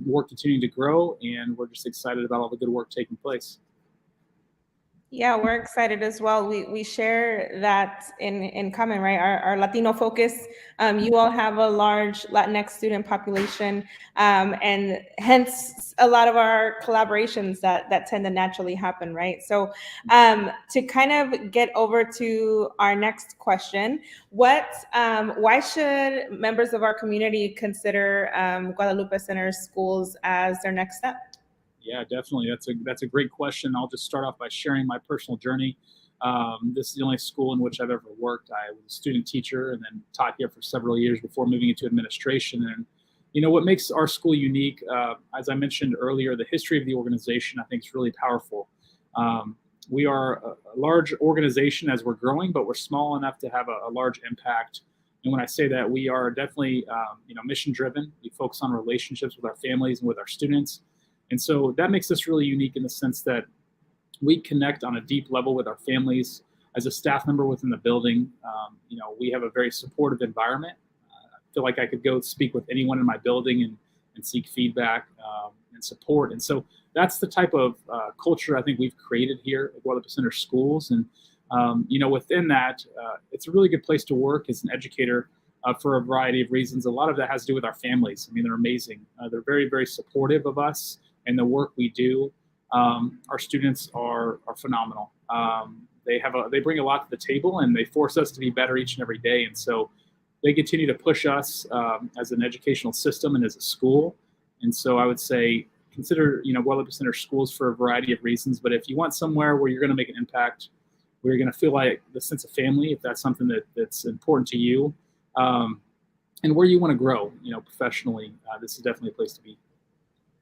we're continuing to grow, and we're just excited about all the good work taking place. Yeah, we're excited as well. We share that in common, right? Our Latino focus. You all have a large Latinx student population, and hence a lot of our collaborations that tend to naturally happen, right? So to kind of get over to our next question, why should members of our community consider Guadalupe Center Schools as their next step? Yeah, definitely. That's a great question. I'll just start off by sharing my personal journey. This is the only school in which I've ever worked. I was a student teacher and then taught here for several years before moving into administration. And you know what makes our school unique, as I mentioned earlier, the history of the organization I think is really powerful. We are a large organization as we're growing, but we're small enough to have a large impact. And when I say that, we are definitely mission driven. We focus on relationships with our families and with our students. And so that makes us really unique in the sense that we connect on a deep level with our families. As a staff member within the building, we have a very supportive environment. I feel like I could go speak with anyone in my building and seek feedback and support. And so that's the type of culture I think we've created here at Guadalupe Center Schools. And, within that, it's a really good place to work as an educator for a variety of reasons. A lot of that has to do with our families. I mean, they're amazing. They're very, very supportive of us and the work we do. Our students are phenomenal. They bring a lot to the table, and they force us to be better each and every day. And so they continue to push us as an educational system and as a school. And so I would say consider Guadalupe Center Schools for a variety of reasons. But if you want somewhere where you're going to make an impact, where you're going to feel like the sense of family, if that's something that's important to you, and where you want to grow, professionally, this is definitely a place to be.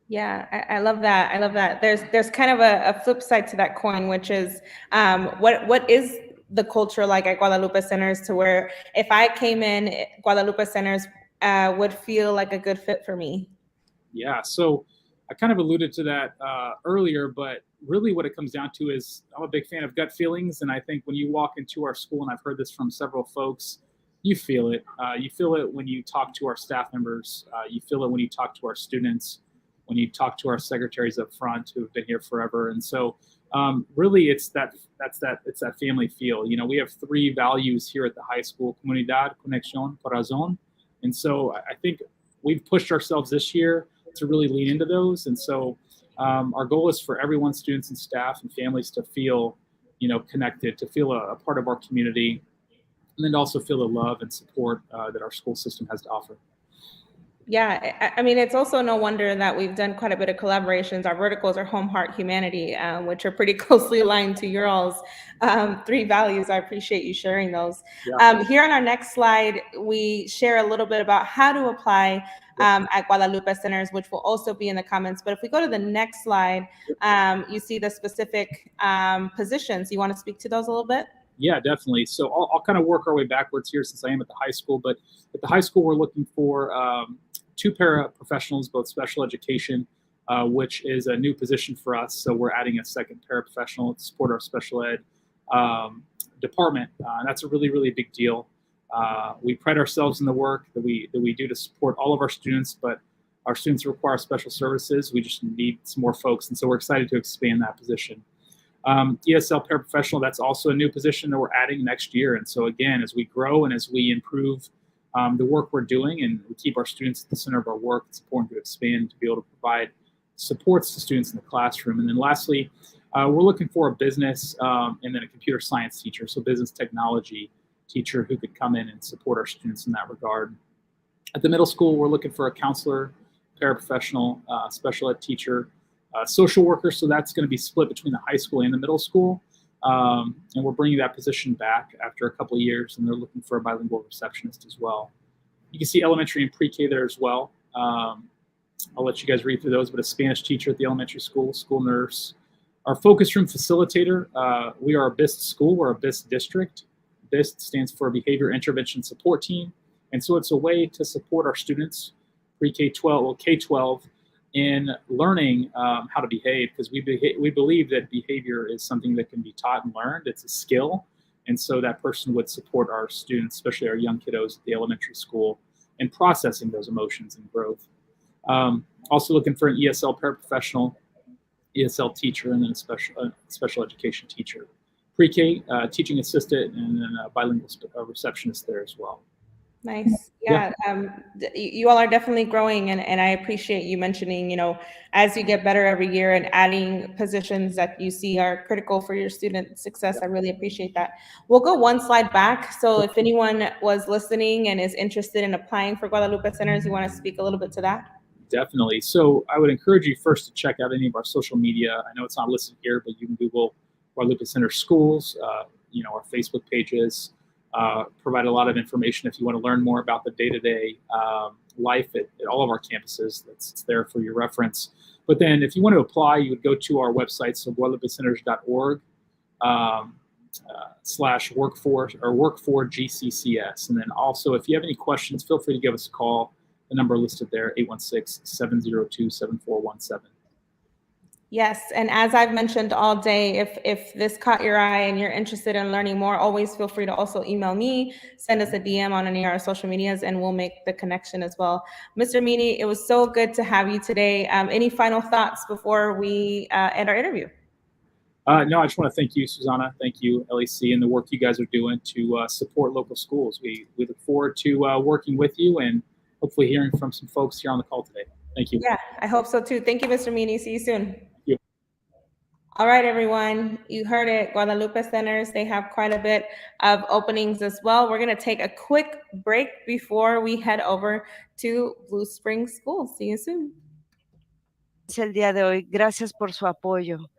Yeah, I love that. I love that. There's kind of a flip side to that coin, which is what is the culture like at Guadalupe Centers, to where if I came in, Guadalupe Centers would feel like a good fit for me? Yeah, so I kind of alluded to that earlier, but really what it comes down to is I'm a big fan of gut feelings. And I think when you walk into our school, and I've heard this from several folks, you feel it. You feel it when you talk to our staff members. You feel it when you talk to our students, when you talk to our secretaries up front who have been here forever. And so really it's that family feel. We have 3 values here at the high school: comunidad, conexión, corazón. And so I think we've pushed ourselves this year to really lean into those. And so our goal is for everyone, students and staff and families, to feel, connected, to feel a part of our community, and then to also feel the love and support that our school system has to offer. Yeah, I mean, it's also no wonder that we've done quite a bit of collaborations. Our verticals are home, heart, humanity, which are pretty closely aligned to your all's 3 values. I appreciate you sharing those. Yeah. Here on our next slide, we share a little bit about how to apply at Guadalupe Centers, which will also be in the comments. But if we go to the next slide, you see the specific positions. You want to speak to those a little bit? Yeah, definitely. So I'll kind of work our way backwards here since I am at the high school. But at the high school, we're looking for 2 paraprofessionals, both special education, which is a new position for us. So we're adding a second paraprofessional to support our special ed department. That's a really, really big deal. We pride ourselves in the work that we do to support all of our students, but our students require special services. We just need some more folks. And so we're excited to expand that position. ESL paraprofessional, that's also a new position that we're adding next year. And so again, as we grow and as we improve the work we're doing and we keep our students at the center of our work, it's important to expand to be able to provide supports to students in the classroom. And then lastly, we're looking for a business and then a computer science teacher, so business technology teacher who could come in and support our students in that regard. At the middle school, we're looking for a counselor, paraprofessional, special ed teacher, social worker, so that's going to be split between the high school and the middle school. And we're bringing that position back after a couple of years, and they're looking for a bilingual receptionist as well. You can see elementary and pre-K there as well. I'll let you guys read through those, but a Spanish teacher at the elementary school, school nurse. Our focus room facilitator, we are a BIST school, we're a BIST district. BIST stands for Behavior Intervention Support Team. And so it's a way to support our students, pre-K-12, well, K-12, in learning how to behave, because we believe that behavior is something that can be taught and learned. It's a skill. And so that person would support our students, especially our young kiddos at the elementary school, in processing those emotions and growth. Also looking for an ESL paraprofessional, ESL teacher, and then a special education teacher. Pre-K, teaching assistant, and then a bilingual receptionist there as well. Nice. Yeah. You all are definitely growing, and I appreciate you mentioning, as you get better every year and adding positions that you see are critical for your student success. I really appreciate that. We'll go one slide back. So if anyone was listening and is interested in applying for Guadalupe Centers, you want to speak a little bit to that? Definitely. So I would encourage you first to check out any of our social media. I know it's not listed here, but you can Google Guadalupe Center Schools, our Facebook pages. Provide a lot of information if you want to learn more about the day-to-day life at all of our campuses. It's there for your reference. But then if you want to apply, you would go to our website, so guadalupecenters.org /work4 or work4GCCS. And then also, if you have any questions, feel free to give us a call. The number listed there, 816-702-7417. Yes, and as I've mentioned all day, if this caught your eye and you're interested in learning more, always feel free to also email me, send us a DM on any of our social medias, and we'll make the connection as well. Mr. Meany, it was so good to have you today. Any final thoughts before we end our interview? No, I just want to thank you, Susanna. Thank you, LEC, and the work you guys are doing to support local schools. We look forward to working with you and hopefully hearing from some folks here on the call today. Thank you. Yeah, I hope so too. Thank you, Mr. Meany. See you soon. Thank you. All right, everyone, you heard it. Guadalupe Centers, they have quite a bit of openings as well. We're going to take a quick break before we head over to Blue Springs School. See you soon. El día de hoy, gracias por su apoyo.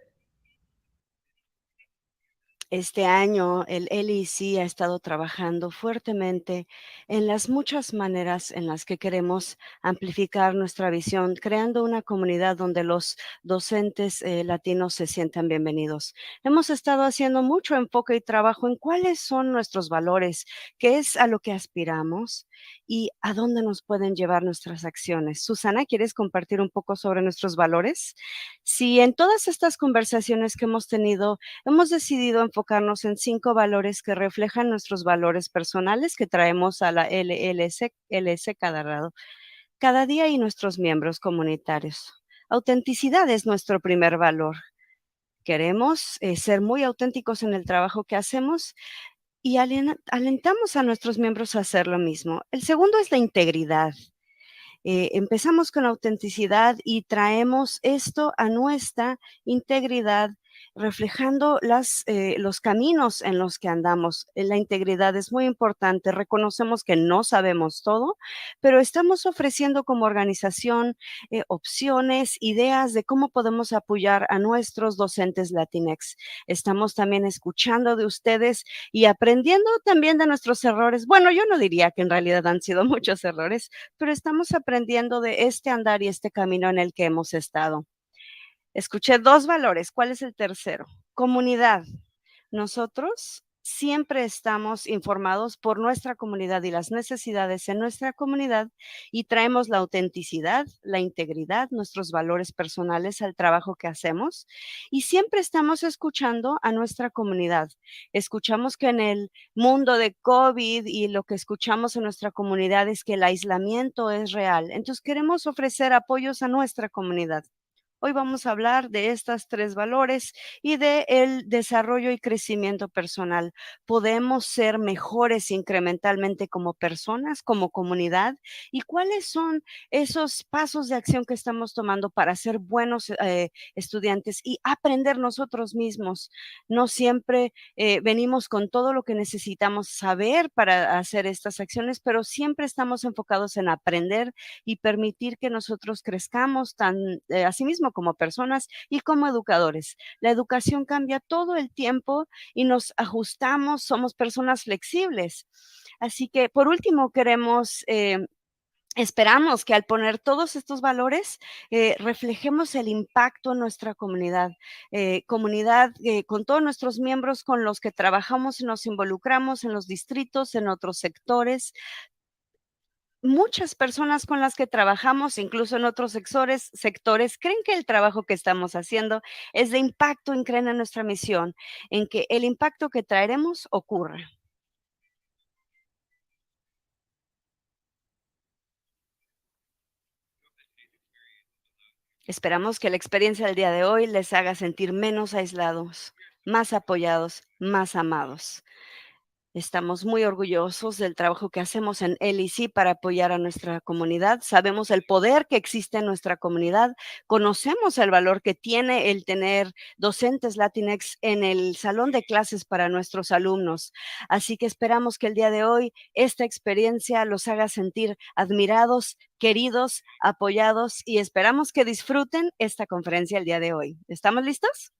Este año el LEC ha estado trabajando fuertemente en las muchas maneras en las que queremos amplificar nuestra visión, creando una comunidad donde los docentes latinos se sientan bienvenidos. Hemos estado haciendo mucho enfoque y trabajo en cuáles son nuestros valores, qué es a lo que aspiramos y a dónde nos pueden llevar nuestras acciones. Susana, ¿quieres compartir un poco sobre nuestros valores? Sí, en todas estas conversaciones que hemos tenido, hemos decidido enfocarnos en 5 valores que reflejan nuestros valores personales que traemos a la LS cada día y nuestros miembros comunitarios. Autenticidad es nuestro primer valor. Queremos ser muy auténticos en el trabajo que hacemos y alentamos a nuestros miembros a hacer lo mismo. El segundo es la integridad. Empezamos con autenticidad y traemos esto a nuestra integridad, reflejando los caminos en los que andamos. La integridad es muy importante. Reconocemos que no sabemos todo, pero estamos ofreciendo como organización opciones, ideas de cómo podemos apoyar a nuestros docentes Latinx. Estamos también escuchando de ustedes y aprendiendo también de nuestros errores. Bueno, yo no diría que en realidad han sido muchos errores, pero estamos aprendiendo de este andar y este camino en el que hemos estado. Escuché 2 valores. ¿Cuál es el tercero? Comunidad. Nosotros siempre estamos informados por nuestra comunidad y las necesidades en nuestra comunidad y traemos la autenticidad, la integridad, nuestros valores personales al trabajo que hacemos y siempre estamos escuchando a nuestra comunidad. Escuchamos que en el mundo de COVID y lo que escuchamos en nuestra comunidad es que el aislamiento es real. Entonces queremos ofrecer apoyos a nuestra comunidad. Hoy vamos a hablar de estos 3 valores y de el desarrollo y crecimiento personal. Podemos ser mejores incrementalmente como personas, como comunidad, y cuáles son esos pasos de acción que estamos tomando para ser buenos estudiantes y aprender nosotros mismos. No siempre venimos con todo lo que necesitamos saber para hacer estas acciones, pero siempre estamos enfocados en aprender y permitir que nosotros crezcamos asimismo como personas y como educadores. La educación cambia todo el tiempo y nos ajustamos, somos personas flexibles. Así que, por último, esperamos que al poner todos estos valores reflejemos el impacto en nuestra comunidad, con todos nuestros miembros con los que trabajamos y nos involucramos en los distritos, en otros sectores. Muchas personas con las que trabajamos, incluso en otros sectores, creen que el trabajo que estamos haciendo es de impacto y creen en nuestra misión, en que el impacto que traeremos ocurra. Esperamos que la experiencia del día de hoy les haga sentir menos aislados, más apoyados, más amados. Estamos muy orgullosos del trabajo que hacemos en LEC para apoyar a nuestra comunidad. Sabemos el poder que existe en nuestra comunidad. Conocemos el valor que tiene el tener docentes Latinx en el salón de clases para nuestros alumnos. Así que esperamos que el día de hoy esta experiencia los haga sentir admirados, queridos, apoyados y esperamos que disfruten esta conferencia el día de hoy. ¿Estamos listos?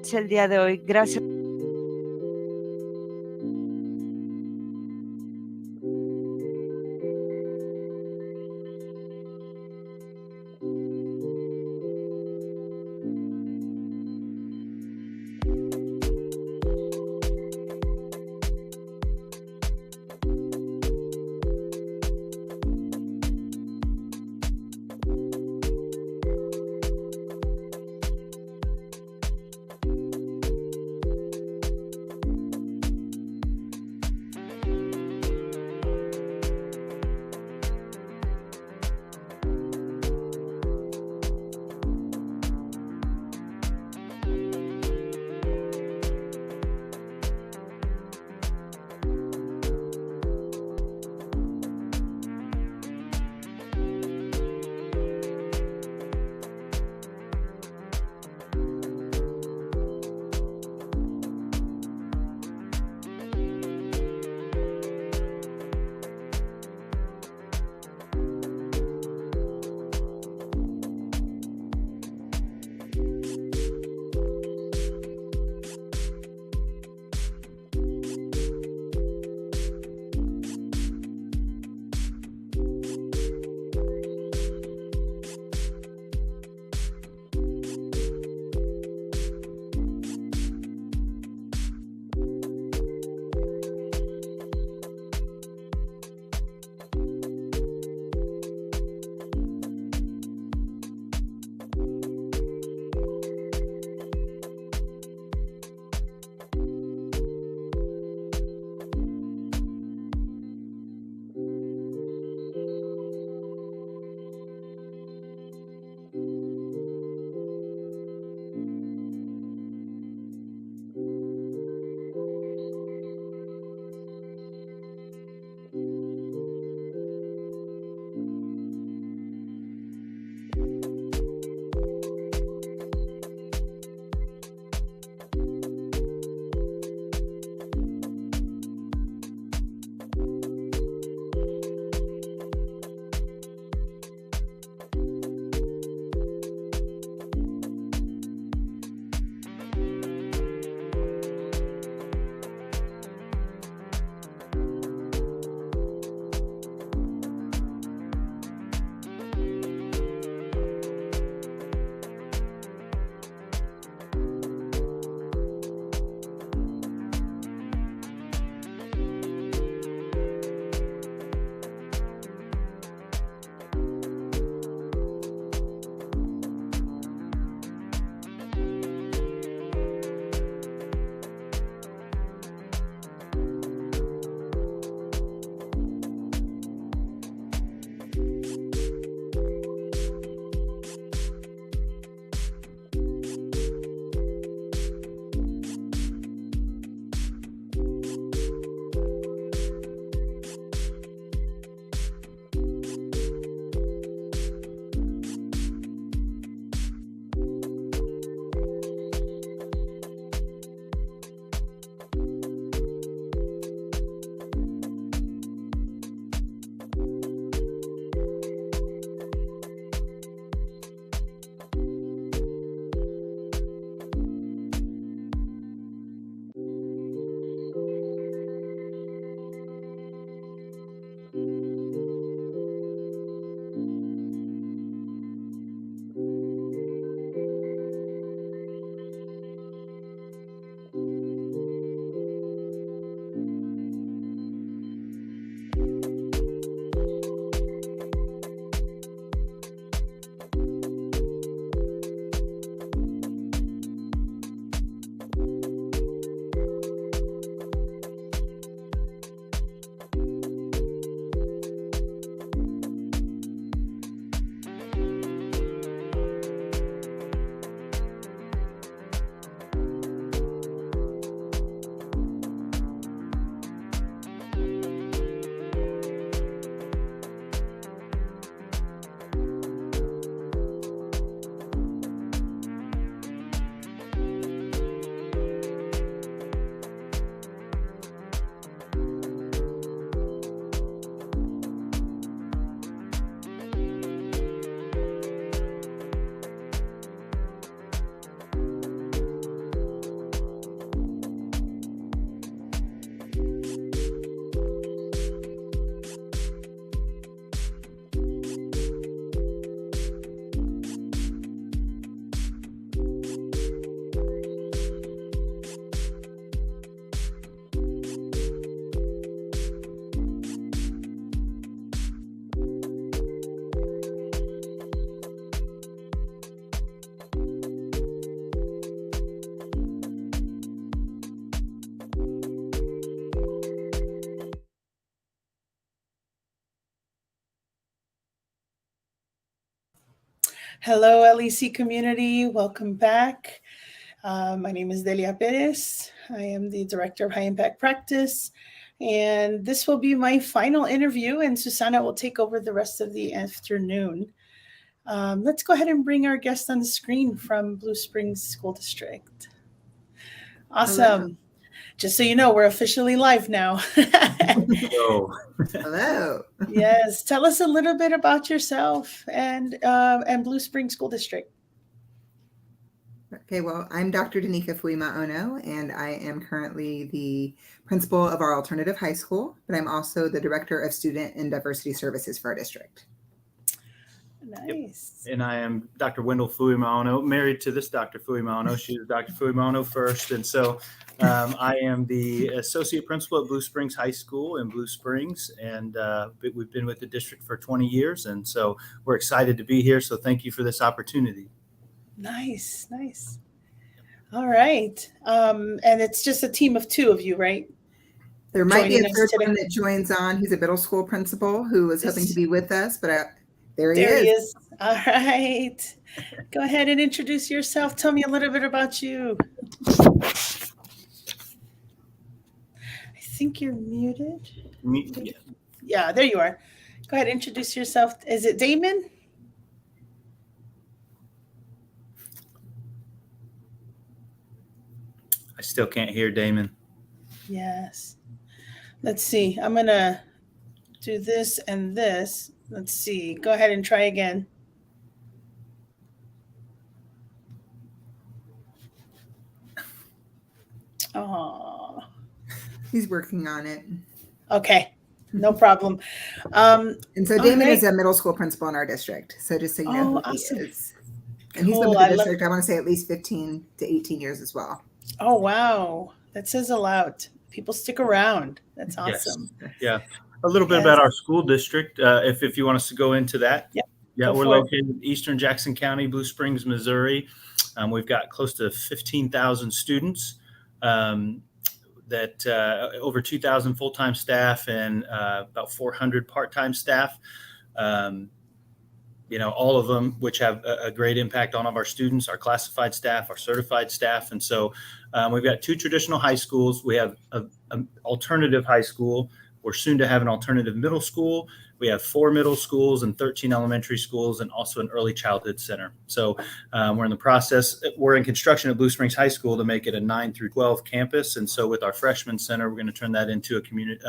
Kcps el día de hoy. Gracias. Hello, LEC community. Welcome back. My name is Delia Perez. I am the Director of High Impact Practice, and this will be my final interview, and Susana will take over the rest of the afternoon. Let's go ahead and bring our guest on the screen from Blue Springs School District. Awesome. Hello. Just so you know, we're officially live now. Hello. Yes. Tell us a little bit about yourself and Blue Springs School District. Okay, well, I'm Dr. Danica Fuima Ono, and I am currently the principal of our alternative high school, but I'm also the Director of Student and Diversity Services for our district. Nice. And I am Dr. Wendell Fuimaono, married to this Dr. Fuimaono. She was Dr. Fuimaono first. And so I am the associate principal at Blue Springs High School in Blue Springs. And we've been with the district for 20 years. And so we're excited to be here. So thank you for this opportunity. Nice, nice. All right. And it's just a team of two of you, right? There might be a Joining us third today. one that joins on. He's a middle school principal who was hoping to be with us, but there he There is. he is. All right. Go ahead and introduce yourself. Tell me a little bit about you. I think you're muted. Yeah, there you are. Go ahead, introduce yourself. Is it Damon? I still can't hear Damon. Yes. Let's see. I'm going to do this and this. Let's see. Go ahead and try again. Oh. He's working on it. Okay. No problem. And so Damon all is right. a middle school principal in our district. So just so you know who awesome. he is. And he's been Cool. with I the love- district, I want to say at least 15 to 18 years as well. Oh, wow. That says a lot. People stick around. That's awesome. Yes. Yeah. A little bit Yes. about our school district, if you want us to go into that. Yeah. Yeah, Go we're for it. located in Eastern Jackson County, Blue Springs, Missouri. We've got close to 15,000 students, that over 2,000 full-time staff and about 400 part-time staff. All of them, which have a great impact on all of our students, our classified staff, our certified staff. And so we've got two traditional high schools. We have an alternative high school. We're soon to have an alternative middle school. We have 4 middle schools and 13 elementary schools and also an early childhood center. So we're in the process. We're in construction at Blue Springs High School to make it a 9 through 12 campus. And so with our freshman center, we're going to turn that into a community,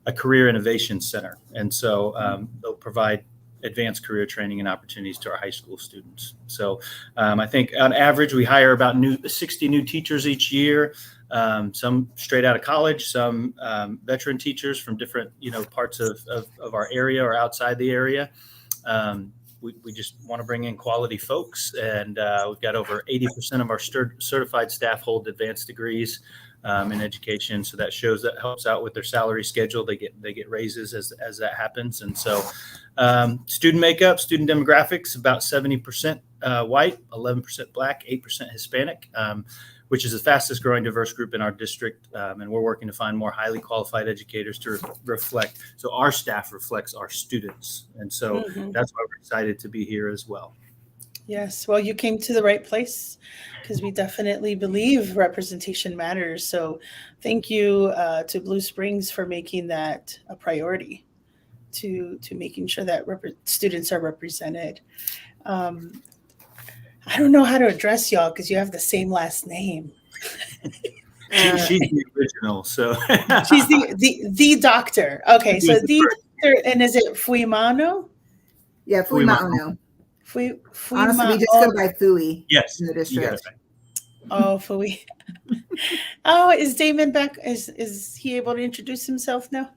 a career innovation center. And so they'll provide advanced career training and opportunities to our high school students. So I think on average, we hire about 60 new teachers each year. Some straight out of college, some veteran teachers from different, parts of our area or outside the area. We just want to bring in quality folks, and we've got over 80% of our certified staff hold advanced degrees in education. So that helps out with their salary schedule. They get raises as that happens. And so student makeup, student demographics, about 70% white, 11% Black, 8% Hispanic, which is the fastest growing diverse group in our district. And we're working to find more highly qualified educators to reflect. So our staff reflects our students. And so that's why we're excited to be here as well. Yes. Well, you came to the right place because we definitely believe representation matters. So thank you to Blue Springs for making that a priority, to making sure that students are represented. I don't know how to address y'all because you have the same last name. She's the original, so she's the doctor. Okay, so the doctor, and is it Fuimano? Yeah, Fuimaono. Honestly, we just go by Fui. Yes, in the district. Oh, Fui. Oh, is Damon back? Is he able to introduce himself now?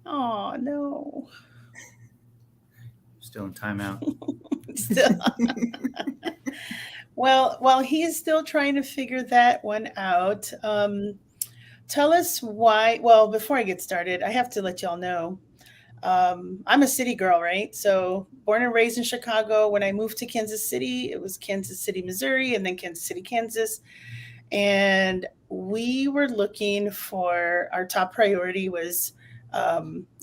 Oh no. Still in timeout. Still. Well, while he is still trying to figure that one out, tell us why. Well, before I get started, I have to let y'all know I'm a city girl, right? So born and raised in Chicago. When I moved to Kansas City, it was Kansas City, Missouri, and then Kansas City, Kansas. And we were looking for, our top priority was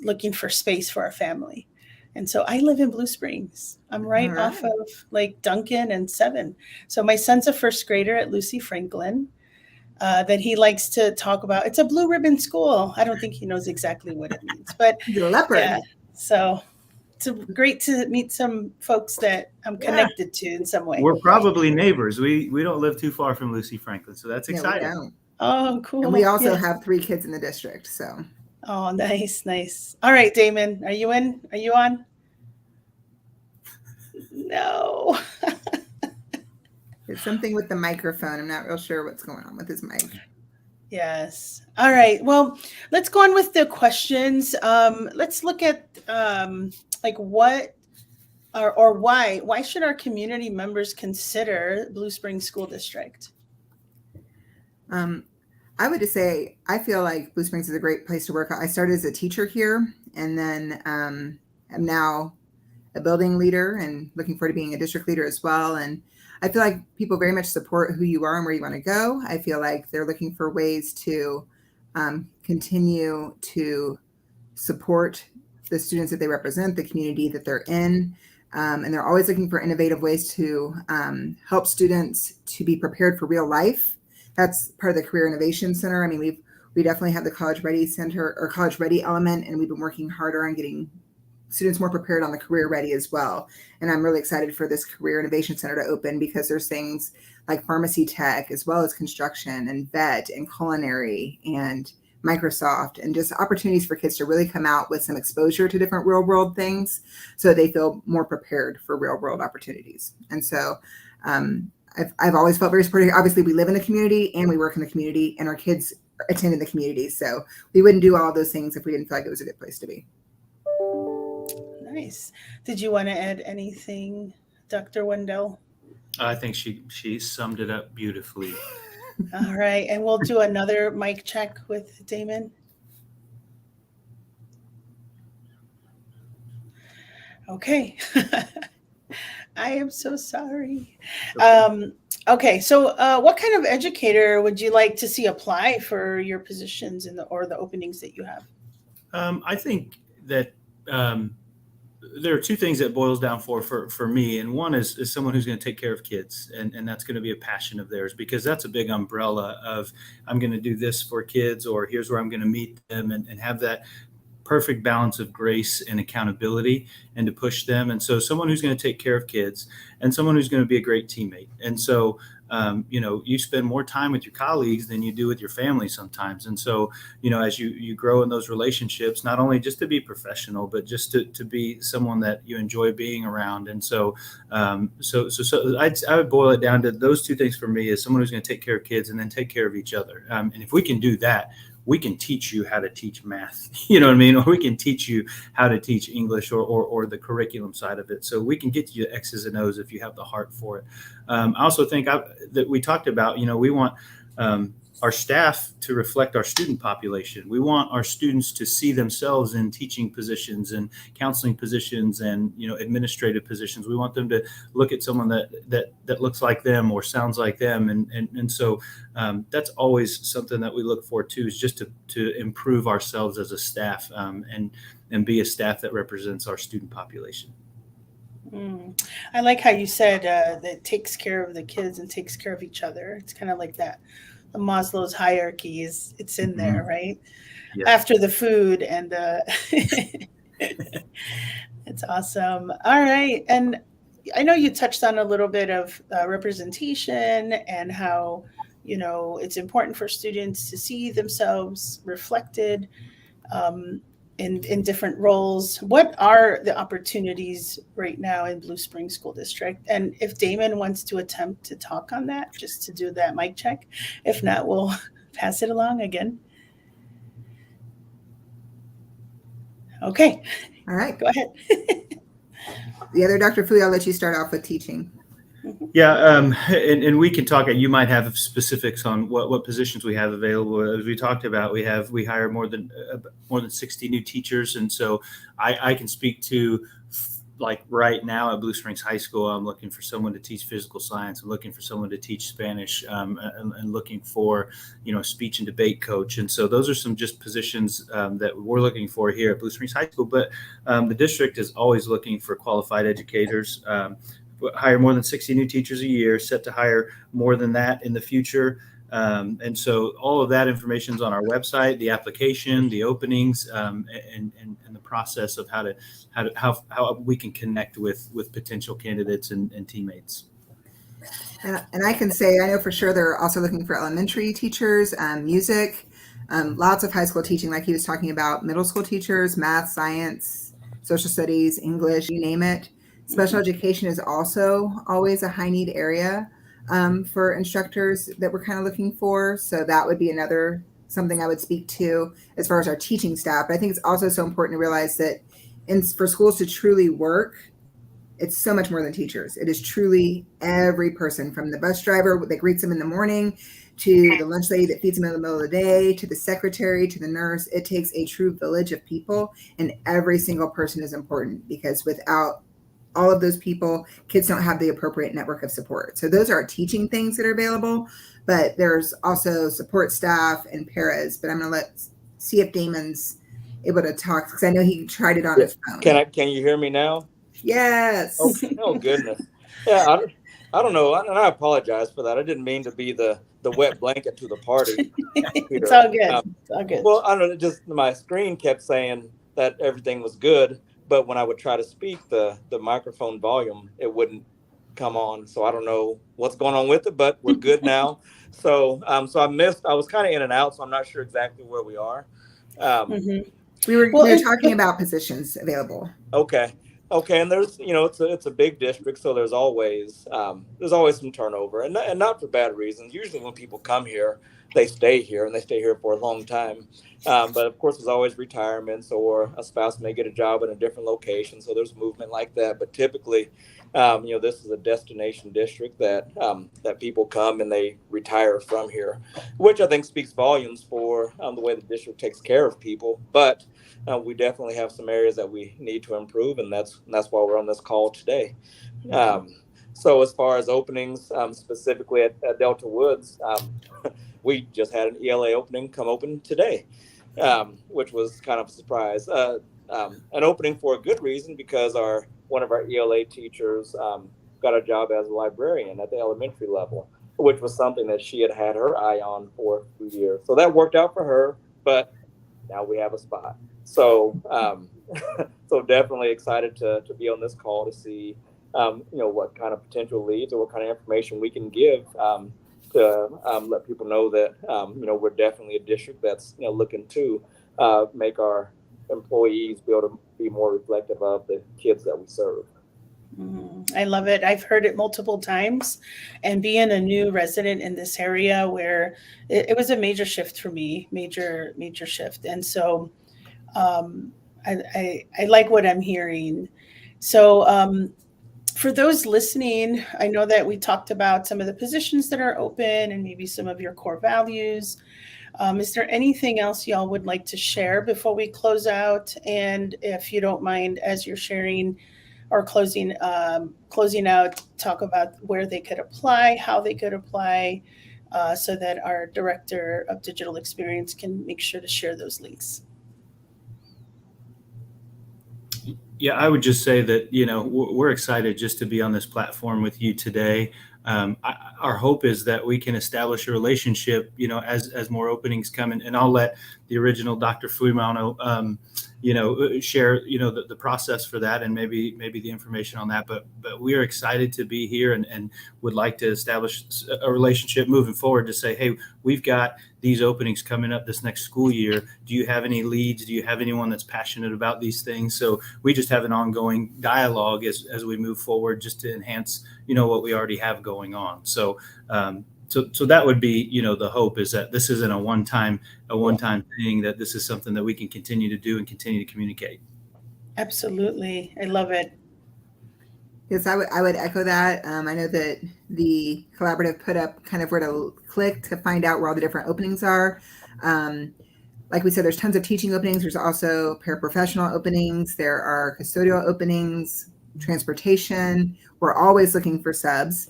looking for space for our family. And so I live in Blue Springs. I'm right All off right. of like Duncan and 7. So my son's a first grader at Lucy Franklin. That he likes to talk about. It's a blue ribbon school. I don't think he knows exactly what it means, but He's a leopard. yeah. So it's great to meet some folks that I'm connected to in some way. We're probably neighbors. We don't live too far from Lucy Franklin, so that's No, we exciting. don't. Oh, cool. And we also Yeah. have 3 kids in the district. So. Oh, nice, nice. All right, Damon, are you in? Are you on? No. There's something with the microphone. I'm not real sure what's going on with his mic. Yes. All right. Well, let's go on with the questions. Let's look at like what or why should our community members consider Blue Springs School District? I would just say I feel like Blue Springs is a great place to work. I started as a teacher here, and then I'm now a building leader and looking forward to being a district leader as well. And I feel like people very much support who you are and where you want to go. I feel like they're looking for ways to continue to support the students that they represent, the community that they're in. And they're always looking for innovative ways to help students to be prepared for real life. That's part of the Career Innovation Center. I mean, we definitely have the College Ready Center or College Ready element, and we've been working harder on getting students more prepared on the Career Ready as well. And I'm really excited for this Career Innovation Center to open because there's things like pharmacy tech, as well as construction and vet and culinary and Microsoft, and just opportunities for kids to really come out with some exposure to different real world things so they feel more prepared for real world opportunities. And so I've always felt very supportive. Obviously, we live in the community and we work in the community, and our kids attend in the community. So we wouldn't do all those things if we didn't feel like it was a good place to be. Nice. Did you want to add anything, Dr. Wendell? I think she summed it up beautifully. All right. And we'll do another mic check with Damon. Okay. I am so sorry. Okay. So what kind of educator would you like to see apply for your positions or the openings that you have? I think that there are 2 things that boils down for me. And one is someone who's going to take care of kids. And that's going to be a passion of theirs, because that's a big umbrella of I'm going to do this for kids, or here's where I'm going to meet them, and have that perfect balance of grace and accountability and to push them. And so someone who's going to take care of kids and someone who's going to be a great teammate. And so, you spend more time with your colleagues than you do with your family sometimes. And so, as you grow in those relationships, not only just to be professional, but just to be someone that you enjoy being around. And so, I would boil it down to those 2 things for me: is someone who's going to take care of kids and then take care of each other. And if we can do that, we can teach you how to teach math, you know what I mean? Or we can teach you how to teach English or the curriculum side of it. So we can get you X's and O's if you have the heart for it. I also think that we talked about, we want our staff to reflect our student population. We want our students to see themselves in teaching positions and counseling positions and, administrative positions. We want them to look at someone that looks like them or sounds like them. And so that's always something that we look for too, is just to improve ourselves as a staff and be a staff that represents our student population. I like how you said that takes care of the kids and takes care of each other. It's kind of like that. Maslow's hierarchy it's in there, right? Yeah. After the food and it's awesome. All right. And I know you touched on a little bit of representation and how, it's important for students to see themselves reflected in different roles. What are the opportunities right now in Blue Springs School District? And if Damon wants to attempt to talk on that, just to do that mic check. If not, we'll pass it along again. Okay. All right. Go ahead. The other Dr. Fui, I'll let you start off with teaching. Yeah, and we can talk. You might have specifics on what positions we have available. As we talked about, we hire more than 60 new teachers, and so I can speak to like right now at Blue Springs High School, I'm looking for someone to teach physical science. I'm looking for someone to teach Spanish, and looking for, speech and debate coach. And so those are some just positions that we're looking for here at Blue Springs High School. But the district is always looking for qualified educators. Hire more than 60 new teachers a year, set to hire more than that in the future. And so all of that information is on our website, the application, the openings, and the process of how we can connect with potential candidates and teammates. And I can say, I know for sure they're also looking for elementary teachers, music, lots of high school teaching, like he was talking about, middle school teachers, math, science, social studies, English, you name it. Special education is also always a high need area for instructors that we're kind of looking for. So that would be another something I would speak to as far as our teaching staff. But I think it's also so important to realize that for schools to truly work, it's so much more than teachers. It is truly every person, from the bus driver that greets them in the morning, to the lunch lady that feeds them in the middle of the day, to the secretary, to the nurse. It takes a true village of people, and every single person is important, because without all of those people, kids don't have the appropriate network of support. So those are our teaching things that are available, but there's also support staff and paras. But I'm going to see if Damon's able to talk, because I know he tried it on his phone. Can you hear me now? Yes. Okay. Oh goodness. Yeah, I don't know, and I apologize for that. I didn't mean to be the wet blanket to the party. It's all good. It's all good. Well, I don't know. Just my screen kept saying that everything was good, but when I would try to speak, the microphone volume, it wouldn't come on. So I don't know what's going on with it, but we're good now. So I was kind of in and out, so I'm not sure exactly where we are. We were talking about positions available. Okay, and there's it's a big district, so there's always some turnover, and not for bad reasons. Usually when people come here, they stay here, and they stay here for a long time. But of course, there's always retirements, or a spouse may get a job in a different location, so there's movement like that. But typically, this is a destination district that people come and they retire from here, which I think speaks volumes for the way the district takes care of people. But we definitely have some areas that we need to improve, and that's why we're on this call today. So as far as openings, specifically at Delta Woods, we just had an ELA opening come open today, which was kind of a surprise. An opening for a good reason, because one of our ELA teachers got a job as a librarian at the elementary level, which was something that she had her eye on for a few years. So that worked out for her, but now we have a spot. So so definitely excited to be on this call to see what kind of potential leads or what kind of information we can give to let people know that we're definitely a district that's looking to make our employees be able to be more reflective of the kids that we serve. I love it. I've heard it multiple times, and being a new resident in this area, where it was a major shift for me, major shift. And so I like what I'm hearing. So for those listening, I know that we talked about some of the positions that are open and maybe some of your core values. Is there anything else y'all would like to share before we close out? And if you don't mind, as you're sharing or closing out, talk about where they could apply, how they could apply, so that our Director of Digital Experience can make sure to share those links. Yeah, I would just say that, we're excited just to be on this platform with you today. Our hope is that we can establish a relationship, as more openings come in, and I'll let the original Dr. Fuimano, share, the process for that, and maybe the information on that. But we are excited to be here and would like to establish a relationship moving forward to say, hey, we've got these openings coming up this next school year. Do you have any leads? Do you have anyone that's passionate about these things? So we just have an ongoing dialogue as we move forward, just to enhance, what we already have going on. So that would be, the hope is that this isn't a one-time thing, that this is something that we can continue to do and continue to communicate. Absolutely. I love it. Yes, I would echo that. I know that the collaborative put up kind of where to click to find out where all the different openings are. Like we said, there's tons of teaching openings. There's also paraprofessional openings. There are custodial openings, transportation. We're always looking for subs.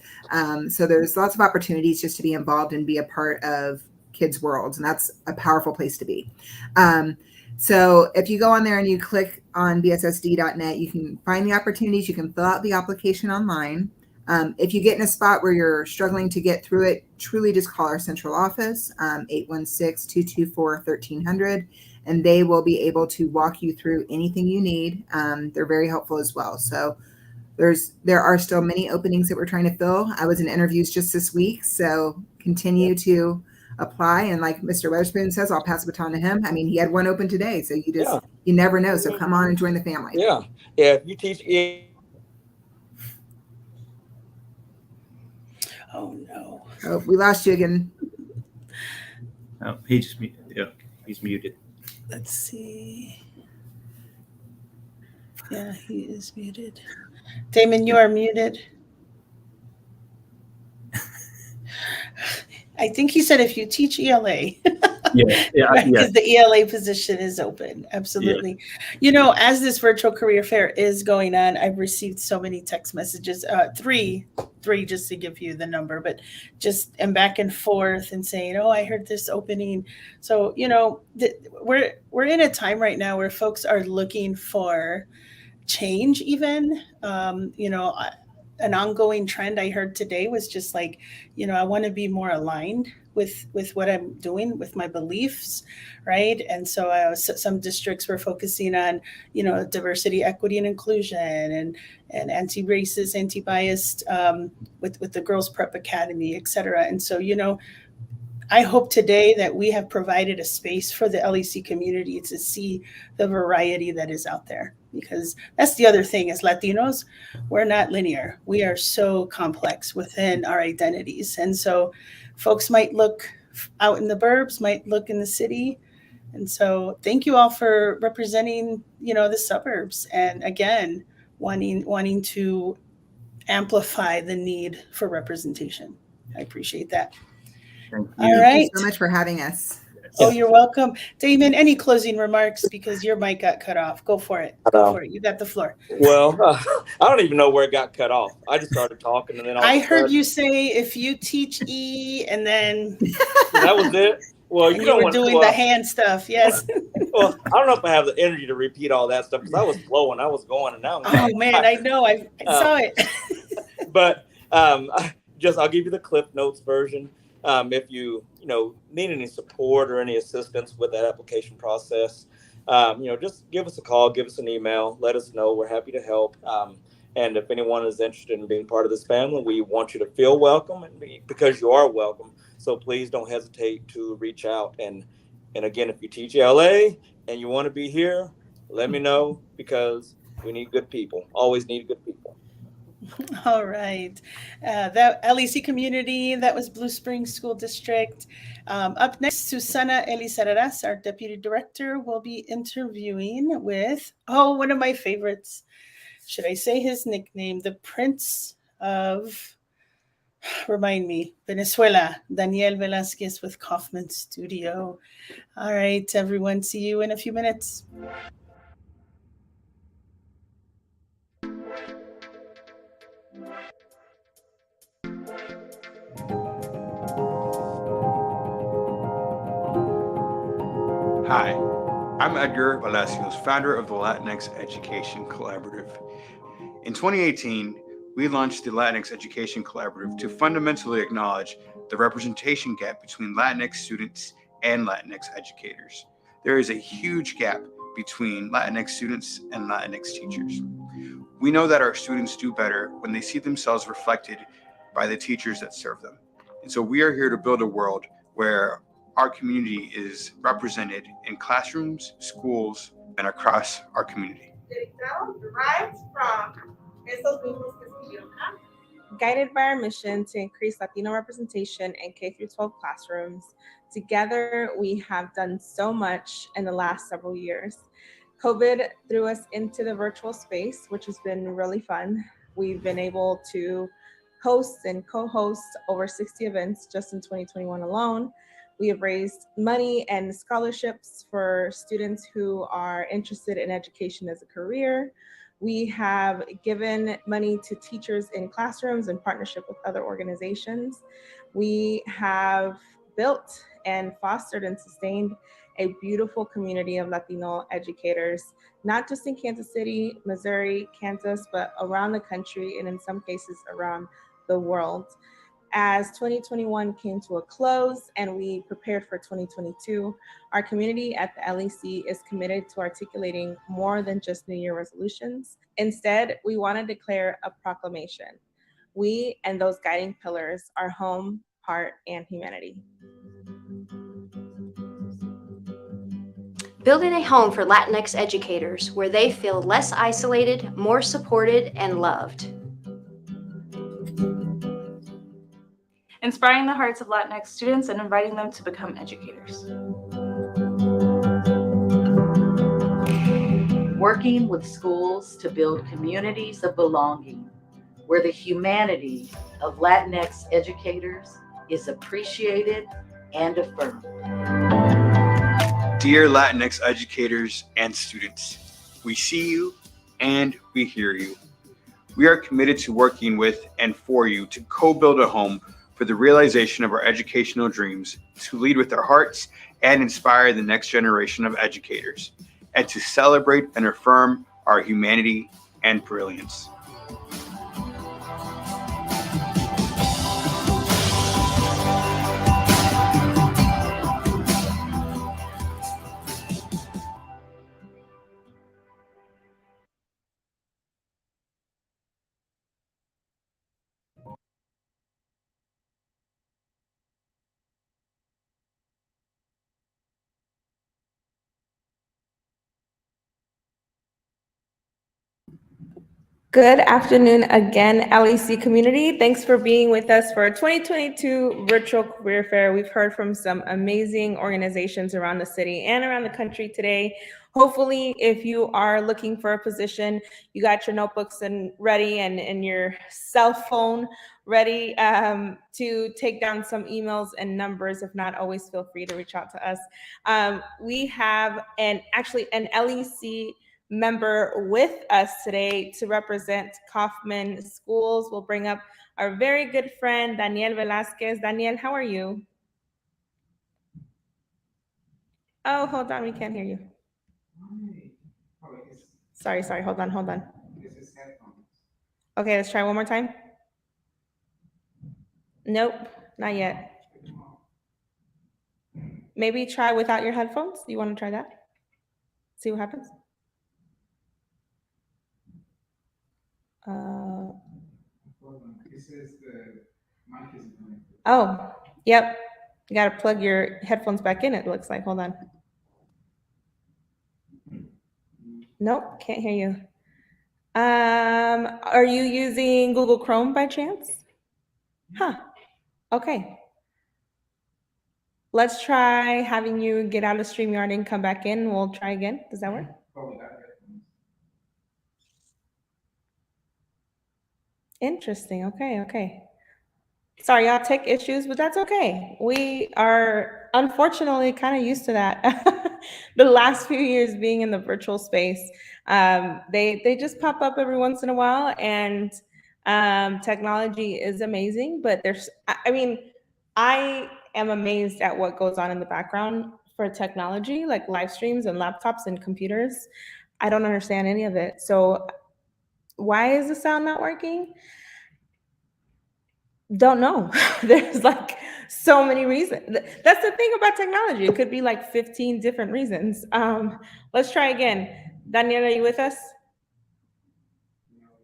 So there's lots of opportunities just to be involved and be a part of kids' worlds, and that's a powerful place to be. So if you go on there and you click on bssd.net, you can find the opportunities. You can fill out the application online. If you get in a spot where you're struggling to get through it, truly just call our central office, 816-224-1300, and they will be able to walk you through anything you need. They're very helpful as well. So there are still many openings that we're trying to fill. I was in interviews just this week, so continue to apply. And like Mr. Weatherspoon says, I'll pass the baton to him. I mean, he had one open today, so you never know. So come on and join the family. Yeah. If you teach. Oh no. Oh, we lost you again. Oh, he's muted. Let's see. Yeah, he is muted. Damon, you are muted. I think he said if you teach ELA. Because the ELA position is open. Absolutely. Yeah. As this virtual career fair is going on, I've received so many text messages, three just to give you the number, but just and back and forth and saying, oh, I heard this opening. So, we're in a time right now where folks are looking for change even. An ongoing trend I heard today was just like, I want to be more aligned with what I'm doing, with my beliefs, right? And so some districts were focusing on, diversity, equity, and inclusion, and anti-racist, anti-biased, with the Girls Prep Academy, et cetera. And so, I hope today that we have provided a space for the LEC community to see the variety that is out there, because that's the other thing as Latinos, we're not linear. We are so complex within our identities. And so folks might look out in the burbs, might look in the city. And so thank you all for representing, the suburbs. And again, wanting to amplify the need for representation. I appreciate that. Thank you. All right. Thank you so much for having us. Oh, you're welcome. Damon, any closing remarks? Because your mic got cut off. Go for it. Go for it. You got the floor. Well, I don't even know where it got cut off. I just started talking, and then I heard you say, if you teach E, and then that was it. Well, you were doing the hand stuff. Yes. Well, I don't know if I have the energy to repeat all that stuff because I was flowing, I was going, and now. Oh man, I know. I saw it. But I'll give you the Cliff Notes version. If you need any support or any assistance with that application process, just give us a call, give us an email, let us know. We're happy to help. And if anyone is interested in being part of this family, we want you to feel welcome, because you are welcome. So please don't hesitate to reach out. And again, if you teach LA and you want to be here, let me know, because we need good people. Always need good people. All right. That LEC community, that was Blue Springs School District. Up next, Susana Elizareras, our Deputy Director, will be interviewing with, one of my favorites. Should I say his nickname? The Prince of, remind me, Venezuela, Daniel Velasquez with Kaufman Studio. All right, everyone. See you in a few minutes. Hi, I'm Edgar Valesios, founder of the Latinx Education Collaborative. In 2018, we launched the Latinx Education Collaborative to fundamentally acknowledge the representation gap between Latinx students and Latinx educators. There is a huge gap between Latinx students and Latinx teachers. We know that our students do better when they see themselves reflected by the teachers that serve them. And so we are here to build a world where our community is represented in classrooms, schools, and across our community. Guided by our mission to increase Latino representation in K-12 classrooms, together we have done so much in the last several years. COVID threw us into the virtual space, which has been really fun. We've been able to host and co-host over 60 events just in 2021 alone. We have raised money and scholarships for students who are interested in education as a career. We have given money to teachers in classrooms in partnership with other organizations. We have built and fostered and sustained a beautiful community of Latino educators, not just in Kansas City, Missouri, Kansas, but around the country and in some cases around the world. As 2021 came to a close and we prepared for 2022, our community at the LEC is committed to articulating more than just New Year resolutions. Instead, we want to declare a proclamation. We and those guiding pillars are home, heart, and humanity. Building a home for Latinx educators where they feel less isolated, more supported, and loved. Inspiring the hearts of Latinx students and inviting them to become educators. Working with schools to build communities of belonging where the humanity of Latinx educators is appreciated and affirmed. Dear Latinx educators and students, we see you and we hear you. We are committed to working with and for you to co-build a home for the realization of our educational dreams, to lead with our hearts and inspire the next generation of educators, and to celebrate and affirm our humanity and brilliance. Good afternoon again, LEC community. Thanks for being with us for our 2022 Virtual Career Fair. We've heard from some amazing organizations around the city and around the country today. Hopefully, if you are looking for a position, you got your notebooks and ready and your cell phone ready to take down some emails and numbers. If not, always feel free to reach out to us. We have an LEC member with us today to represent Kaufman Schools. We'll bring up our very good friend, Daniel Velasquez. Daniel, how are you? Oh, hold on, we can't hear you. Sorry, hold on. Okay, let's try one more time. Nope, not yet. Maybe try without your headphones. You want to try that? See what happens? Oh, yep. You got to plug your headphones back in, it looks like. Hold on. Nope, can't hear you. Are you using Google Chrome by chance? Huh. Okay. Let's try having you get out of StreamYard and come back in. We'll try again. Does that work? Interesting. Okay. Sorry, y'all, tech issues, but that's okay. We are unfortunately kind of used to that. The last few years being in the virtual space, they just pop up every once in a while, and technology is amazing. But I am amazed at what goes on in the background for technology, like live streams and laptops and computers. I don't understand any of it. So why is the sound not working? Don't know. There's like so many reasons. That's the thing about technology. It could be like 15 different reasons. Let's try again. Daniel, are you with us?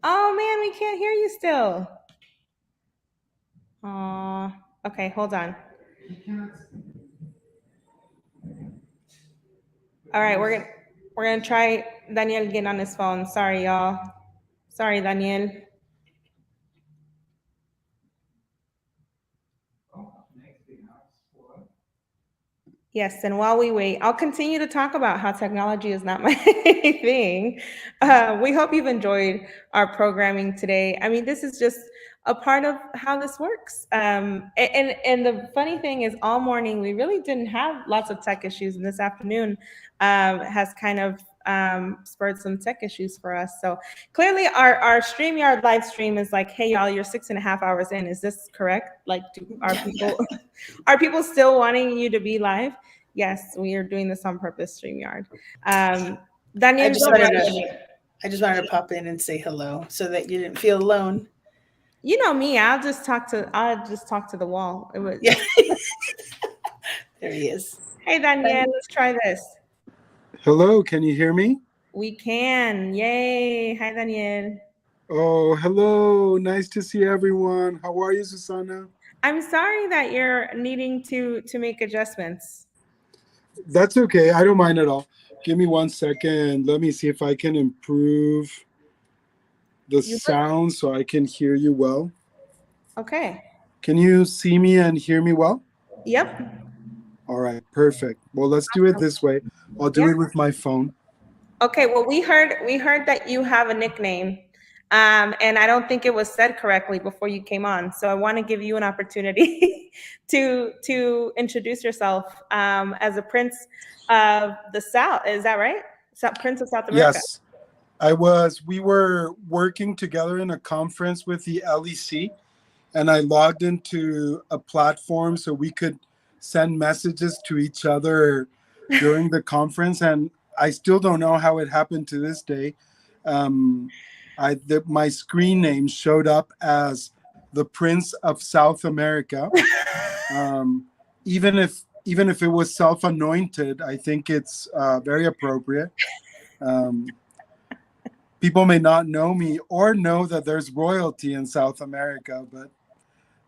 Oh man, we can't hear you still. Okay, hold on. All right, we're gonna try Daniel getting on his phone. Sorry, y'all. Sorry, Daniel. Yes, and while we wait, I'll continue to talk about how technology is not my thing. We hope you've enjoyed our programming today. I mean, this is just a part of how this works. And the funny thing is, all morning we really didn't have lots of tech issues, and this afternoon has kind of spurred some tech issues for us. So clearly our StreamYard live stream is like, hey y'all, you're 6.5 hours in. Is this correct? Like, are people still wanting you to be live? Yes, we are doing this on purpose, StreamYard. Daniel, I just wanted to pop in and say hello so that you didn't feel alone. You know me, I'll just talk to the wall. Yeah. There he is. Hey Daniel, let's try this. Hello, can you hear me? We can. Yay. Hi Daniel. Oh, hello. Nice to see everyone. How are you, Susana? I'm sorry that you're needing to make adjustments. That's okay. I don't mind at all. Give me 1 second. Let me see if I can improve the sound so I can hear you well. Okay. Can you see me and hear me well? Yep. All right, perfect. Well, let's do it this way. I'll do it with my phone. Okay, well, we heard that you have a nickname, and I don't think it was said correctly before you came on. So I want to give you an opportunity to introduce yourself as a Prince of the South. Is that right? Prince of South America. Yes, we were working together in a conference with the LEC, and I logged into a platform so we could send messages to each other during the conference, and I still don't know how it happened to this day. My screen name showed up as the Prince of South America. Even if it was self-anointed, I think it's very appropriate. People may not know me or know that there's royalty in South America, but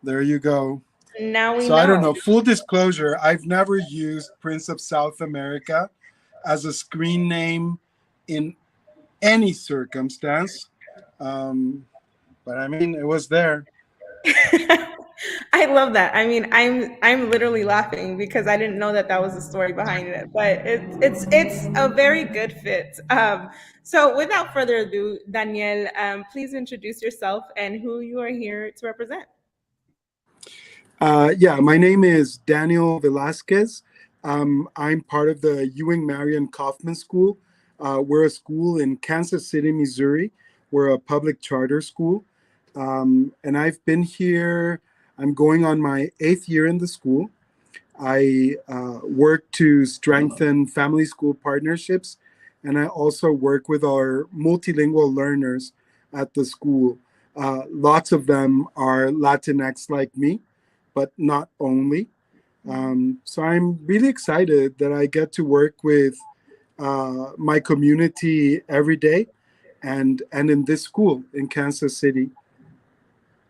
there you go. Now we know. I don't know. know. Full disclosure, I've never used Prince of South America as a screen name in any circumstance. But I mean, it was there. I love that. I mean, I'm literally laughing because I didn't know that was the story behind it. But it's a very good fit. So without further ado, Daniel, please introduce yourself and who you are here to represent. Yeah, my name is Daniel Velasquez. I'm part of the Ewing Marion Kaufman School. We're a school in Kansas City, Missouri. We're a public charter school. And I've been here, I'm going on my 8th year in the school. I work to strengthen family school partnerships, and I also work with our multilingual learners at the school. Lots of them are Latinx like me, but not only. So I'm really excited that I get to work with my community every day and in this school in Kansas City.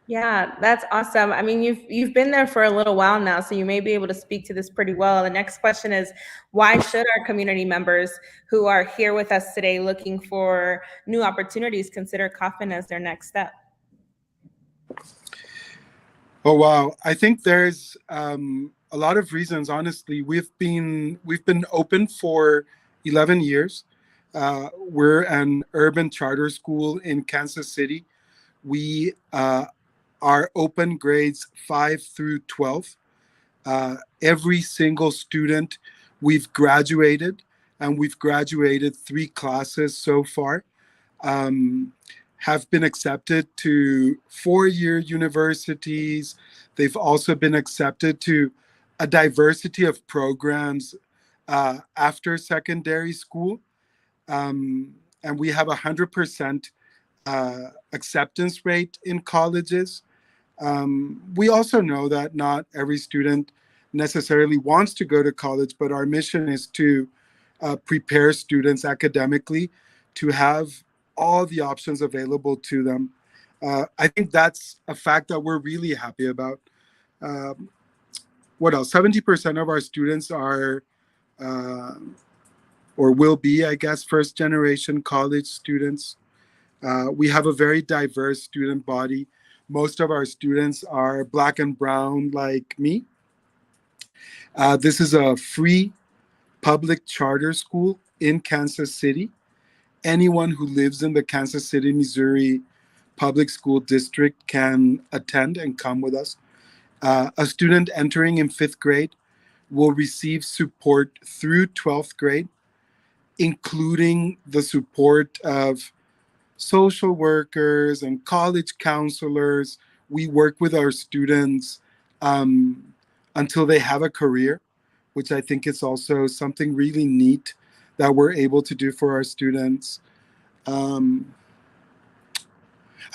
Yeah, that's awesome. I mean, you've been there for a little while now, so you may be able to speak to this pretty well. The next question is, why should our community members who are here with us today looking for new opportunities consider Kaufman as their next step? Oh, wow. I think there's a lot of reasons, honestly. We've been open for 11 years. We're an urban charter school in Kansas City. We are open grades 5 through 12. Every single student we've graduated, and we've graduated 3 classes so far, have been accepted to 4-year universities. They've also been accepted to a diversity of programs after secondary school. And we have 100% acceptance rate in colleges. We also know that not every student necessarily wants to go to college, but our mission is to prepare students academically to have all the options available to them. I think that's a fact that we're really happy about. What else? 70% of our students are, or will be, I guess, first-generation college students. We have a very diverse student body. Most of our students are Black and brown like me. This is a free public charter school in Kansas City. Anyone who lives in the Kansas City, Missouri public school district can attend and come with us. A student entering in 5th grade will receive support through 12th grade. including the support of social workers and college counselors. We work with our students until they have a career, which I think is also something really neat that we're able to do for our students. I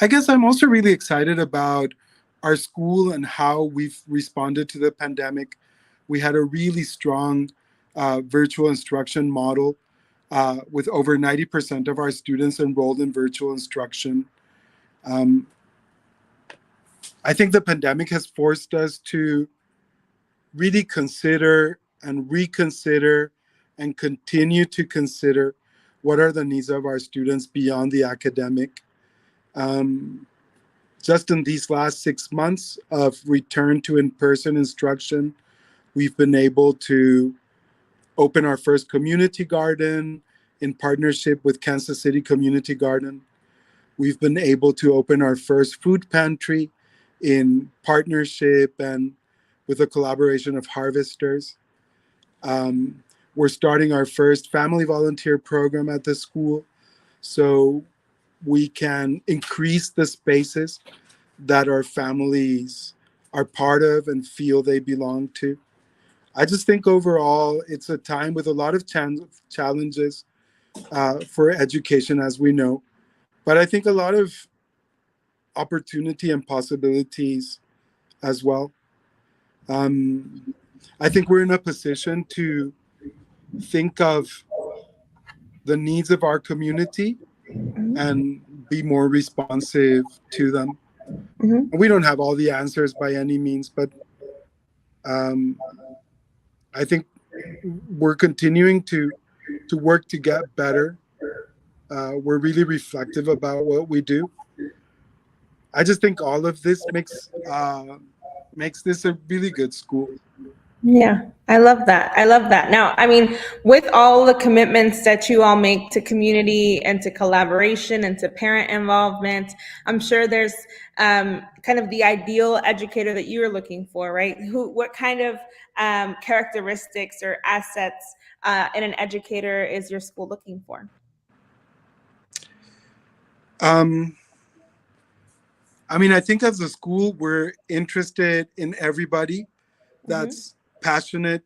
guess I'm also really excited about our school and how we've responded to the pandemic. We had a really strong virtual instruction model with over 90% of our students enrolled in virtual instruction. I think the pandemic has forced us to really consider and reconsider and continue to consider what are the needs of our students beyond the academic. Just in these last 6 months of return to in-person instruction, we've been able to open our first community garden in partnership with Kansas City Community Garden. We've been able to open our first food pantry in partnership and with a collaboration of harvesters. We're starting our first family volunteer program at the school, so we can increase the spaces that our families are part of and feel they belong to. I just think overall it's a time with a lot of challenges for education, as we know, but I think a lot of opportunity and possibilities as well. I think we're in a position to think of the needs of our community and be more responsive to them. And we don't have all the answers by any means, but I think we're continuing to work to get better. We're really reflective about what we do. I just think all of this makes this a really good school. Yeah, I love that. I love that. Now, I mean, with all the commitments that you all make to community and to collaboration and to parent involvement, I'm sure there's kind of the ideal educator that you are looking for, right? What kind of characteristics or assets in an educator is your school looking for? I mean, I think as a school, we're interested in everybody that's passionate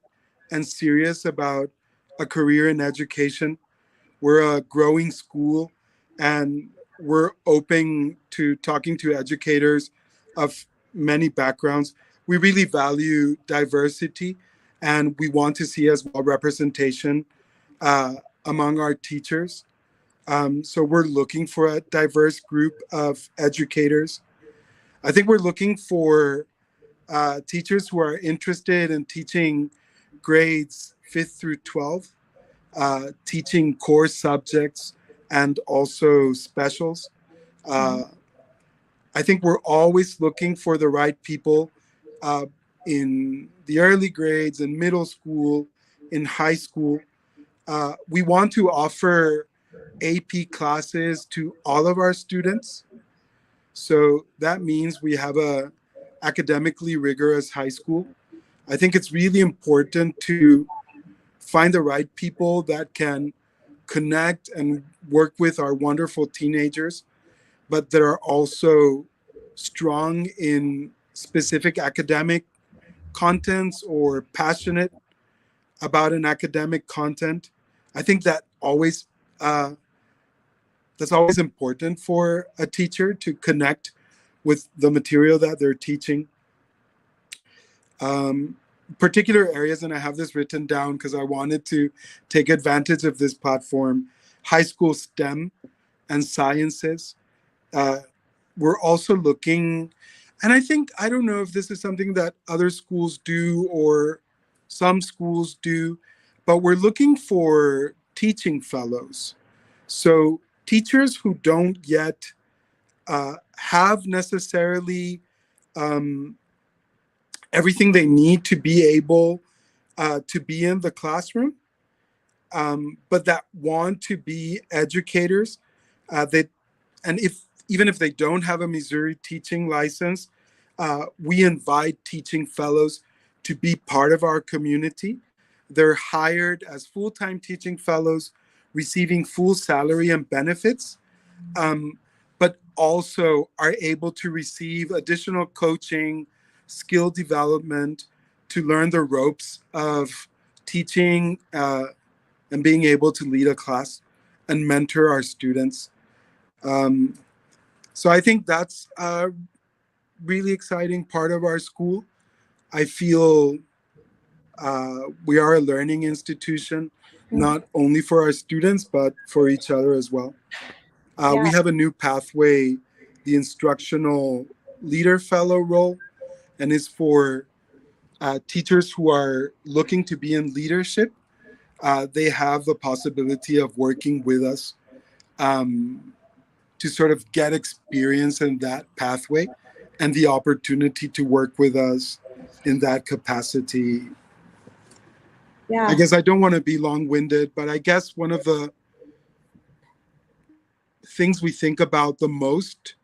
and serious about a career in education. We're a growing school and we're open to talking to educators of many backgrounds. We really value diversity and we want to see as well representation among our teachers. So we're looking for a diverse group of educators. I think we're looking for teachers who are interested in teaching grades 5th through 12th, teaching core subjects and also specials. I think we're always looking for the right people in the early grades, in middle school, in high school. We want to offer AP classes to all of our students. So that means we have a academically rigorous high school. I think it's really important to find the right people that can connect and work with our wonderful teenagers, but that are also strong in specific academic contents or passionate about an academic content. I think that that's always important for a teacher to connect with the material that they're teaching. Particular areas, and I have this written down because I wanted to take advantage of this platform: high school STEM and sciences. We're also looking, and I don't know if this is something that other schools do or some schools do, but we're looking for teaching fellows. So teachers who don't yet have necessarily everything they need to be able to be in the classroom, but that want to be educators. Even if they don't have a Missouri teaching license, we invite teaching fellows to be part of our community. They're hired as full-time teaching fellows receiving full salary and benefits, but also are able to receive additional coaching, skill development, to learn the ropes of teaching and being able to lead a class and mentor our students. So I think that's a really exciting part of our school. I feel we are a learning institution, not only for our students, but for each other as well. We have a new pathway, the Instructional Leader Fellow role, and is for teachers who are looking to be in leadership. They have the possibility of working with us to sort of get experience in that pathway and the opportunity to work with us in that capacity. Yeah. I guess I don't want to be long-winded, but I guess one of the things we think about the most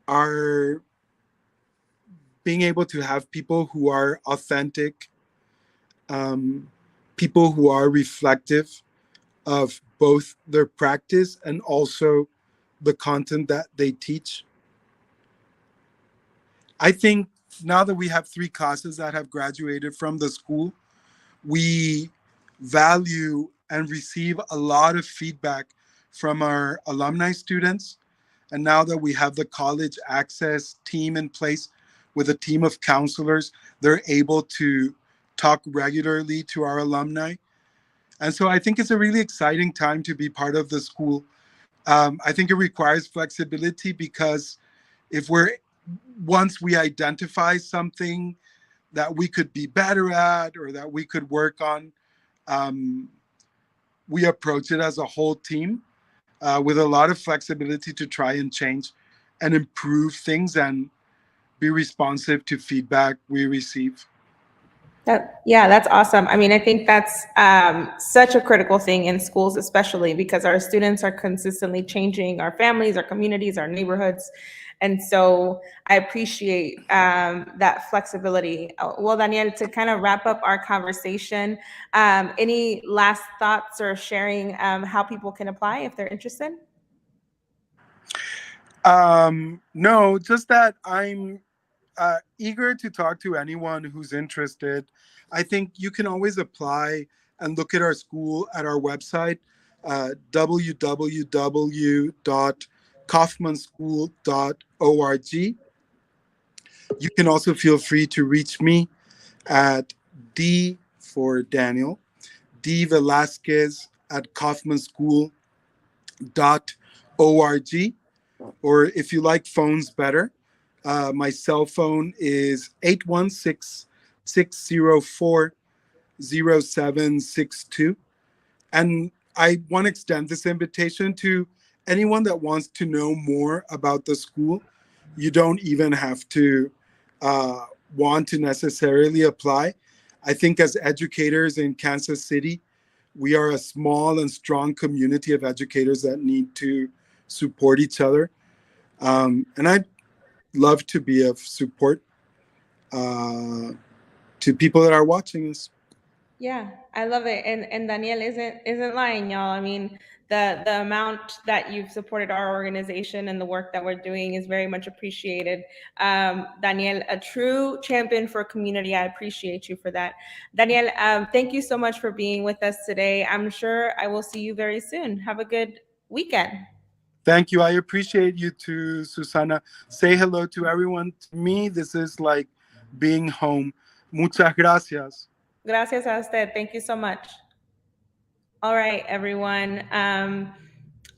are being able to have people who are authentic, people who are reflective of both their practice and also the content that they teach. I think now that we have 3 classes that have graduated from the school, we value and receive a lot of feedback from our alumni students. And now that we have the college access team in place with a team of counselors, they're able to talk regularly to our alumni. And so I think it's a really exciting time to be part of the school. I think it requires flexibility because once we identify something that we could be better at or that we could work on, we approach it as a whole team with a lot of flexibility to try and change and improve things and be responsive to feedback we receive. That's awesome. I mean, I think that's such a critical thing in schools, especially because our students are consistently changing, our families, our communities, our neighborhoods. And so I appreciate that flexibility. Well, Daniel, to kind of wrap up our conversation, any last thoughts or sharing how people can apply if they're interested? No, just that I'm eager to talk to anyone who's interested. I think you can always apply and look at our school at our website, www.kaufmanschool.org. You can also feel free to reach me at D for Daniel, D Velasquez at kaufmanschool.org. Or if you like phones better, my cell phone is 816-604-0762. And I want to extend this invitation to anyone that wants to know more about the school. You don't even have to want to necessarily apply. I think as educators in Kansas City, we are a small and strong community of educators that need to support each other. And I'd love to be of support to people that are watching us. Yeah, I love it. And Daniel isn't lying, y'all. I mean, the amount that you've supported our organization and the work that we're doing is very much appreciated. Daniel, a true champion for community. I appreciate you for that. Daniel, thank you so much for being with us today. I'm sure I will see you very soon. Have a good weekend. Thank you. I appreciate you too, Susana. Say hello to everyone. To me, this is like being home. Muchas gracias. Gracias a usted. Thank you so much. All right, everyone.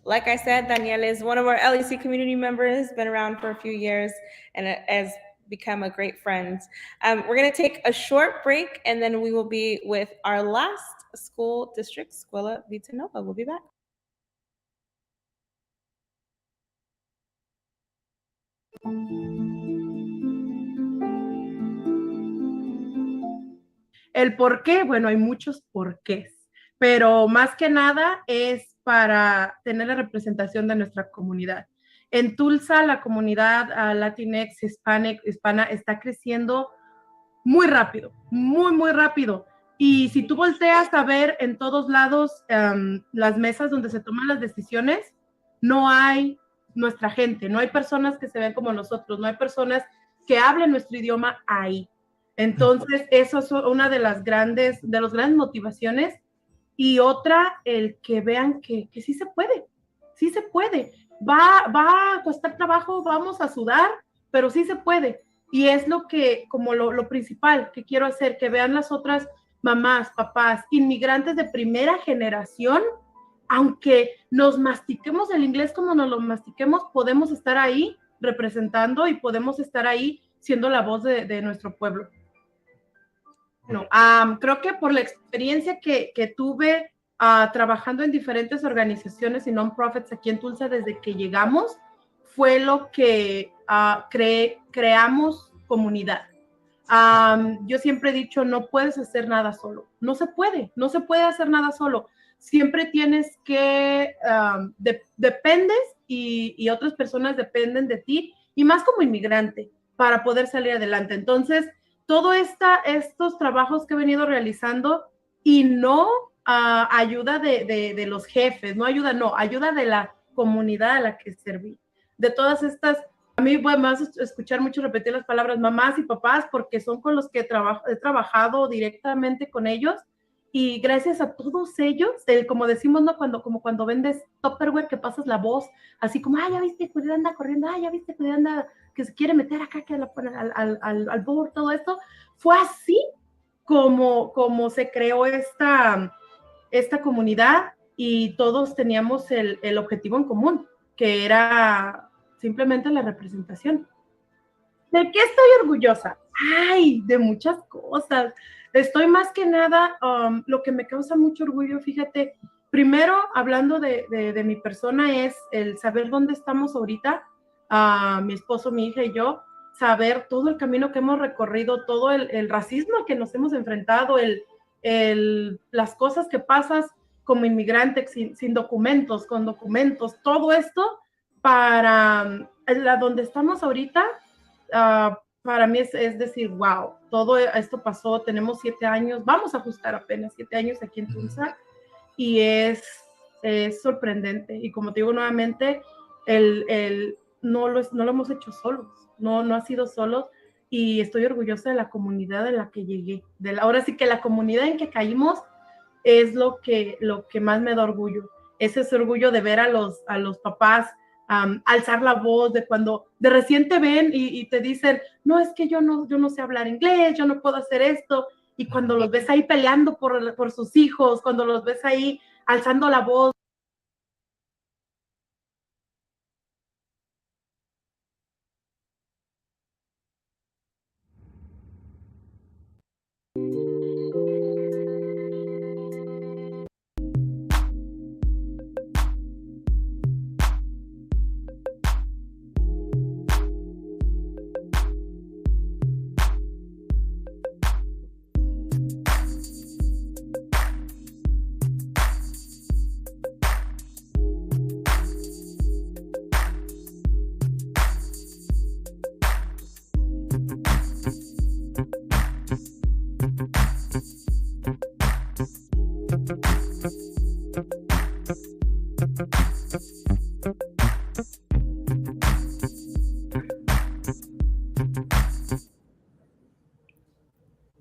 Like I said, Daniel is one of our LEC community members, been around for a few years and has become a great friend. We're going to take a short break and then we will be with our last school district, Escuela Vita Nova. We'll be back. El por qué, bueno, hay muchos porqués, pero más que nada es para tener la representación de nuestra comunidad. En Tulsa, la comunidad Latinx, hispana está creciendo muy rápido, muy rápido. Y si tú volteas a ver en todos lados las mesas donde se toman las decisiones, no hay nuestra gente, no hay personas que se ven como nosotros, no hay personas que hablen nuestro idioma ahí. Entonces, eso es una de las grandes motivaciones. Y otra, el que vean que sí se puede, sí se puede. Va a costar trabajo, vamos a sudar, pero sí se puede. Y es lo que, como lo principal que quiero hacer, que vean las otras mamás, papás, inmigrantes de primera generación, aunque nos mastiquemos el inglés como nos lo mastiquemos, podemos estar ahí representando y podemos estar ahí siendo la voz de nuestro pueblo. Bueno, creo que por la experiencia que tuve trabajando en diferentes organizaciones y non-profits aquí en Tulsa desde que llegamos, fue lo que creamos comunidad. Yo siempre he dicho, no puedes hacer nada solo. No se puede hacer nada solo. Siempre tienes que, dependes y otras personas dependen de ti, y más como inmigrante, para poder salir adelante. Entonces, todos estos trabajos que he venido realizando y no ayuda de los jefes, ayuda de la comunidad a la que serví. De todas estas, a mí me vas a escuchar mucho repetir las palabras mamás y papás porque son con los que he trabajado directamente con ellos, y gracias a todos ellos, como decimos, ¿no? Cuando vendes Tupperware, que pasas la voz, así como, ya viste, cuidado, anda corriendo, ya viste, cuidado, anda, que se quiere meter acá que al board, todo esto. Fue así como se creó esta comunidad, y todos teníamos el objetivo en común, que era simplemente la representación. ¿De qué estoy orgullosa? Ay, de muchas cosas. Estoy más que nada, lo que me causa mucho orgullo, fíjate, primero hablando de mi persona, es el saber dónde estamos ahorita, mi esposo, mi hija y yo, saber todo el camino que hemos recorrido, todo el racismo al que nos hemos enfrentado, las cosas que pasas como inmigrante sin documentos, con documentos, todo esto para donde estamos ahorita. Para mí es decir, wow, todo esto pasó, tenemos 7 años, vamos a ajustar apenas 7 años aquí en Tulsa, y es sorprendente. Y como te digo nuevamente, no lo hemos hecho solos, no ha sido solos, y estoy orgullosa de la comunidad en la que llegué. Ahora sí que la comunidad en que caímos es lo que más me da orgullo. Es ese orgullo de ver a los papás alzar la voz, de cuando de recién te ven y te dicen, no, es que yo no sé hablar inglés, yo no puedo hacer esto, y cuando los ves ahí peleando por sus hijos, cuando los ves ahí alzando la voz.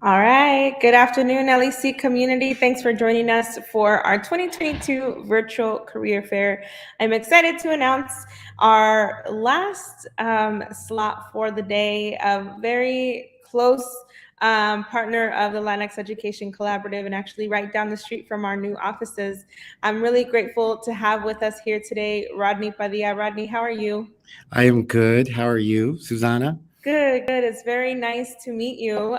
All right. Good afternoon, LEC community. Thanks for joining us for our 2022 virtual career fair. I'm excited to announce our last slot for the day, a very close partner of the Latinx Education Collaborative, and actually right down the street from our new offices. I'm really grateful to have with us here today, Rodney Padilla. Rodney, how are you? I am good. How are you, Susanna? Good. It's very nice to meet you.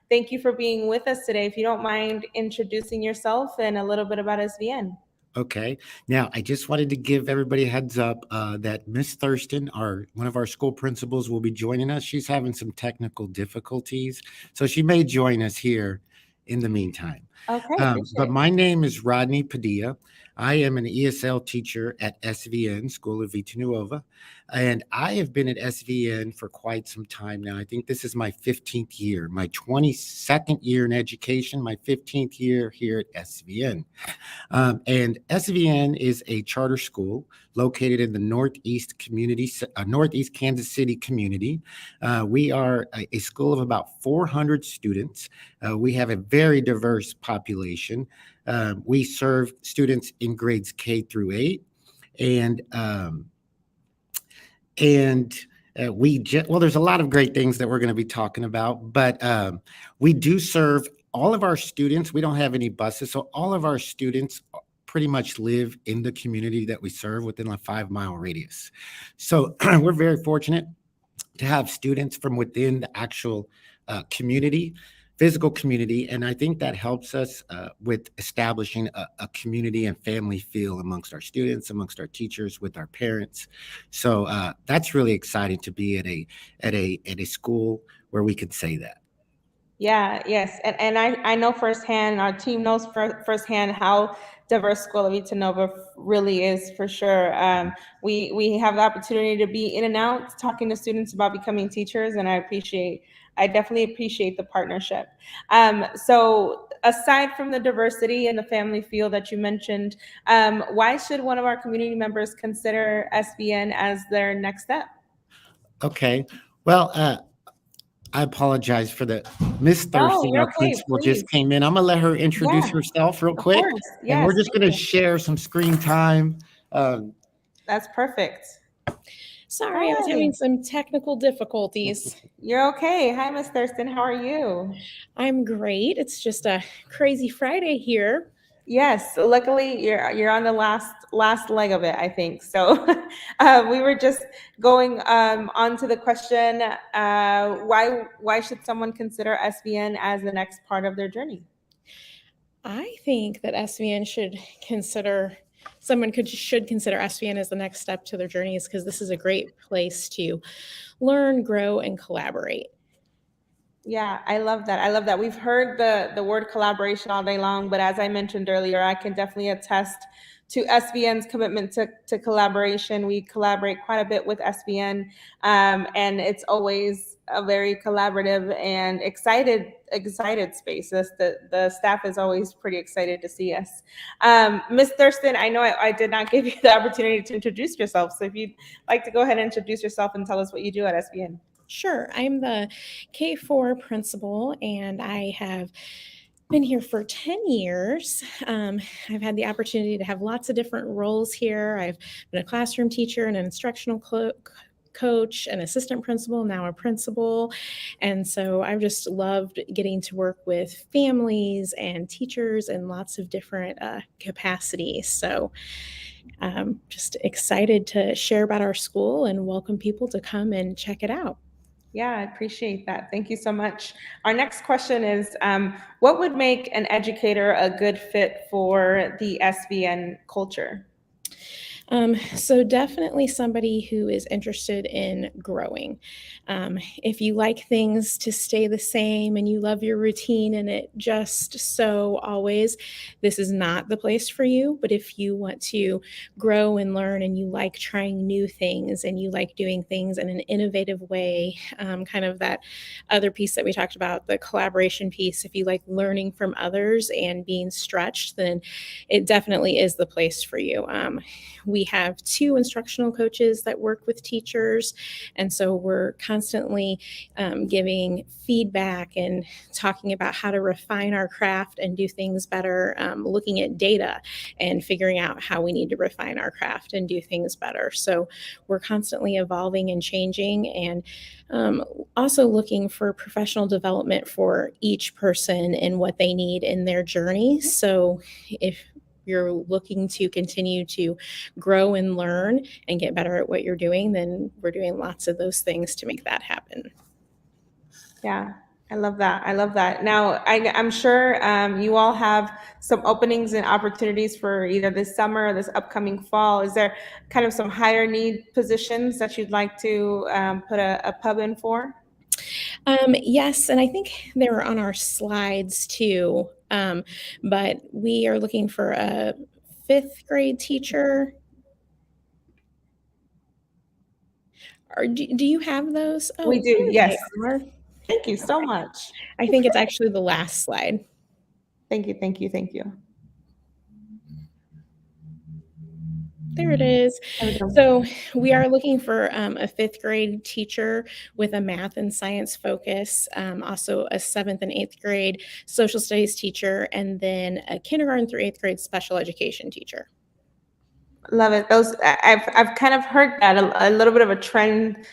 Thank you for being with us today. If you don't mind introducing yourself and a little bit about SVN. Okay. Now, I just wanted to give everybody a heads up that Miss Thurston, one of our school principals, will be joining us. She's having some technical difficulties, so she may join us here in the meantime. Okay, But appreciate it. my name is Rodney Padilla. I am an ESL teacher at SVN, School of Vita Nuova, and I have been at SVN for quite some time now. I think this is my 15th year, my 22nd year in education, my 15th year here at SVN. And SVN is a charter school located in the Northeast Kansas City community. We are a school of about 400 students. We have a very diverse population. We serve students in grades K through 8, and there's a lot of great things that we're going to be talking about, but we do serve all of our students. We don't have any buses, so all of our students pretty much live in the community that we serve within a 5-mile radius. So we're very fortunate to have students from within the actual community, physical community, and I think that helps us with establishing a community and family feel amongst our students, amongst our teachers, with our parents. So that's really exciting to be at a school where we can say that. Yeah, yes. And I know firsthand, our team knows firsthand how diverse School of Vita Nova really is, for sure. We have the opportunity to be in and out talking to students about becoming teachers, and I definitely appreciate the partnership. So aside from the diversity and the family feel that you mentioned, why should one of our community members consider SVN as their next step? Okay. Well, I apologize for the Miss Thurston, you're our okay, principal, just please. came in. I'm gonna let her introduce Yeah, herself real of quick, course. and we're Yes, just gonna share some screen time. that's perfect. Sorry, I was having some technical difficulties. You're okay. Hi, Miss Thurston. How are you? I'm great. It's just a crazy Friday here. Yes, luckily you're on the last leg of it, I think. So we were just going on to the question, why should someone consider SVN as the next part of their journey? I think that SVN should consider SVN as the next step to their journeys, because this is a great place to learn, grow, and collaborate. Yeah, I love that. I love that. We've heard the word collaboration all day long, but as I mentioned earlier, I can definitely attest to SVN's commitment to collaboration. We collaborate quite a bit with SVN, and it's always a very collaborative and excited space. The staff is always pretty excited to see us. Ms. Thurston, I know I did not give you the opportunity to introduce yourself, so if you'd like to go ahead and introduce yourself and tell us what you do at SVN. Sure. I'm the K4 principal, and I have been here for 10 years. I've had the opportunity to have lots of different roles here. I've been a classroom teacher and an instructional coach, an assistant principal, now a principal. And so I've just loved getting to work with families and teachers in lots of different capacities. So I'm just excited to share about our school and welcome people to come and check it out. Yeah, I appreciate that. Thank you so much. Our next question is, what would make an educator a good fit for the SVN culture? So definitely somebody who is interested in growing. If you like things to stay the same and you love your routine and it just so always, this is not the place for you. But if you want to grow and learn and you like trying new things and you like doing things in an innovative way, kind of that other piece that we talked about, the collaboration piece, if you like learning from others and being stretched, then it definitely is the place for you. We have 2 instructional coaches that work with teachers, and so we're constantly giving feedback and talking about how to refine our craft and do things better, looking at data and figuring out how we need to refine our craft and do things better. So we're constantly evolving and changing, and also looking for professional development for each person and what they need in their journey. So if you're looking to continue to grow and learn and get better at what you're doing, then we're doing lots of those things to make that happen. Yeah, I love that. I love that. Now, I'm sure you all have some openings and opportunities for either this summer or this upcoming fall. Is there kind of some higher need positions that you'd like to put a pub in for? Yes, and I think they were on our slides too. But we are looking for a 5th grade teacher. Or do you have those? We do, There yes. they are. Thank you so much. I think it's actually the last slide. Thank you, thank you, thank you. There it is. So we are looking for a 5th grade teacher with a math and science focus, also a 7th and 8th grade social studies teacher, and then a kindergarten through 8th grade special education teacher. Love it. Those I've kind of heard that a little bit of a trend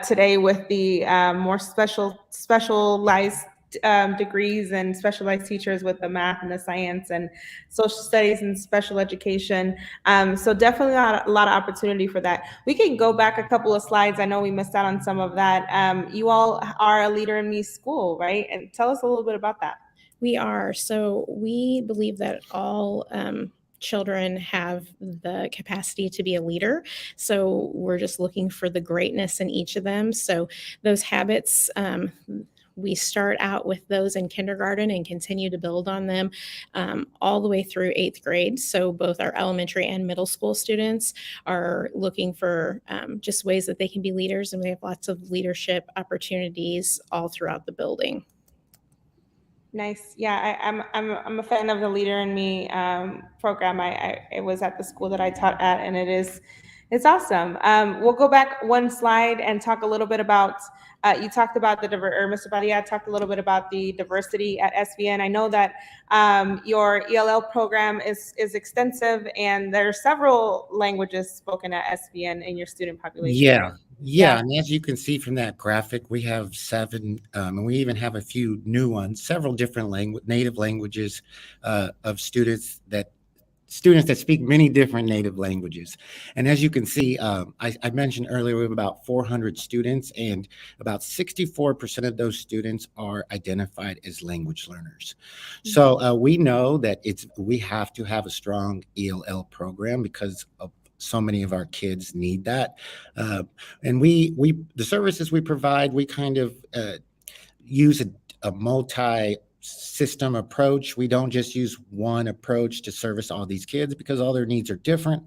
today with the more specialized degrees and specialized teachers with the math and the science and social studies and special education. So definitely a lot of opportunity for that. We can go back a couple of slides. I know we missed out on some of that. You all are a Leader in Me school, right? And tell us a little bit about that. We are. So we believe that all children have the capacity to be a leader. So we're just looking for the greatness in each of them. So those habits, we start out with those in kindergarten and continue to build on them all the way through 8th grade. So both our elementary and middle school students are looking for just ways that they can be leaders, and we have lots of leadership opportunities all throughout the building. Nice. Yeah, I'm a fan of the Leader in Me program. I was at the school that I taught at, and it's awesome. We'll go back one slide and talk a little bit about. You talked about Mr. Padilla talked a little bit about the diversity at SVN. I know that your ELL program is extensive, and there are several languages spoken at SVN in your student population. Yeah. Right? Yeah, and as you can see from that graphic, we have 7, and we even have a few new ones, several different native languages of students that speak many different native languages. And as you can see, I mentioned earlier, we have about 400 students, and about 64% of those students are identified as language learners. So we know that we have to have a strong ELL program because of so many of our kids need that. And the services we provide, we kind of use a multi-system approach. We don't just use one approach to service all these kids because all their needs are different.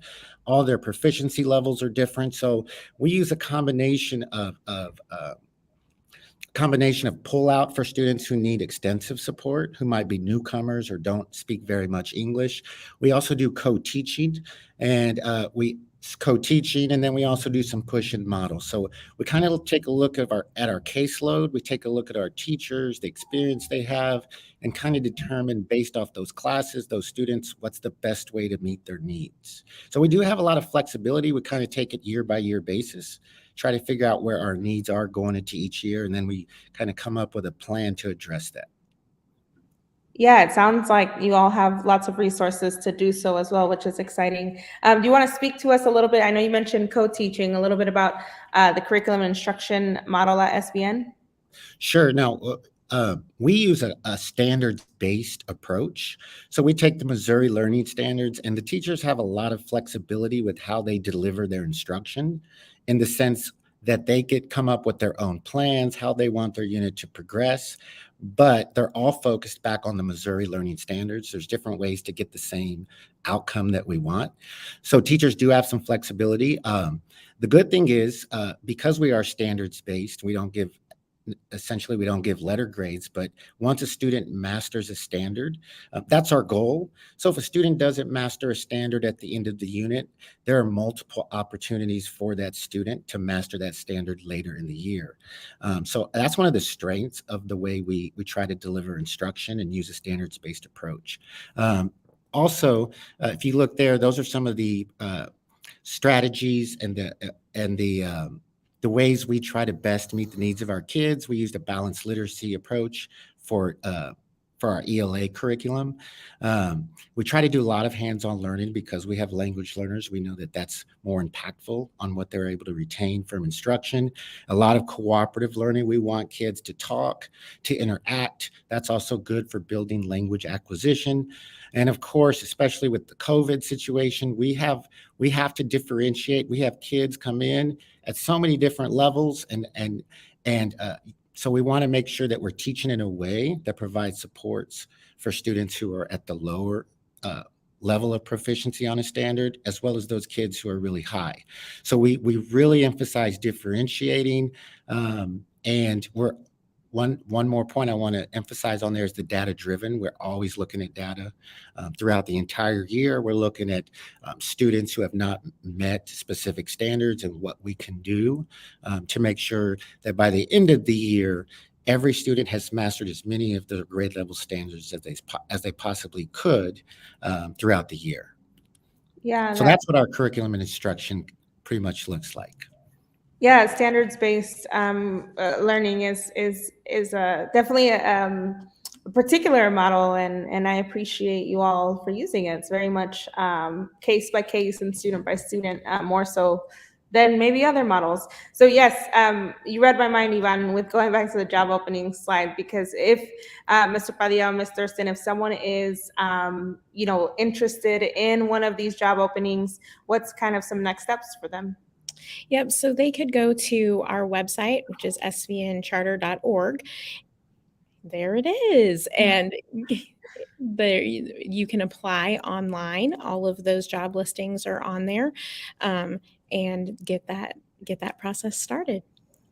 All their proficiency levels are different. So we use a combination of pull-out for students who need extensive support, who might be newcomers or don't speak very much English. We also do co-teaching, and then we also do some push and model. So we kind of take a look at our caseload. We take a look at our teachers, the experience they have, and kind of determine based off those classes, those students, what's the best way to meet their needs. So we do have a lot of flexibility. We kind of take it year by year basis, try to figure out where our needs are going into each year, and then we kind of come up with a plan to address that. Yeah, it sounds like you all have lots of resources to do so as well, which is exciting. Do you want to speak to us a little bit? I know you mentioned co-teaching, a little bit about the curriculum and instruction model at SVN. Sure. Now, we use a standards-based approach. So we take the Missouri Learning Standards, and the teachers have a lot of flexibility with how they deliver their instruction, in the sense that they could come up with their own plans, how they want their unit to progress, but they're all focused back on the Missouri Learning Standards. There's different ways to get the same outcome that we want. So teachers do have some flexibility. The good thing is, because we are standards-based, we don't give letter grades, but once a student masters a standard, that's our goal. So if a student doesn't master a standard at the end of the unit, there are multiple opportunities for that student to master that standard later in the year. So that's one of the strengths of the way we try to deliver instruction and use a standards-based approach. Also, if you look there, those are some of the strategies and the ways we try to best meet the needs of our kids. We used a balanced literacy approach for our ELA curriculum. We try to do a lot of hands-on learning because we have language learners. We know that that's more impactful on what they're able to retain from instruction. A lot of cooperative learning. We want kids to talk, to interact. That's also good for building language acquisition. And of course, especially with the COVID situation, we have to differentiate. We have kids come in at so many different levels, and So we want to make sure that we're teaching in a way that provides supports for students who are at the lower level of proficiency on a standard, as well as those kids who are really high. So we really emphasize differentiating, and we're one more point I want to emphasize on there is the data driven. We're always looking at data throughout the entire year. We're looking at students who have not met specific standards and what we can do to make sure that by the end of the year, every student has mastered as many of the grade level standards as they possibly could throughout the year. Yeah. So that's what our curriculum and instruction pretty much looks like. Yeah, standards-based learning is definitely a particular model, and I appreciate you all for using it. It's very much case by case and student by student, more so than maybe other models. So yes, you read my mind, Ivan, with going back to the job opening slide, because if Mr. Padilla, Ms. Thurston, if someone is interested in one of these job openings, what's kind of some next steps for them? Yep, so they could go to our website, which is svncharter.org. There it is. And there you can apply online. All of those job listings are on there, and get that process started.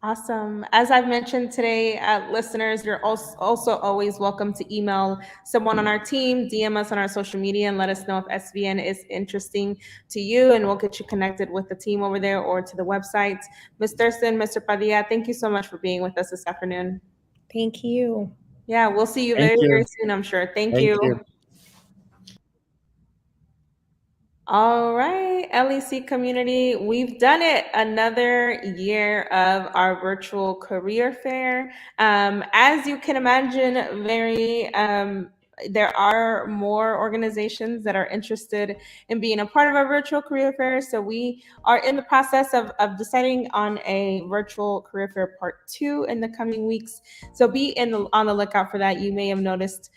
Awesome. As I've mentioned today, listeners, you're also always welcome to email someone on our team, DM us on our social media, and let us know if SVN is interesting to you, and we'll get you connected with the team over there or to the website. Ms. Thurston, Mr. Padilla, thank you so much for being with us this afternoon. Thank you. Yeah, we'll see you Thank very, you. very soon, I'm sure. Thank you. All right, LEC community, we've done it, another year of our virtual career fair. As you can imagine, there are more organizations that are interested in being a part of our virtual career fair. So we are in the process of deciding on a virtual career fair part 2 in the coming weeks. So be on the lookout for that. You may have noticed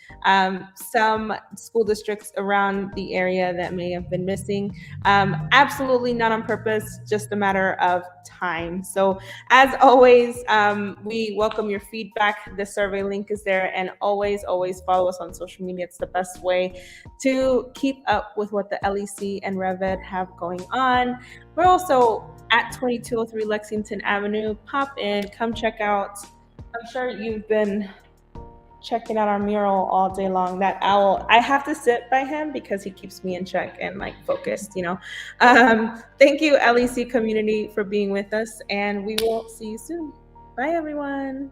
some school districts around the area that may have been missing. Absolutely not on purpose, just a matter of time. So as always, we welcome your feedback. The survey link is there, and always follow us on social media. It's the best way to keep up with what the LEC and RevEd have going on. We're also at 2203 Lexington Avenue. Pop in, come check out. I'm sure you've been checking out our mural all day long. That owl, I have to sit by him because he keeps me in check and focused, Thank you, LEC community, for being with us, and we will see you soon. Bye, everyone.